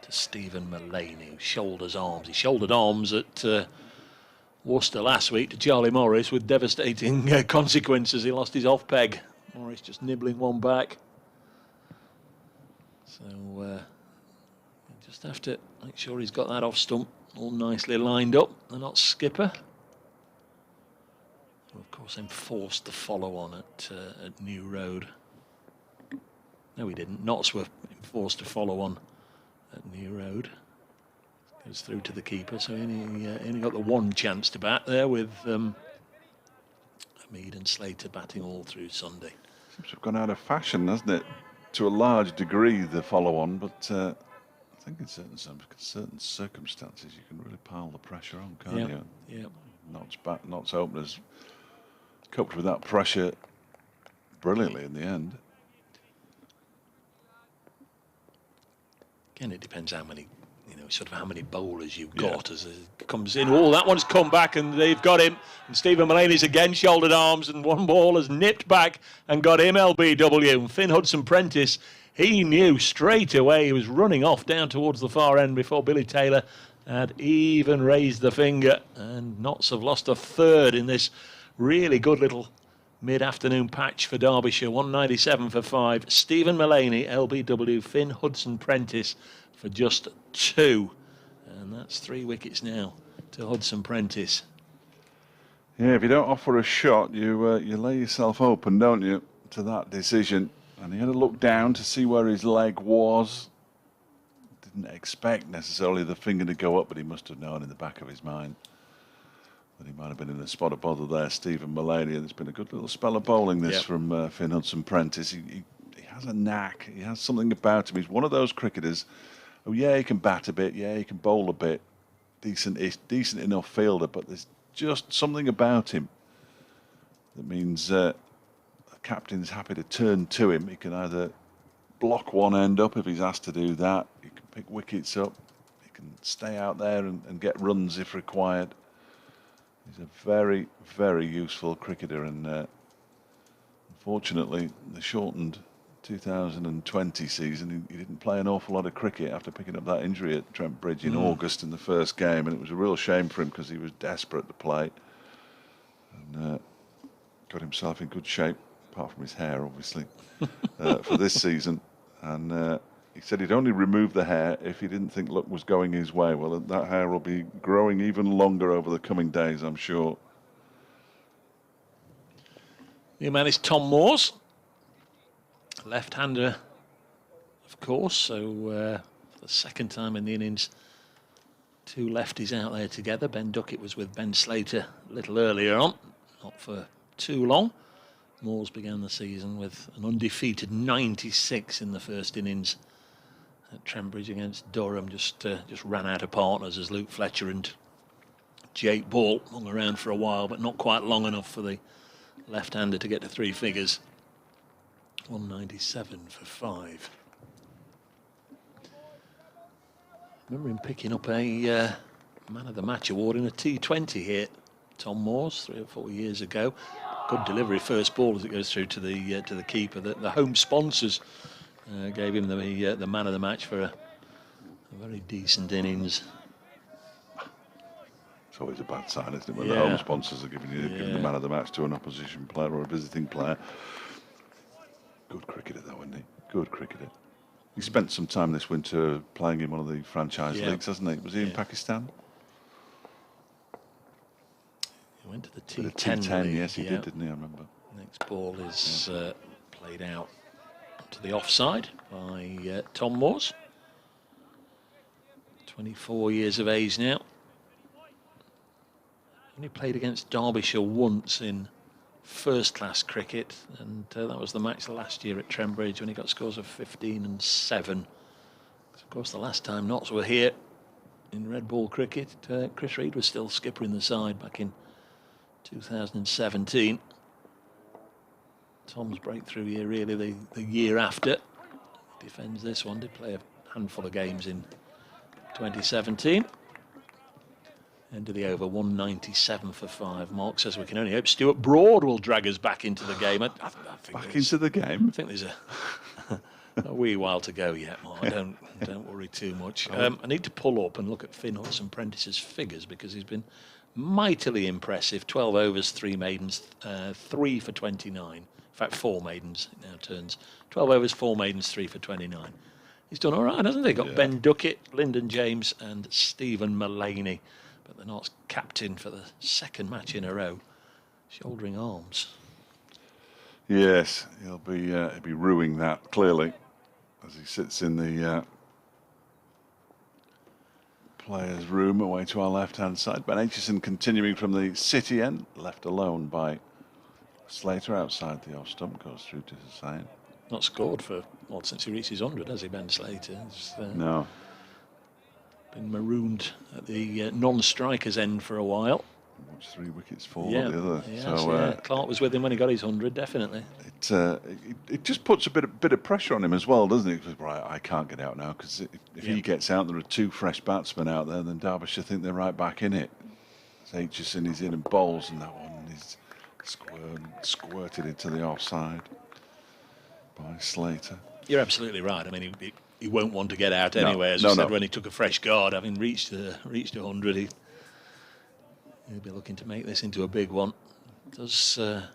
to Stephen Mullaney, who shoulders arms. He shouldered arms at Worcester last week to Charlie Morris with devastating consequences. He lost his off peg. Morris just nibbling one back. So you just have to make sure he's got that off stump all nicely lined up. The Notts skipper, who of course then forced the follow on at New Road. No, he didn't. Notts were forced to follow on at New Road. Goes through to the keeper, so he only got the one chance to bat there with Hamid and Slater batting all through Sunday. Seems to have gone out of fashion, hasn't it? To a large degree, the follow-on, but I think in certain circumstances you can really pile the pressure on, can't you? Yeah. Notts openers coped with that pressure brilliantly in the end. Again, it depends how many, how many bowlers you've got as it comes in. Oh, that one's come back and they've got him. And Stephen Mullaney's again shouldered arms and one ball has nipped back and got him LBW. And Finn Hudson Prentice, he knew straight away he was running off down towards the far end before Billy Taylor had even raised the finger. And Notts have lost a third in this really good little mid-afternoon patch for Derbyshire. 197 for 5. Stephen Mullaney, LBW, Finn Hudson Prentice for just 2. And that's 3 wickets now to Hudson Prentice. Yeah, if you don't offer a shot, you lay yourself open, don't you, to that decision. And he had a look down to see where his leg was. Didn't expect necessarily the finger to go up, but he must have known in the back of his mind that he might have been in a spot of bother there, Stephen Mullaney. And it's been a good little spell of bowling this from Finn Hudson Prentice. He has a knack. He has something about him. He's one of those cricketers. Oh yeah, he can bat a bit. Yeah, he can bowl a bit. Decent enough fielder, but there's just something about him that means the captain's happy to turn to him. He can either block one end up if he's asked to do that. He can pick wickets up. He can stay out there and get runs if required. He's a very, very useful cricketer, and unfortunately, the shortened 2020 season, he didn't play an awful lot of cricket after picking up that injury at Trent Bridge in August in the first game, and it was a real shame for him because he was desperate to play and got himself in good shape, apart from his hair, obviously, for this season. And he said he'd only remove the hair if he didn't think luck was going his way. Well, that hair will be growing even longer over the coming days, I'm sure. New man is Tom Moores, left-hander, of course. So for the second time in the innings, two lefties out there together. Ben Duckett was with Ben Slater a little earlier on, not for too long. Moores began the season with an undefeated 96 in the first innings at Trembridge against Durham. Just ran out of partners as Luke Fletcher and Jake Ball hung around for a while, but not quite long enough for the left-hander to get to three figures. 197 for 5. I remember him picking up a Man of the Match award in a T20 here, Tom Moores, 3 or 4 years ago. Good delivery first ball as it goes through to the keeper. The home sponsors gave him the Man of the Match for a very decent innings. It's always a bad sign, isn't it, when the home sponsors are giving the Man of the Match to an opposition player or a visiting player. Good cricketer, though, isn't he? Good cricketer. He spent some time this winter playing in one of the franchise leagues, hasn't he? Was he in Pakistan? He went to the T10 T10 league. Yes, he did, didn't he? I remember. Next ball is played out to the offside by Tom Moores. 24 years of age now. Only played against Derbyshire once in first-class cricket, and that was the match last year at Trembridge when he got scores of 15 and 7. Of course, the last time Notts were here in red ball cricket, Chris Reed was still skipper in the side back in 2017. Tom's breakthrough year, really, the year after. He defends this one, did play a handful of games in 2017. End of the over, 197 for 5. Mark says we can only hope Stuart Broad will drag us back into the game. I think Back into the game? I think there's a wee while to go yet, Mark. Don't worry too much. I need to pull up and look at Finn Hudson-Prentice's figures because he's been mightily impressive. 12 overs, 3 maidens, 3 for 29. In fact, 4 maidens, it now turns. 12 overs, 4 maidens, 3 for 29. He's done all right, hasn't he? Got Ben Duckett, Lyndon James and Stephen Mullaney. But the Notts captain for the second match in a row, shouldering arms. Yes, he'll be ruining that clearly as he sits in the players' room away to our left-hand side. Ben Aitchison continuing from the City end, left alone by Slater outside the off stump, goes through to Hussain. Not scored for since he reached his 100, has he, Ben Slater? No. Been marooned at the non-strikers end for a while. Watch 3 wickets fall the other. Clark was with him when he got his 100, definitely. It just puts a bit of pressure on him as well, doesn't it? Because, right, I can't get out now because if he gets out, there are 2 fresh batsmen out there, then Derbyshire think they're right back in it. Aitchison is in and bowls, and that one is squirted into the offside by Slater. You're absolutely right. I mean, he won't want to get out anyway, as you said, when he took a fresh guard, having reached 100, he'll be looking to make this into a big one. Does have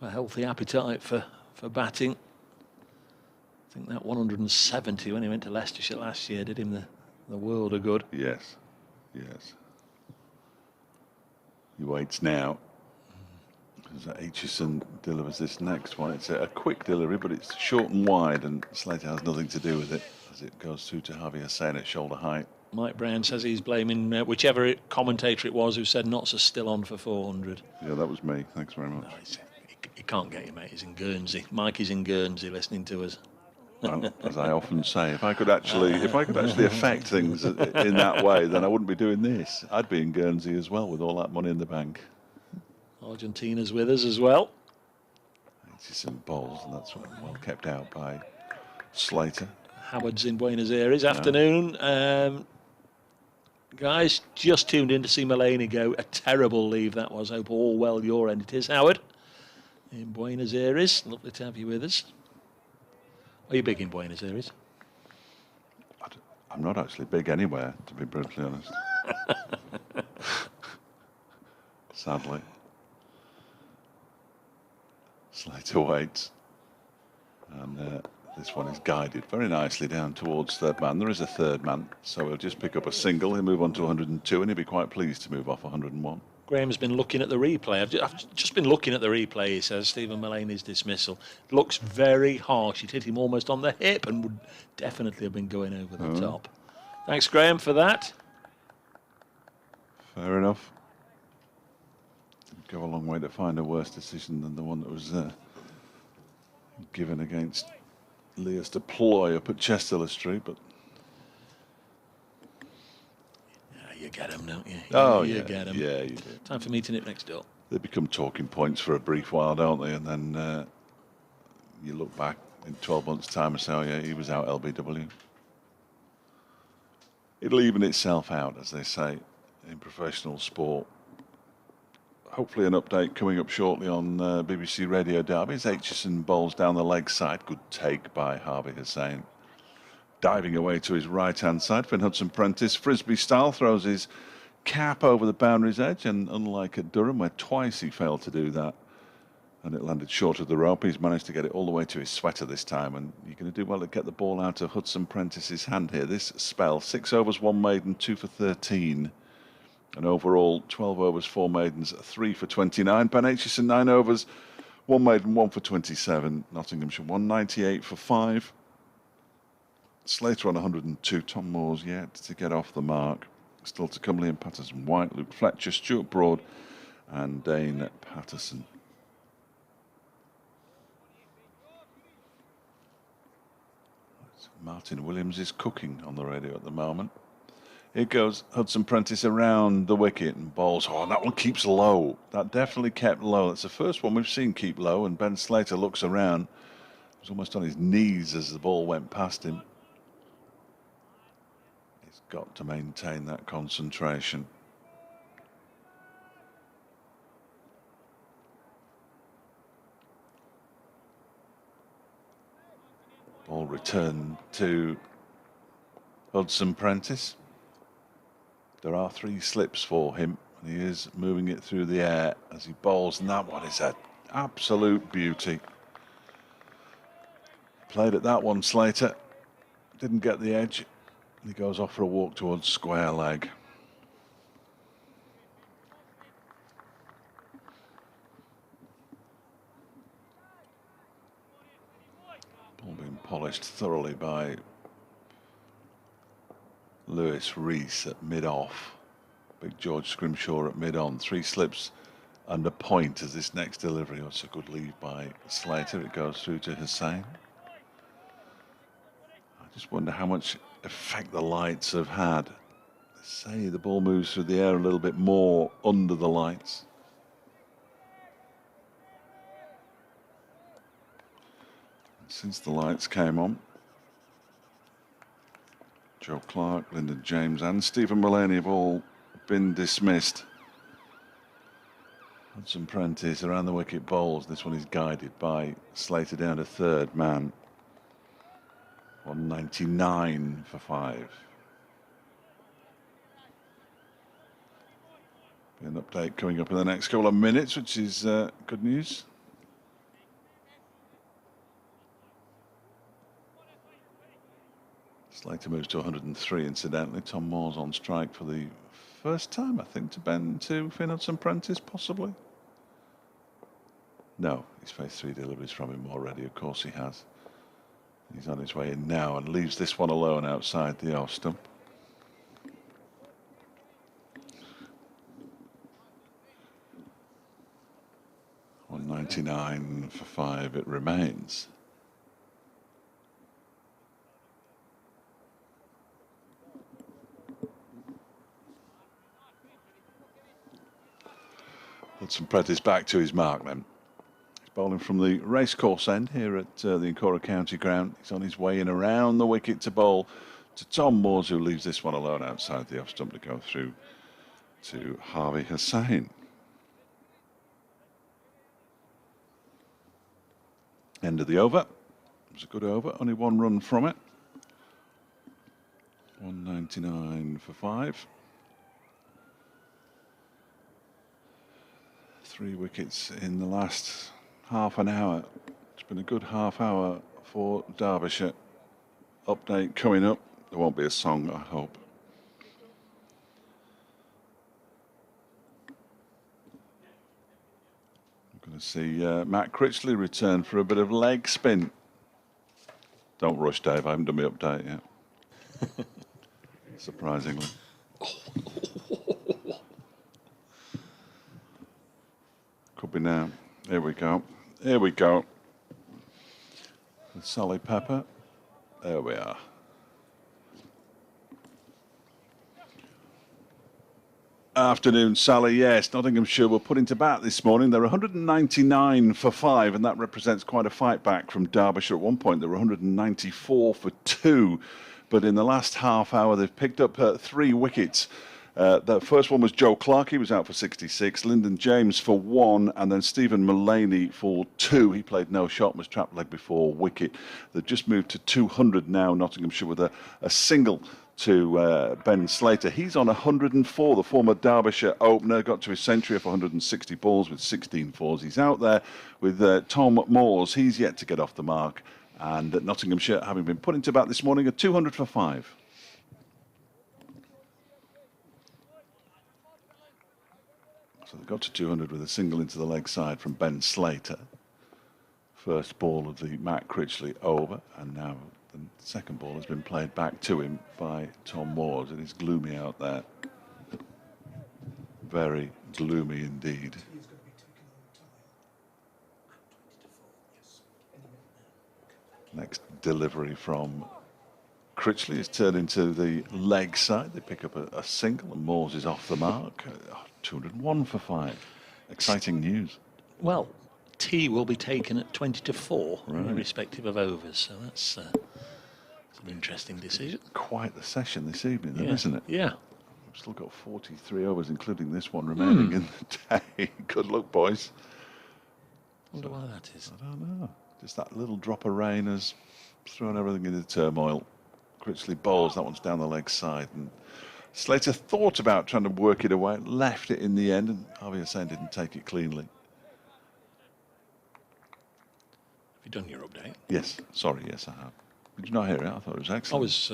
a healthy appetite for batting. I think that 170 when he went to Leicestershire last year did him the world of good. Yes. He waits now. As Aitchison delivers this next one. It's a quick delivery, but it's short and wide, and Slater has nothing to do with it as it goes through to Javier Hussain at shoulder height. Mike Brown says he's blaming whichever commentator it was who said Notts are still on for 400. Yeah, that was me. Thanks very much. No, he can't get you, mate. He's in Guernsey. Mike is in Guernsey listening to us. Well, as I often say, if I could actually affect things in that way, then I wouldn't be doing this. I'd be in Guernsey as well with all that money in the bank. Argentina's with us as well. Aitchison bowls, and that's well kept out by Slater. Howard's in Buenos Aires. Afternoon. Guys, just tuned in to see Mullaney go. A terrible leave that was. Hope all well your end. It is Howard in Buenos Aires. Lovely to have you with us. Are you big in Buenos Aires? I'm not actually big anywhere, to be brutally honest. Sadly. Slater waits. And This one is guided very nicely down towards third man. There is a third man, so he'll just pick up a single. He'll move on to 102, and he'll be quite pleased to move off 101. Graham's been looking at the replay. I've just been looking at the replay, he says. Stephen Mullaney's dismissal. Looks very harsh. It hit him almost on the hip and would definitely have been going over the top. Thanks, Graham, for that. Fair enough. Didn't go a long way to find a worse decision than the one that was given against Leas de Ploy up at Chester Street, but You get them, don't you? oh, you yeah, get them. yeah, you do. Time for meeting it next door. They become talking points for a brief while, don't they? And then you look back in 12 months' time and say, oh, yeah, he was out LBW. It'll even itself out, as they say, in professional sport. Hopefully an update coming up shortly on BBC Radio Derby as Aitchison bowls down the leg side. Good take by Harvey Hussain. Diving away to his right-hand side, Finn Hudson-Prentice, Frisbee style, throws his cap over the boundary's edge, and unlike at Durham, where twice he failed to do that, and it landed short of the rope, he's managed to get it all the way to his sweater this time, and you're going to do well to get the ball out of Hudson-Prentice's hand here. This spell, 6 overs, 1 maiden, 2 for 13. And overall, 12 overs, 4 maidens, 3 for 29. Ben Aitchison, 9 overs, 1 maiden, 1 for 27. Nottinghamshire, 198 for 5. Slater on 102. Tom Moore's yet to get off the mark. Still to come, Liam Patterson-White, Luke Fletcher, Stuart Broad, and Dane Patterson. Martin Williams is cooking on the radio at the moment. Here goes Hudson-Prentice around the wicket and bowls. Oh, and that one keeps low. That definitely kept low. That's the first one we've seen keep low, and Ben Slater looks around. He was almost on his knees as the ball went past him. He's got to maintain that concentration. Ball returned to Hudson-Prentice. There are 3 slips for him, and he is moving it through the air as he bowls, and that one is an absolute beauty. Played at that one, Slater. Didn't get the edge. He goes off for a walk towards square leg. Ball being polished thoroughly by Lewis Rees at mid-off. Big George Scrimshaw at mid-on. 3 slips and a point as this next delivery. It's a good leave by Slater. It goes through to Hussain. I just wonder how much effect the lights have had. They say the ball moves through the air a little bit more under the lights. Since the lights came on, Joe Clark, Lyndon James and Stephen Mullaney have all been dismissed. Hudson-Prentice around the wicket bowls. This one is guided by Slater down to third man. 199 for 5. Be an update coming up in the next couple of minutes, which is good news. Slater moves to 103, incidentally. Tom Moore's on strike for the first time, I think, to bend to Finn Hudson-Prentice, possibly. No, he's faced 3 deliveries from him already. Of course he has. He's on his way in now and leaves this one alone outside the off stump. $199 for 5 it remains. Hudson-Prentice back to his mark then. He's bowling from the racecourse end here at the Incora County Ground. He's on his way in around the wicket to bowl to Tom Moores, who leaves this one alone outside the off stump to go through to Harvey Hussain. End of the over. It was a good over, only 1 run from it. 199 for 5. 3 wickets in the last half an hour. It's been a good half hour for Derbyshire. Update coming up. There won't be a song, I hope. I'm going to see Matt Critchley return for a bit of leg spin. Don't rush, Dave. I haven't done my update yet. Surprisingly. Could be now. Here we go. Here we go. With Sally Pepper. There we are. Afternoon, Sally. Yes, Nottinghamshire were put into bat this morning. They're 199 for 5, and that represents quite a fight back from Derbyshire. At one point, they were 194 for 2. But in the last half hour, they've picked up 3 wickets. The first one was Joe Clark. He was out for 66. Lyndon James for 1, and then Stephen Mullaney for 2. He played no shot and was trapped leg before wicket. They've just moved to 200 now, Nottinghamshire, with a single to Ben Slater. He's on 104. The former Derbyshire opener got to his century of 160 balls with 16 fours. He's out there with Tom Moores. He's yet to get off the mark. And Nottinghamshire, having been put into bat this morning, are 200 for 5. So they got to 200 with a single into the leg side from Ben Slater. First ball of the Matt Critchley over, and now the second ball has been played back to him by Tom Moores. It is gloomy out there. Very gloomy indeed. Next delivery from Critchley is turned into the leg side. They pick up a single, and Moores is off the mark. 201 for 5. Exciting news. Well, tea will be taken at 20 to 4, irrespective of overs. So that's an interesting decision. Quite the session this evening, then, isn't it? Yeah. We've still got 43 overs, including this one remaining in the day. Good luck, boys. Wonder why that is. I don't know. Just that little drop of rain has thrown everything into turmoil. Critchley bowls. That one's down the leg side. And Slater thought about trying to work it away, left it in the end, and Harvey Hussain didn't take it cleanly. Have you done your update? Yes. Sorry, yes, I have. Did you not hear it? I thought it was excellent. I was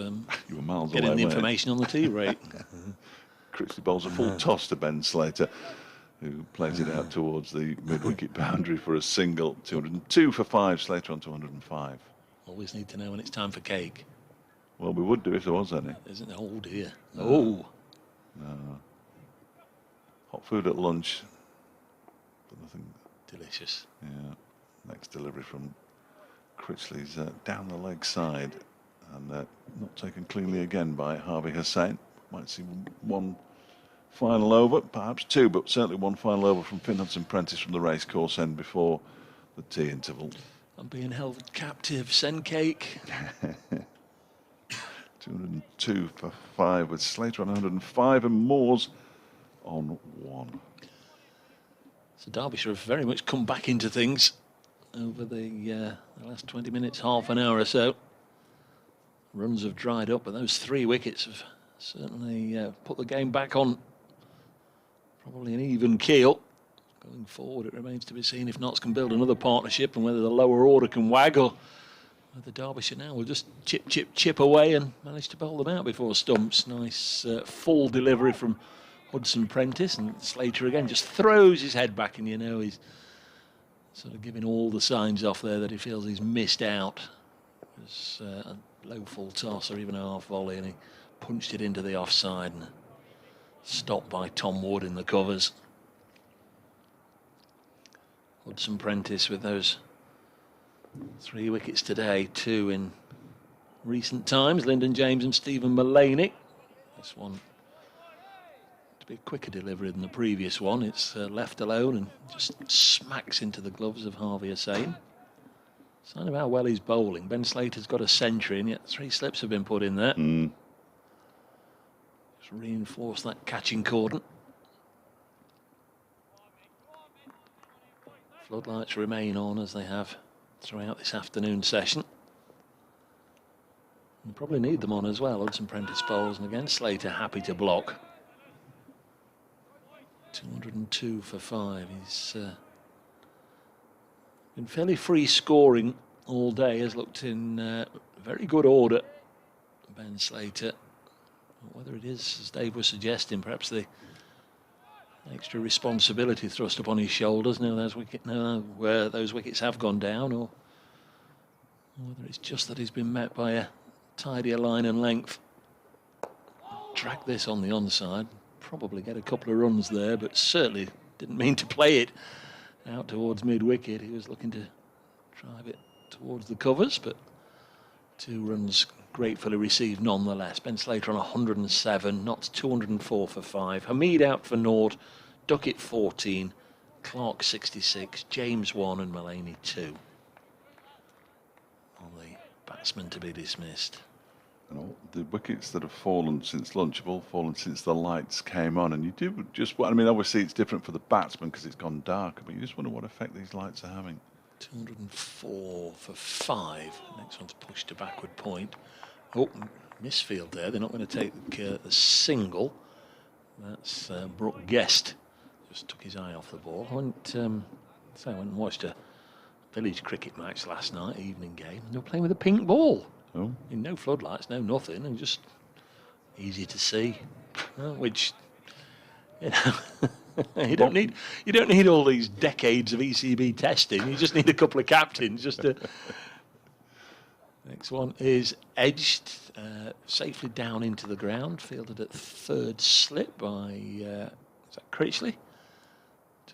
you were miles getting away. the information on the tea rate. Critchley bowls a full toss to Ben Slater, who plays it out towards the mid-wicket boundary for a single. 202 for 5. Slater on 205. Always need to know when it's time for cake. Well, we would do if there was any. Isn't it? Oh dear. Oh. No. Hot food at lunch, but nothing. Delicious. Yeah. Next delivery from Critchley's down the leg side, and not taken cleanly again by Harvey Hussain. Might see one final over, perhaps 2, but certainly one final over from Finn Hudson-Prentice from the racecourse end before the tea interval. I'm being held captive. Send cake. 202 for 5 with Slater on 105 and Moores on 1. So Derbyshire have very much come back into things over the last 20 minutes, half an hour or so. Runs have dried up, but those 3 wickets have certainly put the game back on probably an even keel. Going forward, it remains to be seen if Notts can build another partnership and whether the lower order can wag, or whether Derbyshire now will just chip away and manage to bowl them out before stumps. Nice full delivery from Hudson-Prentice, and Slater again just throws his head back, and you know he's sort of giving all the signs off there that he feels he's missed out. It was a low full toss or even a half volley, and he punched it into the offside and stopped by Tom Wood in the covers. Hudson-Prentice with those 3 wickets today, 2 in recent times. Lyndon James and Stephen Mullaney. This one to be a quicker delivery than the previous one. It's left alone and just smacks into the gloves of Harvey Hussain. Sign of how well he's bowling. Ben Slater's got a century, and yet 3 slips have been put in there. Just reinforce that catching cordon. Floodlights remain on as they have throughout this afternoon session. You probably need them on as well. Hudson-Prentice bowls, and again Slater happy to block. 202 for 5. He's been fairly free scoring all day has looked in very good order. Ben Slater. Whether it is, as Dave was suggesting, perhaps the extra responsibility thrust upon his shoulders now where those wickets have gone down, or whether it's just that he's been met by a tidier line and length. Drag this on the onside, probably get a couple of runs there, but certainly didn't mean to play it out towards mid-wicket. He was looking to drive it towards the covers, but 2 runs gratefully received nonetheless. Ben Slater on 107, Notts 204 for 5. Hamid out for naught, Duckett 14, Clark 66, James 1 and Mullaney 2. All the batsmen to be dismissed. You know, the wickets that have fallen since lunch have all fallen since the lights came on, and you do just, I mean, obviously it's different for the batsmen because it's gone darker, but you just wonder what effect these lights are having. 204 for 5. Next one's pushed to backward point. Oh, misfield there. They're not going to take the single. That's Brooke Guest. Just took his eye off the ball. I went and watched a village cricket match last night, evening game, and they were playing with a pink ball. Oh. In no floodlights, no nothing, and just easy to see. Which, you know, you don't need all these decades of ECB testing. You just need a couple of captains just to. Next one is edged safely down into the ground, fielded at third slip by is that Critchley?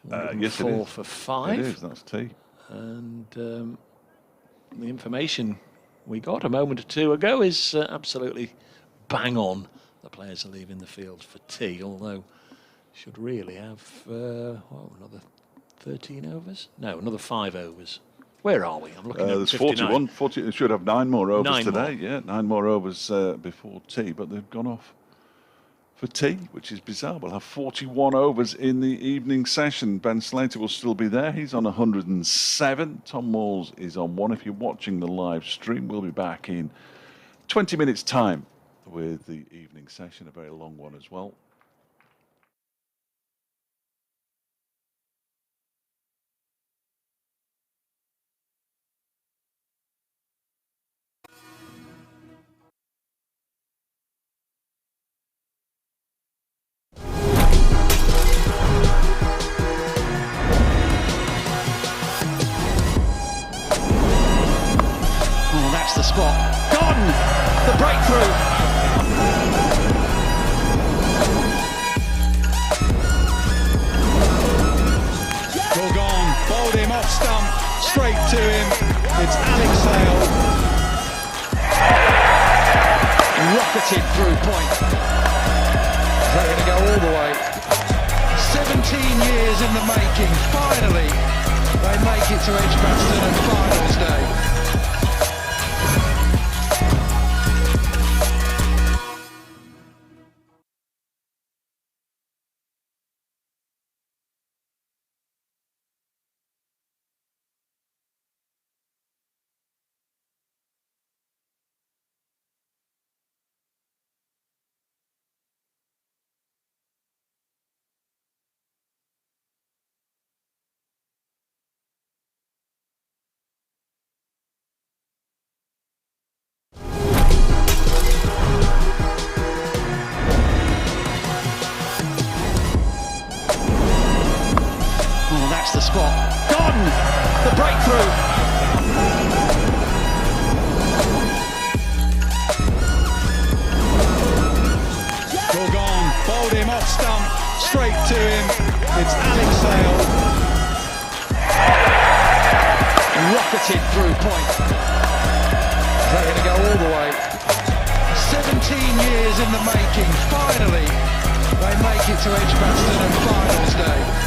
Yes, it is. 4 for 5. It is. That's T. And the information we got a moment or two ago is absolutely bang on. The players are leaving the field for tea, although should really have another 13 overs? No, another 5 overs. Where are we? I'm looking at there's 59. 40, it should have 9 more overs 9 today. more. Yeah, 9 more overs before tea, but they've gone off for tea, which is bizarre. We'll have 41 overs in the evening session. Ben Slater will still be there. He's on 107. Tom Moores is on 1. If you're watching the live stream, we'll be back in 20 minutes' time with the evening session, a very long one as well. That's the spot. Gone! The breakthrough. All gone. Bowled him off stump. Straight to him. It's Alex Sale. Rocketed through point. They're going to go all the way. 17 years in the making. Finally, they make it to Edgbaston and finals day. That's the spot. Gone! The breakthrough. All gone. Bowled him off stump. Straight to him. It's Alex Sale. Rocketed through point. They're going to go all the way. 17 years in the making. Finally, they make it to Edgbaston and finals day.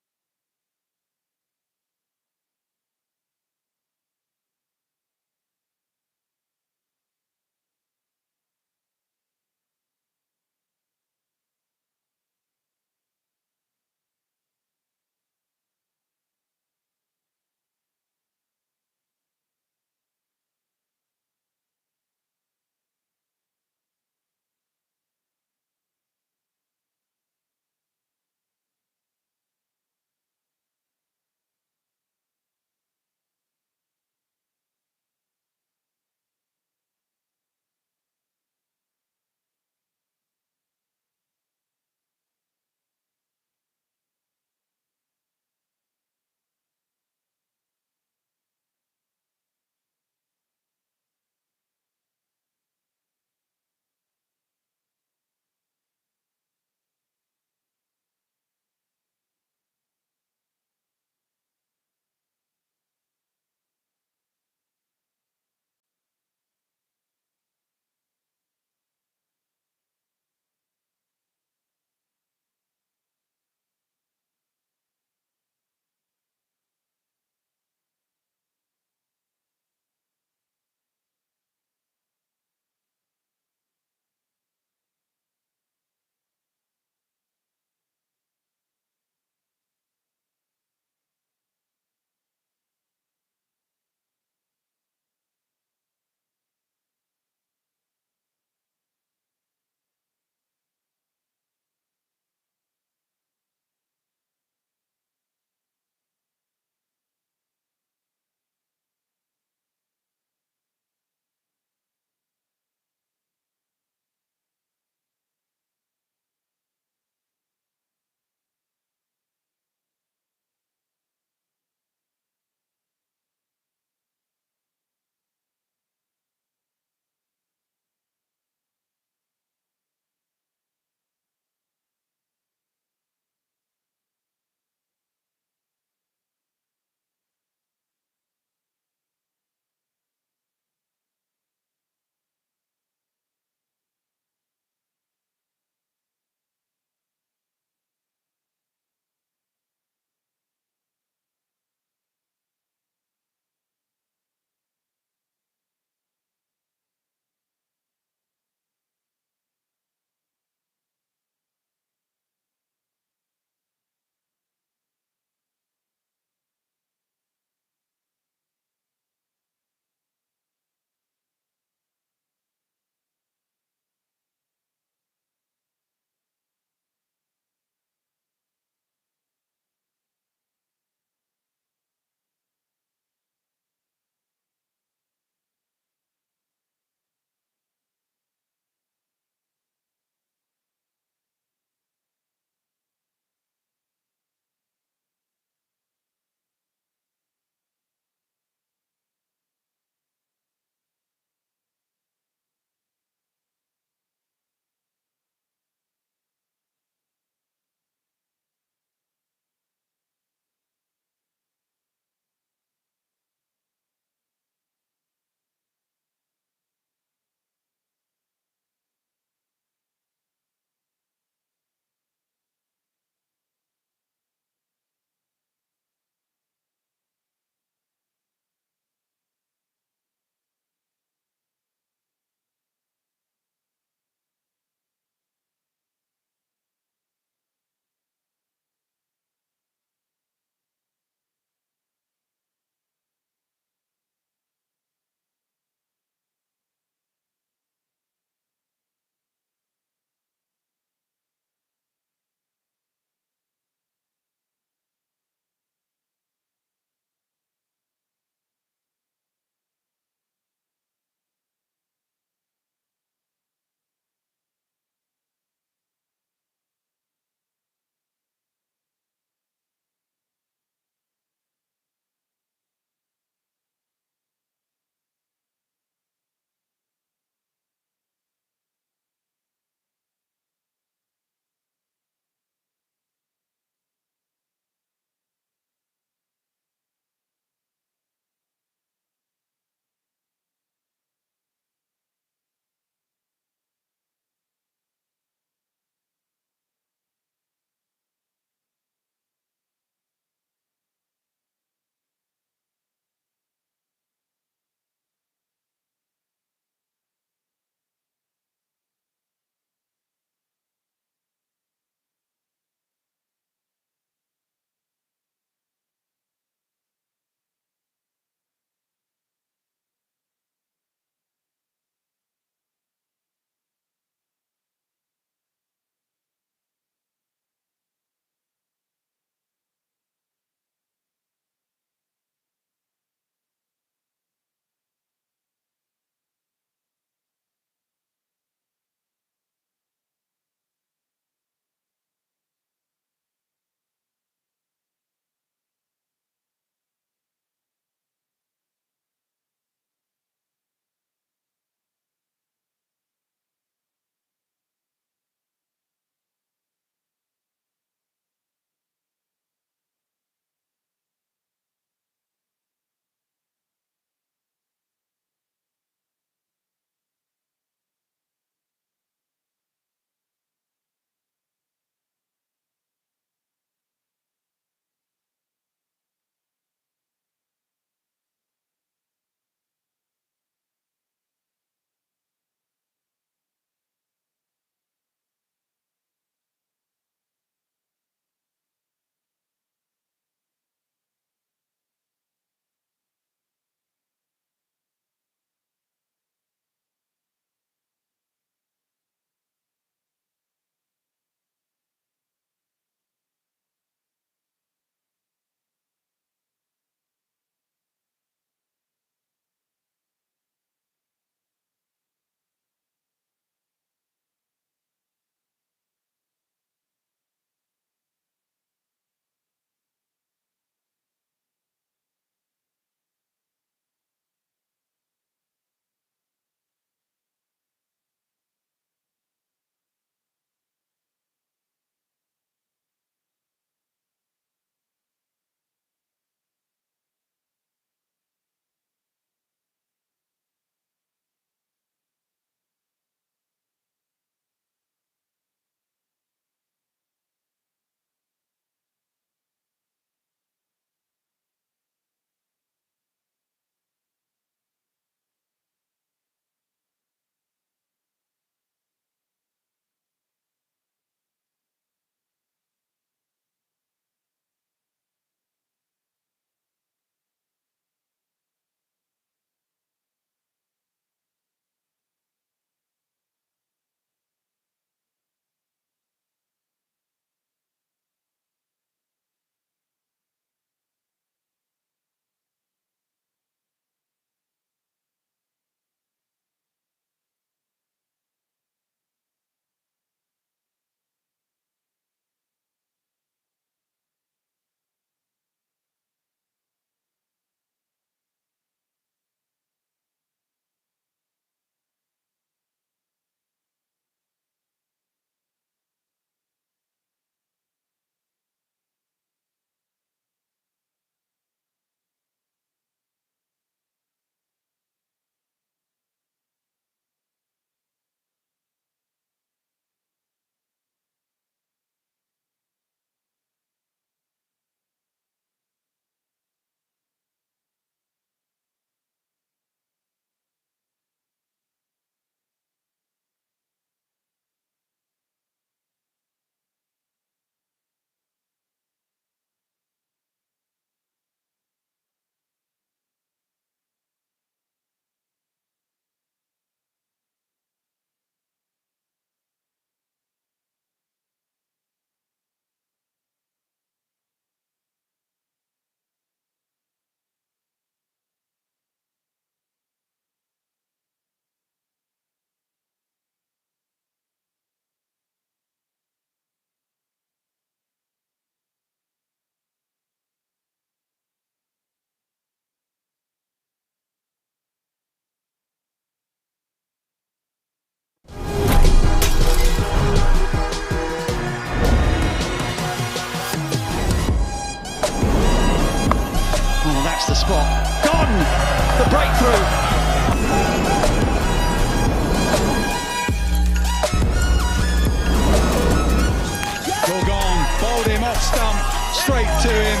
straight to him.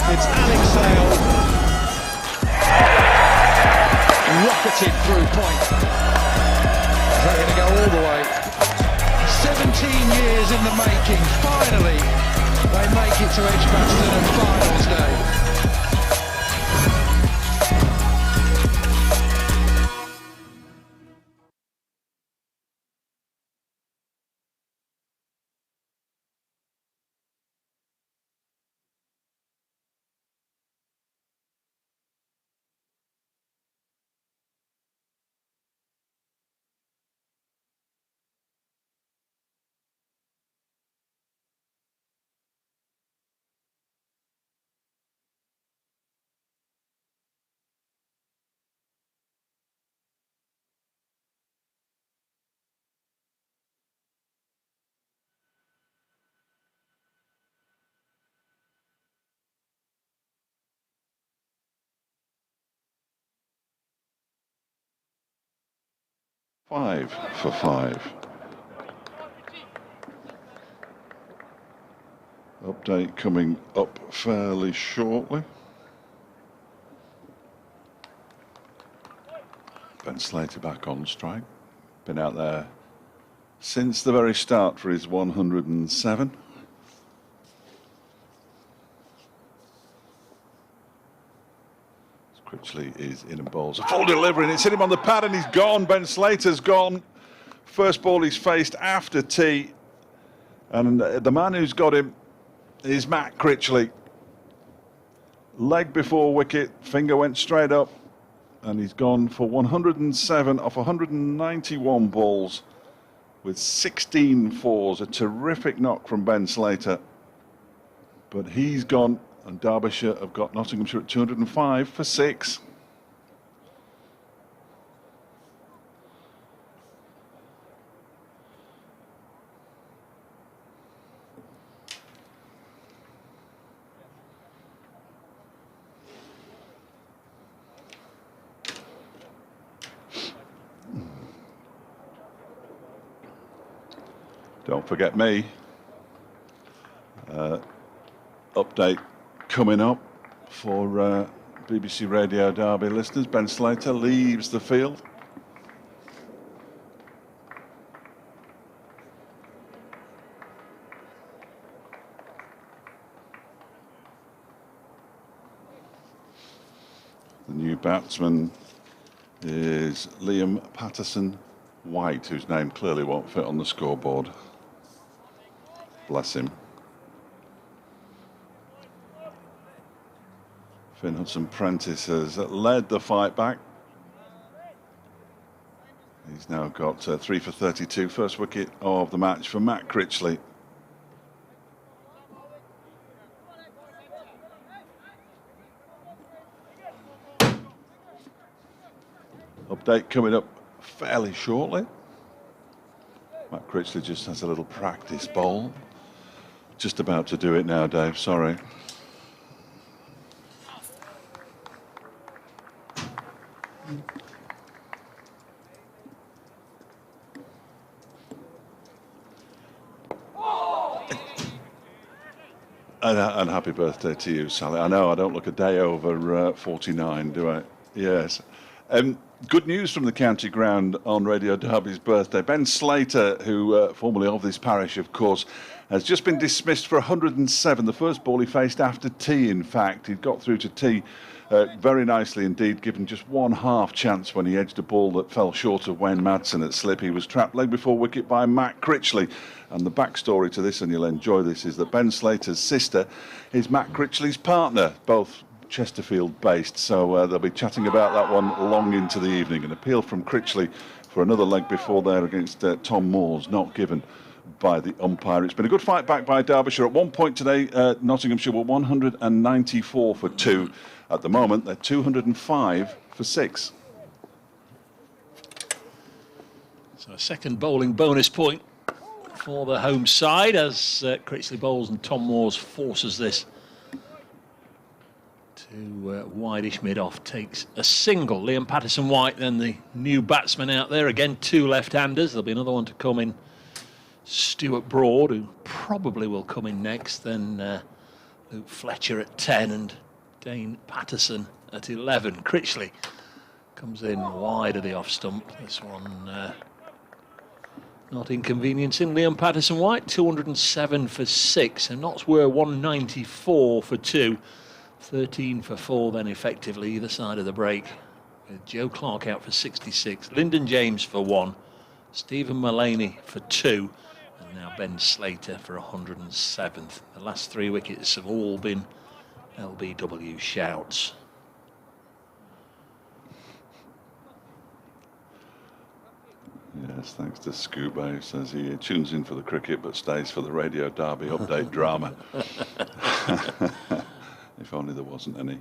It's Alex Sale. Rocketed through point. They're going to go all the way. 17 years in the making. Finally, they make it to Edgbaston and finals day. Five for 5. Update coming up fairly shortly. Ben Slater back on strike. Been out there since the very start for his 107. Critchley is in and bowls a full delivery, and it's hit him on the pad and he's gone. Ben Slater's gone. First ball he's faced after tea, and the man who's got him is Matt Critchley. Leg before wicket, finger went straight up, and he's gone for 107 off 191 balls with 16 fours. A terrific knock from Ben Slater, but he's gone. And Derbyshire have got Nottinghamshire at 205 for 6. Don't forget me. Update coming up for BBC Radio Derby listeners. Ben Slater leaves the field. The new batsman is Liam Patterson-White, whose name clearly won't fit on the scoreboard. Bless him. Finn Hudson-Prentice has led the fight back. He's now got 3 for 32. First wicket of the match for Matt Critchley. Update coming up fairly shortly. Matt Critchley just has a little practice bowl. Just about to do it now, Dave, sorry. And happy birthday to you, Sally. I know I don't look a day over 49, do I? Yes. Good news from the county ground on Radio Derby's birthday. Ben Slater, who formerly of this parish, of course, has just been dismissed for 107. The first ball he faced after tea, in fact. He'd got through to tea very nicely indeed, given just 1/2 chance when he edged a ball that fell short of Wayne Madsen at slip. He was trapped leg before wicket by Matt Critchley. And the backstory to this, and you'll enjoy this, is that Ben Slater's sister is Matt Critchley's partner, both Chesterfield based, so they'll be chatting about that one long into the evening. An appeal from Critchley for another leg before there against Tom Moores, not given by the umpire. It's been a good fight back by Derbyshire. At one point today, Nottinghamshire were 194 for 2. At the moment, they're 205 for 6. So a second bowling bonus point for the home side as Critchley bowls and Tom Moores forces this to wide-ish mid-off, takes a single. Liam Patterson-White, then the new batsman out there. Again, 2 left-handers. There'll be another one to come in. Stuart Broad, who probably will come in next. Then Luke Fletcher at 10 and Dane Patterson at 11. Critchley comes in wide of the off stump. This one not inconveniencing. Liam Patterson-White, 207 for 6, and Notts were 194 for 2. 13 for 4 then effectively either side of the break, with Joe Clark out for 66, Lyndon James for 1, Stephen Mullaney for 2, and now Ben Slater for 107th. The last 3 wickets have all been LBW shouts. Yes, thanks to Scuba, who says he tunes in for the cricket but stays for the Radio Derby update drama. If only there wasn't any.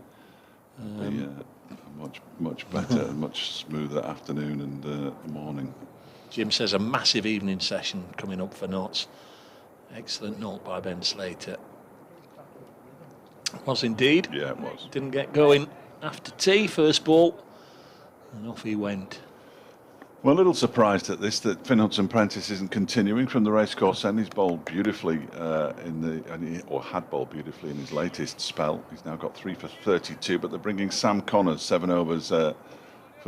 It'd be a much better and much smoother afternoon and morning. Jim says a massive evening session coming up for Notts. Excellent note by Ben Slater. Was indeed. Yeah, it was. Didn't get going after tea, first ball, and off he went. Well, a little surprised at this that Finn Hudson-Prentice isn't continuing from the racecourse end. He's bowled beautifully had bowled beautifully in his latest spell. He's now got 3 for 32, but they're bringing Sam Connors 7 overs for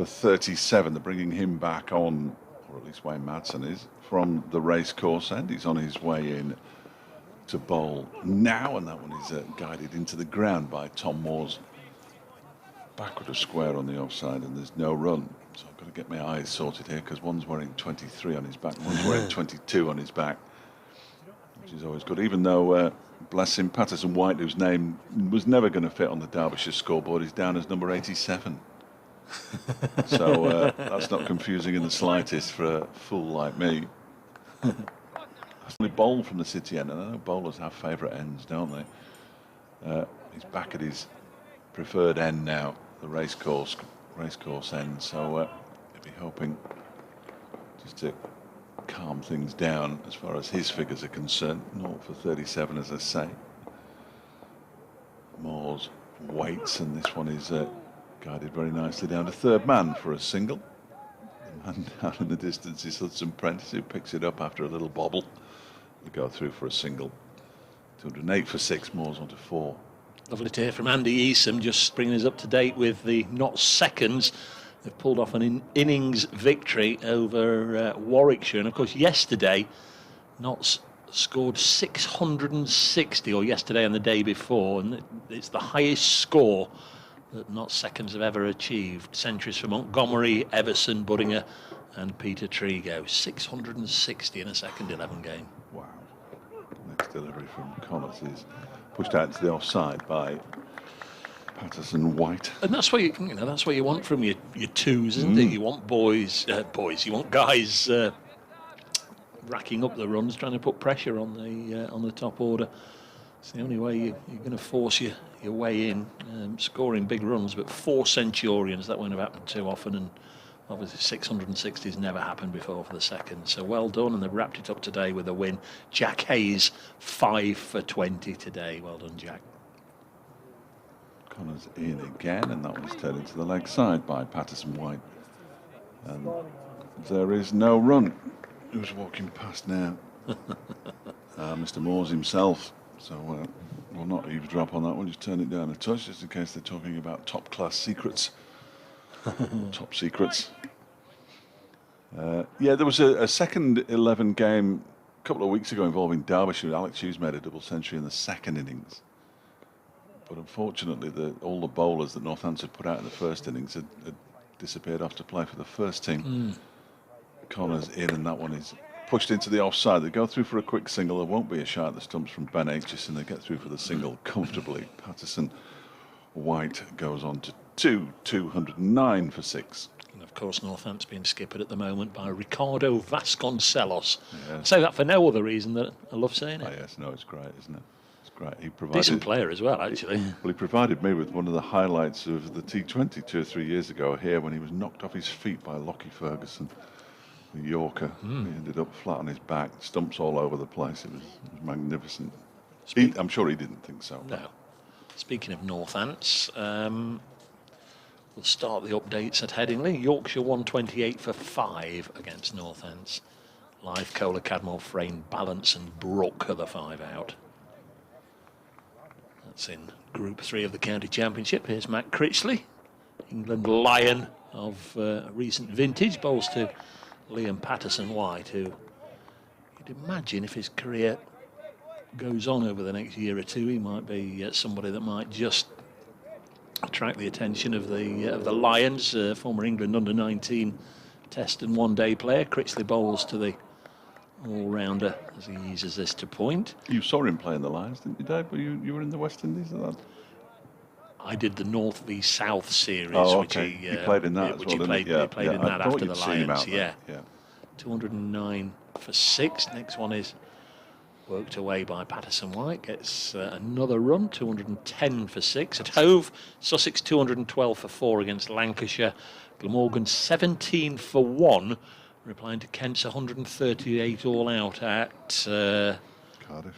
37. They're bringing him back on, or at least Wayne Madsen is, from the racecourse end. He's on his way in to bowl now, and that one is guided into the ground by Tom Moore's backward of square on the offside, and there's no run. So I've got to get my eyes sorted here, because one's wearing 23 on his back, one's wearing 22 on his back, which is always good. Even though, bless him, Patterson-White, whose name was never going to fit on the Derbyshire scoreboard, is down as number 87. So that's not confusing in the slightest for a fool like me. That's only bowled from the city end, and I know bowlers have favourite ends, don't they? He's back at his preferred end now, the racecourse end, so he'll be hoping just to calm things down as far as his figures are concerned. 0 for 37, as I say. Moore's waits, and this one is guided very nicely down to third man for a single. The man down in the distance is Hudson-Prentice, who picks it up after a little bobble. They go through for a single. 208 for 6, Moore's on to 4. Lovely to hear from Andy Easom, just bringing us up to date with the Notts seconds. They've pulled off an innings victory over Warwickshire, and of course yesterday Notts scored 660, or yesterday and the day before, and it's the highest score that Notts seconds have ever achieved. Centuries for Montgomery, Everson, Buddinger and Peter Trigo. 660 in a second 11 game. Wow. Next delivery from Connors is pushed out to the offside by Patterson-White. And that's what that's what you want from your twos, isn't it? You want you want guys racking up the runs, trying to put pressure on the top order. It's the only way you're going to force your way in, scoring big runs. But 4 Centurions, that won't have happened too often, and obviously 660 has never happened before for the second. So well done, and they've wrapped it up today with a win. Jack Hayes 5 for 20 today. Well done, Jack. Connors in again, and that one's turned into the leg side by Patterson-White. And there is no run. Who's walking past now? Mr. Moores himself. So we'll not eavesdrop on that one, just turn it down a touch, just in case they're talking about top-class secrets. Top secrets. Yeah, there was a second 11 game a couple of weeks ago involving Derbyshire. Alex Hughes made a double century in the second innings. But unfortunately, all the bowlers that Northampton put out in the first innings had disappeared off to play for the first team. Connors in, and that one is pushed into the offside. They go through for a quick single. There won't be a shot at the stumps from Ben Aitchison. They get through for the single comfortably. Patterson-White goes on to 209 for 6. And of course, Northampton's being skippered at the moment by Ricardo Vasconcelos. Yes. I say that for no other reason than I love saying it. Oh, yes, no, it's great, isn't it? It's great. He provided, decent player as well, actually. Well, he provided me with one of the highlights of the T20 2 or 3 years ago here, when he was knocked off his feet by Lockie Ferguson, the Yorker. He ended up flat on his back, stumps all over the place. It was magnificent. I'm sure he didn't think so. No. Speaking of Northants, we'll start the updates at Headingley. Yorkshire 128 for 5 against Northants. Live, Kohler, Cadmore, Frayne, Balance and Brook are the 5 out. That's in Group 3 of the County Championship. Here's Matt Critchley, England Lion of recent vintage, bowls to Liam Patterson-White, who you'd imagine if his career goes on over the next year or two, he might be somebody that might just attract the attention of the Lions. Former England under-19 Test and one-day player. Critchley bowls to the all-rounder as he eases this to point. You saw him play in the Lions, didn't you, Dave? You were in the West Indies at that? I did the North v South series, which he played in that as well, he played in that after the Lions. Yeah. 209 for 6. Next one is worked away by Patterson-White, gets another run, 210 for 6. At Hove, Sussex 212 for 4 against Lancashire. Glamorgan 17 for 1, replying to Kent's 138 all out at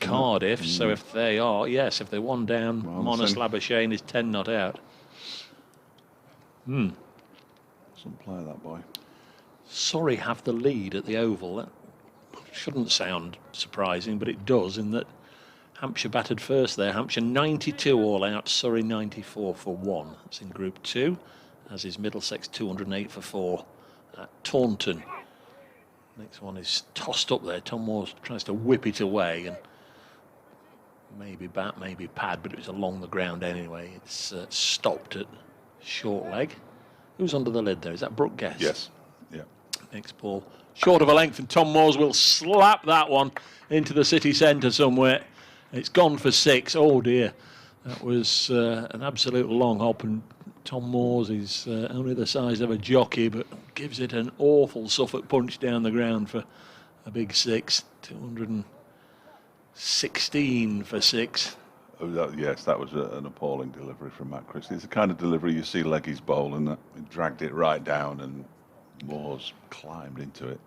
Cardiff. So if they are, if they're one down, Monas Labuschagne is 10 not out. Some player, that boy. Surrey have the lead at the Oval. That shouldn't sound surprising, but it does, in that Hampshire batted first there. Hampshire 92 all out, Surrey 94 for 1. That's in Group 2, as is Middlesex 208 for 4 at Taunton. Next one is tossed up there. Tom Moore tries to whip it away, and maybe bat, maybe pad, but it was along the ground anyway. It's stopped at short leg. Who's under the lid there? Is that Brooke Guest? Yes. Yeah. Next ball, short of a length, and Tom Moores will slap that one into the city centre somewhere. It's gone for 6. Oh dear, that was an absolute long hop, and Tom Moores is only the size of a jockey, but gives it an awful Suffolk punch down the ground for a big 6. 216 for 6. Yes, that was an appalling delivery from Matt Critchley. It's the kind of delivery you see Leggy's bowl, and he dragged it right down, and Moores climbed into it.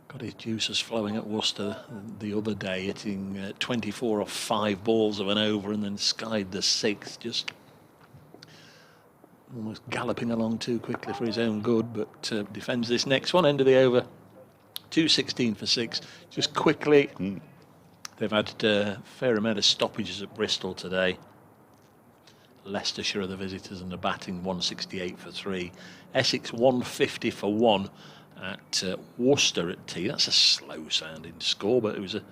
Got his juices flowing at Worcester the other day, hitting 24 off 5 balls of an over, and then skied the 6th, just almost galloping along too quickly for his own good, but defends this next one. End of the over, 216 for 6. Just quickly, they've had a fair amount of stoppages at Bristol today. Leicestershire are the visitors and the batting, 168 for 3. Essex 150 for 1 at Worcester at tea. That's a slow sounding score, but it was a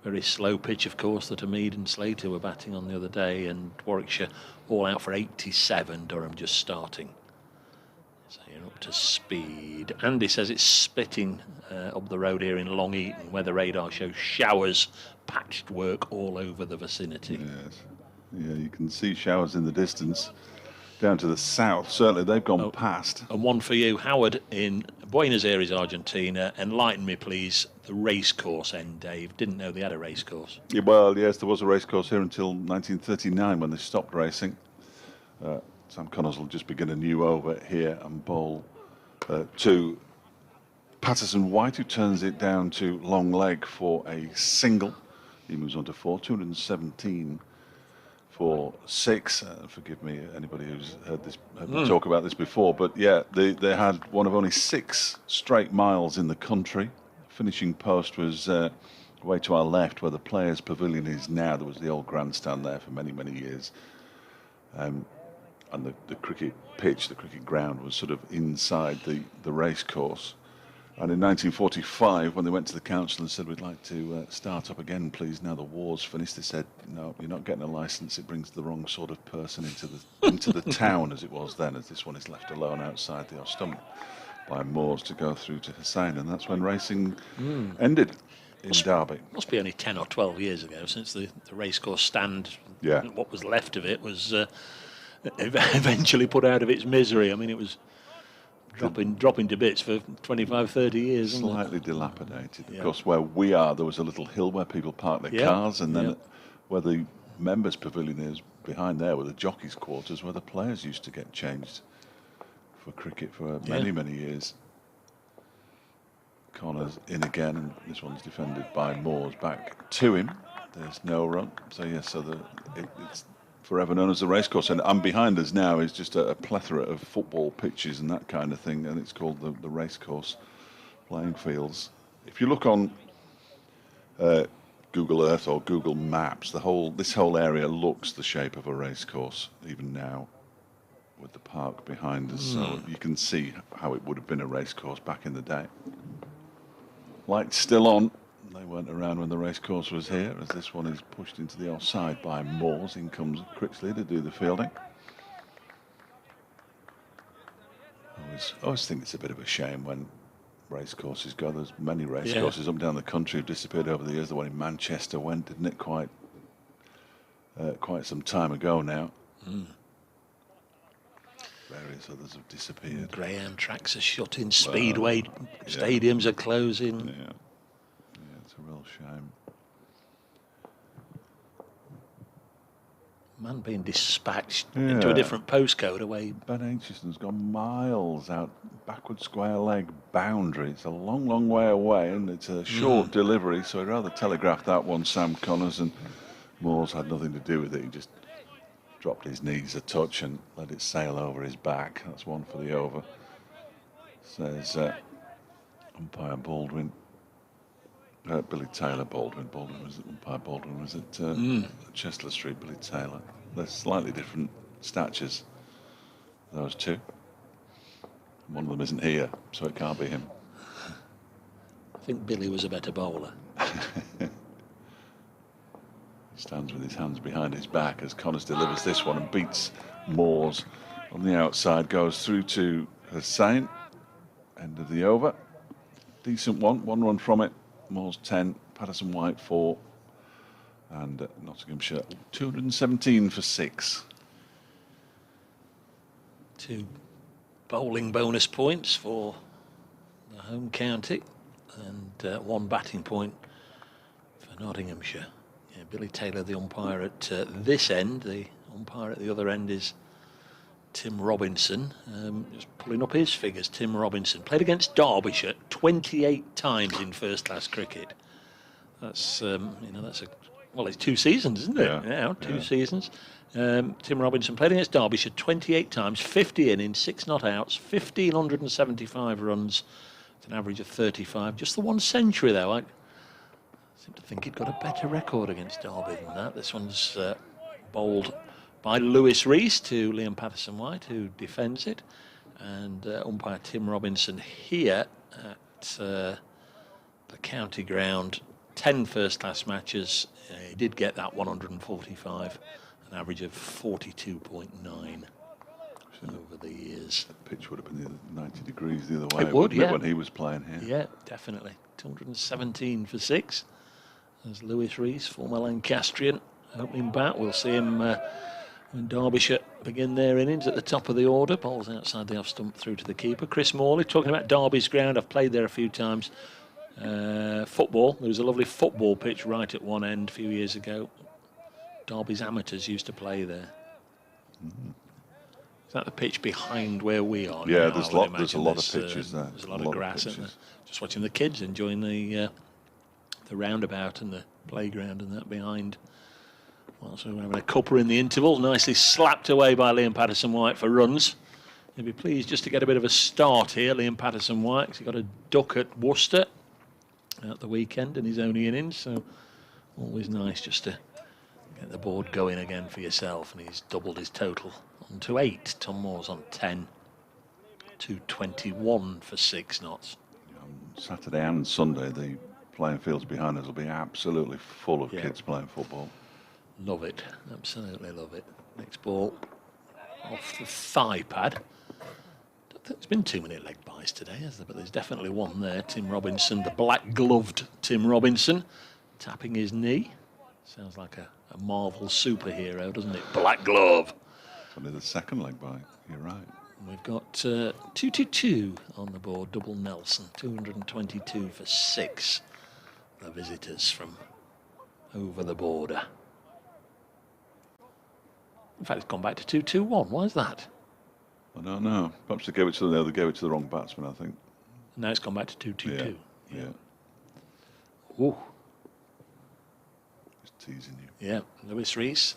very slow pitch, of course, that Hamid and Slater were batting on the other day, and Warwickshire all out for 87. Durham just starting. So you're up to speed. Andy says it's spitting up the road here in Long Eaton. Weather radar shows showers, patched work all over the vicinity. Yes. Yeah, you can see showers in the distance down to the south. Certainly they've gone past. And one for you, Howard in Buenos Aires, Argentina. Enlighten me, please. The racecourse end, Dave. Didn't know they had a racecourse. Yeah, well, yes, there was a racecourse here until 1939 when they stopped racing. Sam Connors will just begin a new over here and bowl to Patterson-White, who turns it down to long leg for a single. He moves on to 4, 217 for 6. Forgive me, anybody who's heard me talk about this before, but yeah, they had one of only 6 straight miles in the country. Finishing post was way to our left, where the Players' Pavilion is now. There was the old grandstand there for many, many years. And the cricket pitch, the cricket ground, was sort of inside the race course. And in 1945, when they went to the council and said, we'd like to start up again, please, now the war's finished, they said, no, you're not getting a licence. It brings the wrong sort of person into the town, as it was then, as this one is left alone outside the off-stump by Moores to go through to Hussain. And that's when racing ended in Derby. Must be only 10 or 12 years ago since the racecourse stand, Yeah. what was left of it, was eventually put out of its misery. I mean, it was dropping to bits for 25, 30 years. Slightly dilapidated. Of course, where we are, there was a little hill where people parked their cars, and then where the members' pavilion is, behind there were the jockeys' quarters, where the players used to get changed for cricket for many, many years. Connors in again, and this one's defended by Moores. Back to him. There's no run. So, yes, it's forever known as the racecourse, and behind us now is just a plethora of football pitches and that kind of thing, and it's called the racecourse playing fields. If you look on Google Earth or Google Maps, this whole area looks the shape of a racecourse even now, with the park behind us. So you can see how it would have been a racecourse back in the day. Lights still on. They weren't around when the racecourse was here, as this one is pushed into the offside by Moores. In comes Crixley to do the fielding. I always think it's a bit of a shame when racecourses go. There's many racecourses up and down the country have disappeared over the years. The one in Manchester went, didn't it? Quite some time ago now. Various others have disappeared. Greyhound tracks are shut in. Speedway stadiums are closing. Yeah, it's a real shame. Man being dispatched into a different postcode away. Ben Aitchison's gone miles out backward square leg boundary. It's a long, long way away, and it's a short delivery, so he'd rather telegraph that one, Sam Connors, and Moores had nothing to do with it. He just dropped his knees a touch and let it sail over his back. That's one for the over. Says umpire Baldwin. Billy Taylor Baldwin. Umpire Baldwin was at Chester Street. Billy Taylor. They're slightly different statures, those two. One of them isn't here, so it can't be him. I think Billy was a better bowler. He stands with his hands behind his back as Connors delivers this one and beats Moores on the outside. Goes through to Hussain. End of the over. Decent one run from it. Moores 10, Patterson White 4, and Nottinghamshire 217 for 6. 2 bowling bonus points for the home county, and 1 batting point for Nottinghamshire. Yeah, Billy Taylor, the umpire at this end. The umpire at the other end is Tim Robinson. Just pulling up his figures. Tim Robinson played against Derbyshire 28 times in first-class cricket. That's it's 2 seasons, isn't it? Yeah, 2 seasons. Tim Robinson played against Derbyshire 28 times, 50 innings, 6 not outs, 1,575 runs, at an average of 35. Just the 1 century, though. I seem to think he'd got a better record against Derby than that. This one's bowled by Lewis Rees to Liam Patterson-White, who defends it. And umpire Tim Robinson here at the county ground. 10 first-class matches. He did get that 145, an average of 42.9 over the years. The pitch would have been 90 degrees the other way, It would, yeah. when he was playing here. Yeah, definitely. 217 for 6. There's Lewis Rees, former Lancastrian, opening bat. We'll see him when Derbyshire begin their innings at the top of the order. Bowls outside the off stump through to the keeper. Chris Morley, talking about Derby's ground. I've played there a few times. Football. There was a lovely football pitch right at one end a few years ago. Derby's amateurs used to play there. Is that the pitch behind where we are? Yeah, now? there's a lot of pitches there. There's a lot of grass, isn't there? Just watching the kids enjoying the roundabout and the playground and that behind. So we're having a cuppa in the interval, nicely slapped away by Liam Patterson-White for runs. He'll be pleased just to get a bit of a start here, Liam Patterson-White, because he got a duck at Worcester at the weekend in his only innings, so always nice just to get the board going again for yourself, and he's doubled his total on to 8. Tom Moore's on 10, 221 for 6 knots. On Saturday and Sunday, the playing fields behind us will be absolutely full of kids playing football. Love it, absolutely love it. Next ball off the thigh pad. Don't think there's been too many leg byes today, has there? But there's definitely one there. Tim Robinson, the black-gloved Tim Robinson, tapping his knee. Sounds like a Marvel superhero, doesn't it? Black glove. It's only the second leg bye. You're right. We've got 222 on the board. Double Nelson, 222 for 6. The visitors from over the border. In fact, it's gone back to 221. Why is that? I don't know. Perhaps they gave it to the wrong batsman, I think. Now it's gone back to 222. Yeah. Ooh. Just teasing you. Yeah. Lewis Rees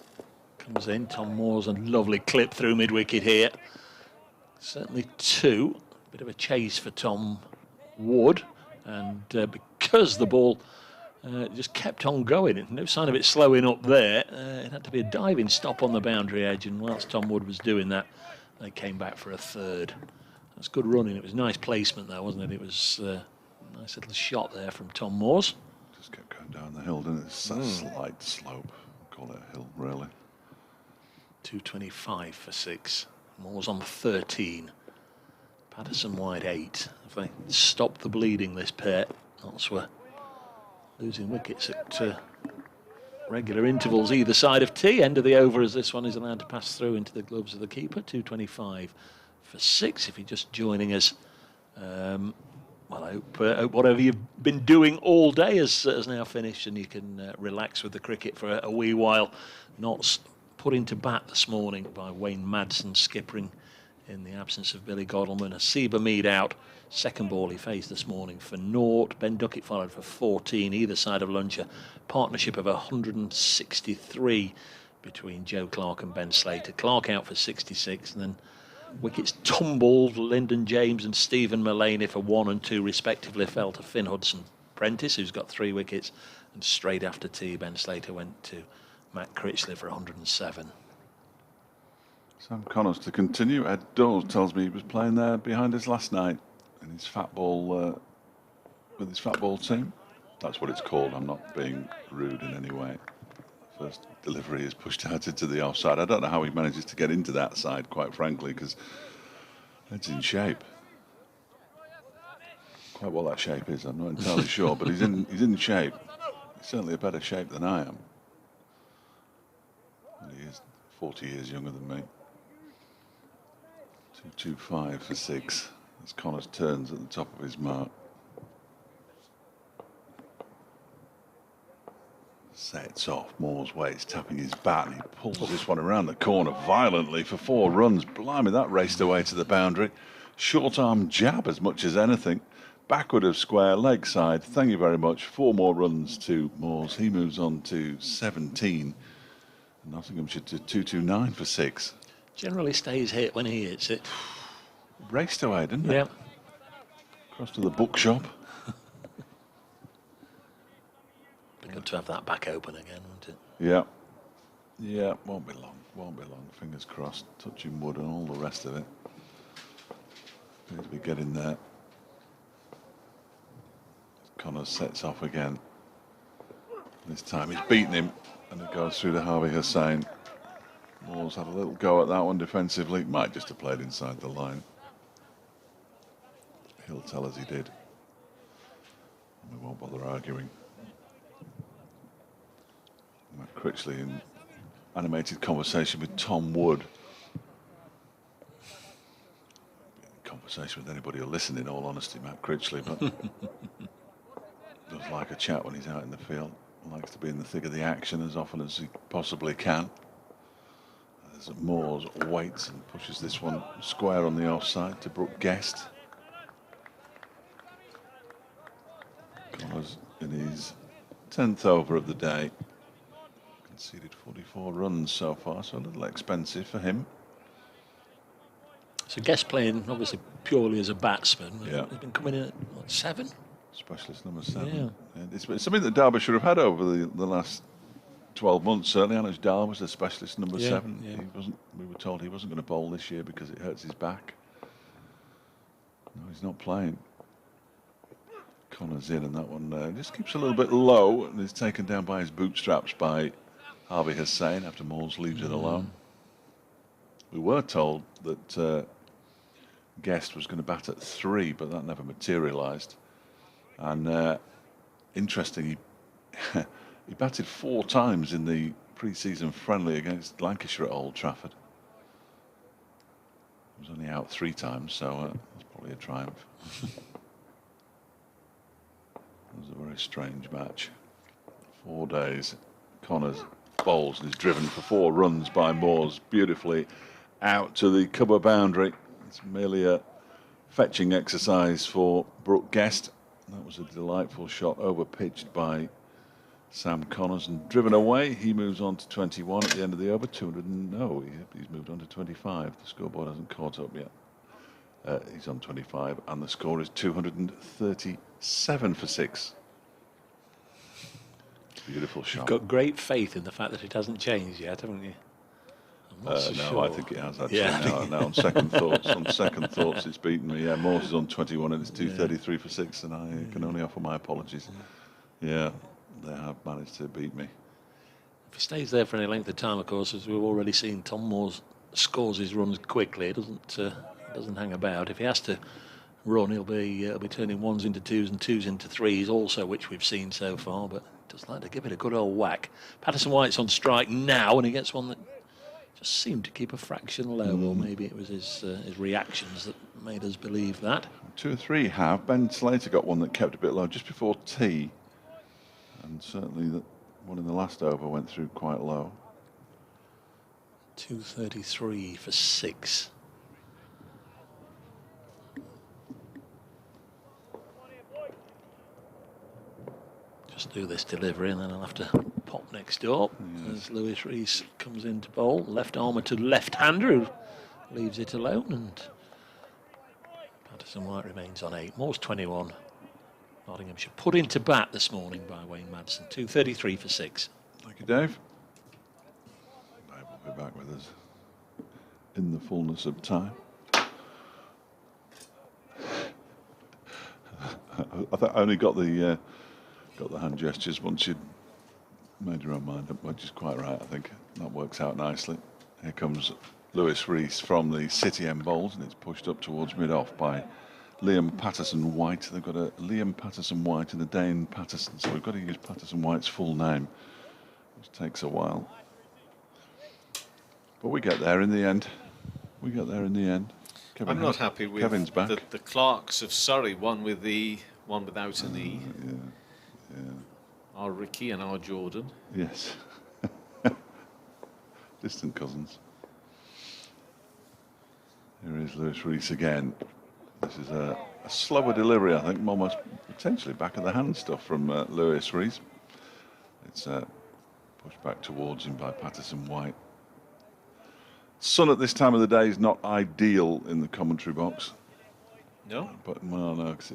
comes in. Tom Moore's a lovely clip through mid-wicket here. Certainly 2. Bit of a chase for Tom Wood. And because the ball just kept on going. No sign of it slowing up there. It had to be a diving stop on the boundary edge, and whilst Tom Wood was doing that, they came back for a third. That's good running. It was nice placement there, wasn't it? It was a nice little shot there from Tom Moores. Just kept going down the hill, didn't it? It's a slight slope. Call it a hill, really. 225 for 6. Moores on 13. Patterson wide 8. If they stop the bleeding, this pair, Notts were losing wickets at regular intervals either side of tee. End of the over as this one is allowed to pass through into the gloves of the keeper. 225 for 6. If you're just joining us, well, I hope whatever you've been doing all day has now finished, and you can relax with the cricket for a wee while. Notts put into bat this morning by Wayne Madsen skippering in the absence of Billy Godalman. Asiba Mead out. Second ball he faced this morning for naught. Ben Duckett followed for 14 either side of lunch. A partnership of 163 between Joe Clark and Ben Slater. Clark out for 66, and then wickets tumbled. Lyndon James and Stephen Mullaney for 1 and 2 respectively fell to Finn Hudson-Prentice, who's got 3 wickets, and straight after tea Ben Slater went to Matt Critchley for 107. Sam Connors to continue. Ed Dawes tells me he was playing there behind us last night in his fat ball with his fat ball team. That's what it's called. I'm not being rude in any way. First delivery is pushed out into the offside. I don't know how he manages to get into that side, quite frankly, because Ed's in shape. Quite what that shape is, I'm not entirely sure, but he's in shape. He's certainly a better shape than I am. And he is 40 years younger than me. 225 for 6 as Connors turns at the top of his mark. Sets off, Moore's waits, tapping his bat, and he pulls this one around the corner violently for 4 runs. Blimey, that raced away to the boundary. Short arm jab as much as anything. Backward of square, leg side. Thank you very much. 4 more runs to Moores. He moves on to 17. And Nottinghamshire to 229 for 6. Generally stays hit when he hits it. Raced away, didn't it? Yeah. Across to the bookshop. Be good to have that back open again, won't it? Yeah. Yeah, won't be long. Won't be long. Fingers crossed. Touching wood and all the rest of it. Need to be getting there. Connors sets off again. This time he's beaten him, and it goes through to Harvey Hussain. Moore's had a little go at that one defensively. Might just have played inside the line. He'll tell us he did. We won't bother arguing. Matt Critchley in animated conversation with Tom Wood. Conversation with anybody who'll listen, in all honesty, Matt Critchley, but does like a chat when he's out in the field. Likes to be in the thick of the action as often as he possibly can. As Moores waits and pushes this one square on the offside to Brooke Guest. Connors in his 10th over of the day. Conceded 44 runs so far, so a little expensive for him. So Guest playing obviously purely as a batsman. Yeah. He's been coming in at what, 7? Specialist number 7. Yeah. It's something that Derbyshire have had over the last 12 months. Certainly, Anuj Dal was a specialist number 7. Yeah. He wasn't. We were told he wasn't going to bowl this year because it hurts his back. No, he's not playing. Connors in, and that one just keeps a little bit low and is taken down by his bootstraps by Harvey Hussain after Moores leaves it alone. We were told that Guest was going to bat at 3, but that never materialised. And interesting, he batted 4 times in the pre-season friendly against Lancashire at Old Trafford. He was only out 3 times, so that's probably a triumph. It was a very strange match. 4 days. Connors bowls and is driven for 4 runs by Moores, beautifully out to the cover boundary. It's merely a fetching exercise for Brooke Guest. That was a delightful shot, over-pitched by Sam Connors and driven away. He moves on to 21 at the end of the over. 200. No, he's moved on to 25. The scoreboard hasn't caught up yet. He's on 25, and the score is 237 for 6. Beautiful shot. You've got great faith in the fact that it hasn't changed yet, haven't you? I'm not so No, sure. I think it has actually. Yeah. No, on second thoughts, it's beaten me. Yeah, Morse is on 21 and it's 233 for 6, and I can only offer my apologies. Yeah, they have managed to beat me. If he stays there for any length of time, of course, as we've already seen, Tom Moore scores his runs quickly. He doesn't hang about. If he has to run, he'll be turning ones into twos and twos into threes also, which we've seen so far. But just like to give it a good old whack. Patterson White's on strike now, and he gets one that just seemed to keep a fraction low, or maybe it was his reactions that made us believe that. 2 or 3 have. Ben Slater got one that kept a bit low just before tea, and certainly that one in the last over went through quite low. 233 for 6. Just do this delivery and then I'll have to pop next door as Lewis Rees comes into bowl. Left armour to left-hander who leaves it alone, and Patterson White remains on 8. Moore's 21. Nottinghamshire put into bat this morning by Wayne Madsen. 233 for 6. Thank you, Dave. Dave will be back with us in the fullness of time. I only got the hand gestures once you'd made your own mind up, which is quite right, I think. That works out nicely. Here comes Lewis Rees from the City end bowls, and it's pushed up towards mid-off by Liam Patterson-White. They've got a Liam Patterson-White and a Dane Patterson, so we've got to use Patterson-White's full name, which takes a while. But we get there in the end. I'm not happy with Kevin's back. The Clarks of Surrey, one with one without an E. Yeah. Our Ricky and our Jordan. Yes. Distant cousins. Here is Lewis Rees again. This is a slower delivery, I think, almost potentially back of the hand stuff from Lewis Rees. It's pushed back towards him by Patterson White. Sun at this time of the day is not ideal in the commentary box. No? But, well, no, because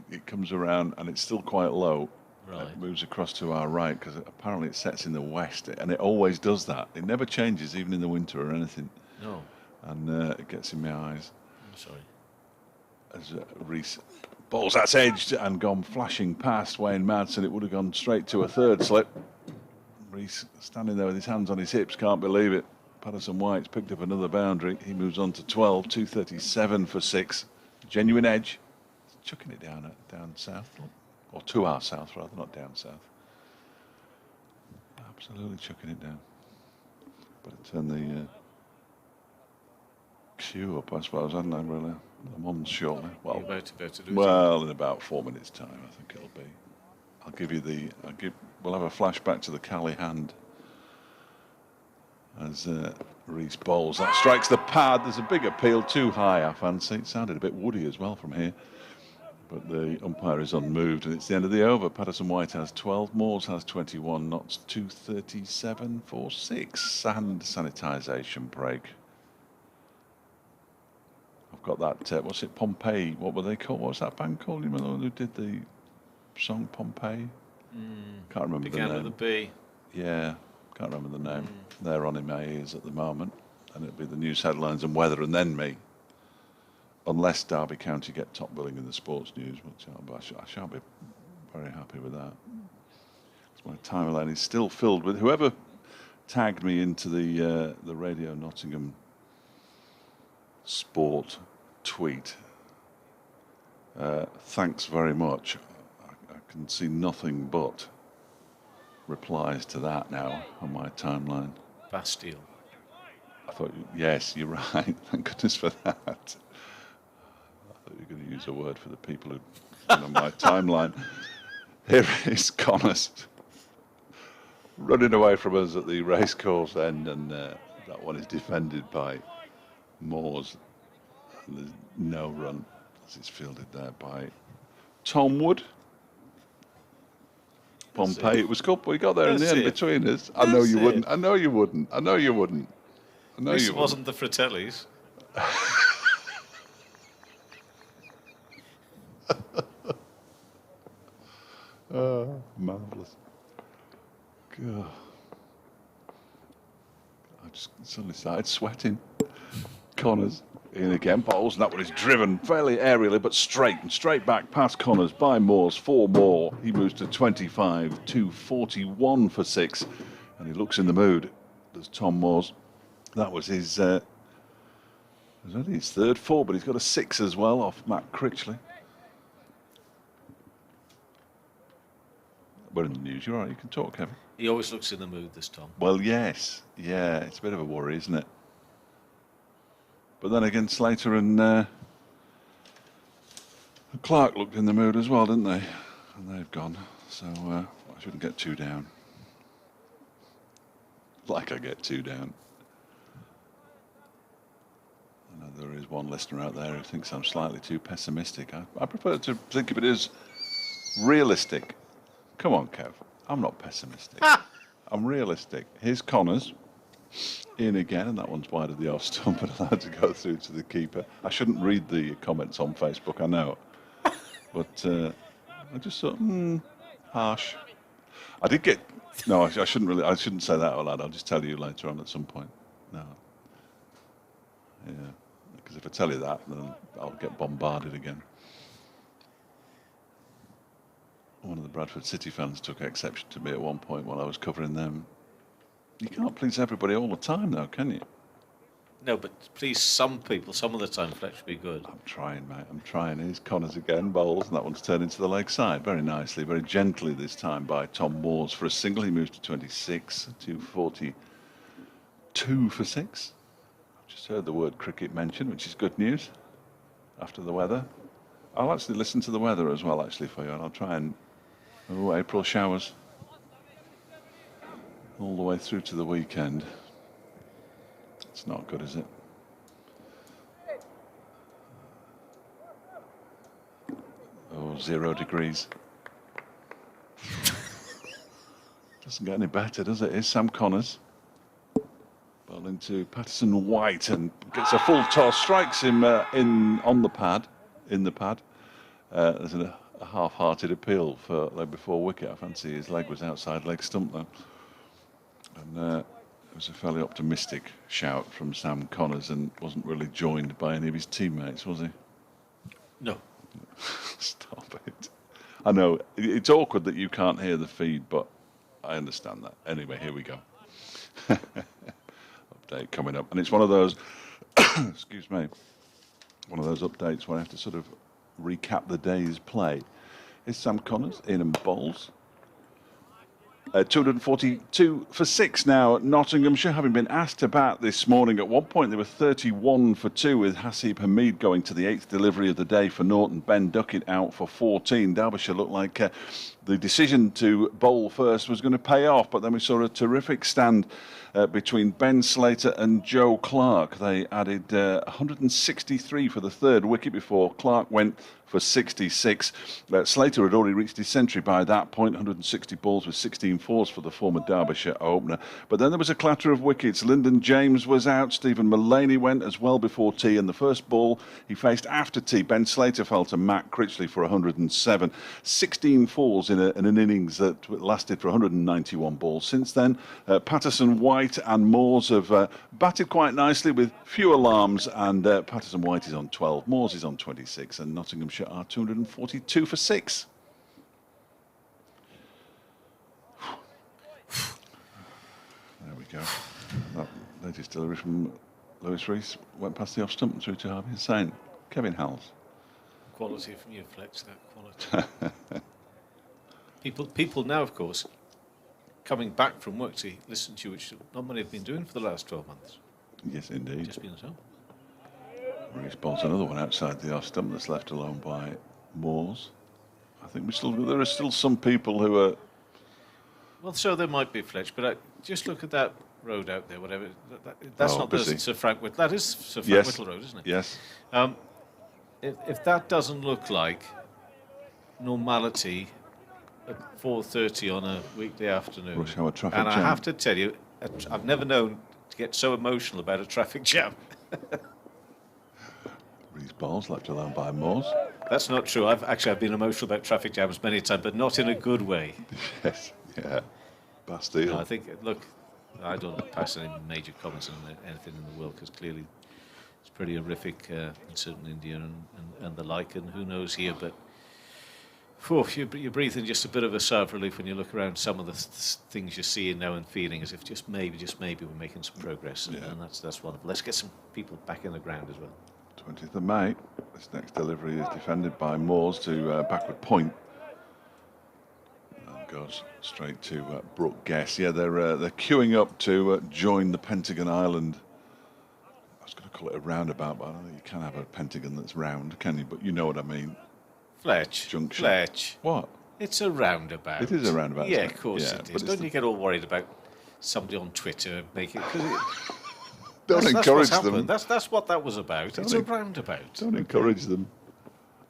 it comes around and it's still quite low. Right. It moves across to our right because apparently it sets in the west, and it always does that. It never changes, even in the winter or anything. No. And it gets in my eyes. I'm sorry. As Rees bowls that's edged and gone flashing past Wayne Madsen, it would have gone straight to a third slip. Rees standing there with his hands on his hips, can't believe it. Patterson White's picked up another boundary. He moves on to 12, 237 for 6. Genuine edge. Chucking it down south, or to our south rather, not down south. Absolutely chucking it down. But it turned the queue up, I suppose, hadn't I, really? I'm on shortly. Well, You're about to lose well, in about 4 minutes' time, I think it'll be. I'll give you we'll have a flashback to the Cali hand as Rees bowls. That strikes the pad. There's a big appeal, too high, I fancy. It sounded a bit woody as well from here. But the umpire is unmoved, and it's the end of the over. Patterson White has 12, Moores has 21, Knott's 237 for 6. Hand sanitisation break. I've got that, what's it, Pompeii? What were they called? What's that band called? You know the one who did the song Pompeii? Can't remember the name. Began with a B. Yeah, can't remember the name. They're on in my ears at the moment, and it'll be the news headlines and weather, and then me. Unless Derby County get top billing in the sports news, which I shan't be very happy with that. My timeline is still filled with whoever tagged me into the Radio Nottingham sport tweet. Thanks very much. I can see nothing but replies to that now on my timeline. Bastille. I thought, yes, you're right. Thank goodness for that. You're going to use a word for the people who on my timeline. Here is Connors running away from us at the racecourse end, and that one is defended by Moores. And there's no run as it's fielded there by Tom Wood. Pompeii, it was good, but we got there in the end between us. I know you wouldn't. I know you wouldn't. I know you wouldn't. I know you wouldn't. This wasn't the Fratellis. Marvellous. God. I just suddenly started sweating. Connors in again, bowls, and that one is driven fairly aerially, but straight and straight back past Connors by Moores. 4 more. He moves to 25, 241 for 6, and he looks in the mood. Does Tom Moores? That was his. It was only his 3rd 4, but he's got a 6 as well off Matt Critchley. We're in the news. You're all right. You can talk, Kevin. He always looks in the mood, this Tom. Well, yes. Yeah, it's a bit of a worry, isn't it? But then again, Slater and Clark looked in the mood as well, didn't they? And they've gone. So I shouldn't get too down. Like I get too down. I know there is one listener out there who thinks I'm slightly too pessimistic. I prefer to think of it as realistic. Come on, Kev. I'm not pessimistic. I'm realistic. Here's Connors. In again, and that one's wide of the off stump and allowed to go through to the keeper. I shouldn't read the comments on Facebook, I know. But I just thought, harsh. I did get... No, I shouldn't say that out loud. I'll just tell you later on at some point. No. Yeah. Because if I tell you that, then I'll get bombarded again. One of the Bradford City fans took exception to me at one point while I was covering them. You can't please everybody all the time, though, can you? No, but please some people, some of the time, Fletch would be good. I'm trying, mate. I'm trying. Here's Connors again, bowls, and that one's turned into the leg side. Very nicely, very gently this time by Tom Moores for a single. He moves to 26, 242 for 6. I've just heard the word cricket mentioned, which is good news after the weather. I'll actually listen to the weather as well, actually, for you, and I'll try and... Oh, April showers. All the way through to the weekend. It's not good, is it? Oh, 0 degrees. Doesn't get any better, does it? Here's Sam Connors. Ball into Patterson White and gets a full toss, strikes him in the pad. There's a half-hearted appeal for leg before wicket. I fancy his leg was outside leg stump though. And it was a fairly optimistic shout from Sam Connors and wasn't really joined by any of his teammates, was he? No. Stop it. I know, it's awkward that you can't hear the feed, but I understand that. Anyway, here we go. Update coming up. And it's one of those, excuse me, one of those updates where I have to sort of recap the day's play. Is Sam Connors in and bowls. 242 for 6 now at Nottinghamshire, having been asked to bat this morning. At one point they were 31 for 2 with Hasib Hamid going to the 8th delivery of the day for Norton. Ben Duckett out for 14. Derbyshire looked like the decision to bowl first was going to pay off, but then we saw a terrific stand between Ben Slater and Joe Clark. They added 163 for the 3rd wicket before Clark went for 66. Slater had already reached his century by that point, 160 balls with 16 fours for the former Derbyshire opener. But then there was a clatter of wickets. Lyndon James was out, Stephen Mullaney went as well before tea, and the first ball he faced after tea, Ben Slater fell to Matt Critchley for 107. 16 fours in an innings that lasted for 191 balls. Since then, Patterson White and Moores have batted quite nicely with few alarms, and Patterson White is on 12, Moores is on 26, and Nottinghamshire are 242 for 6. There we go. That latest delivery from Lewis Rees went past the off stump and through to Harvey Hussain. Kevin Howells. Quality from you, Flex, that quality. People now, of course, coming back from work to listen to you, which not many have been doing for the last 12 months. Yes, indeed. Just been at home. Rees bowls another one outside the off stump that's left alone by Moores. I think there are still some people who are... Well, so there might be, Fletch, but just look at that road out there, whatever. That's not busy. Sir Frank Whittle. That is Sir Frank Whittle Road, isn't it? Yes. If that doesn't look like normality at 4:30 on a weekday afternoon, Rush hour traffic and jam. I have to tell you, I've never known to get so emotional about a traffic jam. Rees bowls left alone by Moores. That's not true. I've been emotional about traffic jams many times, but not in a good way. Yes, yeah. Bastille. No, I think, look, I don't pass any major comments on anything in the world because clearly it's pretty horrific in certain India and the like, and who knows here. But you're breathing just a bit of a sigh of relief when you look around some of the things you're seeing now and feeling as if just maybe we're making some progress, and that's wonderful. Let's get some people back in the ground as well. 20th of May. This next delivery is defended by Moores to backward point. And goes straight to Brooke Guess. Yeah, they're queuing up to join the Pentagon Island. I was going to call it a roundabout, but I don't think you can have a Pentagon that's round, can you? But you know what I mean. Junction. Fletch. What? It's a roundabout. It is a roundabout. Yeah, of course it is. Don't you get all worried about somebody on Twitter making it? Don't encourage them. That's what that was about. It's a roundabout. Don't encourage them.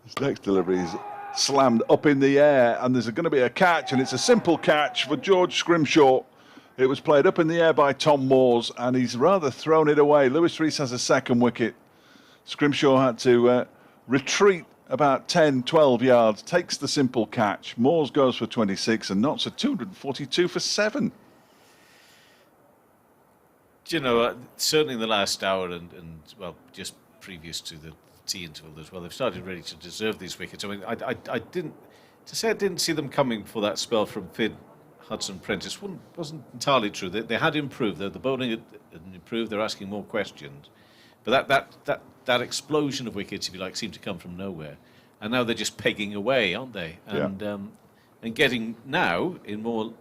This next delivery is slammed up in the air, and there's going to be a catch, and it's a simple catch for George Scrimshaw. It was played up in the air by Tom Moores, and he's rather thrown it away. Lewis Rees has a second wicket. Scrimshaw had to retreat about 10, 12 yards, takes the simple catch. Moores goes for 26 and knocks a 242 for 7. Do you know, certainly in the last hour and well, just previous to the tea interval as well, they've started really to deserve these wickets. I mean, I didn't see them coming for that spell from Finn Hudson-Prentice wasn't entirely true. They had improved. The bowling had improved. They're asking more questions. But that explosion of wickets, if you like, seemed to come from nowhere. And now they're just pegging away, aren't they? And getting now, in more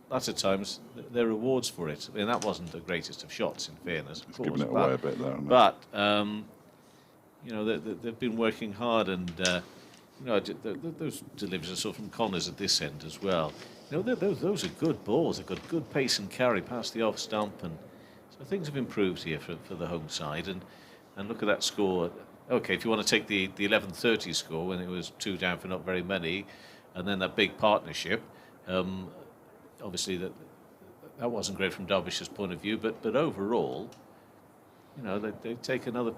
latter times, their rewards for it. I mean, that wasn't the greatest of shots, in fairness. Of course, giving it away a bit there. But, you know, they've been working hard, and, you know, those deliveries are sort of from Connors at this end as well. You know, those are good balls. They've got good pace and carry past the off stump, and so things have improved here for the home side. And look at that score. Okay, if you want to take the 11:30 score when it was 2 down for not very many, and then that big partnership, obviously that wasn't great from Derbyshire's point of view, but overall, you know, they take another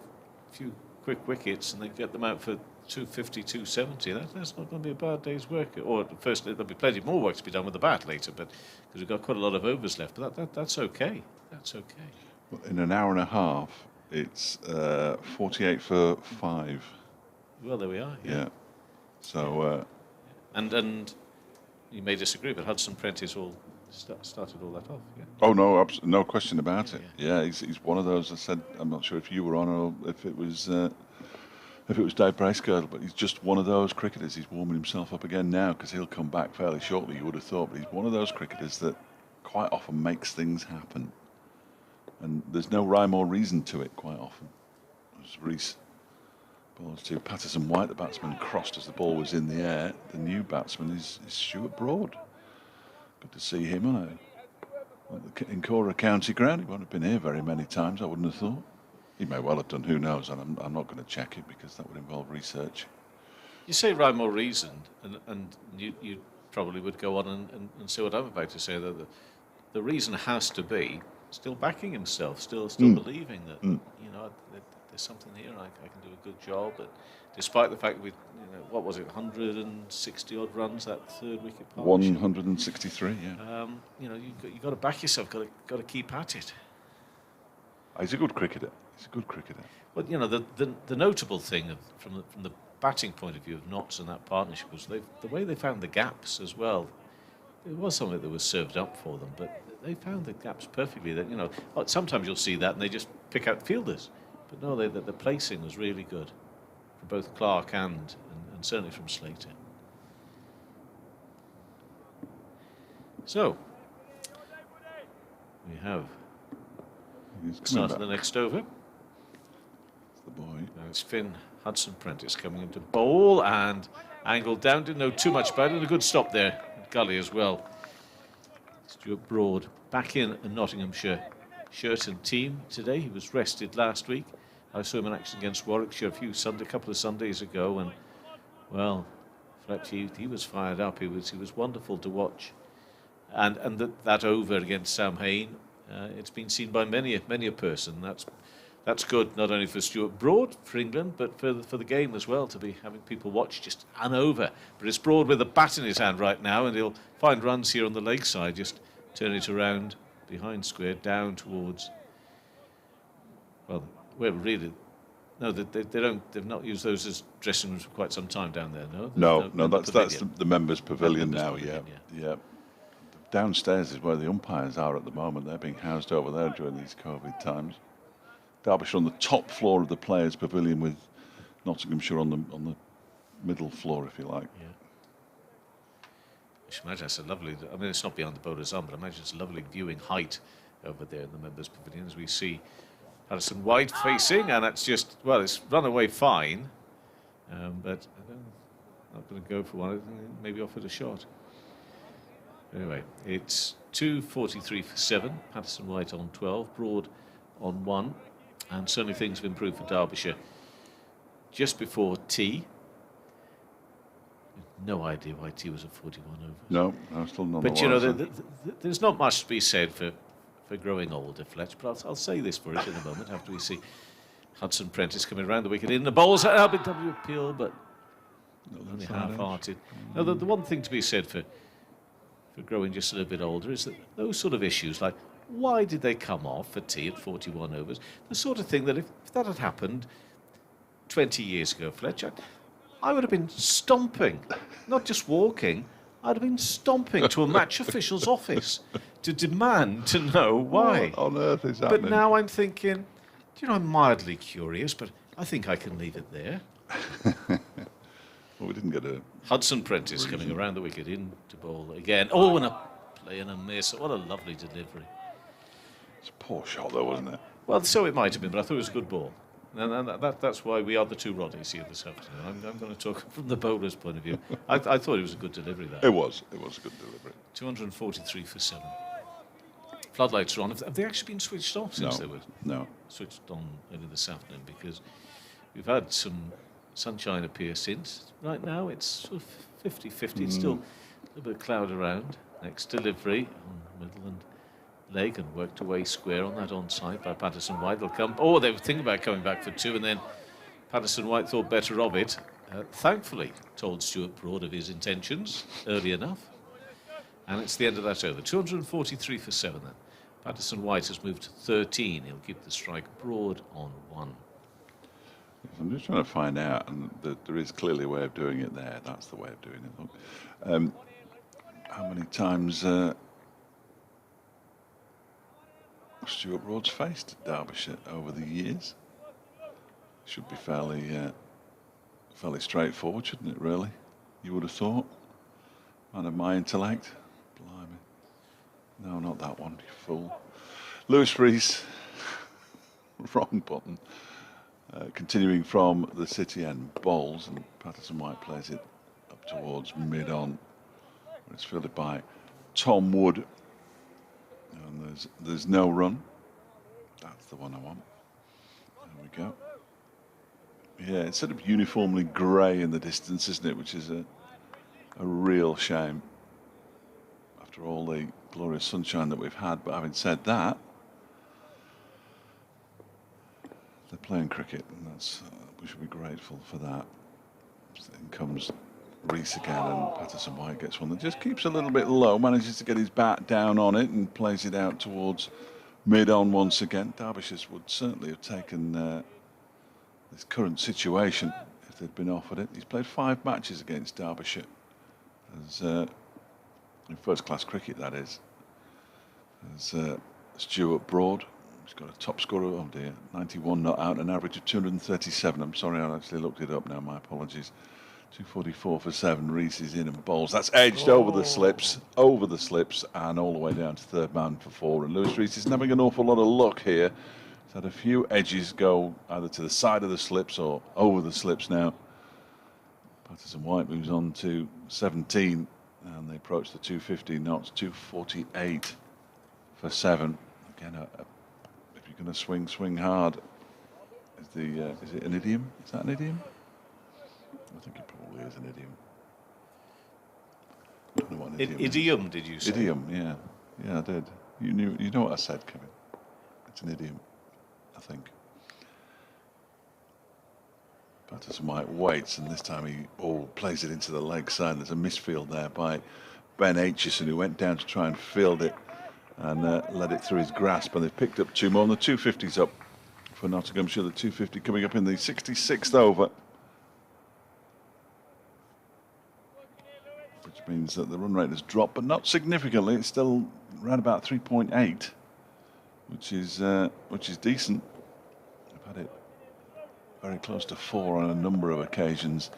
few quick wickets and they get them out for 250, 270. That's not going to be a bad day's work. Or first, there'll be plenty more work to be done with the bat later, but because we've got quite a lot of overs left. But that's okay. That's okay. Well, in an hour and a half, it's 48 for 5. Well, there we are. Yeah. So. And you may disagree, but Hudson-Prentice started all that off. Yeah. Oh no, no question about it. Yeah, he's one of those. I said, I'm not sure if you were on or if it was Dave Bracegirdle, but he's just one of those cricketers. He's warming himself up again now because he'll come back fairly shortly. You would have thought, but he's one of those cricketers that quite often makes things happen, and there's no rhyme or reason to it. Quite often, as Rees balls to Patterson White, the batsman crossed as the ball was in the air. The new batsman is Stuart Broad. Good to see him on the Incora County ground. He won't have been here very many times, I wouldn't have thought. He may well have done, who knows, and I'm not going to check it because that would involve research. You say rhyme or reason, and you probably would go on and say what I'm about to say, that the reason has to be still backing himself, still believing that, you know, there's something here, I can do a good job. But despite the fact we, what was it, 160 odd runs, that third wicket partnership? 163, yeah. You know, you've got to back yourself, got to keep at it. He's a good cricketer. He's a good cricketer. Well, you know, the notable thing from the batting point of view of Notts and that partnership was the way they found the gaps as well. It was something that was served up for them, but they found the gaps perfectly. That, you know, sometimes you'll see that and they just pick out fielders, but no, the placing was really good from both Clark and certainly from Slater. So we have started the next over. It's the boy. Now it's Finn Hudson-Prentice coming into bowl and angled down. Didn't know too much about it. A good stop there. Gully as well. Stuart Broad back in Nottinghamshire shirt and team today. He was rested last week. I saw him in action against Warwickshire a couple of Sundays ago, and well, Fletch, he was fired up. He was wonderful to watch, and that over against Sam Hain, it's been seen by many a person. That's that's good not only for Stuart Broad for England, but for the game as well, to be having people watch just an over. But it's Broad with a bat in his hand right now, and he'll find runs here on the leg side. Just turn it around behind square, down towards. Well, really. No, they don't. They've not used those as dressing rooms for quite some time down there. No, That's the members' pavilion now. Pavilion, Yeah. Downstairs is where the umpires are at the moment. They're being housed over there during these COVID times. Derbyshire on the top floor of the players' pavilion, with Nottinghamshire on the middle floor, if you like. Yeah. I should imagine that's a lovely. I mean, it's not beyond the bowler's arm, but I imagine it's a lovely viewing height over there in the members' pavilion as we see Patterson White facing, and it's just, well, it's run away fine, but not going to go for one. Maybe offered a shot. Anyway, it's 2:43 for 7. Patterson White on 12, Broad on 1, and certainly things have improved for Derbyshire. Just before tea. No idea why tea was at 41 overs. No, I'm still not. But you know, there's not much to be said for growing older, Fletch. But I'll say this for it in a moment after we see Hudson Prentice coming around the wicket in the bowls. LBW appeal, but only half-hearted. Now, the one thing to be said for growing just a little bit older is that those sort of issues, like why did they come off for tea at 41 overs, the sort of thing that if that had happened 20 years ago, Fletch, I would have been stomping, not just walking. I'd have been stomping to a match official's office to demand to know why. What on earth is happening? But now I'm thinking, I'm mildly curious, but I think I can leave it there. Well, we didn't get a... Hudson Prentice coming around the wicket into bowl again. Oh, and a play and a miss. What a lovely delivery. It's a poor shot, though, wasn't it? Well, so it might have been, but I thought it was a good ball. And that's why we are the two Roddies here this afternoon. I'm going to talk from the bowler's point of view. I thought it was a good delivery there. It was a good delivery. 243 for 7. Floodlights are on. Have they actually been switched off since they were switched on early this afternoon? Because we've had some sunshine appear since. Right now it's sort of 50-50. It's still a little bit of cloud around. Next delivery on middle and leg, and worked away square on that onside by Patterson White. They'll come. Oh, they were thinking about coming back for 2, and then Patterson White thought better of it. Thankfully, told Stuart Broad of his intentions early enough, and it's the end of that over. 243 for 7. Then Patterson White has moved to 13. He'll keep the strike. Broad on 1. I'm just trying to find out, and there is clearly a way of doing it there. That's the way of doing it. Look, how many times Stuart Broad's faced Derbyshire over the years? Should be fairly straightforward, shouldn't it? Really, you would have thought. Man of my intellect, blimey. No, not that one, you fool. Lewis Rees, wrong button. Continuing from the city end, bowls, and Patterson White plays it up towards mid-on. It's fielded by Tom Wood, and there's no run. That's the one I want. There we go. Yeah, it's sort of uniformly grey in the distance, isn't it? Which is a real shame after all the glorious sunshine that we've had. But having said that, they're playing cricket, and that's we should be grateful for that. In comes Rees again, and Patterson White gets one that just keeps a little bit low, manages to get his bat down on it and plays it out towards mid-on once again. Derbyshire would certainly have taken this current situation if they'd been offered it. He's played 5 matches against Derbyshire, as in first-class cricket, that is. As Stuart Broad, he's got a top scorer, oh dear, 91 not out, an average of 237. I'm sorry, I actually looked it up now, my apologies. 244 for 7. Rees is in and bowls. That's edged over the slips, and all the way down to third man for 4. And Lewis Rees isn't having an awful lot of luck here. He's had a few edges go either to the side of the slips or over the slips now. Patterson White moves on to 17, and they approach the 250 knots. 248 for 7. Again, if you're going to swing hard. Is it an idiom? Is that an idiom? I think it probably is an idiom. I don't know what an idiom Idiom, is. did you say? Idiom, yeah. Yeah, I did. You know what I said, Kevin. It's an idiom, I think. Patterson White waits, and this time he plays it into the leg side. There's a misfield there by Ben Aitchison, who went down to try and field it and let it through his grasp, and they've picked up 2 more, and the 250's up for Nottinghamshire. The 250 coming up in the 66th over, which means that the run rate has dropped, but not significantly. It's still around about 3.8, which is decent. I've had it very close to 4 on a number of occasions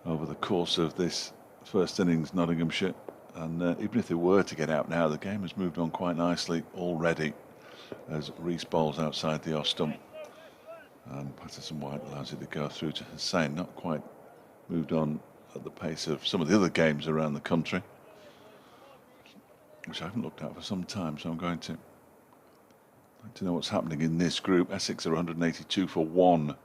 over the course of this first innings, Nottinghamshire. And even if they were to get out now, the game has moved on quite nicely already as Reese bowls outside the off stump. And Patterson White allows it to go through to Hussain. Not quite moved on at the pace of some of the other games around the country, which I haven't looked at for some time, so I'm going to like to know what's happening in this group. Essex are 182 for 1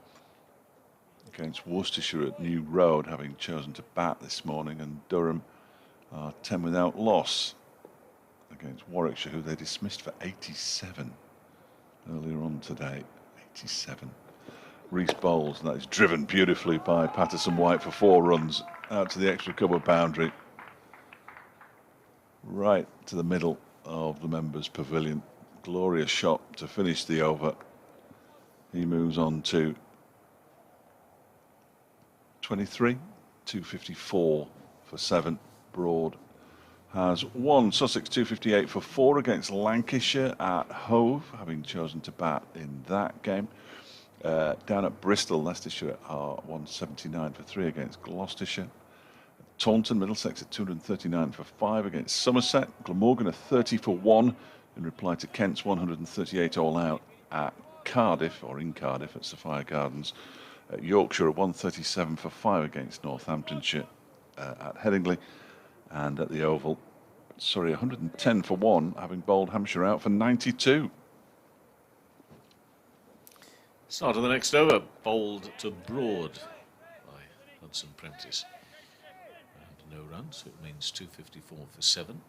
against Worcestershire at New Road, having chosen to bat this morning, and Durham are 10 without loss against Warwickshire, who they dismissed for 87 earlier on today. 87. Reese bowls, and that is driven beautifully by Patterson White for 4 runs out to the extra cover boundary, right to the middle of the members' pavilion. Glorious shot to finish the over. He moves on to 23, 254 for 7. Broad has 1. Sussex 258 for 4 against Lancashire at Hove, having chosen to bat in that game. Down at Bristol, Leicestershire are 179 for 3 against Gloucestershire. Taunton, Middlesex at 239 for 5 against Somerset. Glamorgan are 30 for 1 in reply to Kent's 138 all out at Cardiff, or in Cardiff at Sophia Gardens. Yorkshire are 137 for 5 against Northamptonshire at Headingley. And at the Oval, Surrey 110 for 1, having bowled Hampshire out for 92. Start of the next over, bowled to Broad by Hudson Prentice. And no runs, so it means 254 for 7.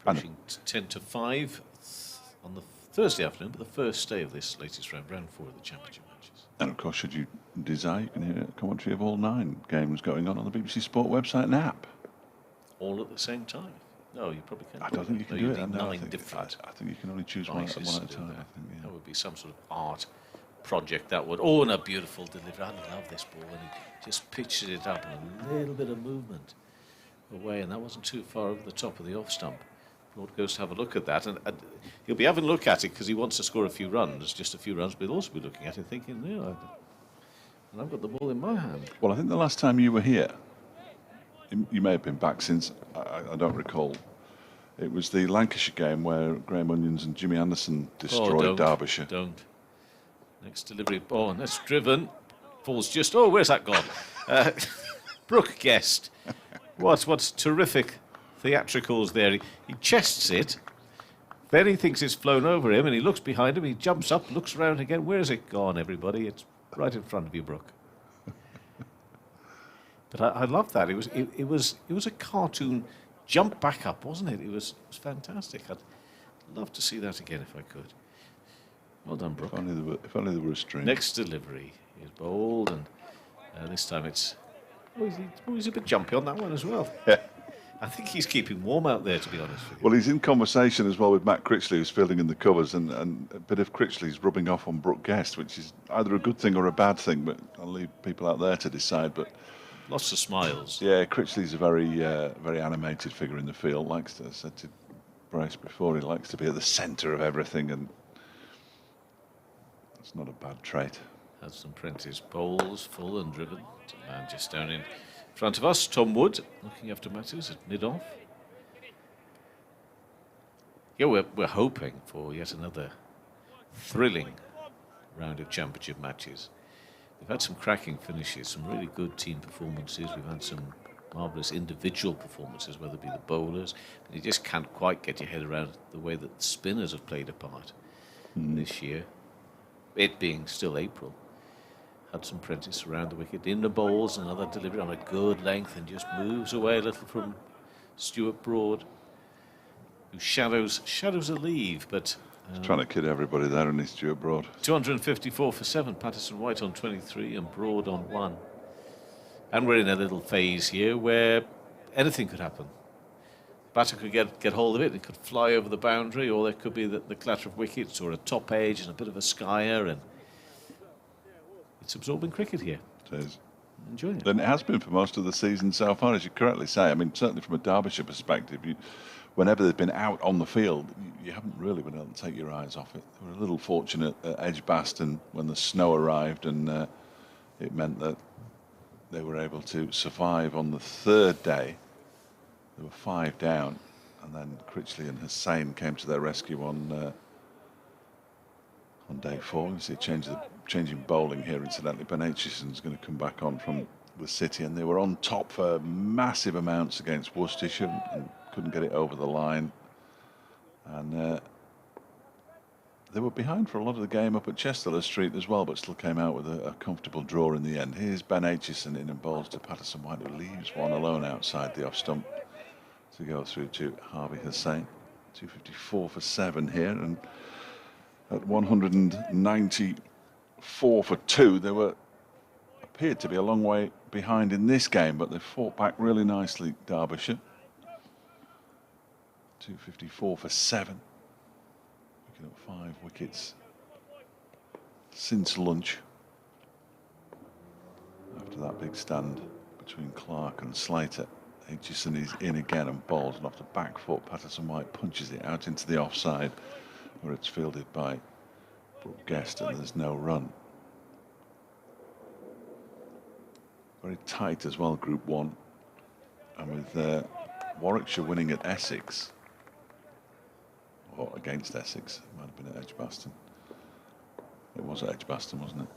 Approaching 10 to 5 on the Thursday afternoon, but the first day of this latest round 4 of the championship matches. And of course, should you desire, you can hear a commentary of all 9 games going on the BBC Sport website and app. All at the same time? No, you probably can't. I don't think you can no, do you it. Need No, 9 different. I think you can only choose one at a time. I think, yeah. That would be some sort of art project, that would. Oh, and a beautiful delivery. I love this ball. And he just pitched it up and a little bit of movement away, and that wasn't too far over the top of the off stump. Broad goes to have a look at that, and he'll be having a look at it because he wants to score a few runs, just a few runs, but he'll also be looking at it thinking, yeah, and I've got the ball in my hand. Well, I think the last time you were here, you may have been back since, I don't recall. It was the Lancashire game where Graham Onions and Jimmy Anderson destroyed Derbyshire. Don't. Next delivery, ball, and that's driven. Falls just, where's that gone? Brooke guessed. What's terrific theatricals there. He chests it, then he thinks it's flown over him, and he looks behind him, he jumps up, looks around again. Where's it gone, everybody? It's right in front of you, Brooke. But I love that. It was a cartoon jump back up, wasn't it? It was fantastic. I'd love to see that again if I could. Well done, Brooke. If only there were a string. Next delivery is bowled, and this time it's. He's a bit jumpy on that one as well. Yeah. I think he's keeping warm out there, to be honest with you. Well, he's in conversation as well with Matt Critchley, who's fielding in the covers, and a bit of Critchley's rubbing off on Brooke Guest, which is either a good thing or a bad thing, but I'll leave people out there to decide. But lots of smiles. Yeah, Critchley's a very animated figure in the field. Likes to, I said to Bryce before, he likes to be at the centre of everything, and that's not a bad trait. Hudson Prentice bowls full and driven to man just down in front of us. Tom Wood looking after matters at mid-off. Yeah, we're hoping for yet another thrilling round of championship matches. We've had some cracking finishes, some really good team performances. We've had some marvellous individual performances, whether it be the bowlers. But you just can't quite get your head around the way that the spinners have played a part this year. It being still April. Hudson Prentice around the wicket, in the bowls, another delivery on a good length, and just moves away a little from Stuart Broad, who shadows a leave, but He's trying to kid everybody there, and he's Stuart Broad. 254 for 7. Patterson White on 23 and Broad on 1. And we're in a little phase here where anything could happen. Batter could get hold of it, it could fly over the boundary, or there could be the clatter of wickets or a top edge and a bit of a skyer, and it's absorbing cricket here. It is. Enjoying it. And it has been for most of the season so far, as you correctly say. I mean, certainly from a Derbyshire perspective, whenever they've been out on the field, you haven't really been able to take your eyes off it. They were a little fortunate at Edgbaston when the snow arrived, and it meant that they were able to survive on the third day. There were 5 down, and then Critchley and Hussain came to their rescue on day 4. You see a change in bowling here, incidentally. Ben Aitchison's going to come back on from the City, and they were on top for massive amounts against Worcestershire and couldn't get it over the line. And they were behind for a lot of the game up at Chester Street as well, but still came out with a comfortable draw in the end. Here's Ben Aitchison in and bowls to Patterson White, who leaves one alone outside the off stump to go through to Harvey Hussain. 254 for 7 here, and at 194 for 2, they appeared to be a long way behind in this game, but they fought back really nicely, Derbyshire. 254 for 7. Picking up 5 wickets since lunch. After that big stand between Clark and Slater, Aitchison is in again and bowls, and off the back foot, Patterson White punches it out into the offside, where it's fielded by Brooke Guest, and there's no run. Very tight as well, Group 1. And with Warwickshire winning at Essex, or against Essex, it might have been at Edgbaston. It was at Edgbaston, wasn't it?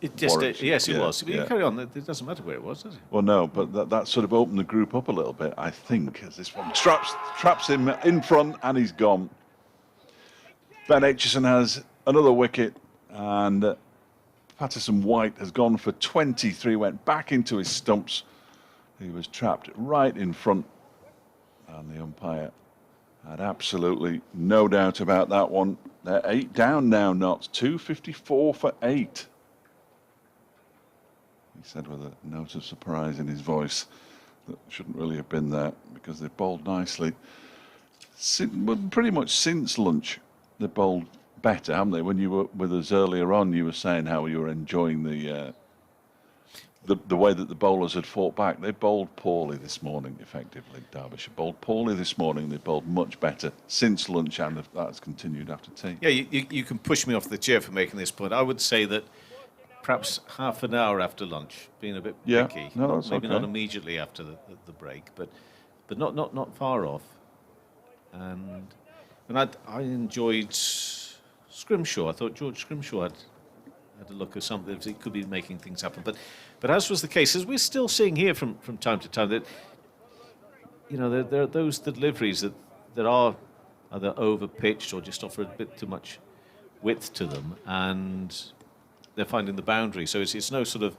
It just, yes, it yeah, was. You yeah. carry on, it doesn't matter where it was, does it? Well, no, but that sort of opened the group up a little bit, I think, as this one traps him in front, and he's gone. Ben Aitchison has another wicket, and Patterson White has gone for 23, went back into his stumps. He was trapped right in front, and the umpire had absolutely no doubt about that one. They're 8 down now, Notts. 254 for 8. He said with a note of surprise in his voice that shouldn't really have been there, because they bowled nicely. Pretty much since lunch, they bowled better, haven't they? When you were with us earlier on, you were saying how you were enjoying the way that the bowlers had fought back. They bowled poorly this morning, effectively. Derbyshire bowled poorly this morning. They bowled much better since lunch, and that's continued after tea. Yeah, you can push me off the chair for making this point. I would say that perhaps half an hour after lunch, being a bit picky. No, that's maybe okay. not immediately after the break, but not far off. And I enjoyed Scrimshaw. I thought George Scrimshaw had a look at something. He could be making things happen. But as was the case, as we're still seeing here from time to time, that there are those deliveries that are either over pitched or just offer a bit too much width to them, and they're finding the boundary. So it's no sort of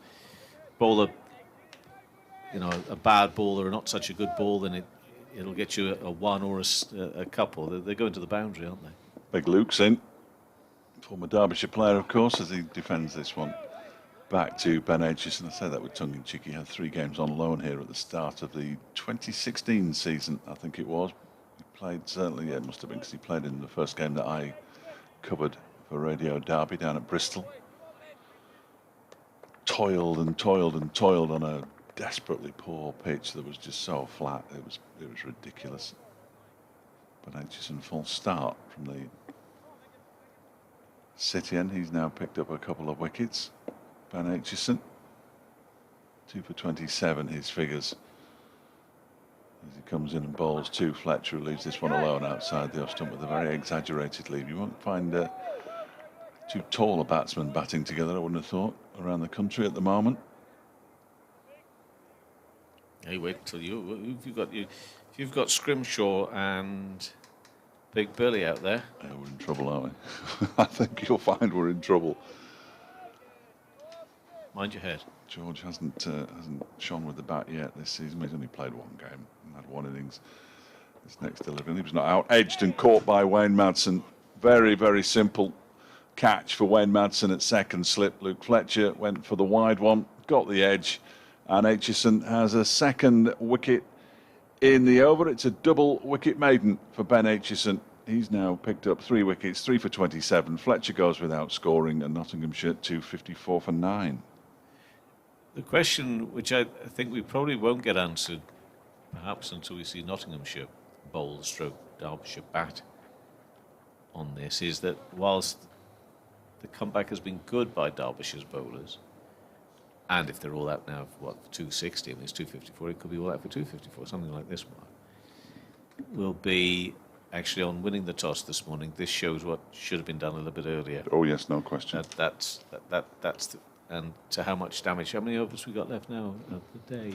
bowler, a bad ball or not such a good ball, then it'll get you a one or a couple. They're going to the boundary, aren't they? Big Luke's in. Former Derbyshire player, of course, as he defends this one back to Ben Aitchison. I say that with tongue-in-cheek. He had 3 games on loan here at the start of the 2016 season, I think it was. He played, certainly, it must have been, because he played in the first game that I covered for Radio Derby down at Bristol. Toiled and toiled and toiled on a desperately poor pitch that was just so flat. It was ridiculous. Ben Aitchison, full start from the City end. He's now picked up a couple of wickets. Ben Aitchison, 2 for 27, his figures. As he comes in and bowls 2, Fletcher leaves this one alone outside the off stump with a very exaggerated lead. You won't find 2 taller batsmen batting together, I wouldn't have thought, around the country at the moment. Hey, wait until if you've got Scrimshaw and Big Billy out there. Yeah, we're in trouble, aren't we? I think you'll find we're in trouble. Mind your head. George hasn't shone with the bat yet this season. He's only played 1 game and had 1 innings. This next delivery, he was not out edged and caught by Wayne Madsen very, very simple catch for Wayne Madsen at second slip. Luke Fletcher went for the wide one, got the edge, and Aitchison has a second wicket in the over. It's a double wicket maiden for Ben Aitchison. He's now picked up 3 wickets, 3 for 27. Fletcher goes without scoring, and Nottinghamshire 254 for 9. The question, which I think we probably won't get answered, perhaps until we see Nottinghamshire bowl stroke Derbyshire bat on this, is that whilst the comeback has been good by Derbyshire's bowlers, and if they're all out now for what, 260, I mean it's 254, it could be all out for 254, something like this one, will be actually on winning the toss this morning. This shows what should have been done a little bit earlier. Oh yes, no question. That's and to how much damage? How many overs we got left now of the day?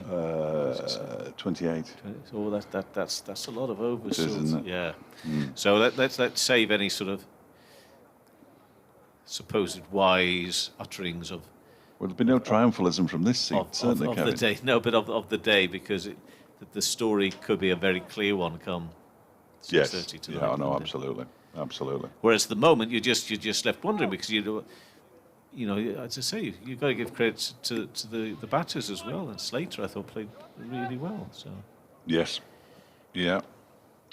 28. So that's a lot of overs. It is, isn't it? Yeah. So let's save any sort of supposed wise utterings of. Well, there'll be no triumphalism from this seat, certainly, of Kevin. the day. No, but of the day, because the story could be a very clear one come 6:30 Yes. tonight. Yeah, no, absolutely, absolutely. Whereas at the moment you're just left wondering, because you know, as I say, you've got to give credit to the batters as well. And Slater, I thought, played really well. So Yes. Yeah.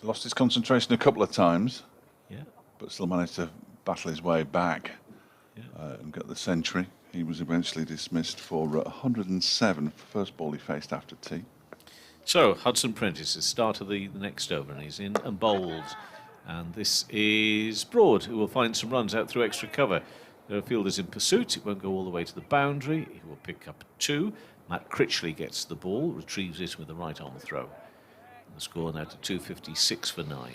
Lost his concentration a couple of times, yeah, but still managed to battle his way back yeah. and get the century. He was eventually dismissed for 107 for first ball he faced after tea. So Hudson Prentice is start of the next over, and he's in and bowls. And this is Broad, who will find some runs out through extra cover. There are fielders in pursuit. It won't go all the way to the boundary. He will pick up 2. Matt Critchley gets the ball, retrieves it with a right arm throw. And the score now to 256 for 9.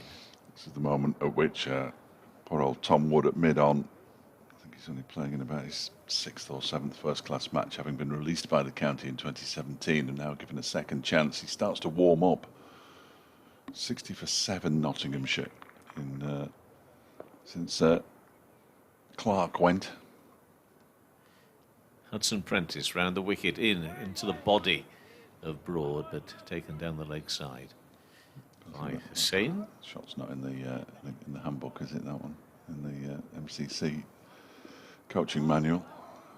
This is the moment at which poor old Tom Wood at mid-on, I think he's only playing in about his 6th or 7th first-class match, having been released by the county in 2017 and now given a second chance. He starts to warm up. 60 for 7 Nottinghamshire since Clark went. Hudson Prentice round the wicket into the body of Broad, but taken down the leg side by Hussain. Shot's not in the handbook, is it, that one? In the MCC coaching manual.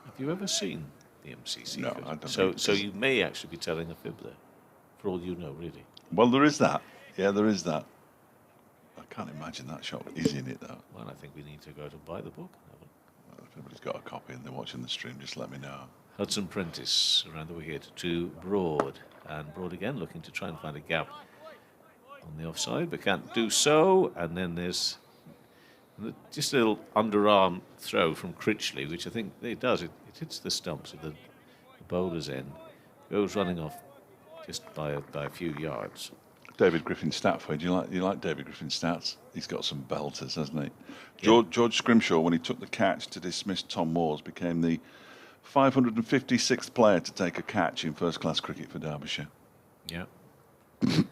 Have you ever seen the MCC? No, coaching? I don't So, think so it is. you may actually be telling a fib there, for all you know, really. Well, there is that. Yeah, there is that. I can't imagine that shot is in it, though. Well, I think we need to go to buy the book. Well, if anybody's got a copy and they're watching the stream, just let me know. Hudson Prentice around the wicket to Broad, and Broad again looking to try and find a gap on the offside, but can't do so. And then there's just a little underarm throw from Critchley, which I think it does. It hits the stumps of the bowler's end, goes running off just by a few yards. David Griffin stat for you. You like David Griffin's stats? He's got some belters, hasn't he? Yeah. George Scrimshaw, when he took the catch to dismiss Tom Moores, became the 556th player to take a catch in first-class cricket for Derbyshire. Yeah. Griff,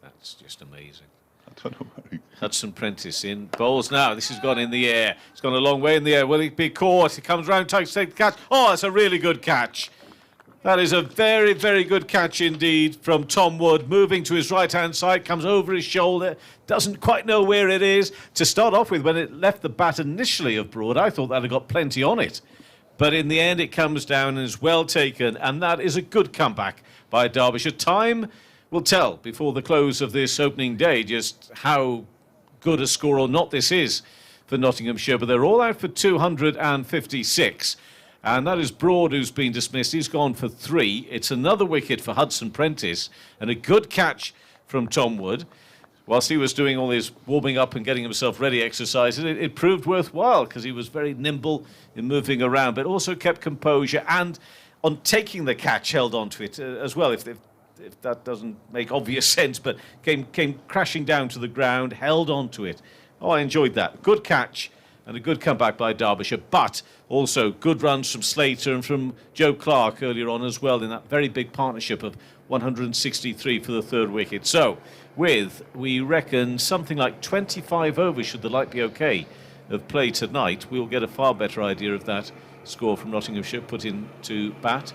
that's just amazing. I don't know where he... Hudson Prentice in bowls now. This has gone in the air. It's gone a long way in the air. Will it be caught? He comes round, takes the catch. Oh, that's a really good catch. That is a very, very good catch indeed from Tom Wood. Moving to his right-hand side, comes over his shoulder, doesn't quite know where it is. To start off with, when it left the bat initially of Broad, I thought that had got plenty on it. But in the end, it comes down and is well taken, and that is a good comeback by Derbyshire. Time will tell before the close of this opening day just how good a score or not this is for Nottinghamshire, but they're all out for 256. And that is Broad, who's been dismissed. He's gone for 3. It's another wicket for Hudson Prentice and a good catch from Tom Wood. Whilst he was doing all his warming up and getting himself ready exercises, it proved worthwhile because he was very nimble in moving around, but also kept composure and on taking the catch held onto it as well, if that doesn't make obvious sense, but came crashing down to the ground, held onto it. Oh, I enjoyed that. Good catch. And a good comeback by Derbyshire, but also good runs from Slater and from Joe Clark earlier on as well in that very big partnership of 163 for the 3rd wicket. So, with, we reckon, something like 25 overs, should the light be okay, of play tonight, we'll get a far better idea of that score from Nottinghamshire put into bat.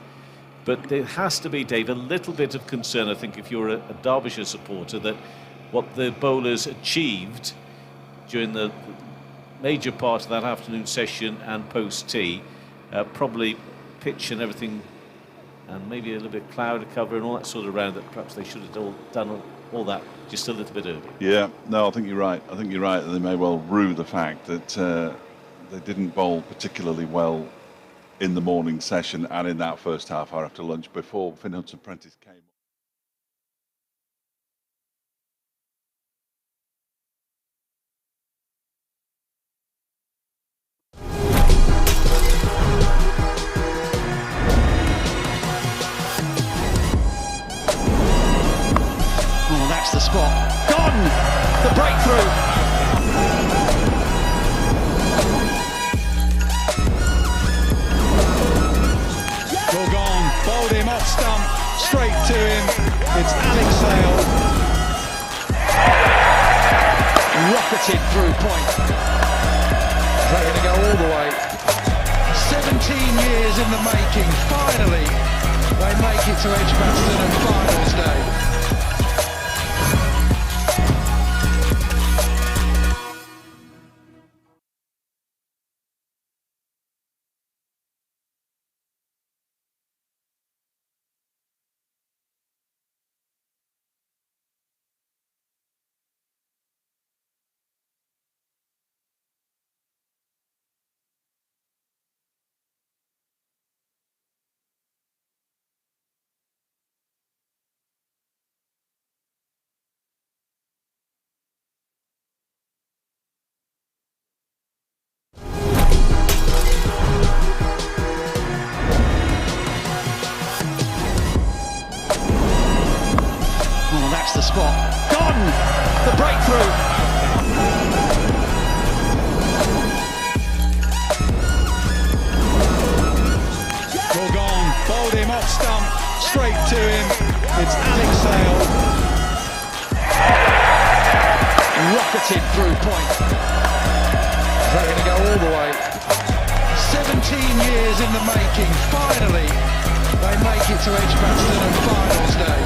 But there has to be, Dave, a little bit of concern, I think, if you're a Derbyshire supporter, that what the bowlers achieved during the major part of that afternoon session and post-tea. Probably pitch and everything, and maybe a little bit cloud cover and all that sort of round, that perhaps they should have done all that just a little bit early. Yeah, no, I think you're right. I think you're right. They may well rue the fact that they didn't bowl particularly well in the morning session and in that first half hour after lunch before Finn Hudson-Prentice came. Oh, that's the spot. Gone! The breakthrough. All gone. Bowled him off stump. Straight to him. It's Alex Sale. Rocketed through point. They're going to go all the way. 17 years in the making. Finally, they make it to Edgbaston and finals day. Oh, that's the spot. Gone! The breakthrough. All gone. Bowled him off stump. Straight to him. It's Alex Sale. Rocketed through point. They're going to go all the way. 17 years in the making. Finally, they make it to Edgbaston and finals day.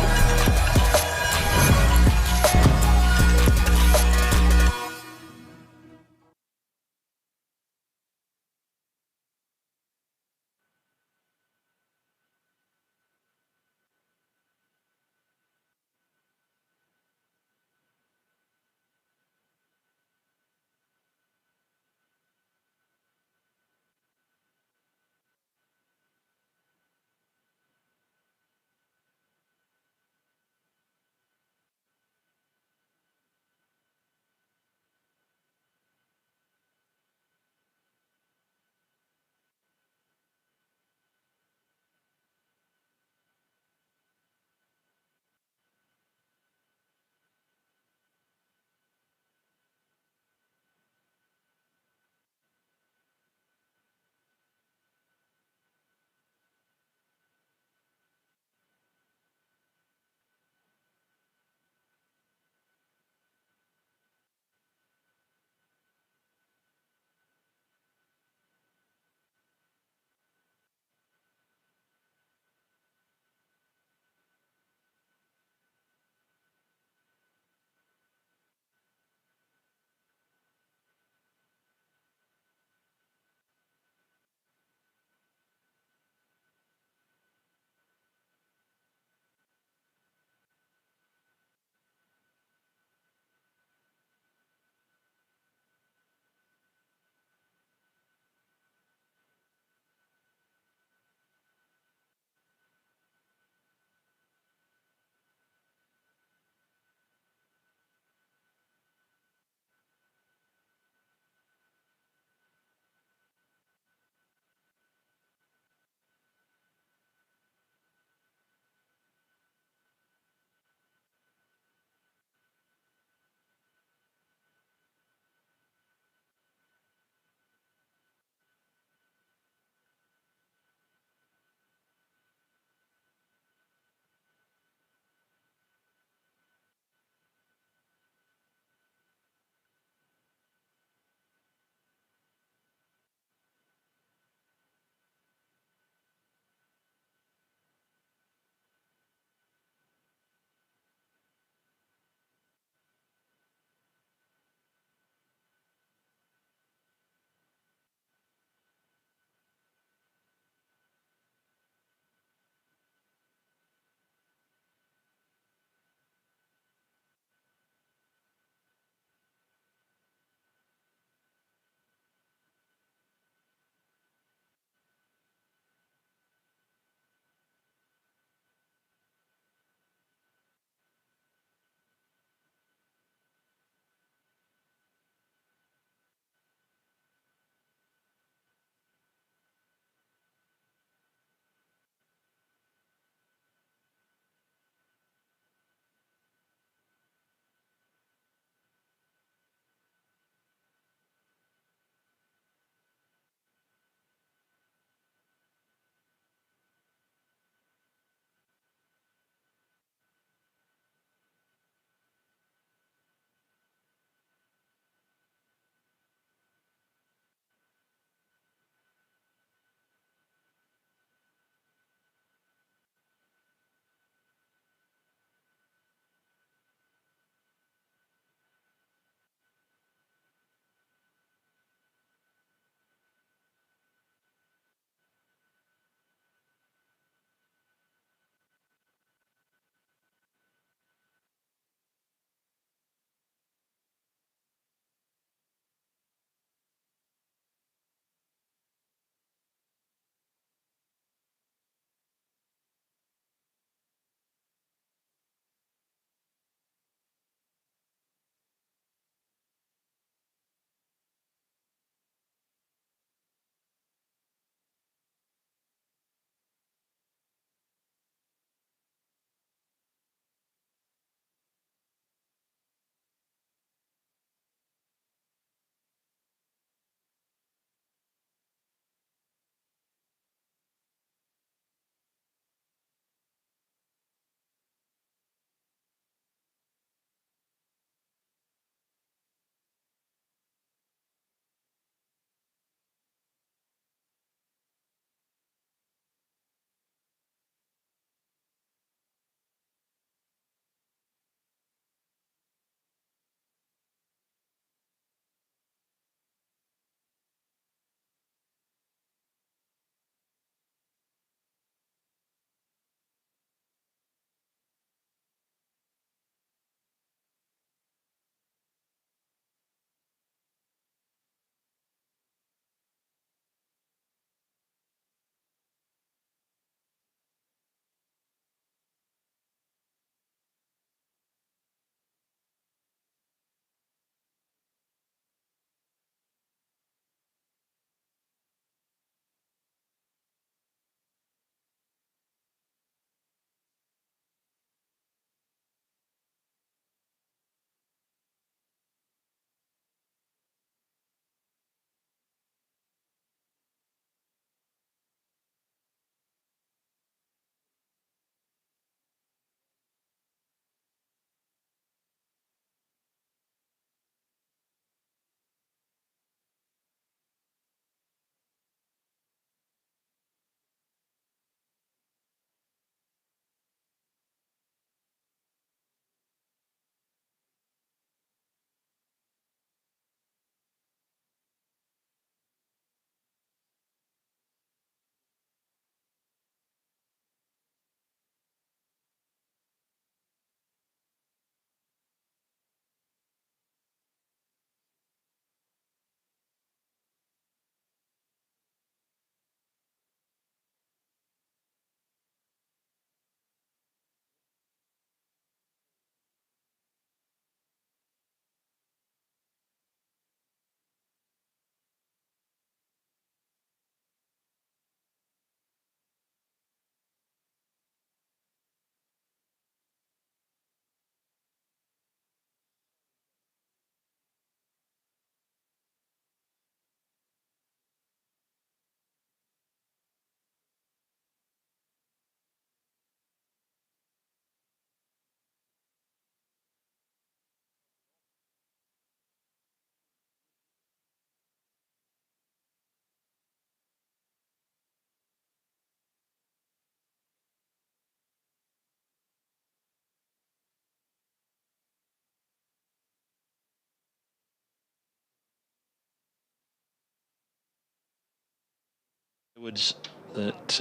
That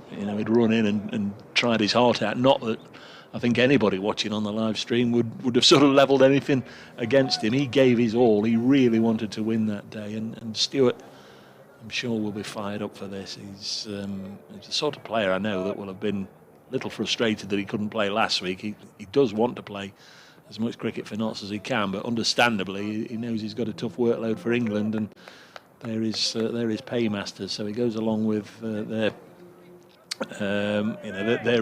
he'd run in and tried his heart out. Not that I think anybody watching on the live stream would have sort of levelled anything against him. He gave his all. He really wanted to win that day, and Stewart, I'm sure, will be fired up for this. He's the sort of player I know that will have been a little frustrated that he couldn't play last week. He does want to play as much cricket for Notts as he can, but understandably he knows he's got a tough workload for England, and they're his paymasters. So he goes along with their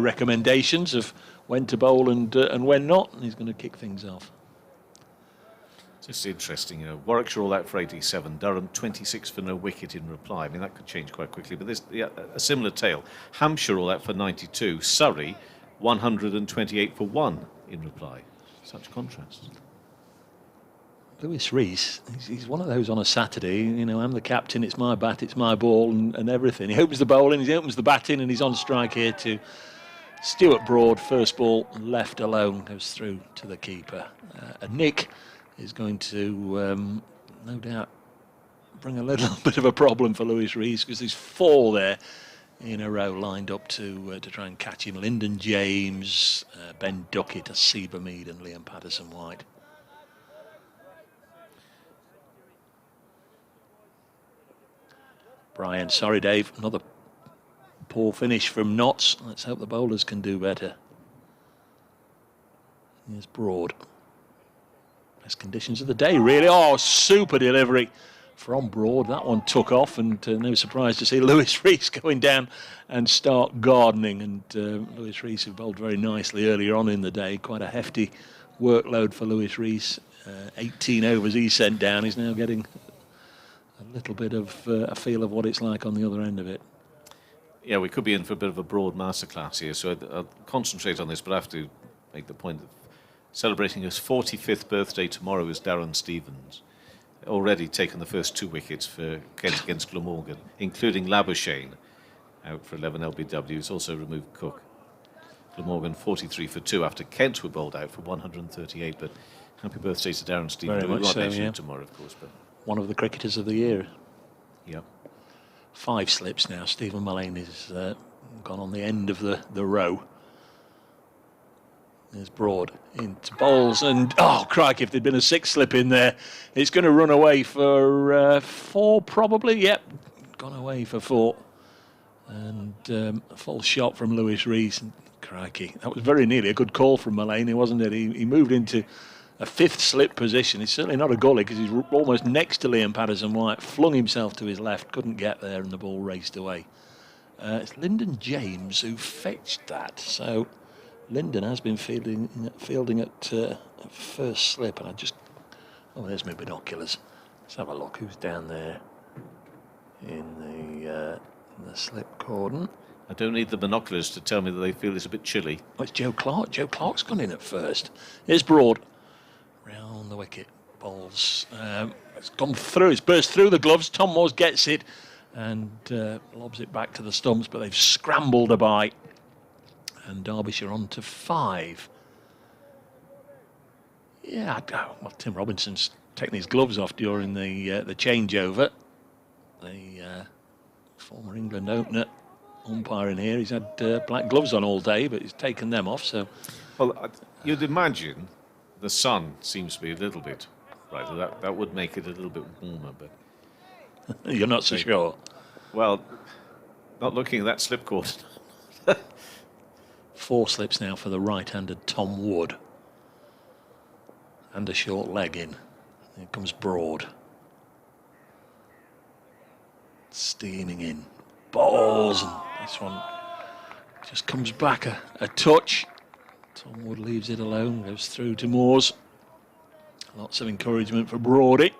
recommendations of when to bowl and when not, and he's going to kick things off. It's interesting, Warwickshire all out for 87, Durham 26 for no wicket in reply. I mean, that could change quite quickly, but there's a similar tale. Hampshire all out for 92, Surrey 128 for 1 in reply. Such contrast. Lewis Rees, he's one of those on a Saturday, I'm the captain, it's my bat, it's my ball, and everything. He opens the bowling, he opens the batting, and he's on strike here to Stuart Broad. First ball left alone, goes through to the keeper. And Nick is going to, no doubt, bring a little bit of a problem for Lewis Rees, because there's 4 there in a row lined up to try and catch him. Lyndon James, Ben Duckett, Asiba Mead, and Liam Patterson-White. Brian, sorry Dave, another poor finish from Notts. Let's hope the bowlers can do better. Here's Broad. Best conditions of the day, really. Oh, super delivery from Broad. That one took off, and no surprise to see Lewis Rees going down and start gardening. And Lewis Rees, who bowled very nicely earlier on in the day, quite a hefty workload for Lewis Rees. 18 overs he sent down. He's now getting a little bit of a feel of what it's like on the other end of it. Yeah, we could be in for a bit of a broad masterclass here, so I'll concentrate on this, but I have to make the point that celebrating his 45th birthday tomorrow is Darren Stevens. Already taken the first 2 wickets for Kent against Glamorgan, including Labuschagne, out for 11 LBWs, also removed Cook. Glamorgan 43 for 2 after Kent were bowled out for 138, but happy birthday to Darren Stevens. Very much so, yeah. Tomorrow, of course, but one of the cricketers of the year. Yep. 5 slips now. Stephen Mullaney's gone on the end of the row. There's Broad into bowls, and oh crikey, if there'd been a 6 slip in there, it's going to run away for 4 probably. Yep, gone away for 4. And a full shot from Lewis Rees. And crikey, that was very nearly a good call from Mullaney, wasn't it? He moved into a 5th slip position. He's certainly not a gully, because he's almost next to Liam Patterson-White, flung himself to his left, couldn't get there, and the ball raced away. It's Lyndon James who fetched that. So Lyndon has been fielding at first slip, and there's my binoculars. Let's have a look who's down there in the slip cordon. I don't need the binoculars to tell me that they feel it's a bit chilly. Oh, it's Joe Clark. Joe Clark's gone in at first. Here's Broad. Round the wicket. Balls. It's gone through. It's burst through the gloves. Tom Moores gets it and lobs it back to the stumps, but they've scrambled a bite. And Derbyshire on to 5. Yeah, well, Tim Robinson's taken his gloves off during the changeover. The former England opener umpire in here, he's had black gloves on all day, but he's taken them off. So, well, you'd imagine the sun seems to be a little bit brighter. That would make it a little bit warmer, but you're not so sure. Well, not looking at that slip course. 4 slips now for the right-handed Tom Wood. And a short leg in. Here comes Broad. Steaming in. Balls. And this one just comes back a touch. Tom Wood leaves it alone. Goes through to Moores. Lots of encouragement for Broady.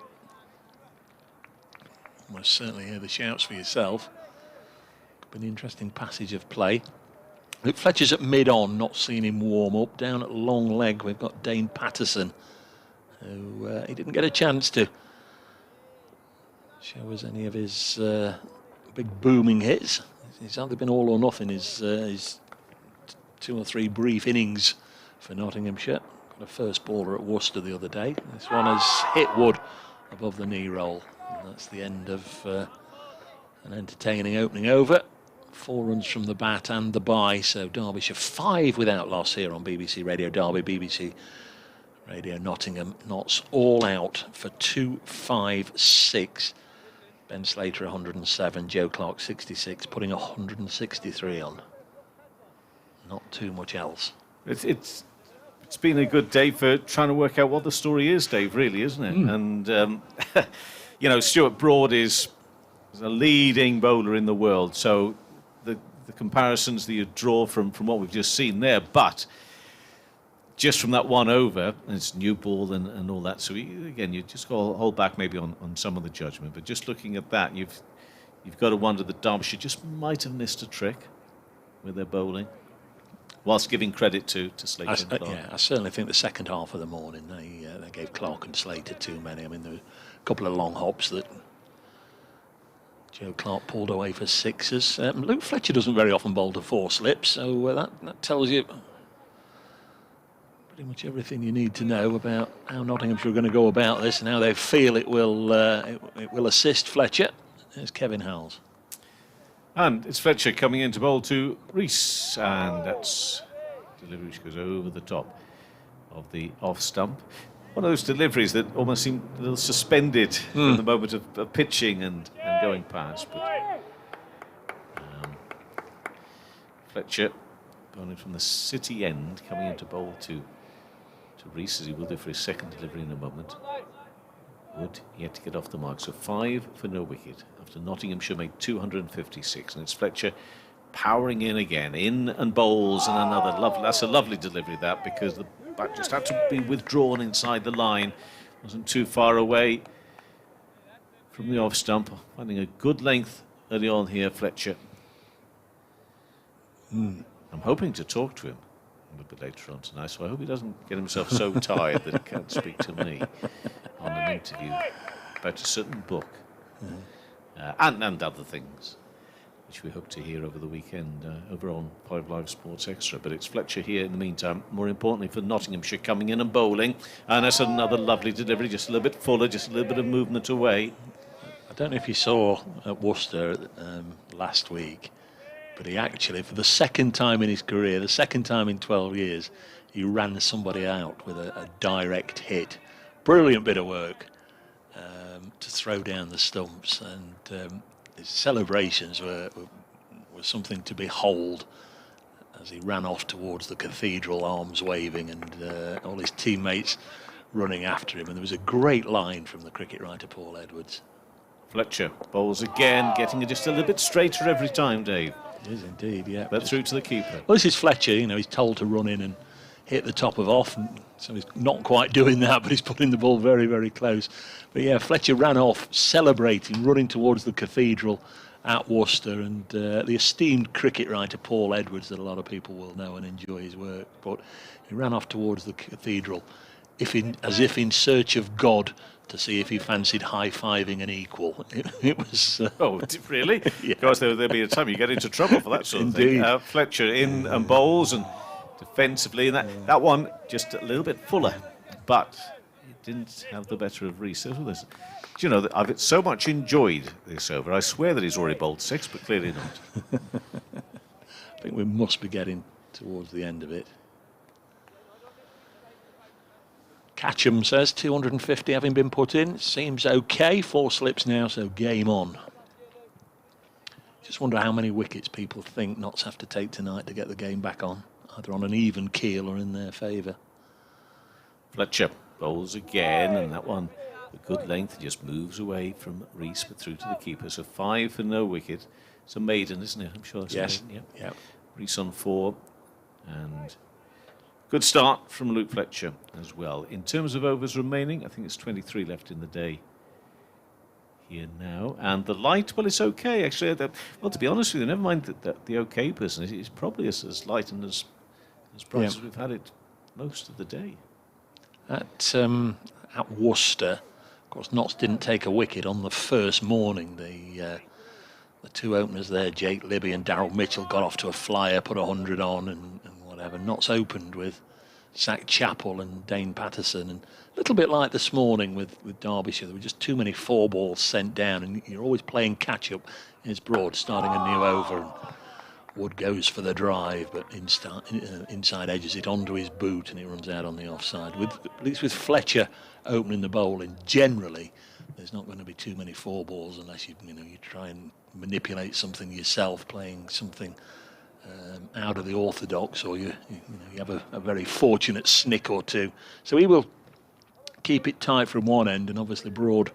Almost certainly hear the shouts for yourself. Could be an interesting passage of play. Luke Fletcher's at mid-on, not seen him warm up. Down at long leg, we've got Dane Patterson, who he didn't get a chance to show us any of his big booming hits. He's either been all or nothing his 2 or 3 brief innings for Nottinghamshire. Got a first baller at Worcester the other day. This one has hit Wood above the knee roll. And that's the end of An entertaining opening over. 4 runs from the bat and the bye, so Derbyshire 5 without loss here on BBC Radio Derby, BBC Radio Nottingham. Notts all out for 256. Ben Slater 107, Joe Clark 66, putting 163 on. Not too much else. It's been a good day for trying to work out what the story is, Dave, really, isn't it? And, you know, Stuart Broad is a leading bowler in the world, so the comparisons that you draw from what we've just seen there, but just from that one over, and it's new ball and all that, so again, you just got to hold back maybe on some of the judgment, but just looking at that, you've got to wonder that Derbyshire just might have missed a trick with their bowling, whilst giving credit to Slater and Clark. Yeah, I certainly think the second half of the morning, they gave Clark and Slater too many. I mean, there were a couple of long hops that Joe Clark pulled away for sixes. Luke Fletcher doesn't very often bowl to 4 slips, so that tells you pretty much everything you need to know about how Nottinghamshire are going to go about this and how they feel it will assist Fletcher. There's Kevin Howells. And it's Fletcher coming in to bowl to Rees, and that's delivery which goes over the top of the off stump. One of those deliveries that almost seem a little suspended from the moment of pitching and going past. But Fletcher bowling from the city end, coming in to bowl to Rees, as he will do for his second delivery in a moment. Wood yet to get off the mark, so 5 for no wicket after Nottinghamshire made 256, and it's Fletcher powering in again, in and bowls, and another lovely. That's a lovely delivery, that, because the bat just had to be withdrawn inside the line, wasn't too far away from the off stump, finding a good length early on here, Fletcher. I'm hoping to talk to him a little bit later on tonight, so I hope he doesn't get himself so tired that he can't speak to me on an interview about a certain book and other things, which we hope to hear over the weekend over on 5 Live Sports Extra. But it's Fletcher here in the meantime, more importantly for Nottinghamshire, coming in and bowling, and that's another lovely delivery, just a little bit fuller, just a little bit of movement away. I don't know if you saw at Worcester last week, but he actually, for the second time in his career, the second time in 12 years, he ran somebody out with a direct hit. Brilliant bit of work to throw down the stumps, and his celebrations were something to behold as he ran off towards the cathedral, arms waving, and all his teammates running after him. And there was a great line from the cricket writer Paul Edwards. Fletcher bowls again, getting it just a little bit straighter every time, Dave. It is indeed, yeah. But through to the keeper. Well, this is Fletcher, you know, he's told to run in and hit the top of off, and so he's not quite doing that, but he's putting the ball very, very close. But yeah, Fletcher ran off, celebrating, running towards the cathedral at Worcester, and the esteemed cricket writer Paul Edwards, that a lot of people will know and enjoy his work, but he ran off towards the cathedral as if in search of God, to see if he fancied high-fiving an equal. It was... oh, really? Yeah. Of course, there'll be a time you get into trouble for that sort of Indeed. thing. Fletcher in and bowls, and defensively, and that one just a little bit fuller, but it didn't have the better of Rees. Do you know, I've so much enjoyed this over. I swear that he's already bowled 6, but clearly not. I think we must be getting towards the end of it. Catcham says 250 having been put in. Seems okay. 4 slips now, so game on. Just wonder how many wickets people think Notts have to take tonight to get the game back on, either on an even keel or in their favour. Fletcher bowls again, and that one, a good length, just moves away from Rees, but through to the keeper. So 5 for no wicket. It's a maiden, isn't it? I'm sure it's Yes. a maiden. Yep. Rees on 4, and good start from Luke Fletcher as well. In terms of overs remaining, I think it's 23 left in the day here now. And the light, well, it's okay, actually. Well, to be honest with you, never mind the okay person. It's probably as light and as bright as we've had it most of the day. At Worcester, of course, Notts didn't take a wicket on the first morning. The 2 openers there, Jake Libby and Darryl Mitchell, got off to a flyer, put 100 on and whatever. Notts opened with Zach Chappell and Dane Patterson, and a little bit like this morning with Derbyshire. There were just too many 4 balls sent down, and you're always playing catch up. Here's Broad starting a new over, and Wood goes for the drive, but inside edges it onto his boot, and it runs out on the offside. At least with Fletcher opening the bowling, generally there's not going to be too many 4 balls unless you try and manipulate something yourself, playing something out of the orthodox, or you have a very fortunate snick or two. So he will keep it tight from one end, and obviously Broad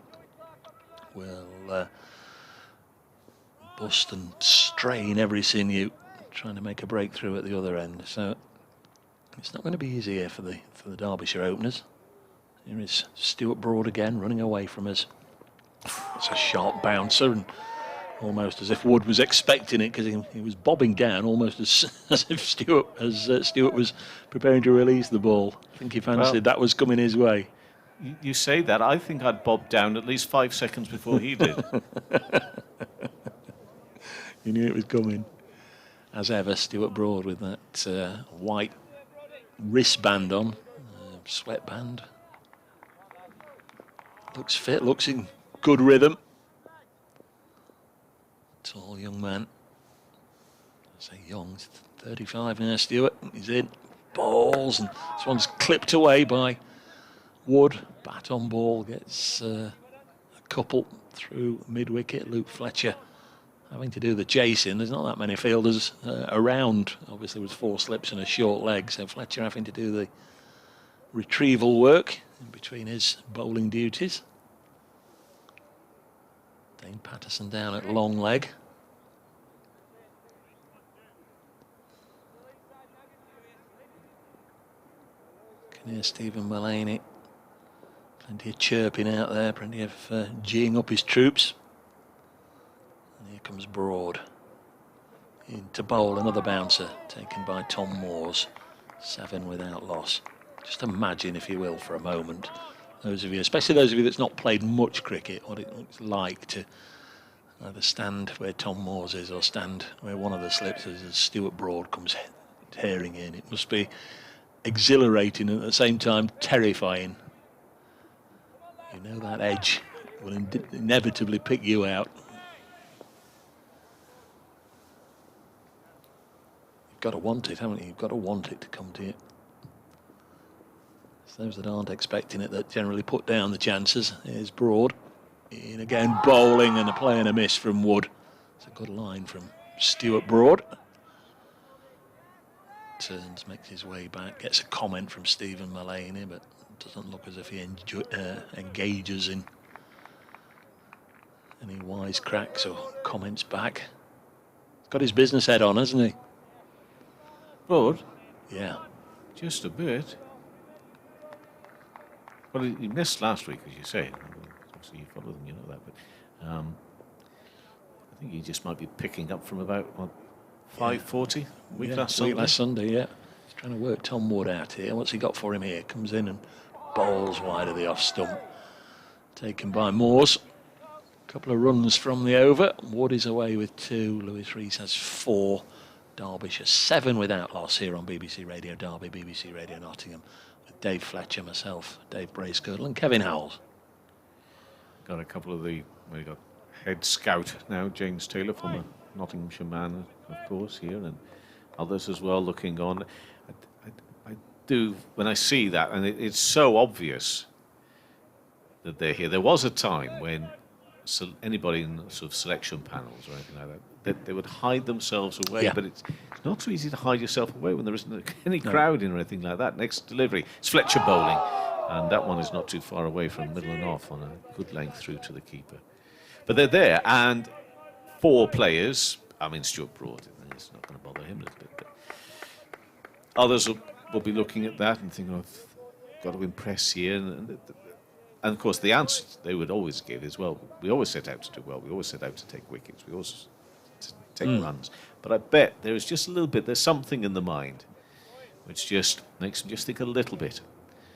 will bust and strain every sinew, trying to make a breakthrough at the other end. So it's not going to be easy here for the Derbyshire openers. Here is Stuart Broad again, running away from us. It's a sharp bouncer, and almost as if Wood was expecting it, because he was bobbing down almost as if Stuart was preparing to release the ball. I think he fancied that was coming his way. You say that. I think I'd bobbed down at least 5 seconds before he did. You knew it was coming. As ever, Stuart Broad with that white wristband on, sweatband. Looks fit, looks in good rhythm. Tall young man. I say young, he's 35 now, Stuart. He's in. Balls, and this one's clipped away by Wood. Bat on ball, gets a couple through mid-wicket. Luke Fletcher having to do the chasing. There's not that many fielders around. Obviously, with 4 slips and a short leg, so Fletcher having to do the retrieval work in between his bowling duties. Dane Patterson down at long leg. Can hear Stephen Mullaney. Plenty of chirping out there, plenty of geeing up his troops. And here comes Broad. In to bowl, another bouncer taken by Tom Moores. 7 without loss. Just imagine, if you will, for a moment, those of you, especially those of you that's not played much cricket, what it looks like to either stand where Tom Moores is or stand where one of the slips is as Stuart Broad comes tearing in. It must be exhilarating and at the same time terrifying. You know that edge will inevitably pick you out. You've got to want it, haven't you? You've got to want it to come to you. It's those that aren't expecting it that generally put down the chances. Here's Broad. In again, bowling, and a play and a miss from Wood. It's a good line from Stuart Broad. Turns, makes his way back, gets a comment from Stephen Mullaney, but doesn't look as if he engages in any wisecracks or comments back. He's got his business head on, hasn't he? Broad? Yeah. Just a bit. Well, he missed last week, as you say. Obviously, you follow them, you know that. But I think he just might be picking up from about 5:40 last Sunday. Yeah. He's trying to work Tom Wood out here. What's he got for him here? Comes in and bowls wide of the off stump. Taken by Moores. A couple of runs from the over. Wood is away with 2. Lewis Rees has 4. Derbyshire 7 without loss here on BBC Radio Derby, BBC Radio Nottingham. Dave Fletcher, myself, Dave Bracegirdle, and Kevin Howells. Got a couple of we got head scout now, James Taylor, former Nottinghamshire man, of course, here, and others as well looking on. I do, when I see that, and it's so obvious that they're here. There was a time when anybody in sort of selection panels or anything like that, they would hide themselves away, but it's not so easy to hide yourself away when there isn't any crowd in or anything like that. Next delivery, it's Fletcher bowling, and that one is not too far away from middle and off on a good length through to the keeper. But they're there, and 4 players. I mean, Stuart Broad, it's not going to bother him a little bit, but others will be looking at that and thinking, I've got to impress here. And of course, the answer they would always give is, well, we always set out to do well. We always set out to take wickets. We always take runs. But I bet there is just a little bit, there's something in the mind which just makes them just think a little bit.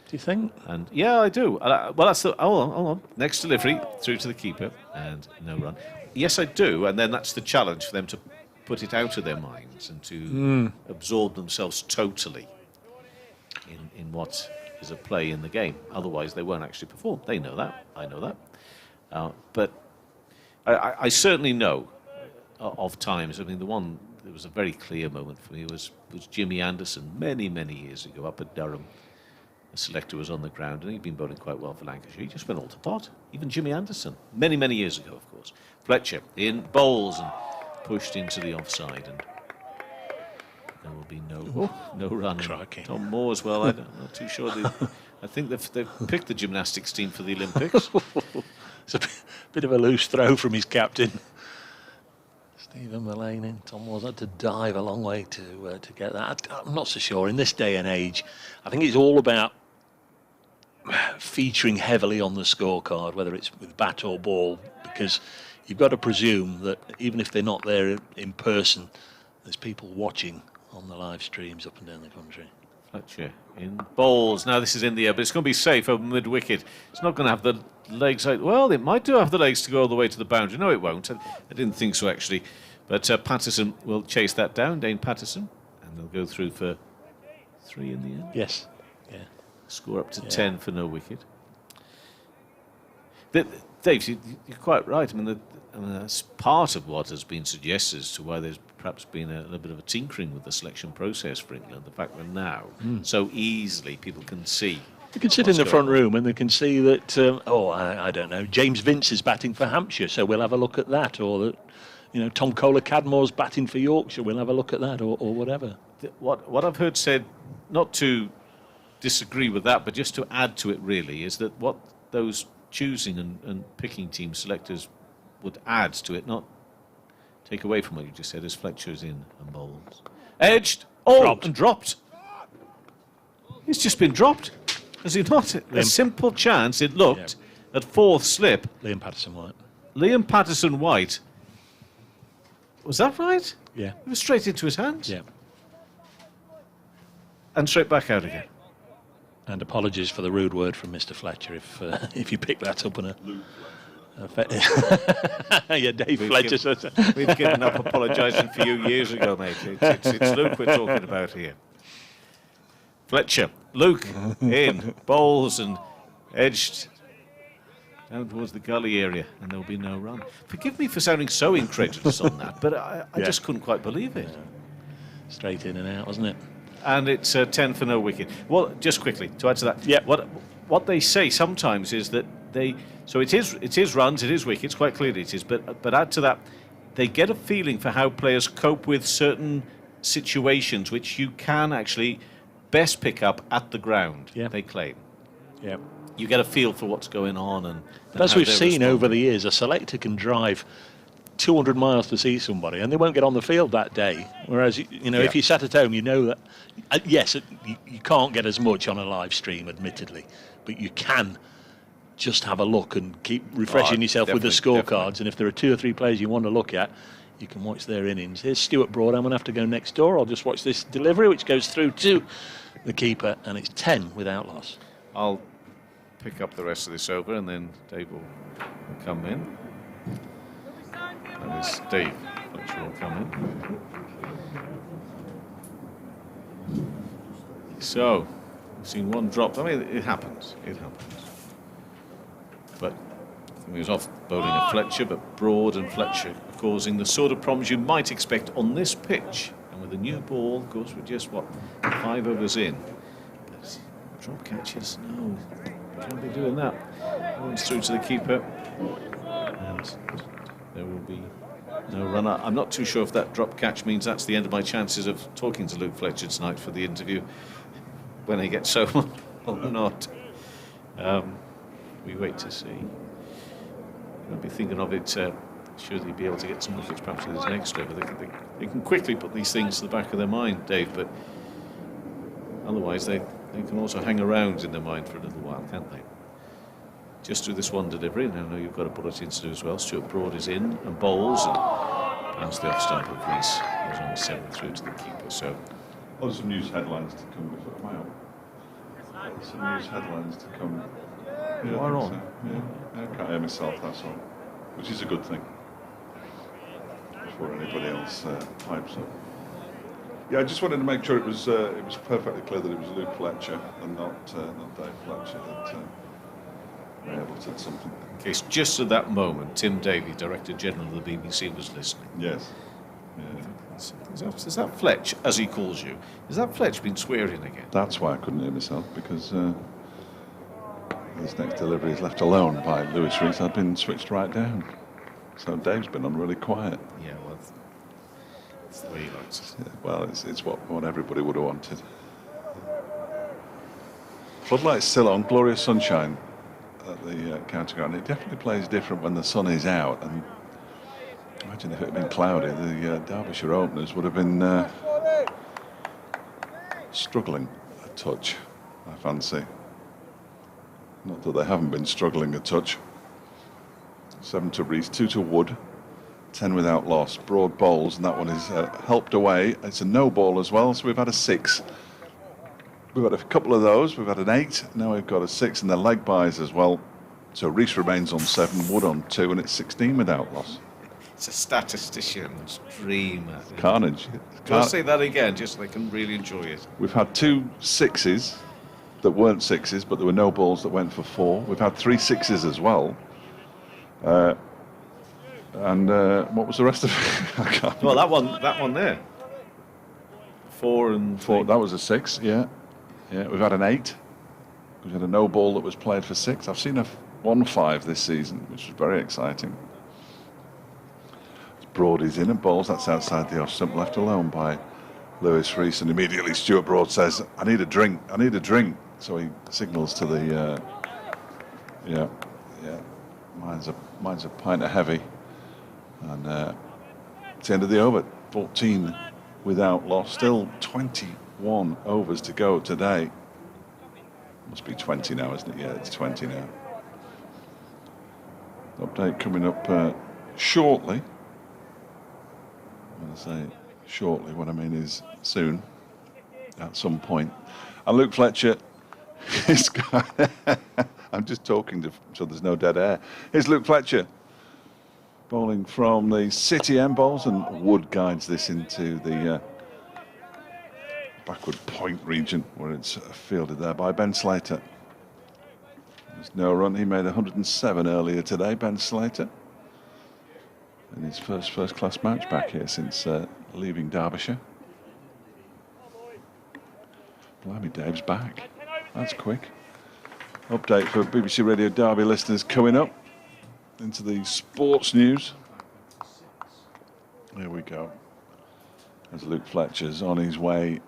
Do you think? And yeah, I do. Well, that's hold on. Next delivery through to the keeper and no run. Yes, I do. And then that's the challenge for them to put it out of their minds and to absorb themselves totally in what is at play in the game. Otherwise, they won't actually perform. They know that. I know that. But I certainly know of times. I mean, the one that was a very clear moment for me was Jimmy Anderson many, many years ago up at Durham. The selector was on the ground, and he'd been bowling quite well for Lancashire. He just went all to pot. Even Jimmy Anderson, many, many years ago, of course. Fletcher in bowls and pushed into the offside, and there will be no run. Crikey. Tom Moore as well. I'm not too sure. I think they've picked the gymnastics team for the Olympics. It's a bit of a loose throw from his captain. Stephen Mullane. Tom Moore's had to dive a long way to get that. I'm not so sure. In this day and age, I think it's all about featuring heavily on the scorecard, whether it's with bat or ball, because you've got to presume that even if they're not there in person, there's people watching on the live streams up and down the country. Fletcher in bowls. Now this is in the air, but it's going to be safe over mid-wicket. It's not going to have the legs out. Well, it might do have the legs to go all the way to the boundary. No, it won't. I didn't think so, actually. But Patterson will chase that down, Dane Patterson, and they'll go through for 3 in the end. Yes. Yeah. Score up to 10 for no wicket. Dave, you're quite right. I mean, that's part of what has been suggested as to why there's perhaps been a little bit of a tinkering with the selection process for England. The fact that now, so easily, people can see. They can sit in the front room and they can see that, I don't know, James Vince is batting for Hampshire, so we'll have a look at that. Or that, Tom Kohler-Cadmore's batting for Yorkshire, we'll have a look at that, or whatever. What I've heard said, not to disagree with that, but just to add to it really, is that what those choosing and picking team selectors would add to it, not take away from what you just said, is Fletcher's in and bowls. Edged, Dropped. And dropped. He's just been dropped. Has he not? A simple chance, it looked, at 4th slip. Liam Patterson-White. Liam Patterson-White. Was that right? Yeah. It was straight into his hands. Yeah. And straight back out again. And apologies for the rude word from Mr. Fletcher if you pick that up on a... yeah, Dave Fletcher says that. We've given up apologising for you years ago, mate. It's Luke we're talking about here. Fletcher, Luke in, bowls and edged down towards the gully area, and there'll be no run. Forgive me for sounding so incredulous on that, but I just couldn't quite believe it. Straight in and out, wasn't it? And it's 10 for no wicket. Well, just quickly to add to that, what they say sometimes is that it is runs, it is wickets, quite clearly it is, but add to that, they get a feeling for how players cope with certain situations which you can actually best pick up at the ground, they claim. Yeah. You get a feel for what's going on. And as we've seen over the years, a selector can drive 200 miles to see somebody and they won't get on the field that day. Whereas, if you sat at home, you know that, yes, you can't get as much on a live stream, admittedly, but you can just have a look and keep refreshing yourself with the scorecards. And if there are 2 or 3 players you want to look at, you can watch their innings. Here's Stuart Broad. I'm going to have to go next door. I'll just watch this delivery, which goes through to the keeper, and it's 10 without loss. I'll pick up the rest of this over, and then Dave will come in. That is Dave. Fletcher will come in. So, we've seen one drop. I mean, it happens. It happens. But he was off bowling a Fletcher, but Broad and Fletcher are causing the sort of problems you might expect on this pitch. And with a new ball, of course, we're just, 5 overs in. But drop catches, no, can't be doing that. Runs through to the keeper. And there will be no runner. I'm not too sure if that drop catch means that's the end of my chances of talking to Luke Fletcher tonight for the interview when he gets home or not. We wait to see. I'll be thinking of it, should he be able to get some wickets perhaps with his next over. They can quickly put these things to the back of their mind, Dave, but otherwise they can also hang around in their mind for a little while, can't they? Just do this one delivery, and I know you've got a bulletin to do as well. Stuart Broad is in and bowls, and past the off stump of Reese goes on 7 through to the keeper. So, some news headlines to come before. Wow. Some news headlines to come. Yeah, Why not? So. Yeah, I can't hear myself, that's all. Which is a good thing. Before anybody else pipes up. Yeah, I just wanted to make sure it was perfectly clear that it was Luke Fletcher and not Dave Fletcher that alerted something. In case just at that moment, Tim Davey, Director General of the BBC, was listening. Yes. Yeah. Is that Fletch, as he calls you? Is that Fletch been swearing again? That's why I couldn't hear myself, because his next delivery is left alone by Lewis Rees. I'd been switched right down. So Dave's been on really quiet. Yeah, well, that's the way he likes it. Yeah, well, it's what everybody would have wanted. Floodlight's still on, glorious sunshine at the county ground. It definitely plays different when the sun is out. And imagine if it had been cloudy, the Derbyshire openers would have been struggling a touch, I fancy. Not that they haven't been struggling a touch. 7 to Rees, 2 to Wood, 10 without loss. Broad bowls, and that one is helped away. It's a no ball as well, so we've had a 6. We've had a couple of those. We've had an 8, now we've got a 6, and the leg byes as well. So Rees remains on 7, Wood on 2, and it's 16 without loss. It's a statistician's dream. Carnage. Can I say that again, just so they can really enjoy it? We've had 2 6s that weren't 6s, but there were no balls that went for 4. We've had 3 6s as well. And what was the rest of it? I can't Well, that one there. 4 and 4. 3. That was a 6. Yeah. We've had an 8. We had a no ball that was played for 6. I've seen a 1-5 this season, which was very exciting. Broad is in and bowls. That's outside the off stump, left alone by Lewis Rees, and immediately Stuart Broad says, "I need a drink. I need a drink." So he signals to the mine's a pint of heavy, and it's the end of the over. 14 without loss. Still 21 overs to go today. Must be 20 now, isn't it? Yeah, it's 20 now. Update coming up shortly. When I say shortly, what I mean is soon, at some point. And Luke Fletcher is I'm just talking so there's no dead air. Here's Luke Fletcher bowling from the City end bowls, and Wood guides this into the backward point region where it's fielded there by Ben Slater. There's no run. He made 107 earlier today, Ben Slater, in his first class match back here since leaving Derbyshire. Blimey, Dave's back. That's quick. Update for BBC Radio Derby listeners coming up into the sports news. Here we go. As Luke Fletcher's on his way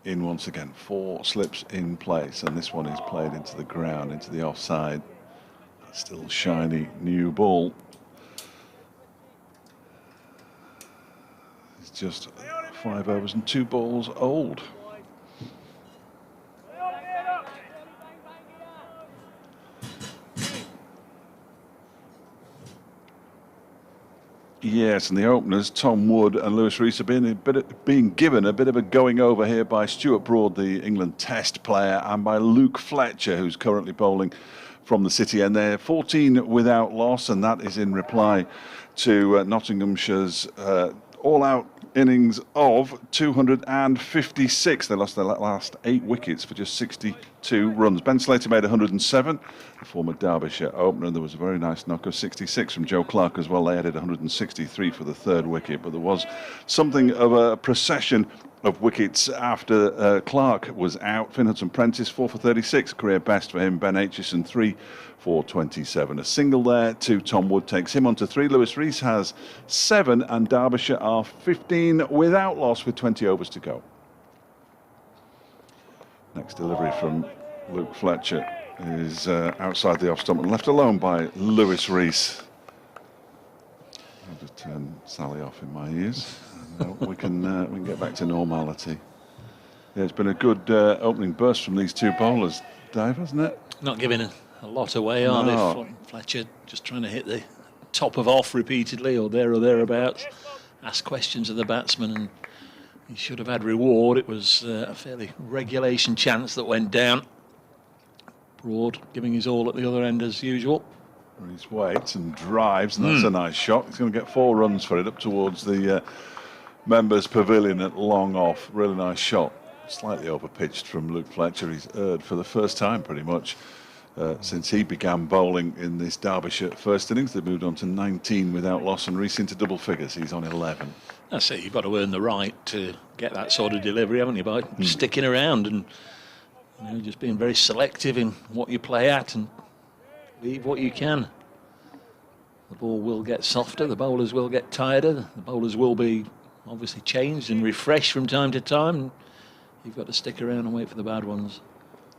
in once again. 4 slips in place, and this one is played into the ground, into the offside. Still shiny new ball. It's just 5 overs and 2 balls old. Yes, and the openers, Tom Wood and Lewis Rees, are being given a bit of a going over here by Stuart Broad, the England Test player, and by Luke Fletcher, who's currently bowling from the City end there. 14 without loss, and that is in reply to Nottinghamshire's all-out innings of 256. They lost their last 8 wickets for just 62 runs. Ben Slater made 107, the former Derbyshire opener. There was a very nice knock of 66 from Joe Clark as well. They added 163 for the 3rd wicket, but there was something of a procession of wickets after Clark was out. Finn Hudson-Prentice 4 for 36, career best for him. Ben Aitchison 3 for 27. A single there to Tom Wood takes him on to 3. Lewis Rees has 7, and Derbyshire are 15 without loss with 20 overs to go. Next delivery from Luke Fletcher is outside the off stump and left alone by Lewis Rees. I'll just turn Sally off in my ears. We can get back to normality. Yeah, it's been a good opening burst from these 2 bowlers, Dave, hasn't it? Not giving a lot away, are they? Fletcher just trying to hit the top of off repeatedly, or thereabouts. Ask questions of the batsman, and he should have had reward. It was a fairly regulation chance that went down. Broad giving his all at the other end as usual. Rees waits and drives, and that's a nice shot. He's going to get 4 runs for it up towards the members' pavilion at long off. Really nice shot. Slightly overpitched from Luke Fletcher. He's erred for the first time pretty much since he began bowling in this Derbyshire first innings. They've moved on to 19 without loss, and Rees into double figures. He's on 11. That's it. You've got to earn the right to get that sort of delivery, haven't you? By sticking around and just being very selective in what you play at and leave what you can. The ball will get softer. The bowlers will get tireder. The bowlers will be obviously changed and refreshed from time to time. You've got to stick around and wait for the bad ones.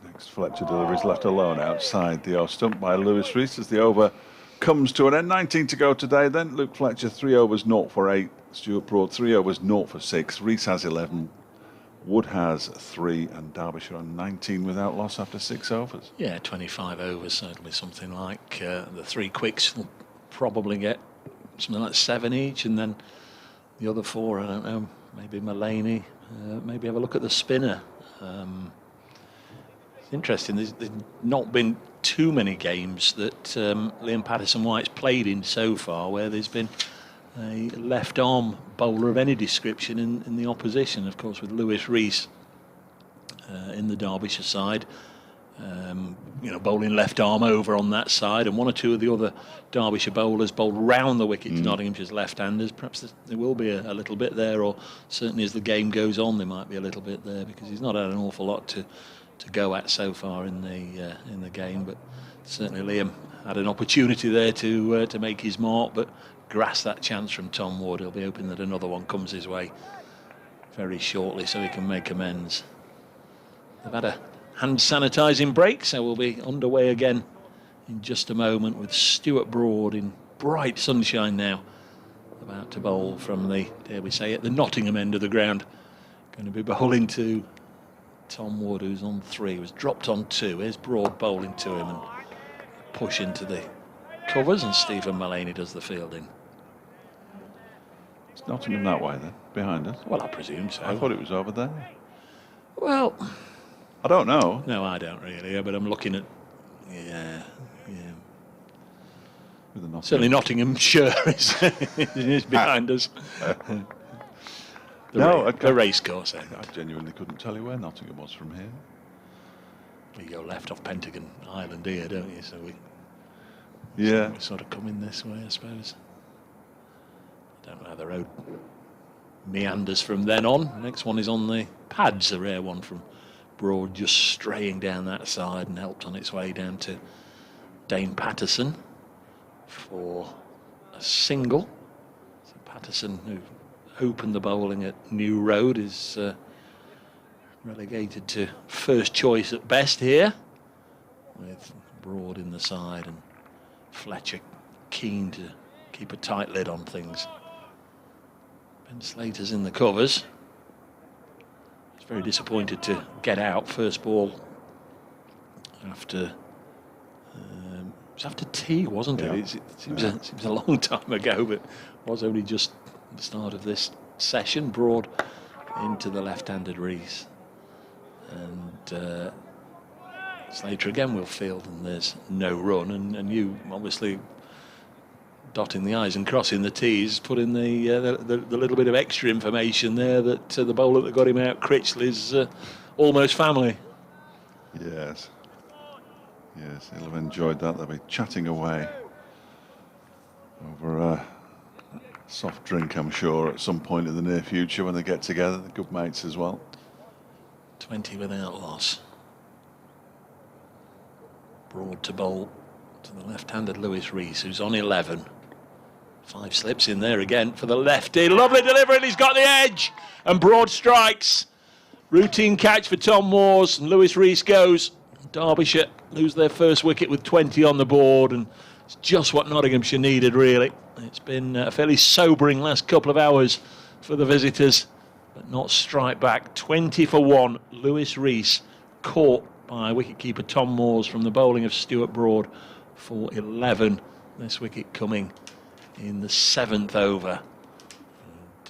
Next Fletcher delivery is left alone outside the off stump by Lewis Rees as the over comes to an end. 19 to go today. Then Luke Fletcher 3 overs 0 for 8. Stuart Broad 3 overs 0 for 6. Rees has 11. Wood has 3, and Derbyshire on 19 without loss after 6 overs. Yeah, 25 overs, certainly something like the 3 quicks will probably get something like 7 each, and then the other 4, I don't know, maybe Mullaney, maybe have a look at the spinner. It's interesting, there's not been too many games that Liam Patterson-White's played in so far where there's been a left arm bowler of any description in the opposition. Of course, with Lewis Rees in the Derbyshire side, bowling left arm over on that side, and 1 or 2 of the other Derbyshire bowlers bowled round the wicket to Nottinghamshire's left-handers. Perhaps there will be a little bit there, or certainly as the game goes on there might be a little bit there, because he's not had an awful lot to go at so far in the game. But certainly Liam had an opportunity there to make his mark, but grasped that chance from Tom Ward. He'll be hoping that another one comes his way very shortly so he can make amends. They've had a hand sanitising break, so we'll be underway again in just a moment with Stuart Broad in bright sunshine now, about to bowl from the, dare we say it, the Nottingham end of the ground. Going to be bowling to Tom Wood, who's on 3, was dropped on 2. Here's Broad bowling to him and push into the covers, and Stephen Mullaney does the fielding. It's Nottingham that way then, behind us. Well, I presume so. I thought it was over there. Well, I don't know. no, I don't really, but I'm looking at, yeah. With the Nottingham. Certainly Nottinghamshire is behind us. The race course. I genuinely couldn't tell you where Nottingham was from here. You go left off Pentagon Island here, don't you? So we sort of come in this way, I suppose. I don't know how the road meanders from then on. Next one is on the pads, a rare one from Broad, just straying down that side and helped on its way down to Dane Patterson for a single. So Patterson, who opened the bowling at New Road, is relegated to first choice at best here, with Broad in the side and Fletcher keen to keep a tight lid on things. Ben Slater's in the covers. He's very disappointed to get out first ball after tea, wasn't it? It seems a long time ago, but it was only just the start of this session. Broad into the left-handed Rees, and Slater again will field, and there's no run, and you obviously dotting the I's and crossing the T's, put in the little bit of extra information there that the bowler that got him out, Critchley's almost family. Yes, he'll have enjoyed that. They'll be chatting away over a soft drink, I'm sure, at some point in the near future when they get together. They're good mates as well. 20 without loss. Broad to bowl to the left-handed Lewis Rees, who's on 11. 5 slips in there again for the lefty. Lovely delivery, and he's got the edge. And Broad strikes. Routine catch for Tom Moores, and Lewis Rees goes. Derbyshire lose their first wicket with 20 on the board, and it's just what Nottinghamshire needed, really. It's been a fairly sobering last couple of hours for the visitors, but not strike back. 20 for 1. Lewis Rees caught by wicketkeeper Tom Moores from the bowling of Stuart Broad for 11. This wicket coming in the 7th over.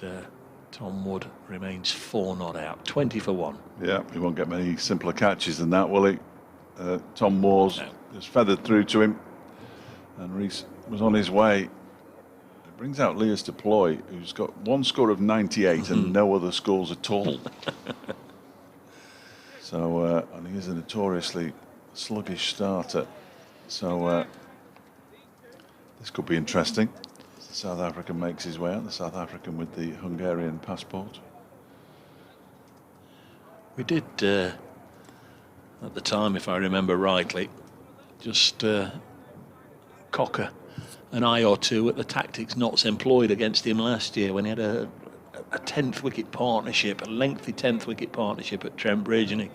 And Tom Wood remains 4 not out. 20 for 1. Yeah, he won't get many simpler catches than that, will he? Tom Moores just feathered through to him, and Rees was on his way. brings out Lewis Deploy, who's got one score of 98 and no other scores at all. So, and he is a notoriously sluggish starter. So, this could be interesting. The South African makes his way out, the South African with the Hungarian passport. We did, at the time, if I remember rightly, just cocker an eye or two at the tactics Notts employed against him last year when he had a 10th wicket partnership, a lengthy 10th wicket partnership at Trent Bridge, and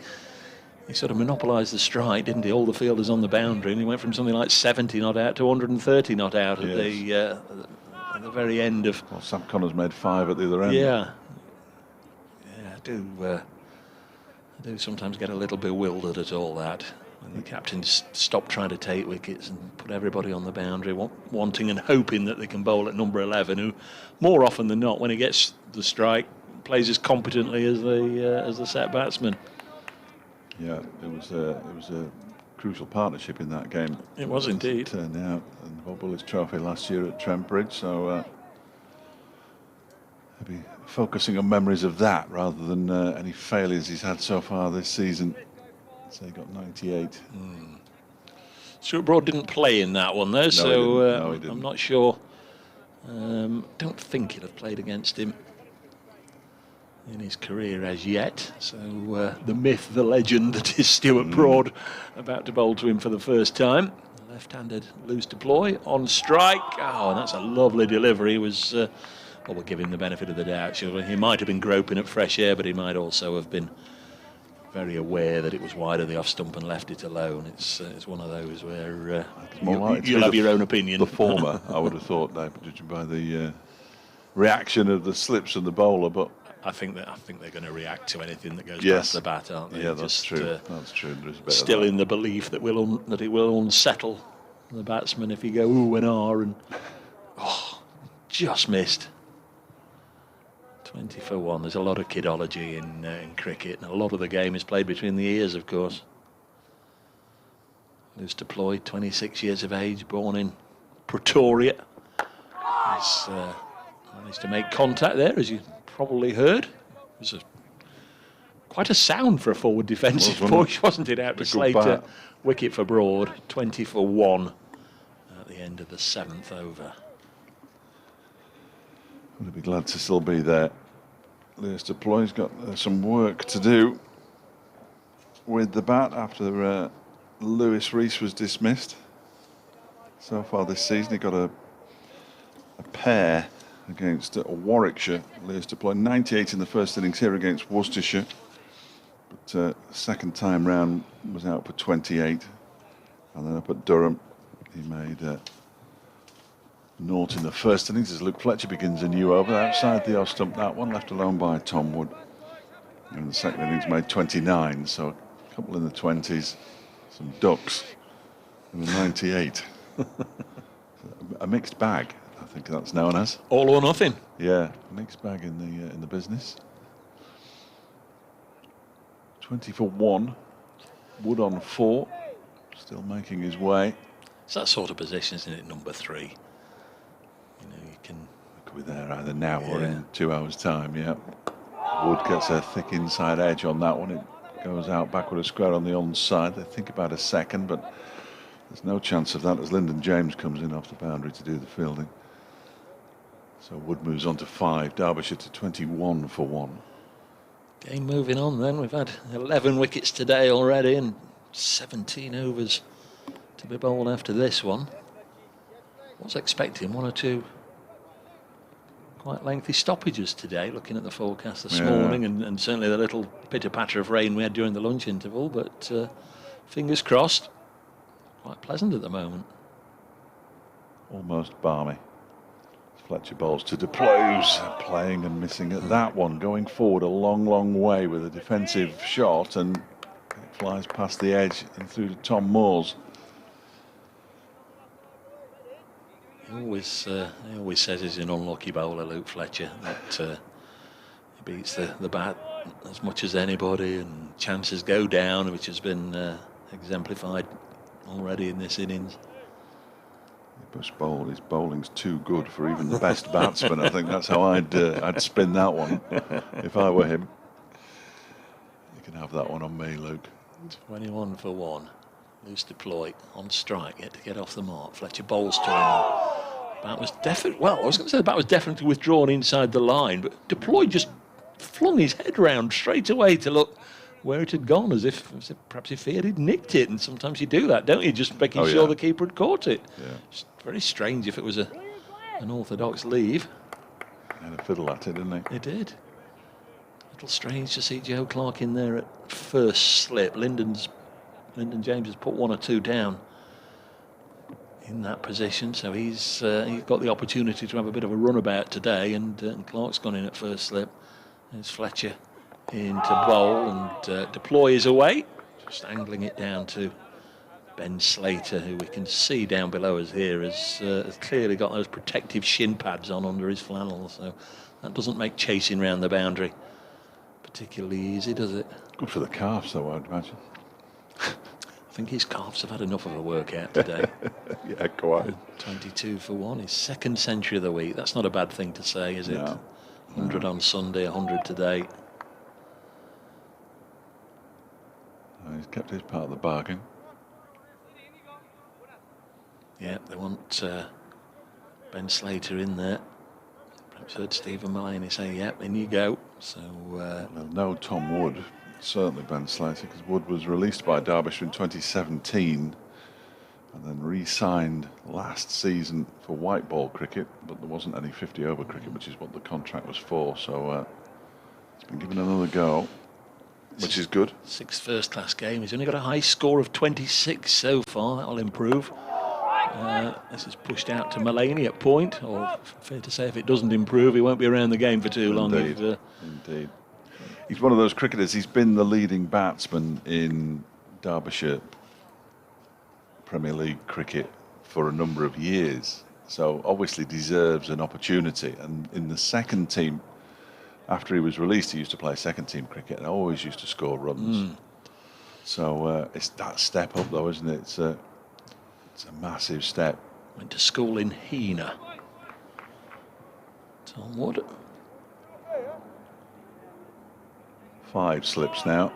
he sort of monopolised the strike, didn't he? All the fielders on the boundary, and he went from something like 70 not out to 130 not out at the very end of. Well, Sam Connors made 5 at the other end. Yeah, I do sometimes get a little bewildered at all that. When the captains stop trying to take wickets and put everybody on the boundary, wanting and hoping that they can bowl at number 11, who more often than not, when he gets the strike, plays as competently as the set batsman. Yeah, it was a crucial partnership in that game. It was indeed. It turned out, and the Bob Willis Trophy last year at Trent Bridge. So maybe focusing on memories of that rather than any failures he's had so far this season. So he got 98. Stuart Broad didn't play in that one though, No, he didn't. I'm not sure. Don't think he'll have played against him in his career as yet. So the myth, the legend that is Stuart Broad about to bowl to him for the first time. Left-handed Lewis Deploy on strike. Oh, and that's a lovely delivery. It was, well, we'll give him the benefit of the doubt. He might have been groping at fresh air, but he might also have been very aware that it was wide of the off stump and left it alone. It's one of those where you'll have your own opinion. The former, I would have thought, judging by the reaction of the slips and the bowler, but I think they're going to react to anything that goes Yes. past the bat, aren't they? yeah, that's true. That's true. There is a bit Still of that. in the belief that that it will unsettle the batsman if you go ooh and ah and just missed. 20 for 1. There's a lot of kidology in cricket, and a lot of the game is played between the ears, of course. Lewis Deploy, 26 years of age, born in Pretoria. He's managed to make contact there, as you probably heard. It was quite a sound for a forward defensive push, wasn't it? Out to Slater, wicket for Broad, 20 for 1 at the end of the 7th over. I'll be glad to still be there. Lewis Deploy's got some work to do with the bat after Lewis Rees was dismissed. So far this season, he got a pair against Warwickshire. Lewis Deploy 98 in the first innings here against Worcestershire, but second time round was out for 28, and then up at Durham he made 0 in the first innings as Luke Fletcher begins a new over outside the off stump. That one left alone by Tom Wood. And the second innings made 29, so a couple in the 20s, some ducks, and a 98. A mixed bag, I think that's known as. All or nothing. Yeah, a mixed bag in the business. 20 for 1. Wood on 4, still making his way. It's that sort of position, isn't it? Number 3. You can. Could be there either now or in 2 hours' time. Yeah. Wood gets a thick inside edge on that one. It goes out backward a square on the onside. They think about a second, but there's no chance of that as Lyndon James comes in off the boundary to do the fielding. So Wood moves on to 5. Derbyshire to 21 for 1. Game moving on then. We've had 11 wickets today already and 17 overs to be bowled after this one. I was expecting 1 or 2 quite lengthy stoppages today, looking at the forecast this morning, and certainly the little pitter-patter of rain we had during the lunch interval, but fingers crossed, quite pleasant at the moment. Almost balmy. Fletcher bowls to Deploy, who's playing and missing at that one, going forward a long, long way with a defensive shot, and it flies past the edge and through to Tom Moores. He always says he's an unlucky bowler, Luke Fletcher, that he beats the bat as much as anybody and chances go down, which has been exemplified already in this innings. His bowling's too good for even the best batsman. I think that's how I'd spin that one if I were him. You can have that one on me, Luke. 21 for 1. Loose deploy on strike, yet to get off the mark. Fletcher bowls to him. Bat was definitely, well, I was going to say the bat was definitely withdrawn inside the line, but deploy just flung his head round straight away to look where it had gone, as if perhaps he feared he'd nicked it. And sometimes you do that, don't you? Just making sure the keeper had caught it. Yeah. It's very strange if it was an orthodox leave. He had a fiddle at it, didn't he? It did. A little strange to see Joe Clark in there at first slip. Lyndon James has put 1 or 2 down in that position, so he's got the opportunity to have a bit of a runabout today, and Clark's gone in at first slip. There's Fletcher in to bowl, and deploy is away, just angling it down to Ben Slater, who we can see down below us here has clearly got those protective shin pads on under his flannel, so that doesn't make chasing round the boundary particularly easy, does it? Good for the calves, though, I'd imagine. I think his calves have had enough of a workout today. Yeah, quite. 22 for 1, his 2nd century of the week. That's not a bad thing to say, is it? No. 100 on Sunday, 100 today. He's kept his part of the bargain. Yeah, they want Ben Slater in there. Perhaps heard Stephen Maloney say, "Yep, in you go." So Well, no Tom Wood, certainly Ben Slater, because Wood was released by Derbyshire in 2017 and then re-signed last season for white ball cricket, but there wasn't any 50-over cricket, which is what the contract was for. So he's been given another go, which is good. 6th first-class game. He's only got a high score of 26 so far. That'll improve. This is pushed out to Maloney at point, or fair to say if it doesn't improve, he won't be around the game for too long. Indeed. Indeed. He's one of those cricketers, he's been the leading batsman in Derbyshire Premier League cricket for a number of years, so obviously deserves an opportunity. And in the second team, after he was released, he used to play second team cricket and always used to score runs. So it's that step up, though, isn't it? It's a massive step. Went to school in Heena. Tom Wood. 5 slips now.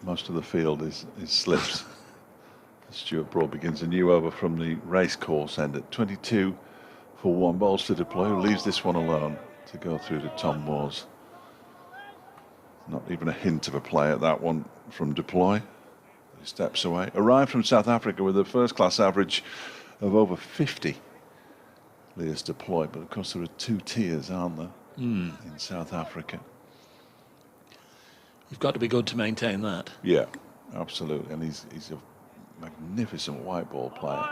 Most of the field is slips. Stuart Broad begins a new over from the racecourse end at 22 for 1. Bowls to deploy, who leaves this one alone to go through to Tom Moores. Not even a hint of a play at that one from deploy. He steps away. Arrived from South Africa with a first-class average of over 50. Leah's deploy, but of course there are 2 tiers, aren't there, in South Africa? You've got to be good to maintain that. Yeah, absolutely. And he's a magnificent white ball player.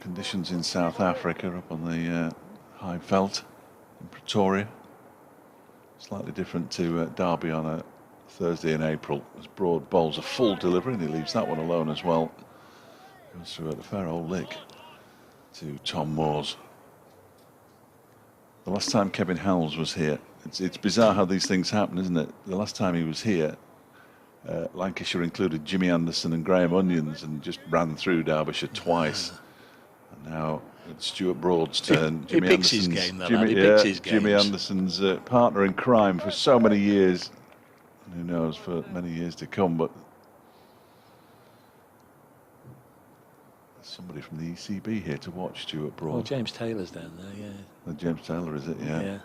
Conditions in South Africa up on the high veld in Pretoria. Slightly different to Derby on a Thursday in April, as Broad bowls a full delivery and he leaves that one alone as well. Goes through at a fair old lick to Tom Moores. The last time Kevin Howells was here, it's bizarre how these things happen, isn't it? The last time he was here, Lancashire included Jimmy Anderson and Graham Onions and just ran through Derbyshire twice. And now it's Stuart Broad's turn. He picks his game, though, lad. He picks his games. Jimmy Anderson's partner in crime for so many years. Who knows, for many years to come, but there's somebody from the ECB here to watch Stuart Broad. Oh, James Taylor's down there, yeah. James Taylor, is it? Yeah.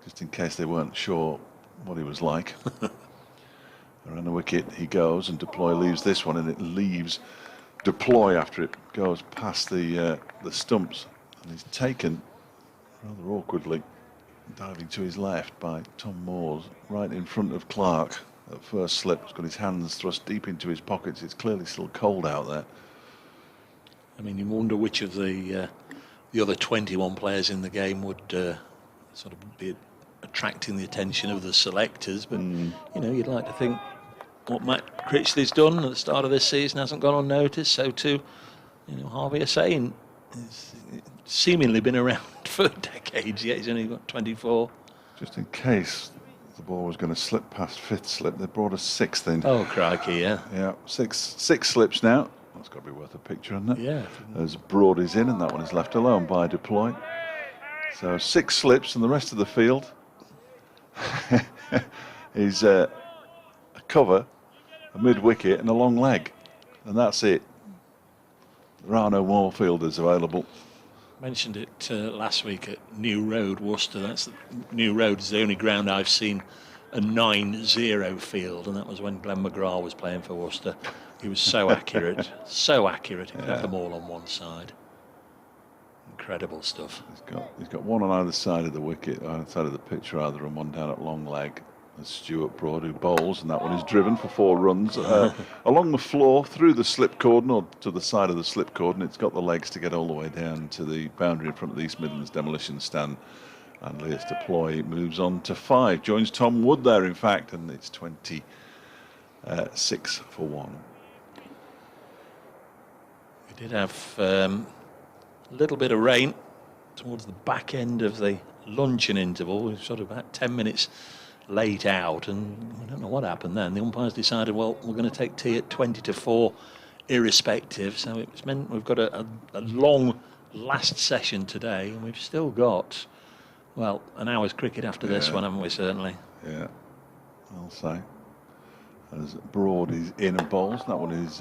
Just in case they weren't sure what he was like. Around the wicket he goes, and deploy leaves this one, and it leaves deploy after it goes past the stumps, and he's taken rather awkwardly, diving to his left by Tom Moores, right in front of Clark. At first slip, he's got his hands thrust deep into his pockets. It's clearly still cold out there. I mean, you wonder which of the other 21 players in the game would sort of be attracting the attention of the selectors, but you know, you'd like to think what Matt Critchley's done at the start of this season hasn't gone unnoticed. So too, you know, Harvey Hussain has seemingly been around for decades, yet he's only got 24. Just in case the ball was going to slip past 5th slip, they brought a 6th in. Oh, crikey, yeah. Yeah, six slips now. That's got to be worth a picture, isn't it? Yeah. As Broad is in, and that one is left alone by Deploy. So 6 slips, and the rest of the field is a cover, a mid-wicket, and a long leg. And that's it. There are no more fielders available. Mentioned it last week at New Road, Worcester. New Road is the only ground I've seen a 9-0 field, and that was when Glenn McGrath was playing for Worcester. He was so accurate, so accurate. He had them all on one side. Incredible stuff. He's got one on either side of the wicket, either side of the pitch rather, and one down at long leg. There's Stuart Broad who bowls, and that one is driven for 4 runs along the floor through the slip cordon, or to the side of the slip cordon. It's got the legs to get all the way down to the boundary in front of the East Midlands demolition stand. And Leas Deploy moves on to 5, joins Tom Wood there, in fact, and it's 26 for 1. We did have a little bit of rain towards the back end of the luncheon interval. We were sort of about 10 minutes late out, and I don't know what happened then. The umpires decided, well, we're going to take tea at 20 to 4 irrespective, so it's meant we've got a long last session today, and we've still got, well, an hour's cricket after this one, haven't we, certainly? Yeah, I'll say. As Broad is in and bowls, that one is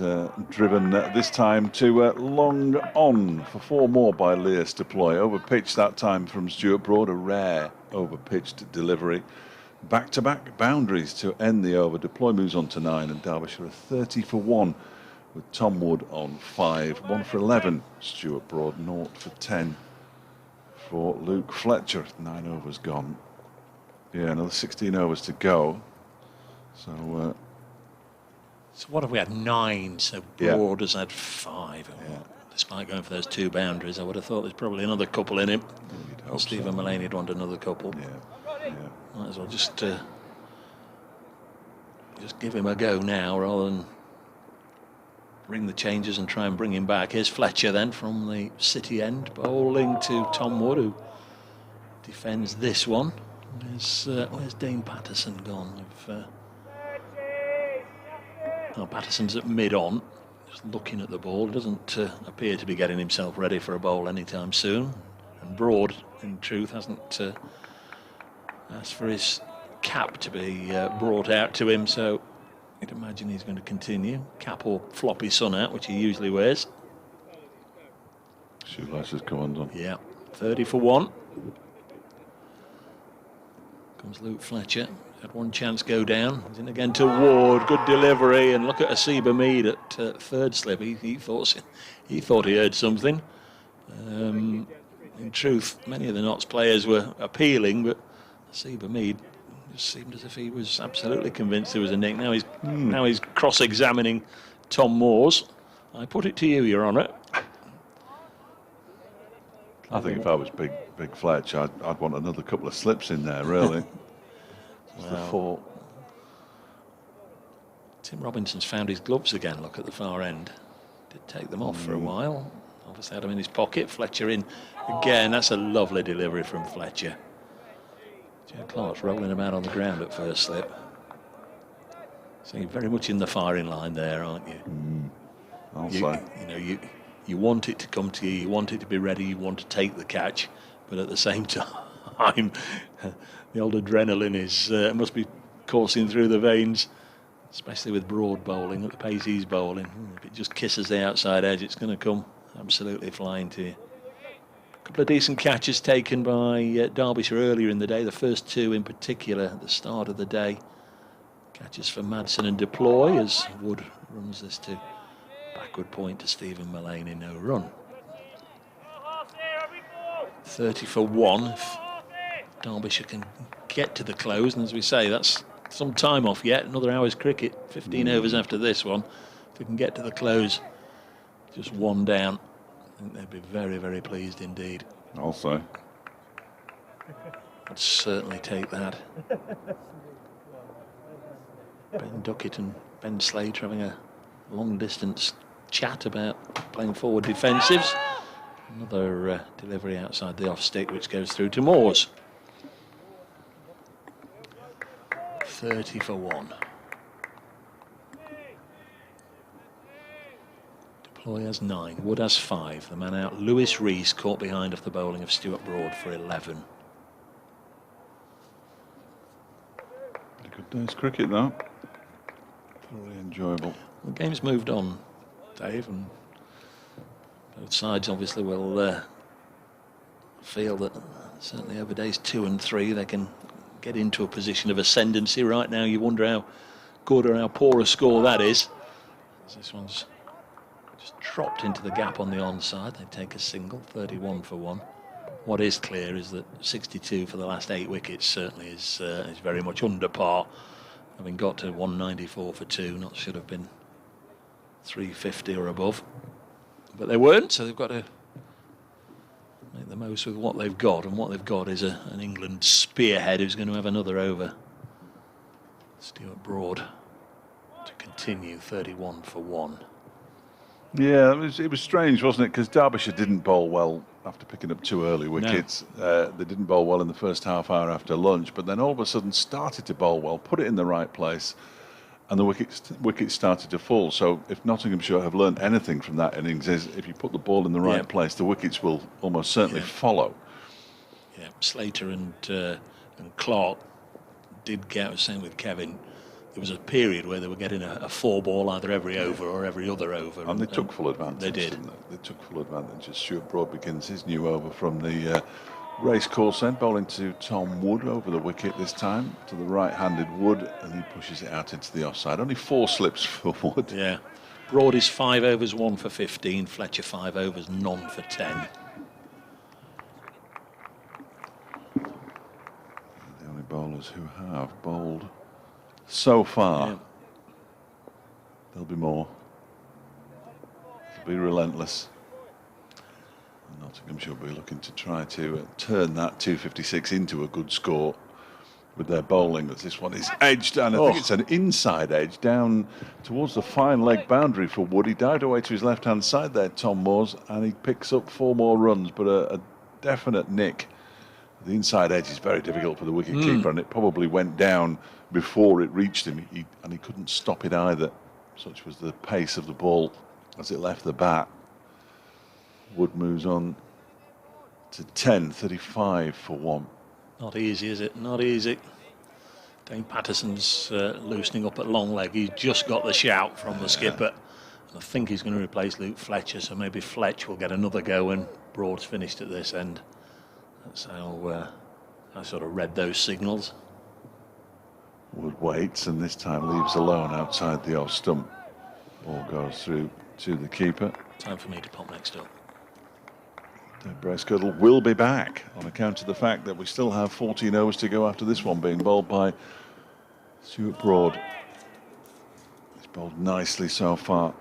driven this time to long on for 4 more by Leas Deploy. Over pitch that time from Stuart Broad, a rare over pitched delivery. Back-to-back boundaries to end the over. Deploy moves on to 9, and Derbyshire are 30 for 1 with Tom Wood on 5. 1 for 11, Stuart Broad. 0 for 10 for Luke Fletcher. 9 overs gone. Yeah, another 16 overs to go. So what have we had? 9, so Broad has had 5. Yeah. Despite going for those 2 boundaries, I would have thought there's probably another couple in him. Stephen Mullane would want another couple. Yeah. Might as well just give him a go now rather than ring the changes and try and bring him back. Here's Fletcher then from the City end, bowling to Tom Wood, who defends this one. Where's Dane Patterson gone? Patterson's at mid-on, just looking at the ball. Doesn't appear to be getting himself ready for a bowl anytime soon. And Broad, in truth, hasn't asked for his cap to be brought out to him, so you'd imagine he's going to continue. Cap or floppy sun out, which he usually wears. Shoelaces come undone. Yeah, 30 for 1. Comes Luke Fletcher. Had one chance go down. He's in again to Ward. Good delivery, and look at Asiba Mead at 3rd slip. He thought he heard something. In truth, many of the Notts players were appealing, but Asiba Mead just seemed as if he was absolutely convinced there was a nick. Now he's cross-examining Tom Moores. I put it to you, Your Honour. I think if I was big Fletch, I'd want another couple of slips in there, really. The 4. Tim Robinson's found his gloves again. Look at the far end. Did take them off for a while. Obviously had them in his pocket. Fletcher in again. That's a lovely delivery from Fletcher. Joe Clark's rolling him out on the ground at 1st slip. So you're very much in the firing line there, aren't you? I'll say. You want it to come to you. You want it to be ready. You want to take the catch, but at the same time, the old adrenaline must be coursing through the veins, especially with Broad bowling at the pace he's bowling. If it just kisses the outside edge, it's going to come absolutely flying to you. A couple of decent catches taken by Derbyshire earlier in the day, the first 2 in particular at the start of the day. Catches for Madsen and Deploy as Wood runs this to backward point to Stephen Mullane in no run. 30 for 1 if Derbyshire can get to the close, and as we say, that's some time off yet. Another hour's cricket, 15 overs after this one. If we can get to the close, just 1 down, I think they'd be very, very pleased indeed. I'll say. I'd certainly take that. Ben Duckett and Ben Slade having a long distance chat about playing forward defensives. Another delivery outside the off stick, which goes through to Moores. 30 for 1. Ploy has 9, Wood has 5. The man out, Lewis Rees, caught behind off the bowling of Stuart Broad for 11. A good day's cricket, though. Thoroughly enjoyable. The game's moved on, Dave, and both sides obviously will feel that certainly over days 2 and 3 they can get into a position of ascendancy. Right now you wonder how good or how poor a score that is. This one's just dropped into the gap on the onside. They take a single, 31 for 1. What is clear is that 62 for the last 8 wickets certainly is very much under par. Having got to 194 for 2, not should have been 350 or above. But they weren't, so they've got to make the most with what they've got, and what they've got is an England spearhead who's going to have another over. Stuart Broad to continue, 31 for 1. Yeah, it was strange, wasn't it? Because Derbyshire didn't bowl well after picking up 2 early wickets. No. They didn't bowl well in the first half hour after lunch, but then all of a sudden started to bowl well, put it in the right place, and the wickets started to fall. So if Nottinghamshire have learned anything from that innings, is if you put the ball in the right place, the wickets will almost certainly follow. Yeah, Slater and Clark did get, I was saying with Kevin, there was a period where they were getting a 4-ball either every over or every other over. And they took full advantage. They did. They took full advantage as Stuart Broad begins his new over from the racecourse end, bowling to Tom Wood over the wicket this time, to the right-handed Wood, and he pushes it out into the offside. Only 4 slips for Wood. Yeah. Broad is 5 overs, 1 for 15. Fletcher 5 overs, none for 10. The only bowlers who have bowled so far. Yeah. There'll be more. They'll be relentless. Nottinghamshire will be looking to try to turn that 256 into a good score with their bowling, as this one is edged, and I think it's an inside edge down towards the fine leg boundary for Wood. He dived away to his left-hand side there, Tom Moores, and he picks up 4 more runs, but a definite nick. The inside edge is very difficult for the wicket-keeper, and it probably went down before it reached him, and he couldn't stop it either. Such was the pace of the ball as it left the bat. Wood moves on to 10, 35 for 1. Not easy, is it? Not easy. Dave Patterson's loosening up at long leg. He's just got the shout from the skipper. I think he's going to replace Luke Fletcher, so maybe Fletch will get another go when Broad's finished at this end. That's how I sort of read those signals. Wood waits, and this time leaves alone outside the off stump. Ball goes through to the keeper. Time for me to pop next up. Dave Bracegirdle will be back on account of the fact that we still have 14 overs to go after this one being bowled by Stuart Broad. He's bowled nicely so far.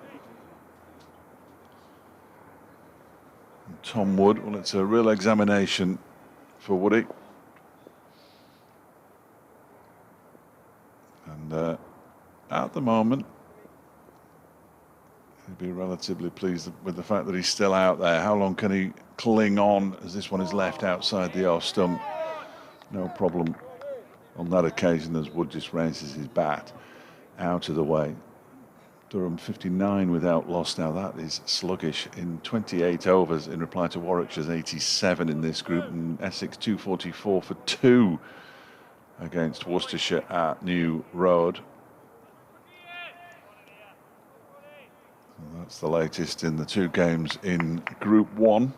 And Tom Wood, well, it's a real examination for Woody. And at the moment, he'd be relatively pleased with the fact that he's still out there. How long can he cling on as this one is left outside the off stump? No problem on that occasion as Wood just raises his bat out of the way. Durham 59 without loss now. That is sluggish in 28 overs in reply to Warwickshire's 87 in this group, and Essex 244 for 2 against Worcestershire at New Road. And that's the latest in the 2 games in Group 1.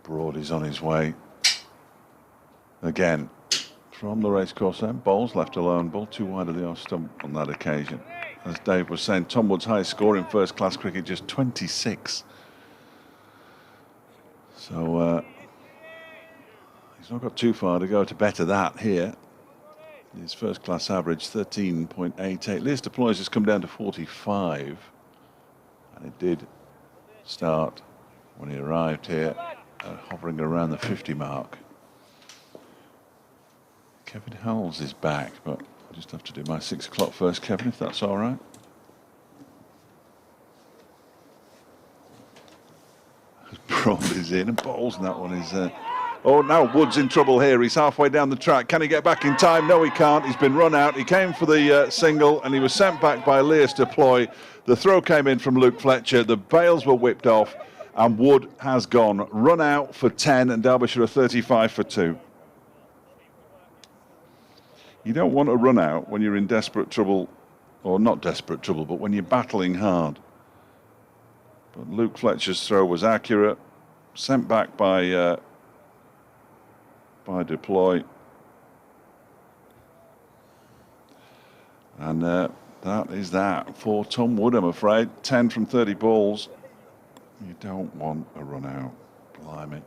Broad is on his way again from the racecourse end. Bowles left alone, ball too wide of the off stump on that occasion. As Dave was saying, Tom Wood's highest score in first class cricket, just 26. So he's not got too far to go to better that here. His first class average 13.88. Leicester Ploys has come down to 45, and it did start when he arrived here hovering around the 50 mark. Kevin Howells is back, but I just have to do my 6 o'clock first, Kevin, if that's all right. Broad is in, and Bowles, and that one is Oh, now Wood's in trouble here. He's halfway down the track. Can he get back in time? No, he can't. He's been run out. He came for the single, and he was sent back by Lewis Deploy. The throw came in from Luke Fletcher. The bails were whipped off, and Wood has gone. Run out for 10, and Derbyshire are 35 for 2. You don't want to run out when you're in desperate trouble, or not desperate trouble, but when you're battling hard. But Luke Fletcher's throw was accurate, sent back by Deploy. And that is that for Tom Wood, I'm afraid. 10 from 30 balls. You don't want a run out. Blimey.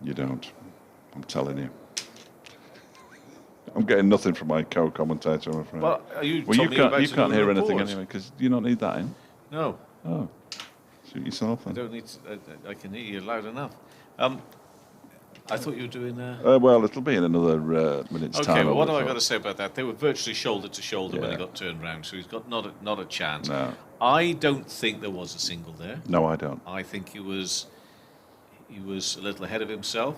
You don't. I'm telling you. I'm getting nothing from my co-commentator, I'm afraid. Well, you can't hear anything anyway, because you don't need that in. No. Oh. Suit yourself then. I don't need to, I can hear you loud enough. I thought you were doing... well, it'll be in another minute's time. Okay, well, what have I got to say about that? They were virtually shoulder to shoulder when he got turned round, so he's got not a chance. No. I don't think there was a single there. No, I don't. I think he was a little ahead of himself.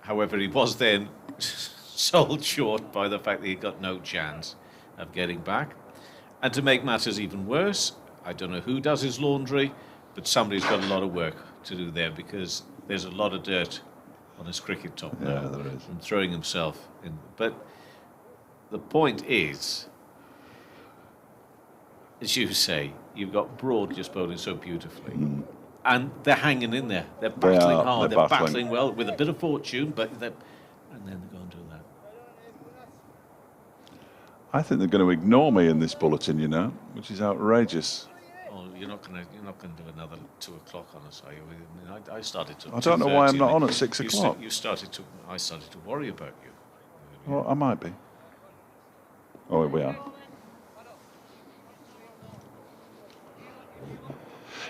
However, he was then sold short by the fact that he got no chance of getting back. And to make matters even worse, I don't know who does his laundry, but somebody's got a lot of work to do there, because there's a lot of dirt on his cricket top now. Yeah, there is. From throwing himself in. But the point is, as you say, you've got Broad just bowling so beautifully. And they're hanging in there. They're battling hard. They're battling well with a bit of fortune, and then they go and do that. I think they're going to ignore me in this bulletin, you know, which is outrageous. Oh, you're not going to do another 2 o'clock on us, are you? I mean, I started to. I don't know why I'm not on at 6 o'clock. I started to worry about you. Well, I might be. Oh, here we are.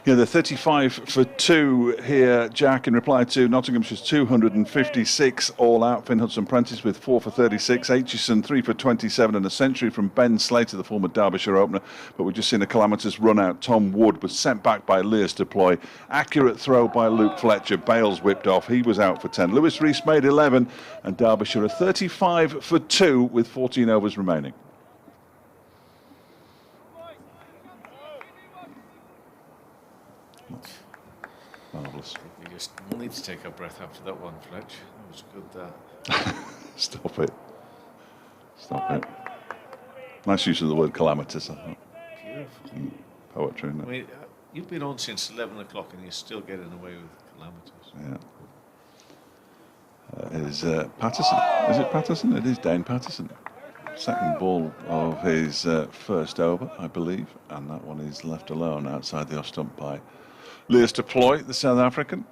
Yeah, the 35 for 2 here, Jack, in reply to Nottinghamshire's 256 all out. Finn Hudson-Prentice with 4 for 36. Aitchison 3 for 27 and a century from Ben Slater, the former Derbyshire opener. But we've just seen a calamitous run out. Tom Wood was sent back by Lewis Deploy. Accurate throw by Luke Fletcher. Bales whipped off. He was out for 10. Lewis Rees made 11, and Derbyshire are 35 for 2 with 14 overs remaining. Marvellous. You just need to take a breath after that one, Fletch. That was good. Stop it. Stop it. Nice use of the word calamitous, I thought. Beautiful. Poetry, isn't it? I mean, you've been on since 11 o'clock and you're still getting away with calamitous. Yeah. It is Patterson. Is it Patterson? It is Dane Patterson. Second ball of his first over, I believe. And that one is left alone outside the off stump by Lewis Deploy, the South African,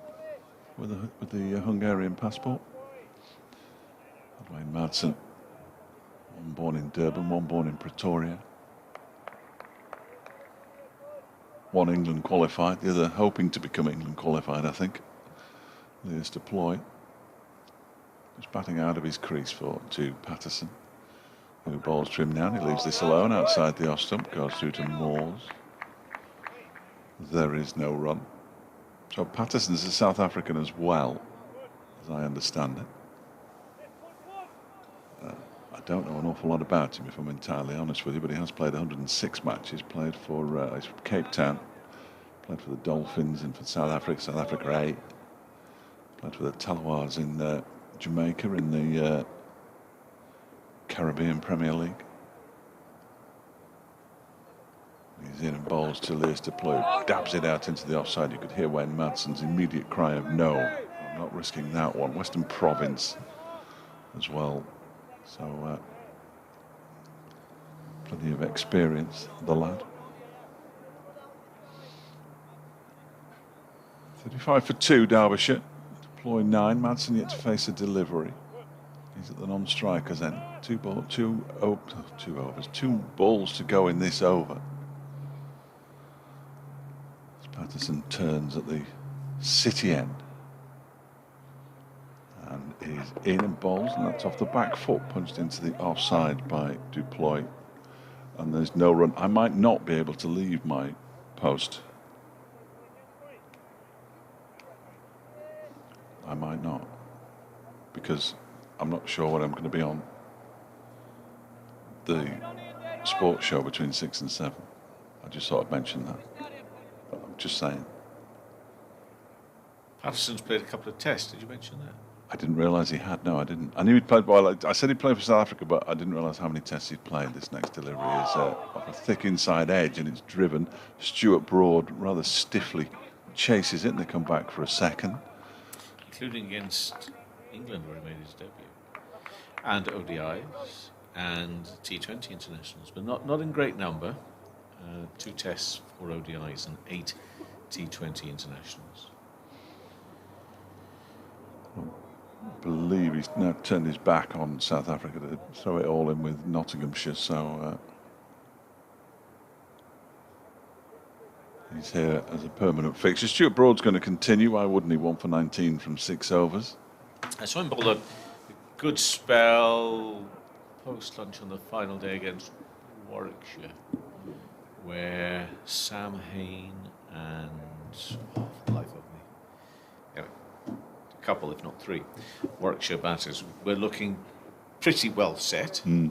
with the Hungarian passport. Dwayne Madsen, one born in Durban, one born in Pretoria. One England qualified, the other hoping to become England qualified, I think. Lewis Deploy. Just batting out of his crease to Patterson, who bowls to him now. He leaves this alone outside the off stump, goes through to Moores. There is no run. So Patterson's a South African as well, as I understand it. I don't know an awful lot about him, if I'm entirely honest with you, but he has played 106 matches, played for he's from Cape Town, played for the Dolphins and for South Africa 8, played for the Talawas in Jamaica in the Caribbean Premier League. He's in and bowls to Lewis Deploy, dabs it out into the offside. You could hear Wayne Madsen's immediate cry of no, I'm not risking that one. Western Province as well. So plenty of experience, the lad. 35 for 2, Derbyshire. Deploy 9, Madsen yet to face a delivery. He's at the non-strikers end. Two overs, 2 balls to go in this over. Patterson turns at the city end and is in and bowls, and that's off the back foot, punched into the offside by Deploy, and there's no run. I might not be able to leave my post I might not, because I'm not sure when I'm going to be on the sports show between 6 and 7. I just thought I'd mention that. But I'm just saying. Patterson's played a couple of tests. Did you mention that? I didn't realise he had. No, I didn't. I knew he'd played. Well, I said he'd played for South Africa, but I didn't realise how many tests he'd played. This next delivery is off a thick inside edge, and it's driven. Stuart Broad rather stiffly chases it, and they come back for a second. Including against England, where he made his debut. And ODIs and T20 internationals, but not in great number. 2 tests for ODIs and 8 T20 internationals. I believe he's now turned his back on South Africa to throw it all in with Nottinghamshire, so he's here as a permanent fixture. Stuart Broad's going to continue. Why wouldn't he? 1 for 19 from 6 overs. I saw him bowl a good spell post-lunch on the final day against Warwickshire, where Sam Hain and, for the life of me, anyway, a couple, if not 3, Warwickshire batters were looking pretty well set, and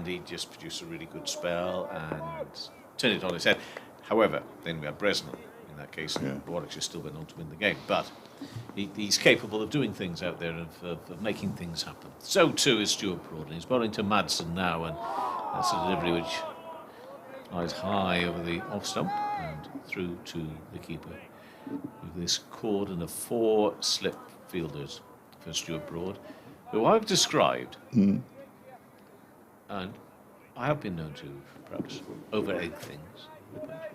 he just produced a really good spell and turned it on his head. However, then we had Bresnan in that case, and Warwickshire still went on to win the game, but he's capable of doing things out there, of making things happen. So too is Stuart Broad, and he's bowling to Madsen now, and that's a delivery which flies high over the off stump and through to the keeper. With this cord and the 4 slip fielders for Stuart Broad, who I've described, and I have been known to perhaps over-egg things, but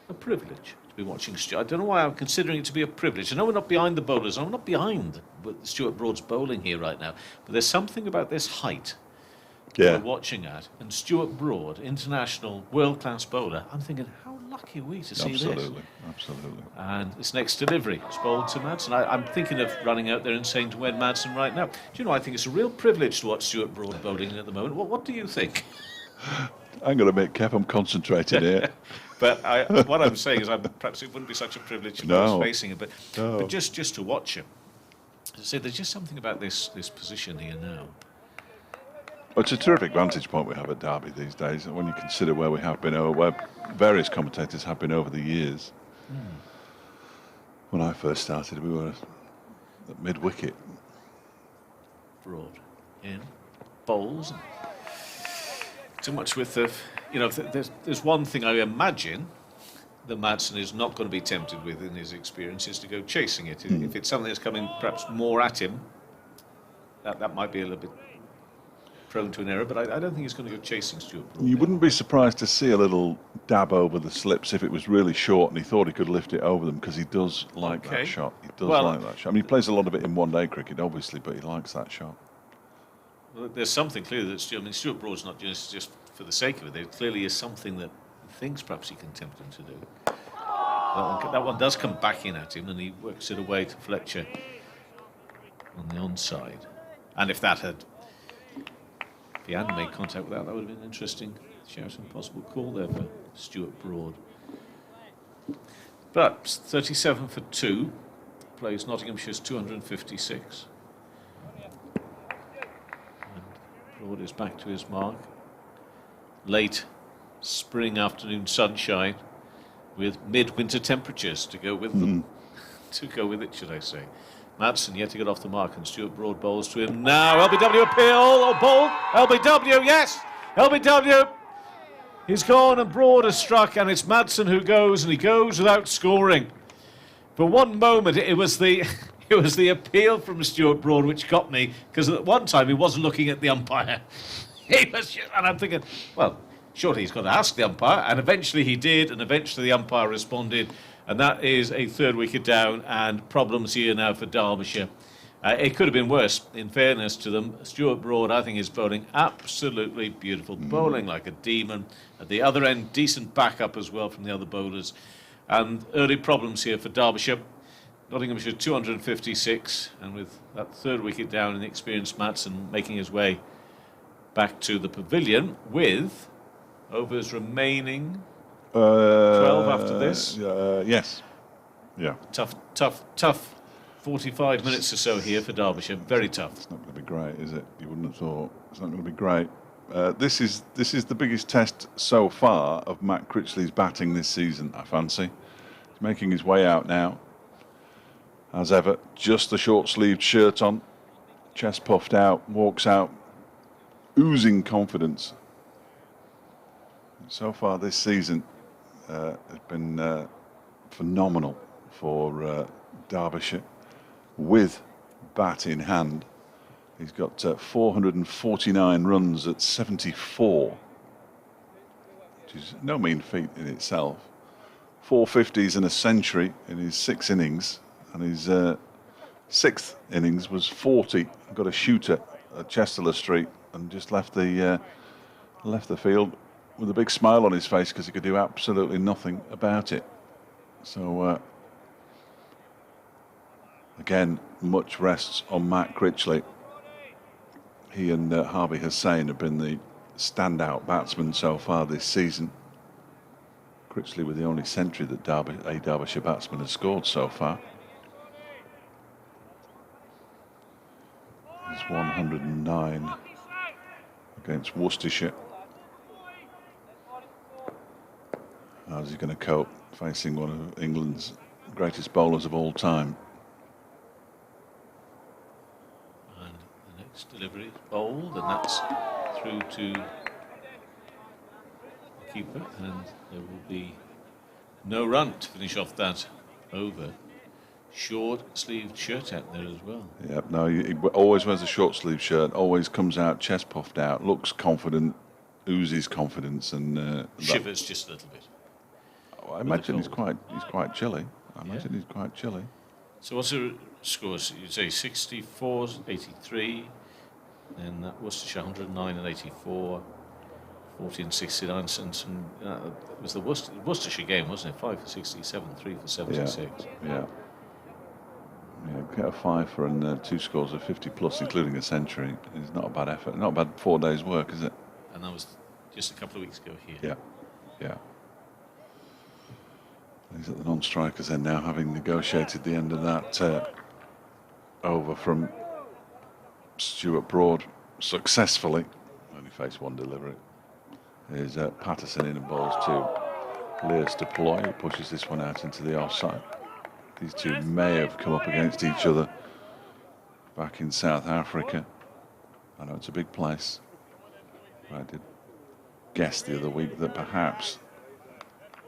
a privilege to be watching Stuart. I don't know why I'm considering it to be a privilege. I know we're not behind the bowlers, I'm not behind Stuart Broad's bowling here right now, but there's something about this height we're watching at, and Stuart Broad, international world-class bowler, I'm thinking, how lucky are we to see this? Absolutely. And this next delivery is bowled to Madsen. I'm thinking of running out there and saying to Ed Madsen right now, do you know, I think it's a real privilege to watch Stuart Broad bowling at the moment. What do you think? I'm going to make Kev, I'm concentrating here. But what I'm saying is, perhaps it wouldn't be such a privilege if I was facing it, but just to watch him. As I say, there's just something about this position here now. Well, it's a terrific vantage point we have at Derby these days, and when you consider where we have been, where various commentators have been over the years. When I first started, we were at mid-wicket. Broad in bowls. Too much with the, there's one thing I imagine that Madsen is not going to be tempted with in his experience, is to go chasing it. If it's something that's coming perhaps more at him, that might be a little bit prone to an error, but I don't think he's going to go chasing Stuart Broad. You wouldn't be surprised to see a little dab over the slips if it was really short and he thought he could lift it over them, because he does like that shot. He does like that shot. I mean, he plays a lot of it in one-day cricket, obviously, but he likes that shot. Well, there's something clear that Stuart Broad's not just for the sake of it. There clearly is something that he thinks perhaps he can tempt him to do. That one does come back in at him, and he works it away to Fletcher on the onside. And if he hadn't made contact with that would have been an interesting shout and possible call there for Stuart Broad. But 37 for 2, plays Nottinghamshire's 256. And Broad is back to his mark. Late spring afternoon sunshine with midwinter temperatures to go with them. To go with it, should I say. Madsen yet to get off the mark, and Stuart Broad bowls to him now. LBW appeal, or ball. LBW, yes! LBW! He's gone, and Broad has struck, and it's Madsen who goes, and he goes without scoring. For one moment, it was the appeal from Stuart Broad which got me, because at one time he wasn't looking at the umpire. And I'm thinking, well, surely he's got to ask the umpire, and eventually he did, and eventually the umpire responded. And that is a 3rd wicket down, and problems here now for Derbyshire. It could have been worse, in fairness to them. Stuart Broad, I think, is bowling absolutely beautiful. Bowling like a demon. At the other end, decent backup as well from the other bowlers. And early problems here for Derbyshire. Nottinghamshire 256, and with that 3rd wicket down, and the experienced Madsen making his way back to the pavilion with overs remaining. 12 after this. Yes. Yeah. Tough 45 minutes or so here for Derbyshire. Very tough. It's not going to be great, is it? You wouldn't have thought. It's not going to be great. This is the biggest test so far of Matt Critchley's batting this season, I fancy. He's making his way out now. As ever, just a short-sleeved shirt on, chest puffed out, walks out, oozing confidence. So far this season has been phenomenal for Derbyshire. With bat in hand, he's got 449 runs at 74, which is no mean feat in itself. 450s and a century in his 6 innings, and his 6th innings was 40. Got a shooter at Chester Street and just left the field with a big smile on his face because he could do absolutely nothing about it. So. Again, much rests on Matt Critchley. He and Harvey Hussain have been the standout batsmen so far this season. Critchley with the only century that a Derbyshire batsman has scored so far. He's 109 against Worcestershire. How's he going to cope facing one of England's greatest bowlers of all time? Delivery is bowled, and that's through to the keeper, and there will be no run to finish off that over. Short-sleeved shirt out there as well. Yep, no, he always wears a short-sleeved shirt, always comes out chest puffed out, looks confident, oozes confidence, and shivers just a little bit. Oh, I imagine he's quite chilly. He's quite chilly. So what's the scores? You'd say 64, 83. Then that Worcestershire 109 and 84, 40 and 69. And it was the Worcestershire game, wasn't it? 5 for 67, 3 for 76. Yeah. Get a 5 and 2 scores of 50 plus, including a century. It's not a bad effort. Not a bad 4 days' work, is it? And that was just a couple of weeks ago here. Yeah. He's at the non-strikers then now, having negotiated the end of that over from Stuart Broad successfully. Only faced one delivery. Here's Patterson in and bowls to Leas Deploy, who pushes this one out into the offside. These two may have come up against each other back in South Africa. I know it's a big place. I did guess the other week that perhaps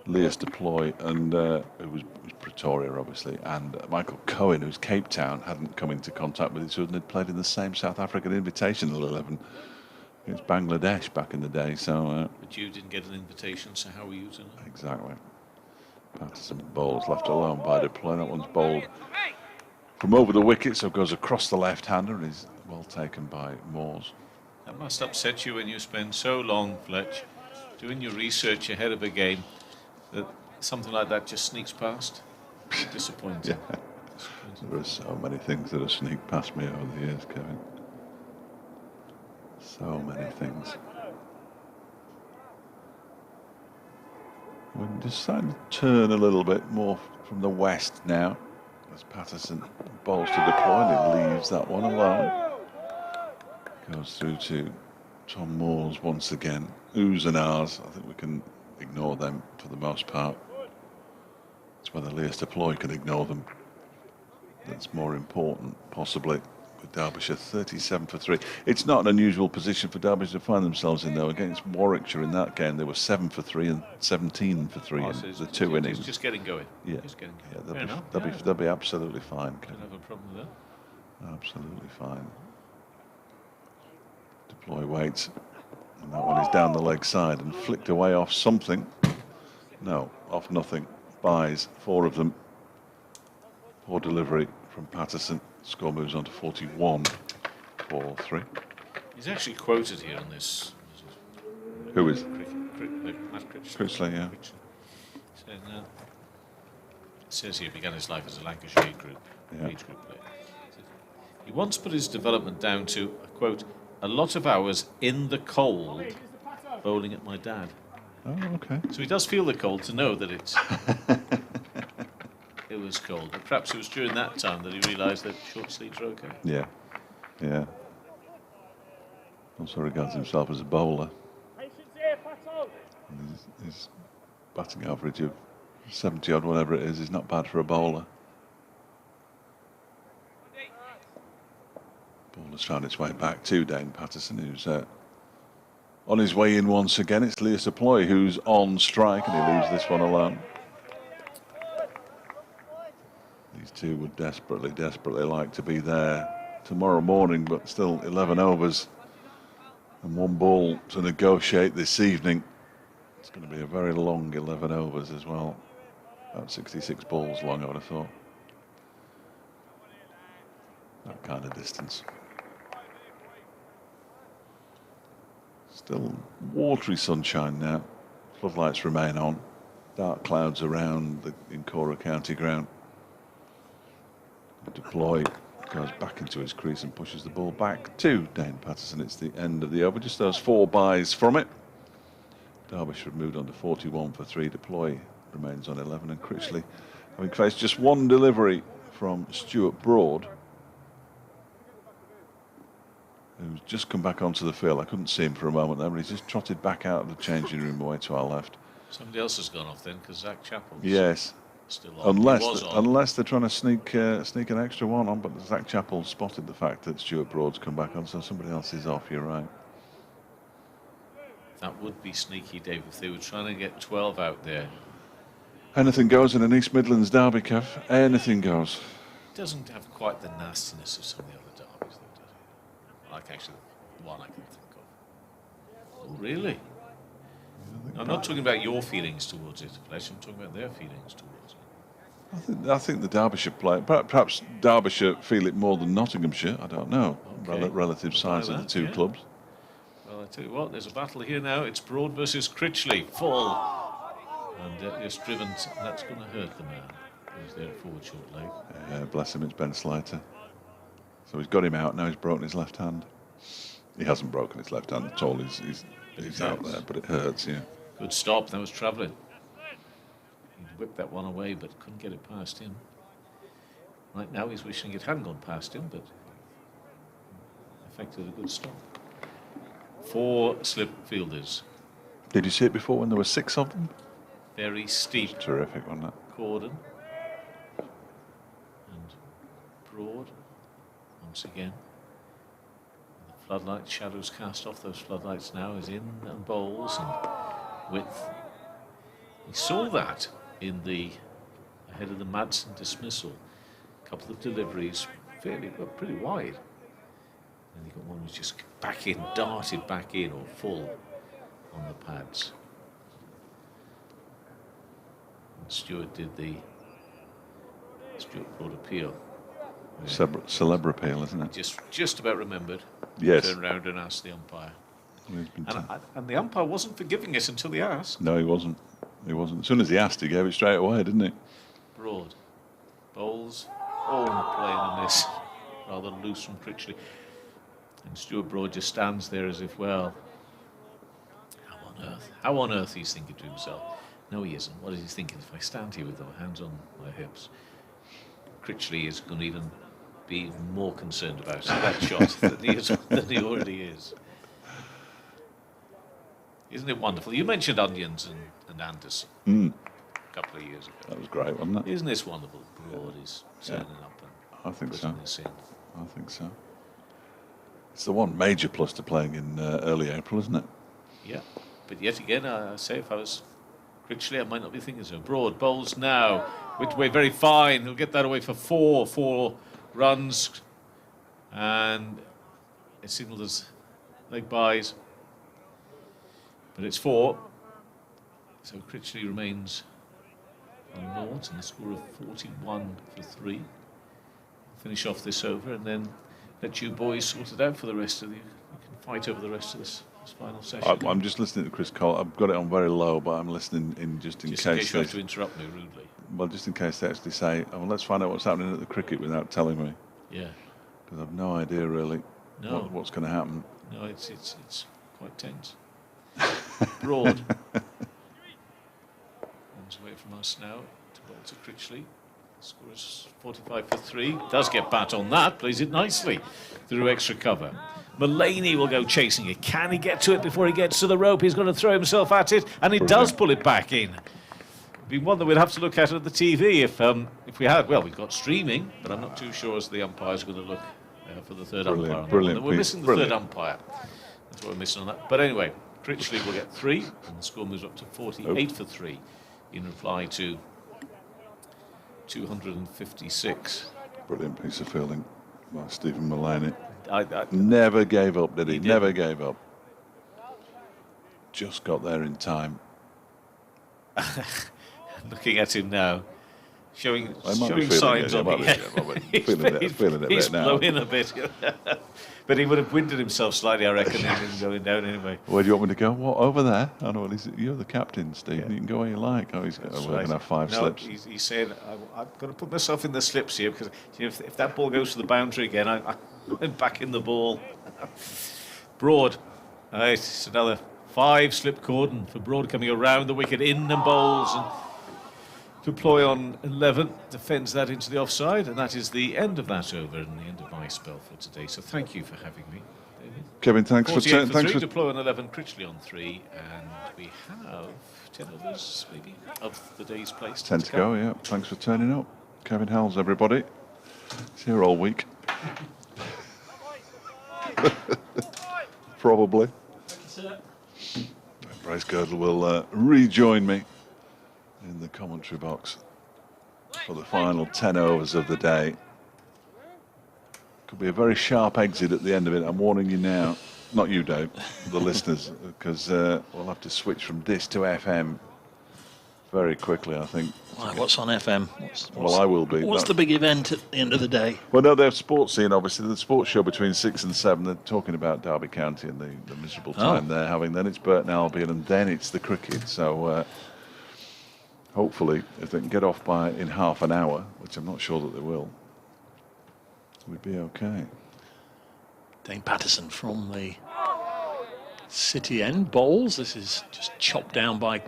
Leas Deploy and who was Pretoria obviously, and Michael Cohen, who's Cape Town, hadn't come into contact with each other and had played in the same South African Invitational 11 against Bangladesh back in the day. So, but you didn't get an invitation, so how were you tonight? Exactly. Patterson bowls left alone by Deploy. That one's bowled from over the wicket, so it goes across the left-hander and is well taken by Moores. That must upset you when you spend so long, Fletch, doing your research ahead of a game, that something like that just sneaks past. Disappointing. Yeah. There are so many things that have sneaked past me over the years, Kevin. So many things. We're deciding to turn a little bit more from the west now, as Patterson bowls to Deploy and he leaves that one alone. Goes through to Tom Moores once again. Oohs and ahs, I think we can ignore them for the most part. It's whether Leas Deploy can ignore them that's more important, possibly, with Derbyshire 37 for 3. It's not an unusual position for Derbyshire to find themselves in, though. Against Warwickshire in that game, they were 7 for 3 and 17 for 3 in the 2 innings. Just getting going. Yeah, just getting going. They'll be absolutely fine. Don't have a problem with that. Absolutely fine. Deploy waits, and that one is down the leg side and flicked away off something. No, off nothing. Buys 4 of them. Poor delivery from Patterson. Score moves on to 41 for 3. He's actually quoted here on this. Who is? Matt Critchley, yeah. It says here, began his life as a Lancashire age group player. He once put his development down to, quote, a lot of hours in the cold bowling at my dad. Oh, okay. So he does feel the cold to know that it was cold. But perhaps it was during that time that he realised that short sleeves are okay. Yeah, yeah. Also regards himself as a bowler. His batting average of 70 odd, whatever it is not bad for a bowler. Bowler's found its way back to Dane Patterson, who's on his way in once again. It's Lea Saploy who's on strike, and he leaves this one alone. These two would desperately like to be there tomorrow morning, but still 11 overs and 1 ball to negotiate this evening. It's going to be a very long 11 overs as well. About 66 balls long, I would have thought. That kind of distance. Still watery sunshine now. Floodlights remain on. Dark clouds around the Incora County ground. Deploy goes back into his crease and pushes the ball back to Dane Patterson. It's the end of the over. Just those 4 byes from it. Derbyshire have moved on to 41 for 3. Deploy remains on 11, and Critchley having faced just 1 delivery from Stuart Broad, who's just come back onto the field. I couldn't see him for a moment there, but he's just trotted back out of the changing room away to our left. Somebody else has gone off then, because Zach Chappell's still on. Unless they're trying to sneak an extra one on, but Zach Chappell spotted the fact that Stuart Broad's come back on, so somebody else is off. You're right. That would be sneaky, Dave, if they were trying to get 12 out there. Anything goes in an East Midlands derby, Kev. Anything goes. It doesn't have quite the nastiness of some of the other derbies, though, does it? Like actually the one I can think of. Oh, really? I'm not talking about your feelings towards it, Flesh. I'm talking about their feelings towards it. I think the Derbyshire play, perhaps Derbyshire feel it more than Nottinghamshire. I don't know. Okay. Relative size of the two clubs. Well, I tell you what, there's a battle here now. It's Broad versus Critchley. Full. And it's driven. That's going to hurt the man who's there at forward short leg. Bless him, it's Ben Slater. So he's got him out, now he's broken his left hand. He hasn't broken his left hand at all, he's out there, but it hurts, yeah. Good stop, that was travelling. He'd whipped that one away, but couldn't get it past him. Right now he's wishing it hadn't gone past him, but effected a good stop. 4 slip fielders. Did you see it before when there were 6 of them? Very steep. Terrific, wasn't it? Cordon. And Broad, once again. The floodlight shadows cast off. Those floodlights now is in and bowls and width. We saw that in the ahead of the Madsen dismissal. A couple of deliveries, pretty wide. And you got one was just back in, darted back in or full on the pads. And Stuart did the Stuart Broad appeal. Celeb appeal, isn't it? Just about remembered. Yes. Turned round and asked the umpire. And the umpire wasn't forgiving it until he asked. No, he wasn't. He wasn't. As soon as he asked, he gave it straight away, didn't he? Broad. Bowls. Oh, and a play and a miss. Rather loose from Critchley. And Stuart Broad just stands there as if, well, how on earth he's thinking to himself. No, he isn't. What is he thinking? If I stand here with my hands on my hips, Critchley is going to even be even more concerned about that shot than he already is. Isn't it wonderful? You mentioned Onions and Anderson a couple of years ago. That was great, wasn't it? Isn't this wonderful? Broad is turning up and putting this in. I think so. It's the one major plus to playing in early April, isn't it? Yeah, but yet again, I say if I was Critchley, I might not be thinking so. Broad bowls now, Whitway very fine. He'll get that away for 4 runs, and it's signalled as leg byes, but it's 4. So Critchley remains on naught and a score of 41 for 3. Finish off this over and then let you boys sort it out for the rest of you. You can fight over the rest of this final session. I'm just listening to Chris Cole. I've got it on very low, but I'm listening in just in case you have to interrupt me rudely. Well, just in case they actually say, "Oh, well, let's find out what's happening at the cricket," without telling me. Yeah. Because I've no idea really what's going to happen. No, it's quite tense. Broad. Runs away from us now to bowl to Critchley. Score is 45 for 3. Does get bat on that. Plays it nicely through extra cover. Mullaney will go chasing it. Can he get to it before he gets to the rope? He's going to throw himself at it, and he does pull it back in. Be one that we'd have to look at the TV if we had. Well, we've got streaming, but I'm not too sure as the umpires are going to look for the third umpire. On Brilliant. We're missing the third umpire. That's what we're missing on that. But anyway, Critchley will get 3, and the score moves up to 48 for 3 in reply to 256. Brilliant piece of fielding by Stephen Mullaney. I Never gave up, did he? Never gave up. Just got there in time. Looking at him now, showing Feeling signs of it. Feeling it a bit He's now. blowing a bit. But he would have winded himself slightly, I reckon, in going down anyway. Where do you want me to go? What, over there? Oh, no, you're the captain, Steve. Yeah. You can go where you like. Oh, we're going to have 5 slips. He's saying, I'm going to put myself in the slips here because if that ball goes to the boundary again, I'm back in the ball. Broad. Right, it's another 5 slip cordon for Broad coming around the wicket, in and bowls, and deploy on 11, defends that into the offside, and that is the end of that over and the end of my spell for today. So thank you for having me, David. Kevin, thanks for 48 for 3, three. deploy on 11, Critchley on 3, and we have 10 overs, maybe, of the day's place. 10 to go, yeah. Thanks for turning up. Kevin Hells, everybody. He's here all week. Probably. Bryce Girdle will rejoin me in the commentary box for the final 10 overs of the day. Could be a very sharp exit at the end of it. I'm warning you now. Not you, Dave, the listeners, because we'll have to switch from this to FM very quickly, I think. Right, what's on FM? Well, I will be. What's the big event at the end of the day? Well, no, they have sports scene, obviously. The sports show between 6 and 7, they're talking about Derby County and the miserable time they're having. Then it's Burton Albion, and then it's the cricket. So hopefully, if they can get off in half an hour, which I'm not sure that they will, we'd be okay. Dane Patterson from the City end bowls. This is just chopped down by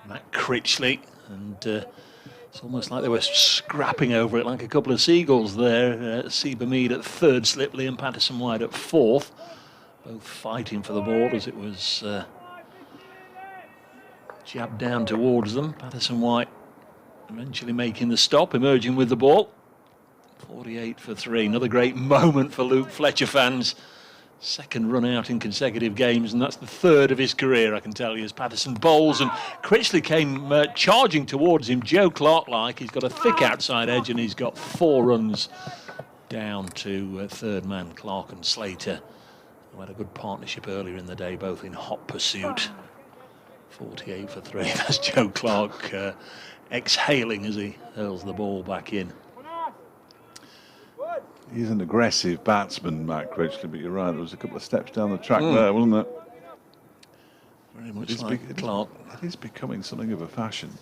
Matt Critchley, and it's almost like they were scrapping over it like a couple of seagulls there. Seba Mead at 3rd slip, Liam Patterson wide at 4th, both fighting for the ball as it was jabbed down towards them. Patterson White eventually making the stop, emerging with the ball. 48 for 3, another great moment for Luke Fletcher fans. 2nd run out in consecutive games, and that's the 3rd of his career, I can tell you, as Patterson bowls, and Critchley came charging towards him, Joe Clark-like. He's got a thick outside edge, and he's got 4 runs down to 3rd man Clark and Slater, who had a good partnership earlier in the day, both in hot pursuit. 48 for 3, that's Joe Clark exhaling as he hurls the ball back in. He's an aggressive batsman, Matt Critchley, but you're right, there was a couple of steps down the track there, wasn't there? Very much like Clark. It is becoming something of a fashion.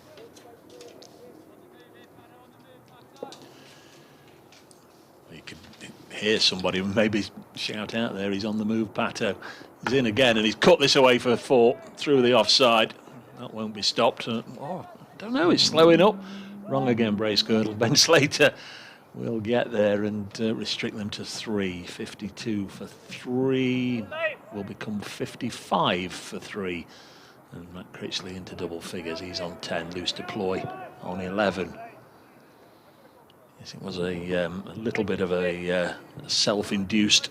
You can hear somebody maybe shout out there, he's on the move, Pato. He's in again, and he's cut this away for 4 through the offside. That won't be stopped. I don't know, he's slowing up. Wrong again, Brace Girdle. Ben Slater will get there and restrict them to 3. 52 for 3 will become 55 for 3. And Matt Critchley into double figures. He's on 10. Loose deploy on 11. Yes, it was a little bit of a self-induced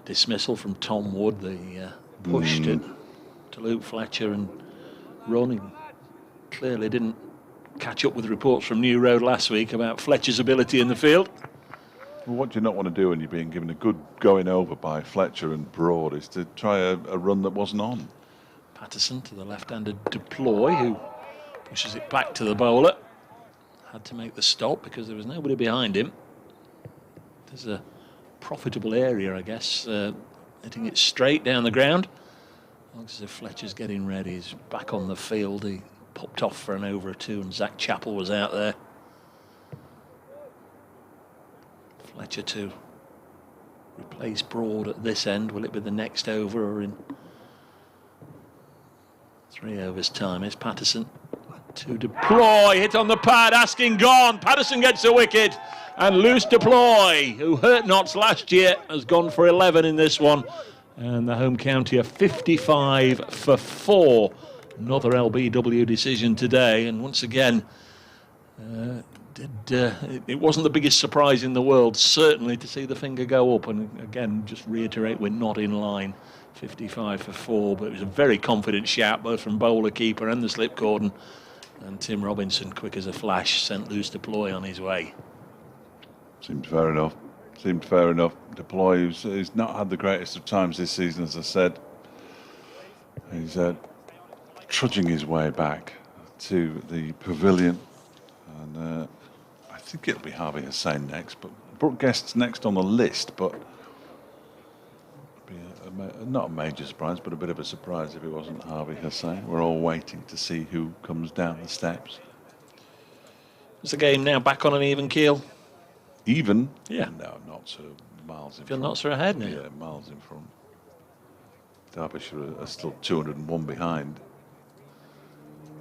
dismissal from Tom Wood. They pushed it to Luke Fletcher and running. Clearly didn't catch up with reports from New Road last week about Fletcher's ability in the field. Well, what do you not want to do when you're being given a good going over by Fletcher and Broad is to try a run that wasn't on. Patterson to the left-handed deploy, who pushes it back to the bowler. Had to make the stop because there was nobody behind him. There's a profitable area, I guess, hitting it straight down the ground. Looks as if Fletcher's getting ready. He's back on the field. He popped off for an over or 2, and Zach Chappell was out there. Fletcher to replace Broad at this end. Will it be the next over or in 3 overs' time? Here's Patterson. To Deploy, hit on the pad, Asking gone. Patterson gets a wicket, and Loose Deploy, who hurt Notts last year, has gone for 11 in this one. And the home county are 55 for 4. Another LBW decision today, and once again, it wasn't the biggest surprise in the world, certainly, to see the finger go up. And again, just reiterate, we're not in line. 55 for 4, but it was a very confident shout both from bowler, keeper and the slip cordon. And Tim Robinson, quick as a flash, sent Loose Deploy on his way. Seemed fair enough. Deploy, who's not had the greatest of times this season, as I said. He's trudging his way back to the pavilion. And I think it'll be Harvey Hussain next. But Brooke Guest's next on the list, but not a major surprise, but a bit of a surprise if it wasn't Harvey Hussain. We're all waiting to see who comes down the steps. Is the game now back on an even keel? Even? Yeah. No, not so miles in Feel front. Notts are ahead now? Yeah, miles in front. Derbyshire are still 201 behind.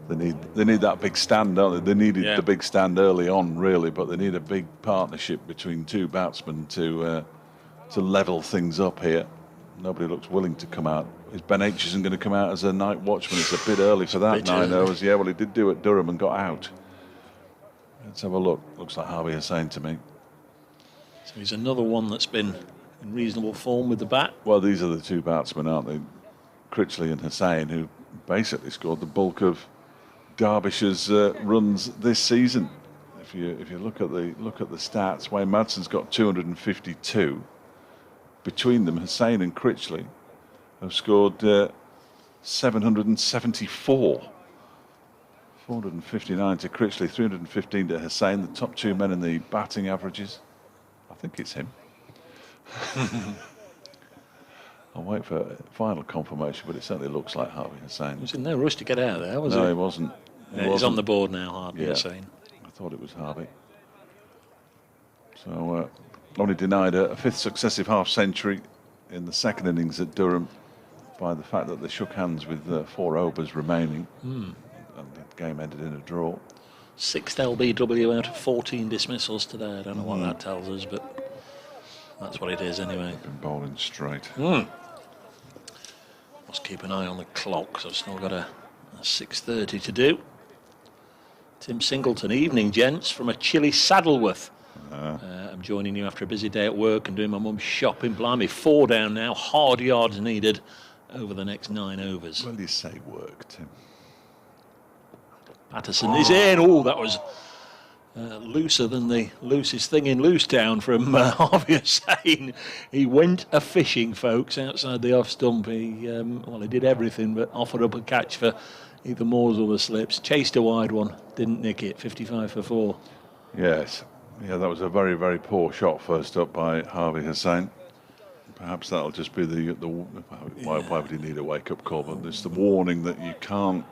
They need that big stand, don't they? They needed the big stand early on, really, but they need a big partnership between two batsmen to level things up here. Nobody looks willing to come out. Is Ben Aitchison going to come out as a night watchman? It's a bit early for that, 9 overs. Yeah, well, he did do it at Durham and got out. Let's have a look. Looks like Harvey Hussain to me. So he's another one that's been in reasonable form with the bat. Well, these are the two batsmen, aren't they? Critchley and Hussain, who basically scored the bulk of Derbyshire's runs this season. If you look at the stats, Wayne Madson's got 252. Between them, Hussain and Critchley have scored 774. 459 to Critchley, 315 to Hussain, the top two men in the batting averages. I think it's him. I'll wait for final confirmation, but it certainly looks like Harvey Hussain. He was in no rush to get out of there, was he? No, he wasn't. He's on the board now, Harvey Hussain. I thought it was Harvey. So, only denied a fifth successive half-century in the second innings at Durham by the fact that they shook hands with 4 overs remaining. And the game ended in a draw. 6th LBW out of 14 dismissals today. I don't know what that tells us, but that's what it is anyway. Been bowling straight. Must keep an eye on the clock, so I've still got a 6:30 to do. Tim Singleton, evening gents, from a chilly Saddleworth. I'm joining you after a busy day at work and doing my mum's shopping. Blimey, 4 down now, hard yards needed over the next 9 overs. Well, you say work, Tim. Patterson is in. Oh, that was looser than the loosest thing in Loosetown from Harvey Hussain. He went a-fishing, folks, outside the off stump. He did everything but offered up a catch for either Moores or the slips. Chased a wide one, didn't nick it. 55 for 4. Yes. Yeah, that was a very, very poor shot first up by Harvey Hussain. Perhaps that'll just be why would he need a wake-up call? But it's the warning that you can't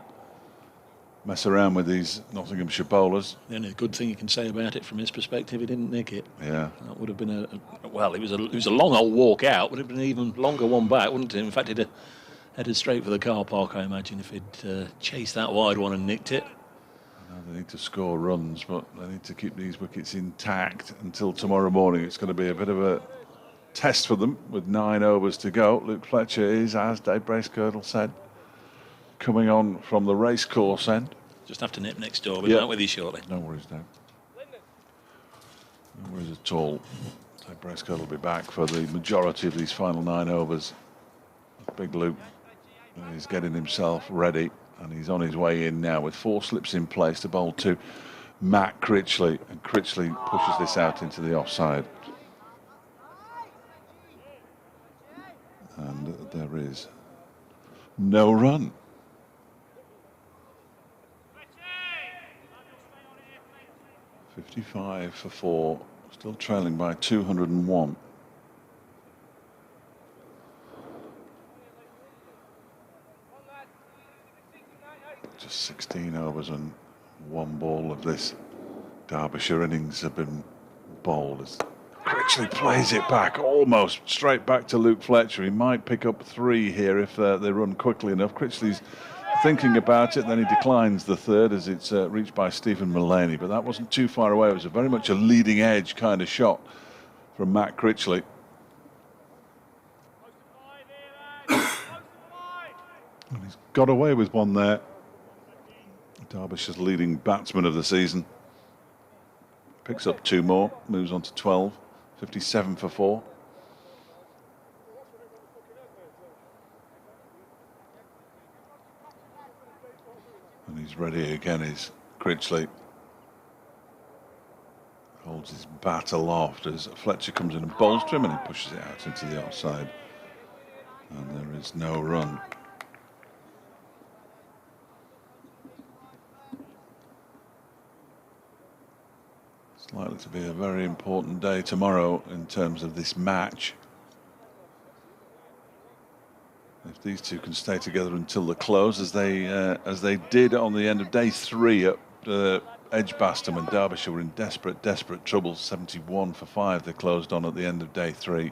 mess around with these Nottinghamshire bowlers. The only good thing you can say about it from his perspective, he didn't nick it. Yeah. That would have been it was a long old walk out. Would have been an even longer one back, wouldn't it? In fact, he'd have headed straight for the car park, I imagine, if he'd chased that wide one and nicked it. They need to score runs, but they need to keep these wickets intact until tomorrow morning. It's going to be a bit of a test for them with 9 overs to go. Luke Fletcher is, as Dave Bracegirdle said, coming on from the racecourse end. Just have to nip next door, but out with you shortly. No worries, Dave. No worries at all. Dave Bracegirdle will be back for the majority of these final 9 overs. Big Luke is getting himself ready. And he's on his way in now with 4 slips in place to bowl to Matt Critchley. And Critchley pushes this out into the offside. And there is no run. .55 for 4, still trailing by 201. Just 16 overs and 1 ball of this Derbyshire innings have been bowled as Critchley plays it back, almost straight back to Luke Fletcher. He might pick up 3 here if they run quickly enough. Critchley's thinking about it, then he declines the third as it's reached by Stephen Mullaney. But that wasn't too far away. It was very much a leading edge kind of shot from Matt Critchley. And he's got away with one there. Derbyshire's leading batsman of the season. Picks up 2 more, moves on to 12, 57 for 4. And he's ready again, is Critchley. Holds his bat aloft as Fletcher comes in and bowls to him, and he pushes it out into the offside. And there is no run. It's likely to be a very important day tomorrow in terms of this match. If these two can stay together until the close, as they did on the end of day 3 at Edgbaston, when Derbyshire were in desperate trouble, 71 for 5 they closed on at the end of day 3.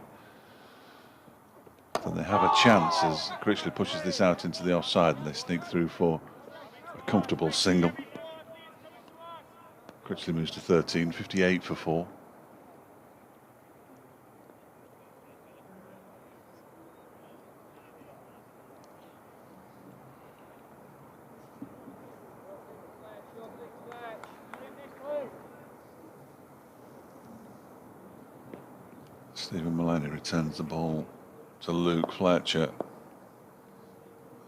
Then they have a chance as Critchley pushes this out into the offside and they sneak through for a comfortable single. Critchley moves to 13, 58 for 4. Stephen Mullaney returns the ball to Luke Fletcher.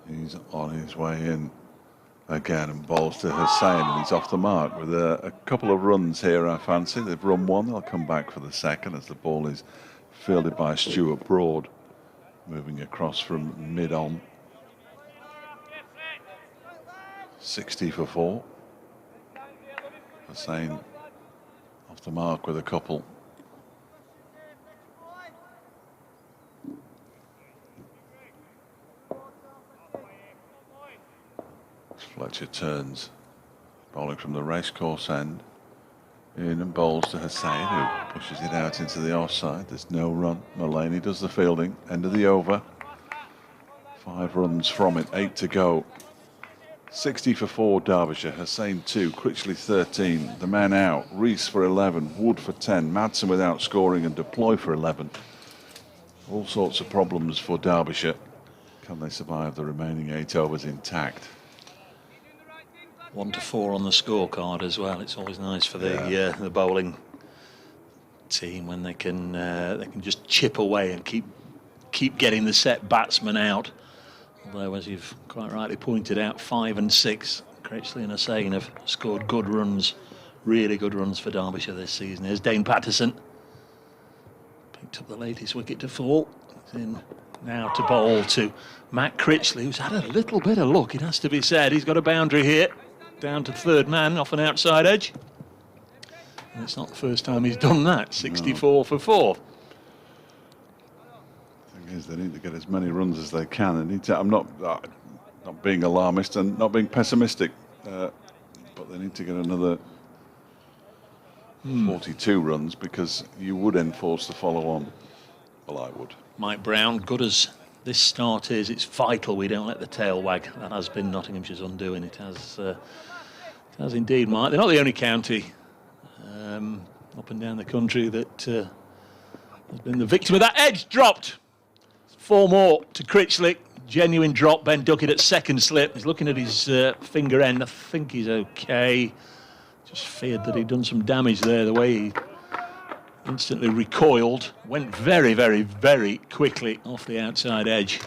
He's on his way in again and bowls to Hussain, and he's off the mark with a couple of runs here, I fancy. They've run one, they'll come back for the second as the ball is fielded by Stuart Broad, moving across from mid-on. 60 for 4. Hussain off the mark with a couple. Fletcher turns, bowling from the racecourse end, in and bowls to Hussain, who pushes it out into the offside. There's no run. Mullaney does the fielding. End of the over. 5 runs from it, 8 to go. 60 for 4 Derbyshire, Hussain 2, Critchley 13. The man out, Rees for 11, Wood for 10, Madsen without scoring and Deploy for 11. All sorts of problems for Derbyshire. Can they survive the remaining 8 overs intact? 1 to 4 on the scorecard as well. It's always nice for the bowling team when they can just chip away and keep getting the set batsmen out. Although, as you've quite rightly pointed out, 5 and 6, Critchley and Hussain have scored good runs, really good runs for Derbyshire this season. Here's Dane Patterson, picked up the latest wicket to fall. He's in now to bowl to Matt Critchley, who's had a little bit of luck, it has to be said. He's got a boundary here, down to third man off an outside edge. And it's not the first time he's done that. 64 for 4. The thing is, they need to get as many runs as they can. They need to. I'm not being alarmist and not being pessimistic, but they need to get another 42 runs, because you would enforce the follow-on. Well, I would. Mike Brown, good as this start is, it's vital we don't let the tail wag. That has been Nottinghamshire's undoing. It has indeed, Mike. They're not the only county up and down the country that has been the victim of that. Edge dropped. 4 more to Critchley. Genuine drop. Ben Duckett at second slip. He's looking at his finger end. I think he's okay. Just feared that he'd done some damage there, the way he instantly recoiled. Went very, very, very quickly off the outside edge.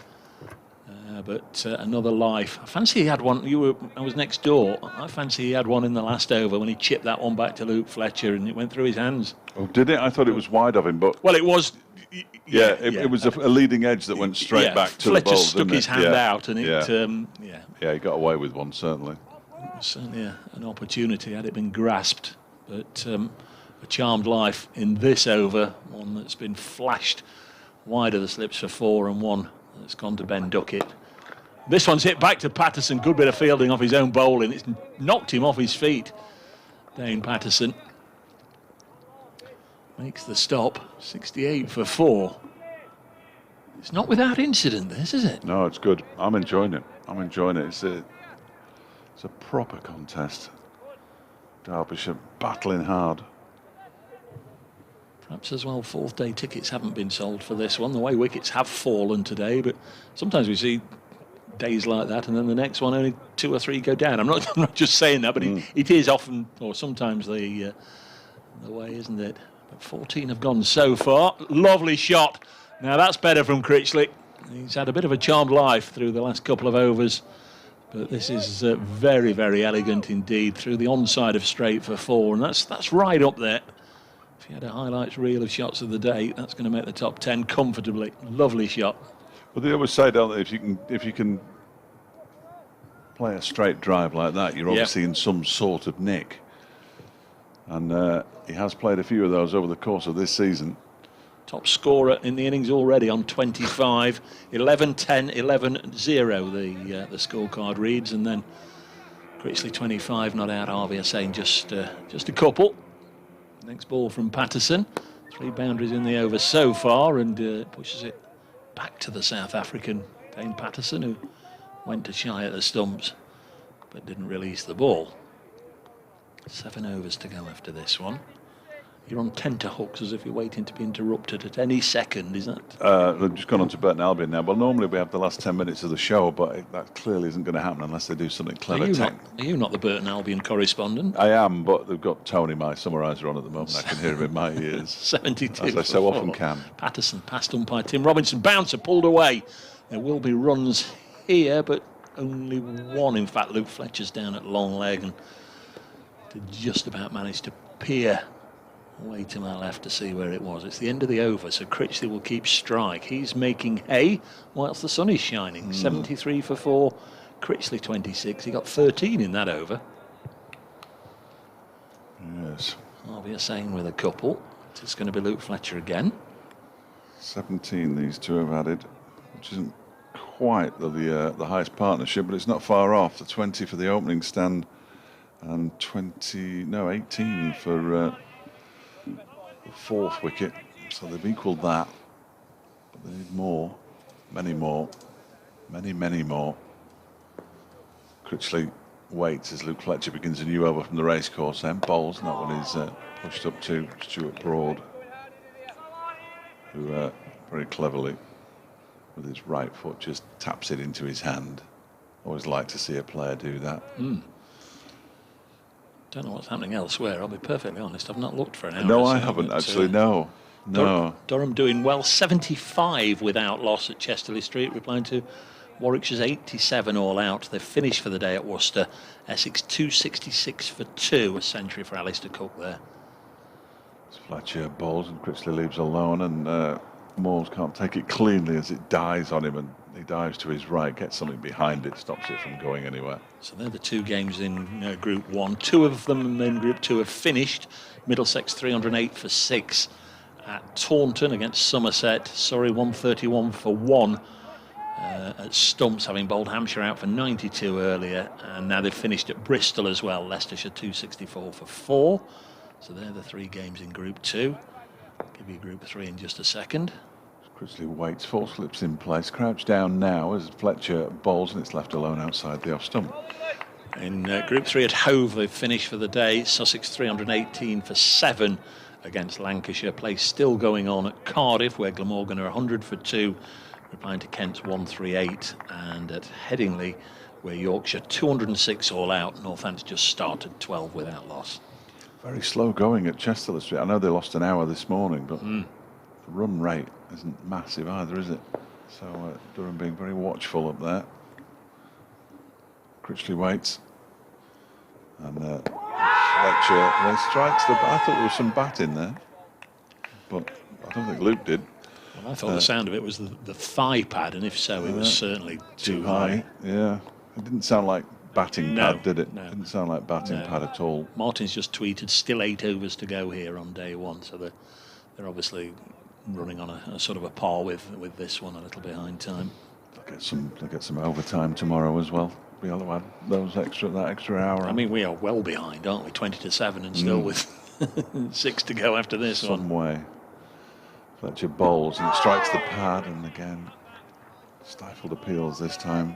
But another life. I fancy he had one. I was next door. I fancy he had one in the last over when he chipped that one back to Luke Fletcher and it went through his hands. Oh, did it? I thought it was wide of him, but well, it was. Yeah, it was a leading edge that went straight back to Fletcher the ball. Stuck his hand out, and it. He got away with one, certainly. Certainly an opportunity had it been grasped, but a charmed life in this over, one that's been flashed wide of the slips for 4 and 1 that's gone to Ben Duckett. This one's hit back to Patterson. Good bit of fielding off his own bowling. It's knocked him off his feet. Dane Patterson makes the stop. 68 for 4. It's not without incident, this, is it? No, it's good. I'm enjoying it. It's It's a proper contest. Derbyshire battling hard. Perhaps as well, fourth day tickets haven't been sold for this one. The way wickets have fallen today, but sometimes we see days like that, and then the next one only 2 or 3 go down. I'm not just saying that, but it is often, or sometimes the way, isn't it? But 14 have gone so far. Lovely shot. Now that's better from Critchley. He's had a bit of a charmed life through the last couple of overs, but this is very, very elegant indeed through the onside of straight for 4, and that's right up there. If you had a highlights reel of shots of the day, that's going to make the top 10 comfortably. Lovely shot. Well, they always say, don't they, if you can play a straight drive like that, you're obviously in some sort of nick. And he has played a few of those over the course of this season. Top scorer in the innings already on 25, 11-10, 11-0 the scorecard reads, and then Critchley 25 not out, Harvey saying just a couple. Next ball from Patterson, 3 boundaries in the over so far, and pushes it back to the South African Dane Patterson, who went to shy at the stumps but didn't release the ball. 7 overs to go after this one. You're on tenterhooks as if you're waiting to be interrupted at any second, is that? They've just gone on to Burton Albion now. Well, normally we have the last 10 minutes of the show, but that clearly isn't going to happen unless they do something clever. Are you not the Burton Albion correspondent? I am, but they've got Tony, my summariser, on at the moment. I can hear him in my ears. 72 as I so often can. Patterson passed umpire Tim Robinson. Bouncer pulled away. There will be runs here, but only one. In fact, Luke Fletcher's down at long leg and did just about manage to peer away to my left to see where it was. It's the end of the over, so Critchley will keep strike. He's making hay whilst the sun is shining. 73 for 4, Critchley 26. He got 13 in that over. Yes. Harvey saying with a couple. It's going to be Luke Fletcher again. 17 these two have added, which isn't quite the highest partnership, but it's not far off. The 20 for the opening stand and 18 for the fourth wicket, so they've equalled that, but they need more, many more. Critchley waits as Luke Fletcher begins a new over from the racecourse then, bowls, and that one is pushed up to Stuart Broad, who very cleverly with his right foot just taps it into his hand. Always like to see a player do that. Don't know what's happening elsewhere, I'll be perfectly honest. I've not looked for an hour. No, I haven't actually, no. Durham doing well, 75 without loss at Chesterley Street, replying to Warwickshire's 87 all out. They've finished for the day at Worcester. Essex 266 for 2, a century for Alistair Cook there. Fletcher bowls and Critchley leaves alone, and Moores can't take it cleanly as it dives on him, and he dives to his right, gets something behind it, stops it from going anywhere. So they're the 2 games in Group 1. 2 of them in Group 2 have finished. Middlesex 308 for 6 at Taunton against Somerset. Surrey 131 for 1 at Stumps, having bowled Hampshire out for 92 earlier, and now they've finished at Bristol as well. Leicestershire 264 for 4. So they're the 3 games in Group 2. I'll give you Group 3 in just a second. Critchley waits, 4 slips in place, crouched down now as Fletcher bowls, and it's left alone outside the off stump. In Group 3 at Hove, they've finished for the day. Sussex 318 for 7 against Lancashire. Play still going on at Cardiff, where Glamorgan are 100 for 2, replying to Kent's 138. And at Headingley, where Yorkshire 206 all out. Northants just started 12 without loss. Very slow going at Chesterley Street. I know they lost an hour this morning, but the run rate isn't massive either, is it? So Durham being very watchful up there. Critchley waits, and Fletcher strikes the bat. I thought there was some bat in there, but I don't think Luke did. Well, I thought the sound of it was the thigh pad, and if so, it was certainly too high. Yeah, it didn't sound like batting pad, did it? No. It didn't sound like batting pad at all. Martin's just tweeted, still 8 overs to go here on day 1, so they're obviously running on a sort of a par with this one, a little behind time. They'll get some overtime tomorrow as well. Be able to add that extra hour. I mean, we are well behind, aren't we? 20 to 7, and still with 6 to go after this one. Some way. Fletcher bowls and strikes the pad, and again stifled appeals this time.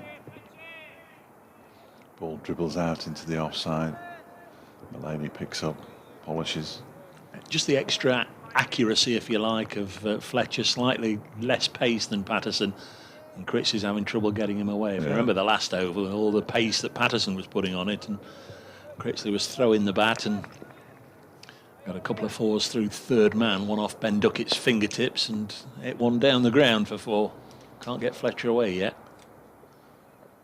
Ball dribbles out into the offside. Mulaney picks up, polishes. Just the extra accuracy, if you like, of Fletcher. Slightly less pace than Patterson. And Chris is having trouble getting him away. If you remember the last over, with all the pace that Patterson was putting on it, and Critchley was throwing the bat and got a couple of fours through third man, one off Ben Duckett's fingertips, and hit one down the ground for 4. Can't get Fletcher away yet.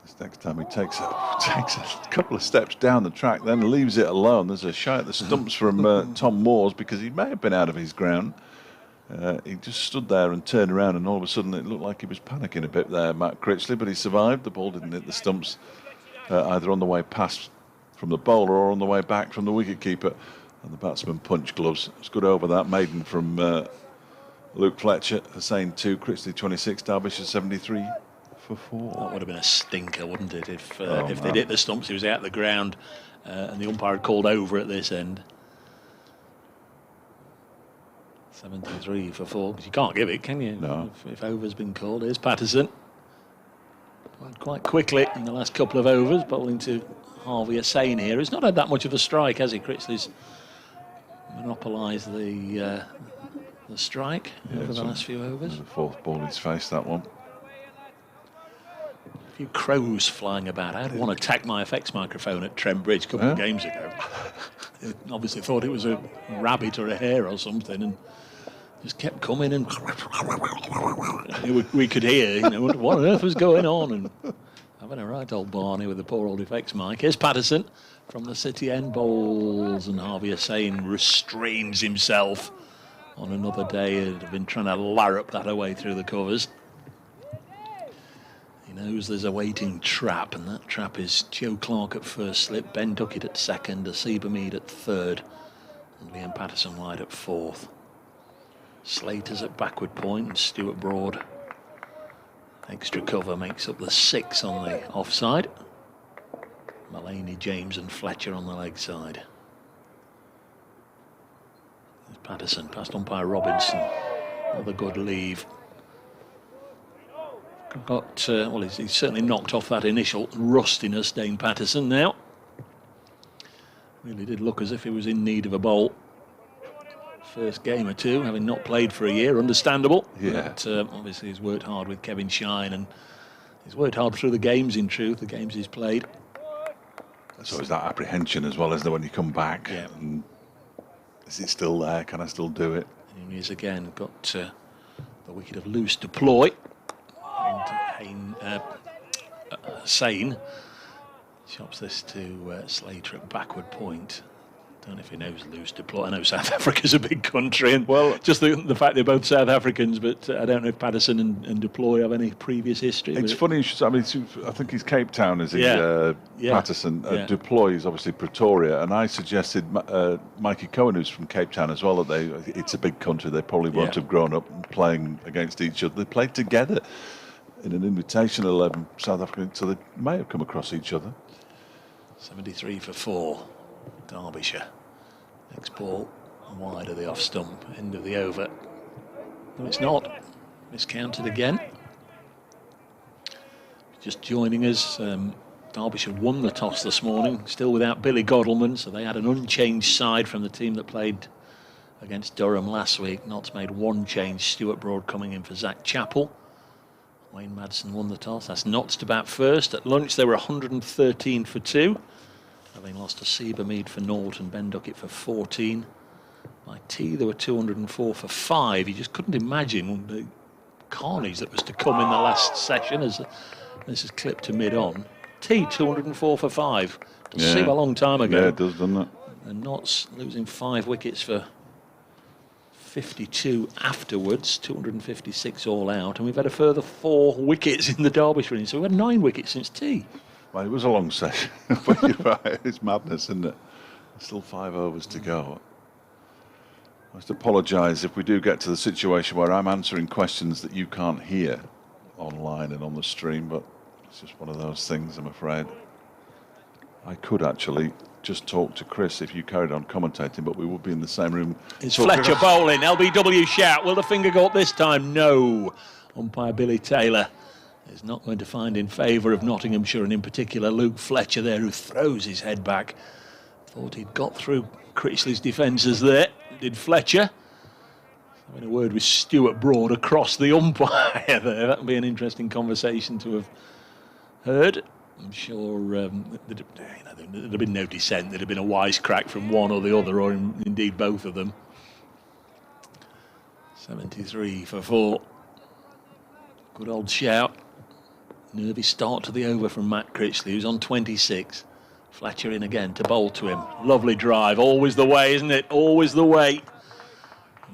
This next time he takes a couple of steps down the track, then leaves it alone. There's a shy at the stumps from Tom Moores, because he may have been out of his ground. He just stood there and turned around, and all of a sudden it looked like he was panicking a bit there, Matt Critchley, but he survived. The ball didn't hit the stumps, either on the way past from the bowler or on the way back from the wicketkeeper. And the batsman punched gloves. It's good over that. Maiden from Luke Fletcher. Hussain 2, Critchley 26, Derbyshire 73 for 4. That would have been a stinker, wouldn't it, if they'd hit the stumps, he was out of the ground, and the umpire had called over at this end. 73 for 4, because you can't give it, can you? No. If over's been called. Here's Patterson. Quite quickly in the last couple of overs, bowling to Harvey Hussain here. He's not had that much of a strike, has he? Critchley's monopolised the strike over the last few overs. The 4th ball he's faced, that one. A few crows flying about. I had one attack my effects microphone at Trent Bridge a couple of games ago. It obviously thought it was a rabbit or a hare or something, and just kept coming, and we could hear, what on earth was going on, and having a right old Barney with the poor old effects mic. Here's Patterson from the City end, bowls, and Harvey Hussain restrains himself on another day. He'd have been trying to larrup that away through the covers. He knows there's a waiting trap, and that trap is Joe Clark at first slip, Ben Duckett at second, Asiba Mead at third, and Liam Patterson wide at 4th. Slater's at backward point, and Stuart Broad extra cover makes up the 6 on the offside. Mulaney, James and Fletcher on the leg side. There's Patterson past umpire Robinson. Another good leave. Got well, he's certainly knocked off that initial rustiness, Dane Patterson now. Really did look as if he was in need of a bowl. First game or two, having not played for a year, understandable. Yeah. But obviously he's worked hard with Kevin Shine, and he's worked hard through the games, in truth, the games he's played. So is that apprehension as well as when you come back. Yeah. And is it still there? Can I still do it? And he is again got the wicket of loose deploy. And Hussain chops this to Slater at backward point. Don't know if he knows loose deploy. I know South Africa's a big country, and just the fact they're both South Africans, but I don't know if Patterson and deploy have any previous history. It's funny. I mean, I think he's Cape Town, is he? Patterson. Deploy is obviously Pretoria, and I suggested Mikey Cohen, who's from Cape Town as well, that it's a big country. They probably won't have grown up playing against each other. They played together in an invitation 11 South African, so they may have come across each other. 73 for 4, Derbyshire. Next ball wide of the off stump, end of the over. No, it's not. Miscounted again. Just joining us, Derbyshire won the toss this morning, still without Billy Godalman, so they had an unchanged side from the team that played against Durham last week. Notts made one change, Stuart Broad coming in for Zach Chappell. Wayne Madsen won the toss. That's Notts to bat first. At lunch they were 113 for 2, having lost to Asiba Mead for 0 and Ben Duckett for 14. By tea they were 204 for 5. You just couldn't imagine the carnage that was to come in the last session, as this is clipped to mid-on. Tea 204 for 5. Does seem a long time ago. Yeah, it does, doesn't it? And Notts losing 5 wickets for 52 afterwards, 256 all out, and we've had a further 4 wickets in the Derbyshire innings, so we've had 9 wickets since tea. Well, it was a long session, but you're right, it's madness, isn't it? Still 5 overs to go. I must apologise if we do get to the situation where I'm answering questions that you can't hear online and on the stream, but it's just one of those things, I'm afraid. I could actually just talk to Chris if you carried on commentating, but we would be in the same room. It's Fletcher bowling. LBW shout. Will the finger go up this time? No. Umpire Billy Taylor is not going to find in favour of Nottinghamshire, and in particular Luke Fletcher there, who throws his head back. Thought he'd got through Critchley's defences there, did Fletcher. Having a word with Stuart Broad across the umpire there. That would be an interesting conversation to have heard. I'm sure there'd have been no dissent. There'd have been a wisecrack from one or the other, or indeed both of them. 73 for 4. Good old shout. Nervy start to the over from Matt Critchley, who's on 26. Fletcher in again to bowl to him. Lovely drive. Always the way, isn't it? Always the way.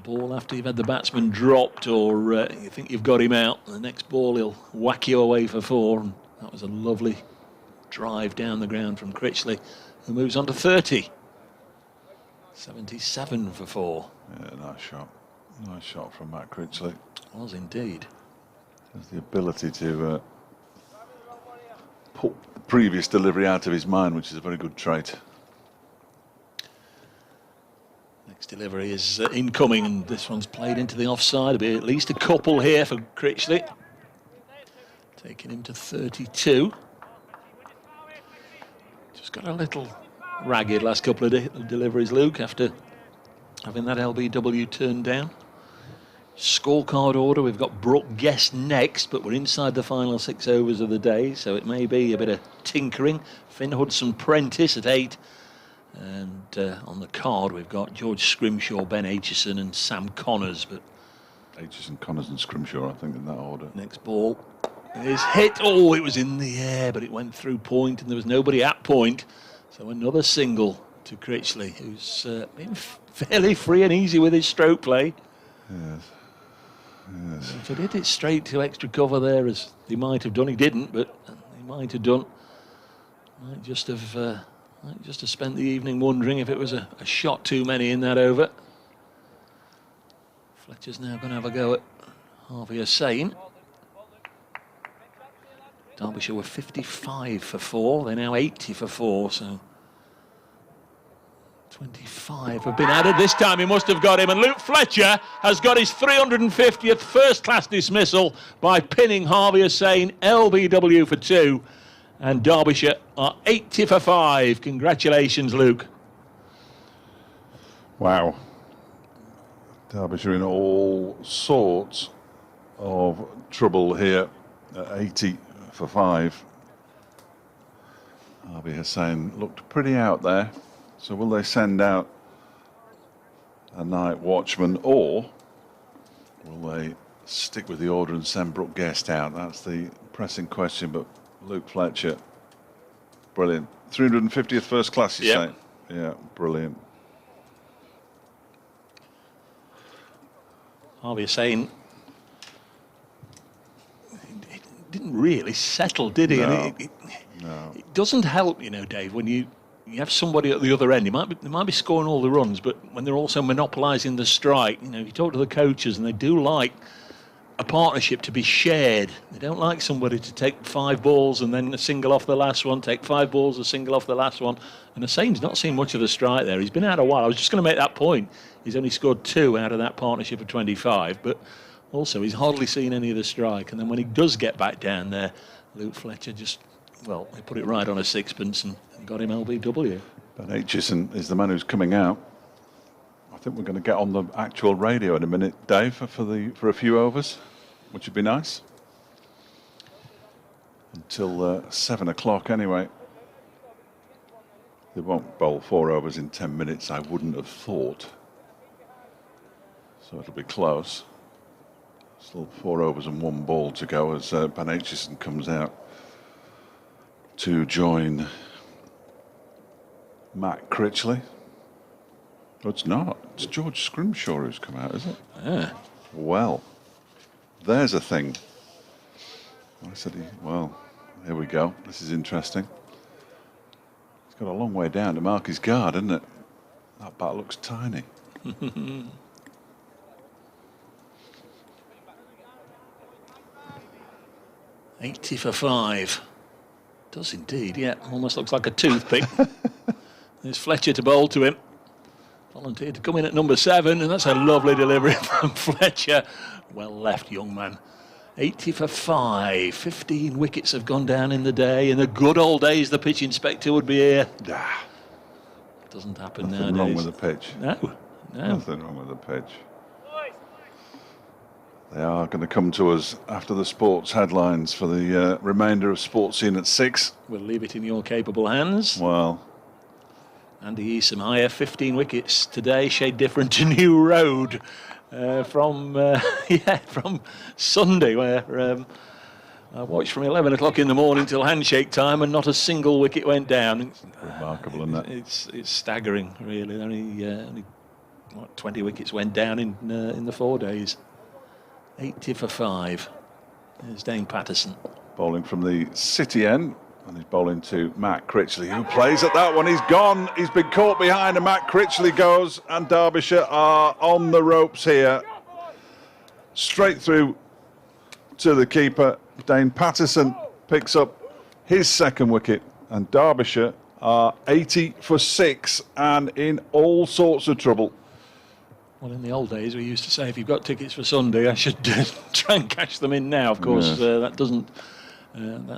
Ball after you've had the batsman dropped, or you think you've got him out. The next ball he'll whack you away for 4. And that was a lovely drive down the ground from Critchley, who moves on to 30. 77 for 4. Yeah, nice shot. Nice shot from Matt Critchley. Was indeed. Has the ability to put the previous delivery out of his mind, which is a very good trait. Next delivery is incoming, and this one's played into the offside. There'll be at least a couple here for Critchley. Taking him to 32. Just got a little ragged last couple of deliveries, Luke, after having that LBW turned down. Scorecard order, we've got Brooke Guest next, but we're inside the final 6 overs of the day, so it may be a bit of tinkering. Finn Hudson-Prentice at 8. And on the card, we've got George Scrimshaw, Ben Aitchison and Sam Connors. But Aitchison, Connors and Scrimshaw, I think, in that order. Next ball is hit. Oh, it was in the air, but it went through point, and there was nobody at point. So another single to Critchley, who's been fairly free and easy with his stroke play. Yes. Yes. If he did it straight to extra cover there, as he might have done, he didn't, but he might have done. Might just have spent the evening wondering if it was a shot too many in that over. Fletcher's now going to have a go at Harvey Hussain. Derbyshire were 55 for 4. They're now 80 for 4, so 25 have been added. This time he must have got him, and Luke Fletcher has got his 350th first-class dismissal by pinning Harvey Hussain, LBW for 2, and Derbyshire are 80 for 5. Congratulations, Luke. Wow. Derbyshire in all sorts of trouble here at 80 for 5. Harvey Hussain looked pretty out there. So will they send out a night watchman, or will they stick with the order and send Brooke Guest out? That's the pressing question. But Luke Fletcher, brilliant. 350th first class, you say? Yeah, brilliant. Harvey Hussain, he didn't really settle, did he? No. And it doesn't help, you know, Dave, when you have somebody at the other end. They might be scoring all the runs, but when they're also monopolising the strike, you know, you talk to the coaches and they do like a partnership to be shared. They don't like somebody to take 5 balls and then a single off the last one, take 5 balls, a single off the last one. And Hussain's not seen much of the strike there. He's been out a while. I was just going to make that point. He's only scored 2 out of that partnership of 25, but also he's hardly seen any of the strike. And then when he does get back down there, Luke Fletcher just, well, they put it right on a sixpence and got him LBW. Ben Aitchison is the man who's coming out. I think we're going to get on the actual radio in a minute, Dave, for a few overs, which would be nice. Until 7 o'clock anyway. They won't bowl 4 overs in 10 minutes, I wouldn't have thought. So it'll be close. Still 4 overs and 1 ball to go as Ben Aitchison comes out to join Matt Critchley. Oh, it's not. It's George Scrimshaw who's come out, is it? Yeah. Well, there's a thing. I said, well, here we go. This is interesting. He's got a long way down to mark his guard, isn't it? That bat looks tiny. 80 for 5. Does indeed, yeah. Almost looks like a toothpick. There's Fletcher to bowl to him. Volunteered to come in at number 7, and that's a lovely delivery from Fletcher. Well left, young man. 80 for 5. 15 wickets have gone down in the day. In the good old days, the pitch inspector would be here. Doesn't happen Nothing nowadays. wrong with the pitch. No. Nothing wrong with the pitch. They are going to come to us after the sports headlines for the remainder of Sports Scene at 6. We'll leave it in your capable hands. Well, Andy Eastham higher, 15 wickets today, shade different to New Road from Sunday, where I watched from 11 o'clock in the morning till handshake time, and not a single wicket went down. remarkable, isn't it? It's staggering, really. Only 20 wickets went down in the 4 days. 80 for 5. There's Dane Patterson. Bowling from the City end, and he's bowling to Matt Critchley, who plays at that one. He's gone. He's been caught behind, and Matt Critchley goes, and Derbyshire are on the ropes here. Straight through to the keeper. Dane Patterson picks up his second wicket, and Derbyshire are 80 for 6 and in all sorts of trouble. Well, in the old days, we used to say, if you've got tickets for Sunday, I should try and cash them in now. Of course, Yes. that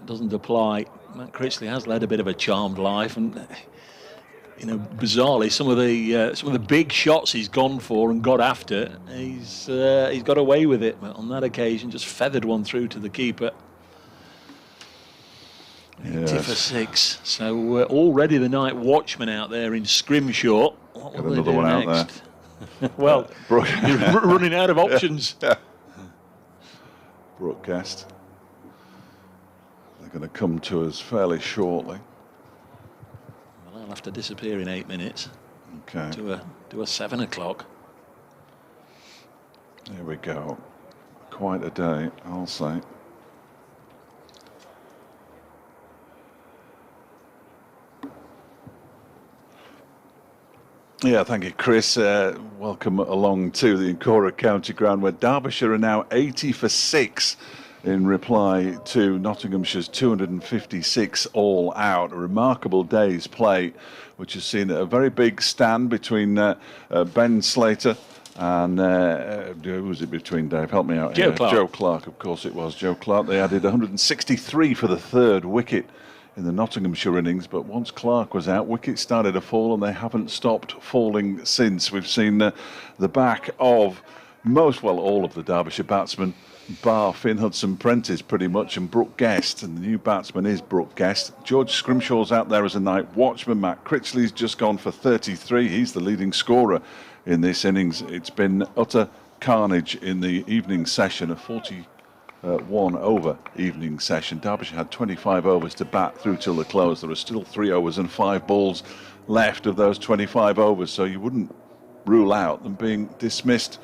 doesn't apply. Matt Critchley has led a bit of a charmed life, and bizarrely, some of the big shots he's gone for and got after, he's got away with it. But on that occasion, just feathered one through to the keeper. 80 for 6. So already the night watchman out there in Scrimshaw. What Got will they another do one out next? Well, you're running out of options. Brooke Guest. They're going to come to us fairly shortly. Well, I'll have to disappear in 8 minutes. Okay. To a 7 o'clock. Here we go. Quite a day, I'll say. Yeah, thank you, Chris. Welcome along to the Incora County Ground, where Derbyshire are now 80 for 6 in reply to Nottinghamshire's 256 all out. A remarkable day's play, which has seen a very big stand between Ben Slater and who was it between, Dave? Help me out Joe here. Clark. Joe Clark, of course it was. Joe Clark. They added 163 for the third wicket in the Nottinghamshire innings, but once Clark was out, wickets started to fall, and they haven't stopped falling since. We've seen the back of all of the Derbyshire batsmen, bar Finn Hudson-Prentice pretty much, and Brooke Guest, and the new batsman is Brooke Guest. George Scrimshaw's out there as a night watchman. Matt Critchley's just gone for 33. He's the leading scorer in this innings. It's been utter carnage in the evening session, a 41 over evening session. Derbyshire had 25 overs to bat through till the close. There are still 3 overs and 5 balls left of those 25 overs, so you wouldn't rule out them being dismissed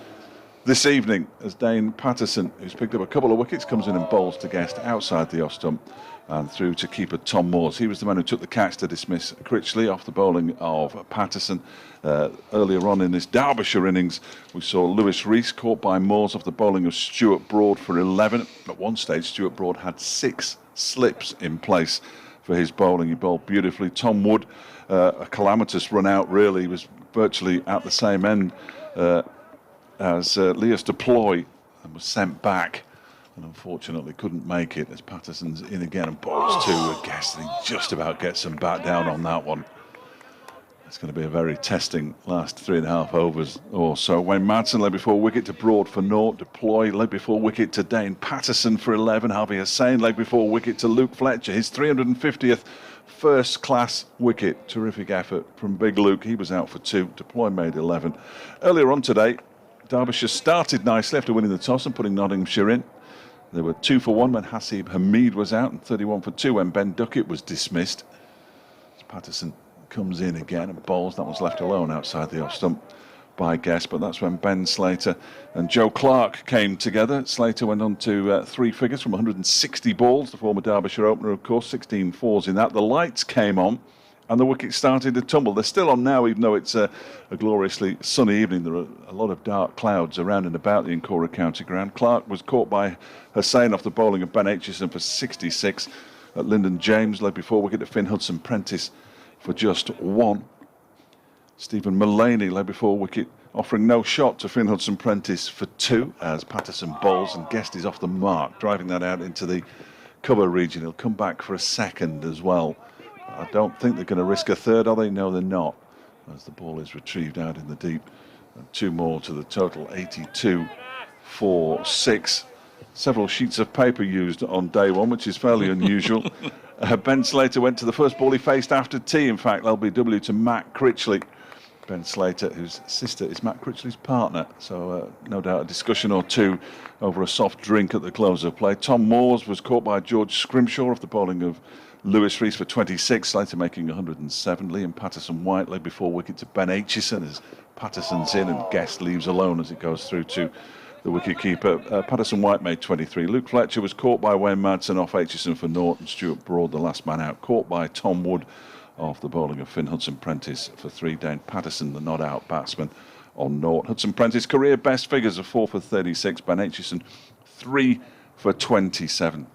this evening, as Dane Patterson, who's picked up a couple of wickets, comes in and bowls to Guest outside the off stump and through to keeper Tom Moores. He was the man who took the catch to dismiss Critchley off the bowling of Patterson. Earlier on in this Derbyshire innings, we saw Lewis Rees caught by Moores off the bowling of Stuart Broad for 11. At one stage, Stuart Broad had 6 slips in place for his bowling. He bowled beautifully. Tom Wood, a calamitous run out, really. He was virtually at the same end as Leas Deploy, and was sent back, and unfortunately couldn't make it, as Patterson's in again and bowls 2 with Guest, and he just about gets some bat down on that one. It's going to be a very testing last 3.5 overs or so. Wayne Madsen led before wicket to Broad for 0. Deploy led before wicket to Dane Patterson for 11. Harvey Hussain led before wicket to Luke Fletcher, his 350th first class wicket. Terrific effort from Big Luke. He was out for 2. Deploy made 11. Earlier on today, Derbyshire started nicely after winning the toss and putting Nottinghamshire in. They were 2 for 1 when Hasib Hamid was out, and 31 for 2 when Ben Duckett was dismissed. As Patterson comes in again and bowls. That was left alone outside the off stump by Guest, but that's when Ben Slater and Joe Clark came together. Slater went on to 3 figures from 160 balls, the former Derbyshire opener, of course, 16 fours in that. The lights came on and the wickets started to tumble. They're still on now, even though it's a gloriously sunny evening. There are a lot of dark clouds around and about the Incora County Ground. Clark was caught by Hussain off the bowling of Ben Aitchison for 66. Lyndon James led before wicket to Finn Hudson-Prentice for just 1. Stephen Mullaney led before wicket offering no shot to Finn Hudson-Prentice for 2 as Patterson bowls, and Guest is off the mark, driving that out into the cover region. He'll come back for a second as well. I don't think they're going to risk a third, are they? No, they're not, as the ball is retrieved out in the deep. And 2 more to the total, 82 for 6. Several sheets of paper used on day 1, which is fairly unusual. Ben Slater went to the first ball he faced after tea, in fact, LBW to Matt Critchley. Ben Slater, whose sister is Matt Critchley's partner, so no doubt a discussion or two over a soft drink at the close of play. Tom Moores was caught by George Scrimshaw off the bowling of Lewis Rees for 26, Slater making 107. Liam Patterson-White led before wicket to Ben Aitchison as Patterson's in and Guest leaves alone as it goes through to the wicket-keeper. Patterson-White made 23. Luke Fletcher was caught by Wayne Madsen off Aitchison for naught, and Stuart Broad, the last man out, caught by Tom Wood off the bowling of Finn Hudson-Prentice for 3. Dane Patterson, the not-out batsman, on naught. Hudson-Prentice career best figures of 4 for 36. Ben Aitchison 3 for 27.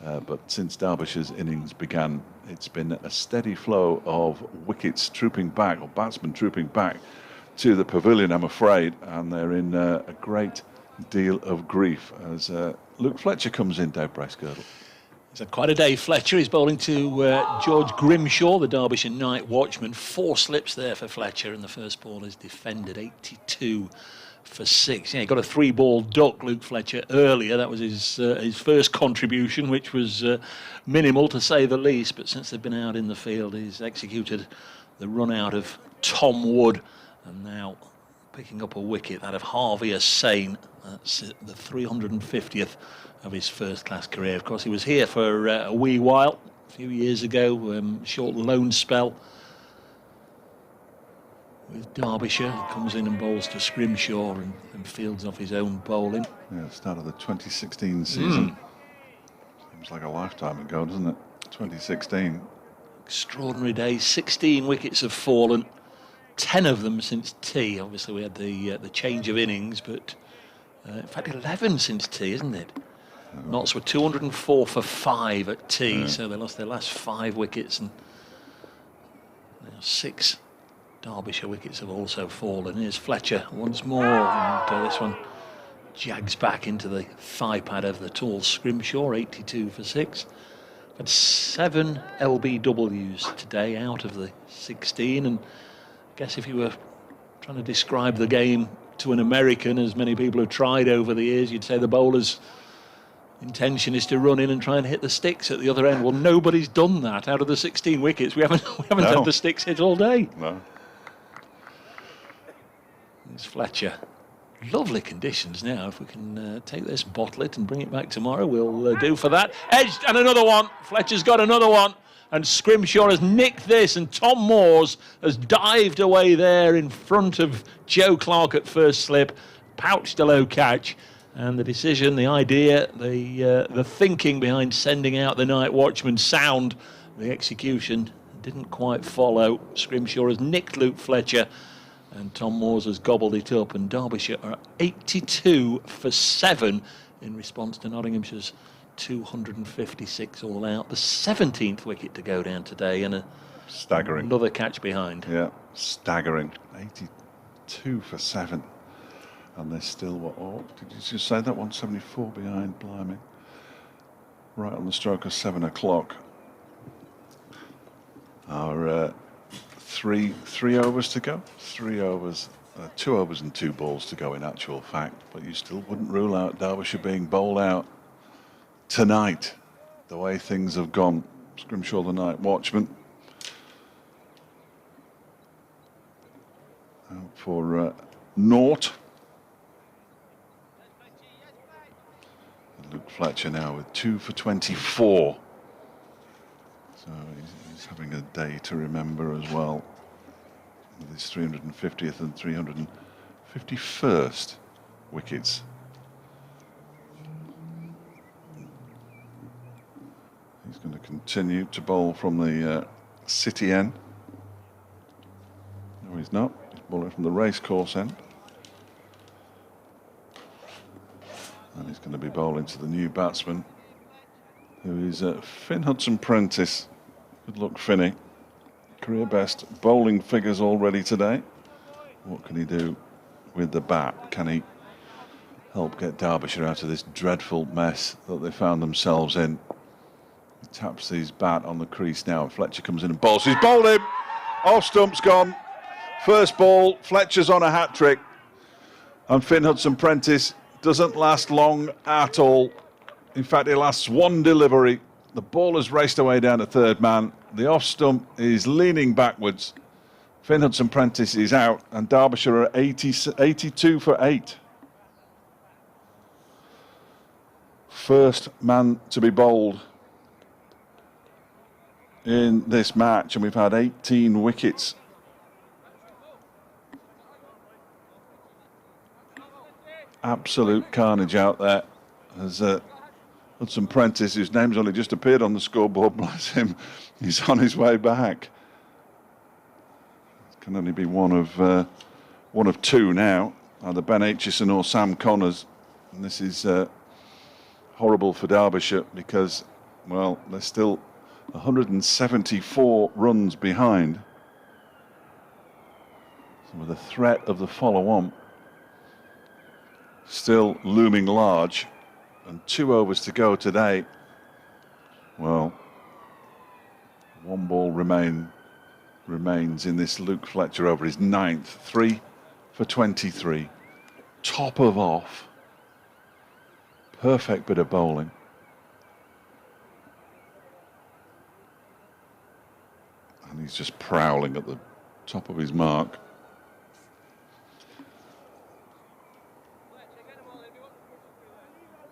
But since Derbyshire's innings began, it's been a steady flow of wickets trooping back, or batsmen trooping back to the pavilion, I'm afraid, and they're in a great deal of grief as Luke Fletcher comes in, Dave Bracegirdle. He's had quite a day, Fletcher. He's bowling to George Grimshaw, the Derbyshire night watchman. 4 slips there for Fletcher, and the first ball is defended, 82 for 6. Yeah, he got a 3-ball duck, Luke Fletcher, earlier. That was his first contribution, which was minimal to say the least. But since they've been out in the field, he's executed the run out of Tom Wood, and now picking up a wicket, that of Harvey Hussain. That's the 350th of his first-class career. Of course, he was here for a wee while, a few years ago, short loan spell with Derbyshire. He comes in and bowls to Scrimshaw and fields off his own bowling. Yeah, start of the 2016 season. Seems like a lifetime ago, doesn't it? 2016. Extraordinary day. 16 wickets have fallen, 10 of them since tea. Obviously, we had the change of innings, but in fact, 11 since tea, isn't it? Notts were 204 for 5 at tea, so they lost their last 5 wickets, and now 6 Derbyshire wickets have also fallen. Here's Fletcher once more, and this one jags back into the thigh pad of the tall Scrimshaw, 82 for 6. Had 7 LBWs today out of the 16, and I guess if you were trying to describe the game to an American, as many people have tried over the years, you'd say the bowler's intention is to run in and try and hit the sticks at the other end. Well, nobody's done that. Out of the 16 wickets, we haven't had the sticks hit all day. No. There's Fletcher. Lovely conditions now. If we can take this, bottle it, and bring it back tomorrow, we'll do for that. Edged, and another one. Fletcher's got another one. And Scrimshaw has nicked this, and Tom Moores has dived away there in front of Joe Clark at first slip, pouched a low catch. And the decision, the idea, the thinking behind sending out the night watchman sound, the execution didn't quite follow. Scrimshaw has nicked Luke Fletcher, and Tom Moores has gobbled it up. And Derbyshire are 82 for 7 in response to Nottinghamshire's 256 all out. The 17th wicket to go down today, and staggering. Another catch behind. Yeah, staggering. 82 for 7. And they're still, did you just say that? 174 behind, blimey. Right on the stroke of 7 o'clock. Our 3 overs to go. 3 overs, 2 overs and 2 balls to go in actual fact. But you still wouldn't rule out Derbyshire being bowled out tonight, the way things have gone. Scrimshaw, the night watchman. Out for naught. Luke Fletcher now with 2 for 24. So he's having a day to remember as well, with his 350th and 351st wickets. He's going to continue to bowl from the City end. No, he's not. He's bowling from the racecourse end. And he's going to be bowling to the new batsman, who is Finn Hudson-Prentice. Good luck, Finny. Career best bowling figures already today. What can he do with the bat. Can he help get Derbyshire out of this dreadful mess that they found themselves in? He taps his bat on the crease now. Fletcher comes in and bowls. He's bowled him. Off stump's gone. First ball. Fletcher's on a hat trick. And Finn Hudson-Prentice doesn't last long at all. In fact, he lasts one delivery. The ball has raced away down to third man. The off stump is leaning backwards. Finn Hudson-Prentice is out, and Derbyshire are 82 for 8. First man to be bowled in this match, and we've had 18 wickets. Absolute carnage out there. As Hudson-Prentice, whose name's only just appeared on the scoreboard, bless him, he's on his way back. It can only be one of two now, either Ben Aitchison or Sam Connors. And this is horrible for Derbyshire because, well, they're still 174 runs behind. So with the threat of the follow-on still looming large, and 2 overs to go today. Well, one ball remains in this Luke Fletcher over his 9th. 3 for 23. Top of off. Perfect bit of bowling. And he's just prowling at the top of his mark.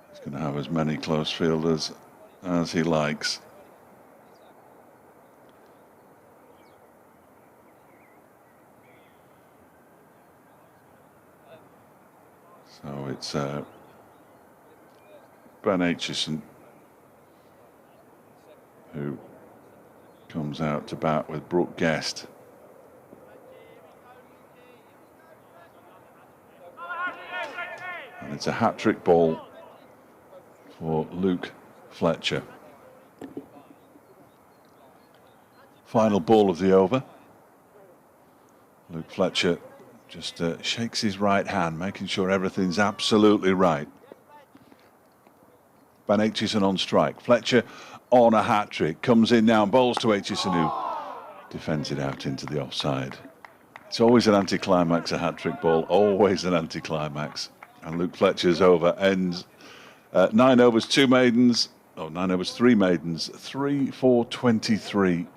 He's going to have as many close fielders as he likes. So it's Ben Aitchison who comes out to bat with Brooke Guest. And it's a hat-trick ball for Luke Fletcher. Final ball of the over. Luke Fletcher just shakes his right hand, making sure everything's absolutely right. Ben Aitchison on strike. Fletcher on a hat-trick. Comes in now and bowls to Aitchison, who defends it out into the offside. It's always an anticlimax, a hat-trick ball. Always an anticlimax. And Luke Fletcher's over ends 9 overs, 2 maidens. Oh, 9 overs, 3 maidens. 3 for 23.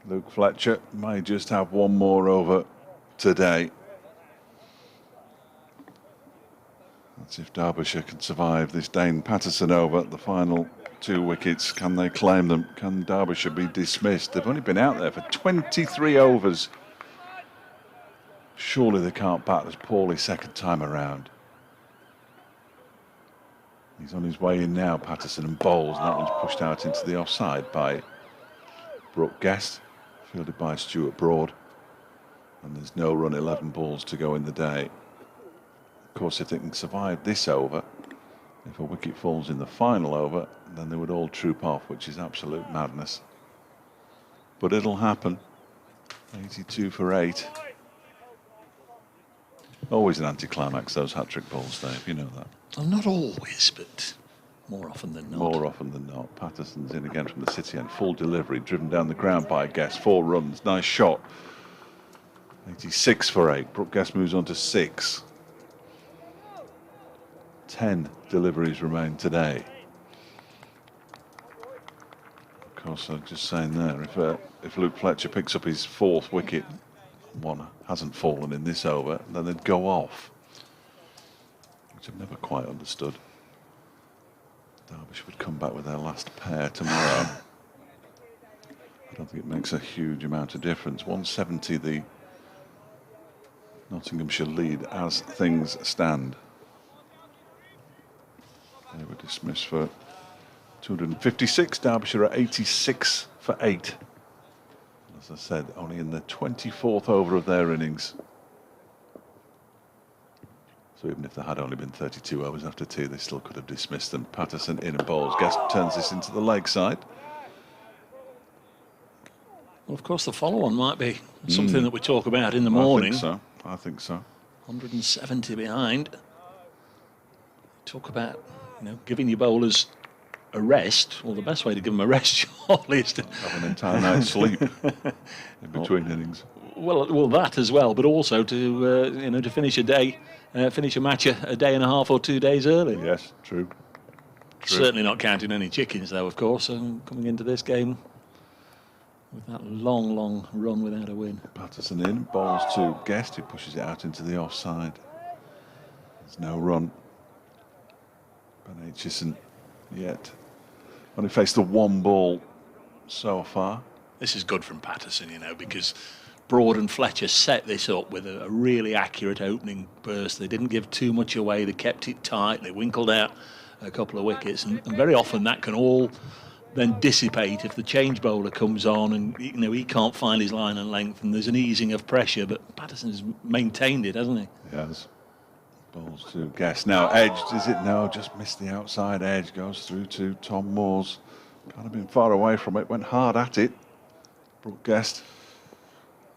Luke Fletcher may just have one more over today. That's if Derbyshire can survive this Dane Patterson over. The final 2 wickets, can they claim them? Can Derbyshire be dismissed? They've only been out there for 23 overs. Surely they can't bat as poorly second time around. He's on his way in now, Patterson, and bowls, and that one's pushed out into the offside by Brooke Guest, fielded by Stuart Broad. And there's no run, 11 balls to go in the day. Of course, if they can survive this over, if a wicket falls in the final over, then they would all troop off, which is absolute madness. But it'll happen. 82 for 8. Always an anticlimax, those hat-trick balls, Dave, you know that. Well, not always, but more often than not. More often than not. Patterson's in again from the city end. Full delivery, driven down the ground by Guest. 4 runs, nice shot. 86 for 8. Brooke Guest moves on to 6. 10 deliveries remain today. Of course, I'm just saying there, if Luke Fletcher picks up his 4th wicket, one hasn't fallen in this over, then they'd go off, which I've never quite understood. Derbyshire would come back with their last pair tomorrow. I don't think it makes a huge amount of difference. 170 the Nottinghamshire lead as things stand. They were dismissed for 256. Derbyshire are 86 for 8. As I said, only in the 24th over of their innings. So even if there had only been 32 overs after tea, they still could have dismissed them. Patterson in and bowls. Guest turns this into the leg side. Well, of course, the follow-on might be something that we talk about in the morning. I think so. 170 behind. Talk about, giving your bowlers a rest. Well, the best way to give them a rest, surely, is to Have an entire night's sleep in between innings. Well, that as well, but also to to finish a match a day and a half or 2 days early. Yes, true. Certainly not counting any chickens, though, of course. Coming into this game with that long run without a win. Patterson in, bowls to Guest, who pushes it out into the offside. There's no run. Ben Aitchison yet only faced the one ball so far. This is good from Patterson, because Broad and Fletcher set this up with a really accurate opening burst. They didn't give too much away. They kept it tight. They winkled out a couple of wickets, and very often that can all then dissipate if the change bowler comes on and he can't find his line and length, and there's an easing of pressure. But Patterson's maintained it, hasn't he? He has. Balls to Guest. Now edged, is it? No, just missed the outside edge. Goes through to Tom Moores. Kind of been far away from it. Went hard at it. Brooke Guest.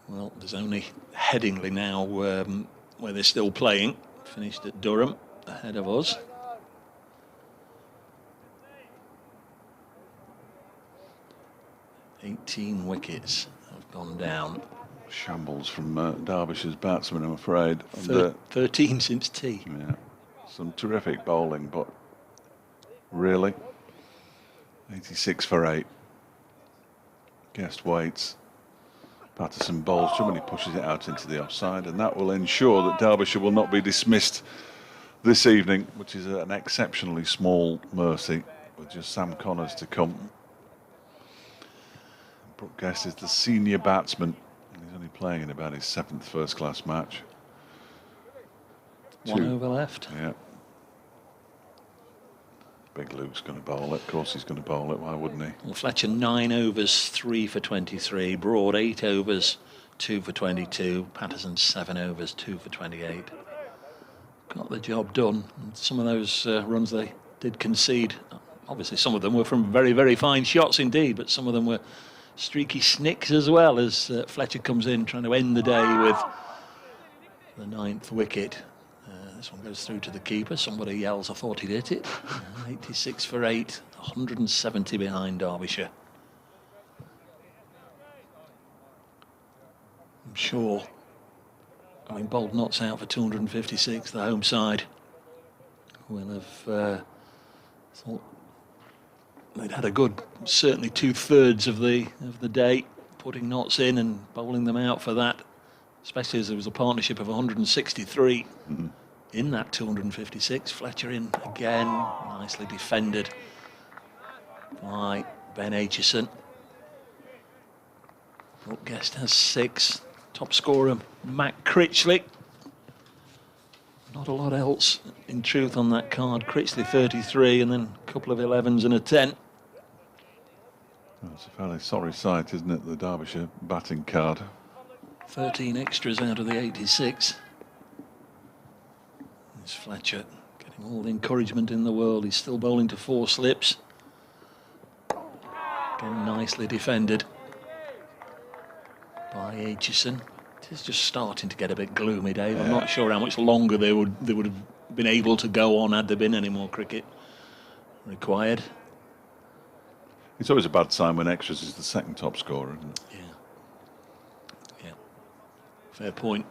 Well, there's only Headingley now where they're still playing. Finished at Durham, ahead of us. "18 wickets have gone down. Shambles from Derbyshire's batsmen, I'm afraid. 13 since tea. Yeah, some terrific bowling, but really, 86 for 8. Guest waits. Patterson bowls too, and he pushes it out into the offside, and that will ensure that Derbyshire will not be dismissed this evening, which is an exceptionally small mercy, with just Sam Connors to come. Brooke Guest is the senior batsman, and he's only playing in about his 7th first-class match. 1 over left. Yeah. Big Luke's going to bowl it. Of course he's going to bowl it. Why wouldn't he? Well, Fletcher 9 overs, 3 for 23. Broad 8 overs, 2 for 22. Patterson 7 overs, 2 for 28. Got the job done. And some of those runs they did concede. Obviously, some of them were from very, very fine shots indeed, but some of them were streaky snicks as well, as Fletcher comes in trying to end the day with the 9th wicket. This one goes through to the keeper. Somebody yells, "I thought he'd hit it." 86 for 8, 170 behind Derbyshire. I'm sure. Bold Knott's out for 256. The home side will have thought they'd had a good, certainly 2/3 of the day, putting Knots in and bowling them out for that. Especially as there was a partnership of 163. In that 256, Fletcher in again, nicely defended by Ben Aitchison. Brooke Guest has 6. Top scorer, Matt Critchley. Not a lot else, in truth, on that card. Critchley 33, and then a couple of 11s and a 10. Well, it's a fairly sorry sight, isn't it, the Derbyshire batting card? 13 extras out of the 86. There's Fletcher getting all the encouragement in the world. He's still bowling to 4 slips. Again, nicely defended by Aitchison. It is just starting to get a bit gloomy, Dave. I'm not sure how much longer they would have been able to go on had there been any more cricket required. It's always a bad sign when extras is the 2nd top scorer, isn't it? Yeah. Fair point.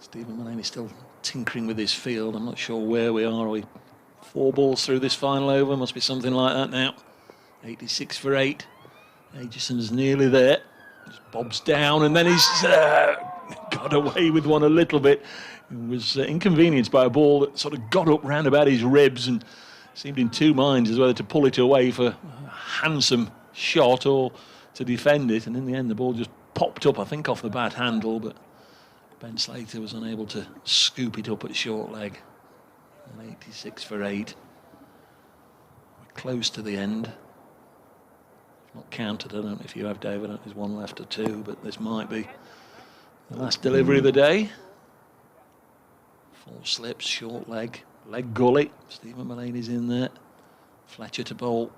Stephen Mullaney's still tinkering with his field. I'm not sure where we are. Are we 4 balls through this final over? Must be something like that now. 86 for 8. Aitchison's nearly there. Just bobs down, and then he's got away with one a little bit. He was inconvenienced by a ball that sort of got up round about his ribs and seemed in 2 minds as whether to pull it away for a handsome shot or to defend it. And in the end, the ball just popped up, I think, off the bat handle, but Ben Slater was unable to scoop it up at short leg. And 86 for 8. We're close to the end. Not counted, I don't know if you have, David. I don't know if there's 1 left or 2, but this might be the last delivery of the day. 4 slips, short leg, leg gully. Stephen Mullaney's in there. Fletcher to bowl.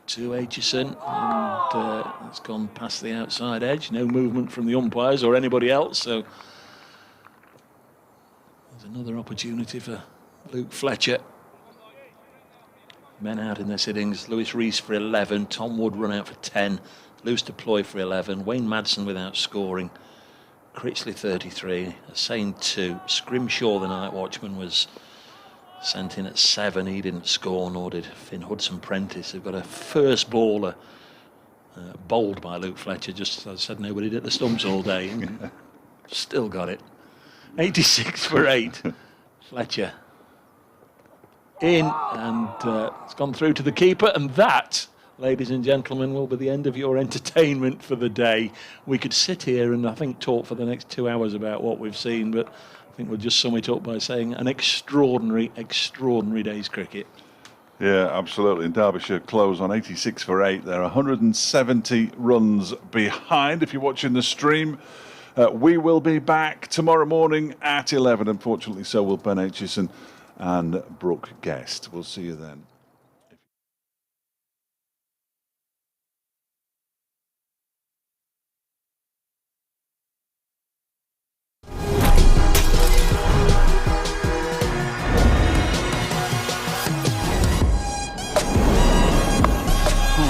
to Aitchison, and it's gone past the outside edge. No movement from the umpires or anybody else, so there's another opportunity for Luke Fletcher. Men out in their sittings. Lewis Rees for 11, Tom Wood run out for 10, Lewis Deploy for 11, Wayne Madsen without scoring, Critchley 33, Hussain 2, Scrimshaw, the night watchman, was sent in at 7. He didn't score, nor did Finn Hudson-Prentice. They've got a first baller bowled by Luke Fletcher, just as I said, nobody did the stumps all day. And still got it. 86 for 8. Fletcher in, and it's gone through to the keeper, and that, ladies and gentlemen, will be the end of your entertainment for the day. We could sit here and I think talk for the next 2 hours about what we've seen, but I think we'll just sum it up by saying an extraordinary, extraordinary day's cricket. Yeah, absolutely. And Derbyshire close on 86 for 8. They're 170 runs behind. If you're watching the stream, we will be back tomorrow morning at 11. Unfortunately, so will Ben Aitchison and Brooke Guest. We'll see you then.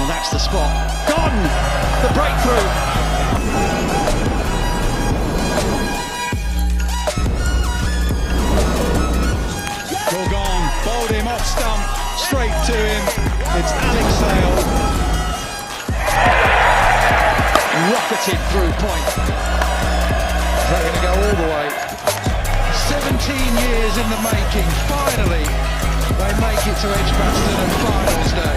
That's the spot. Gone! The breakthrough. All gone. Bowled him off stump. Straight to him. It's Alex Sale. Rocketed through point. They're going to go all the way. 17 years in the making. Finally, they make it to Edgbaston and finals day.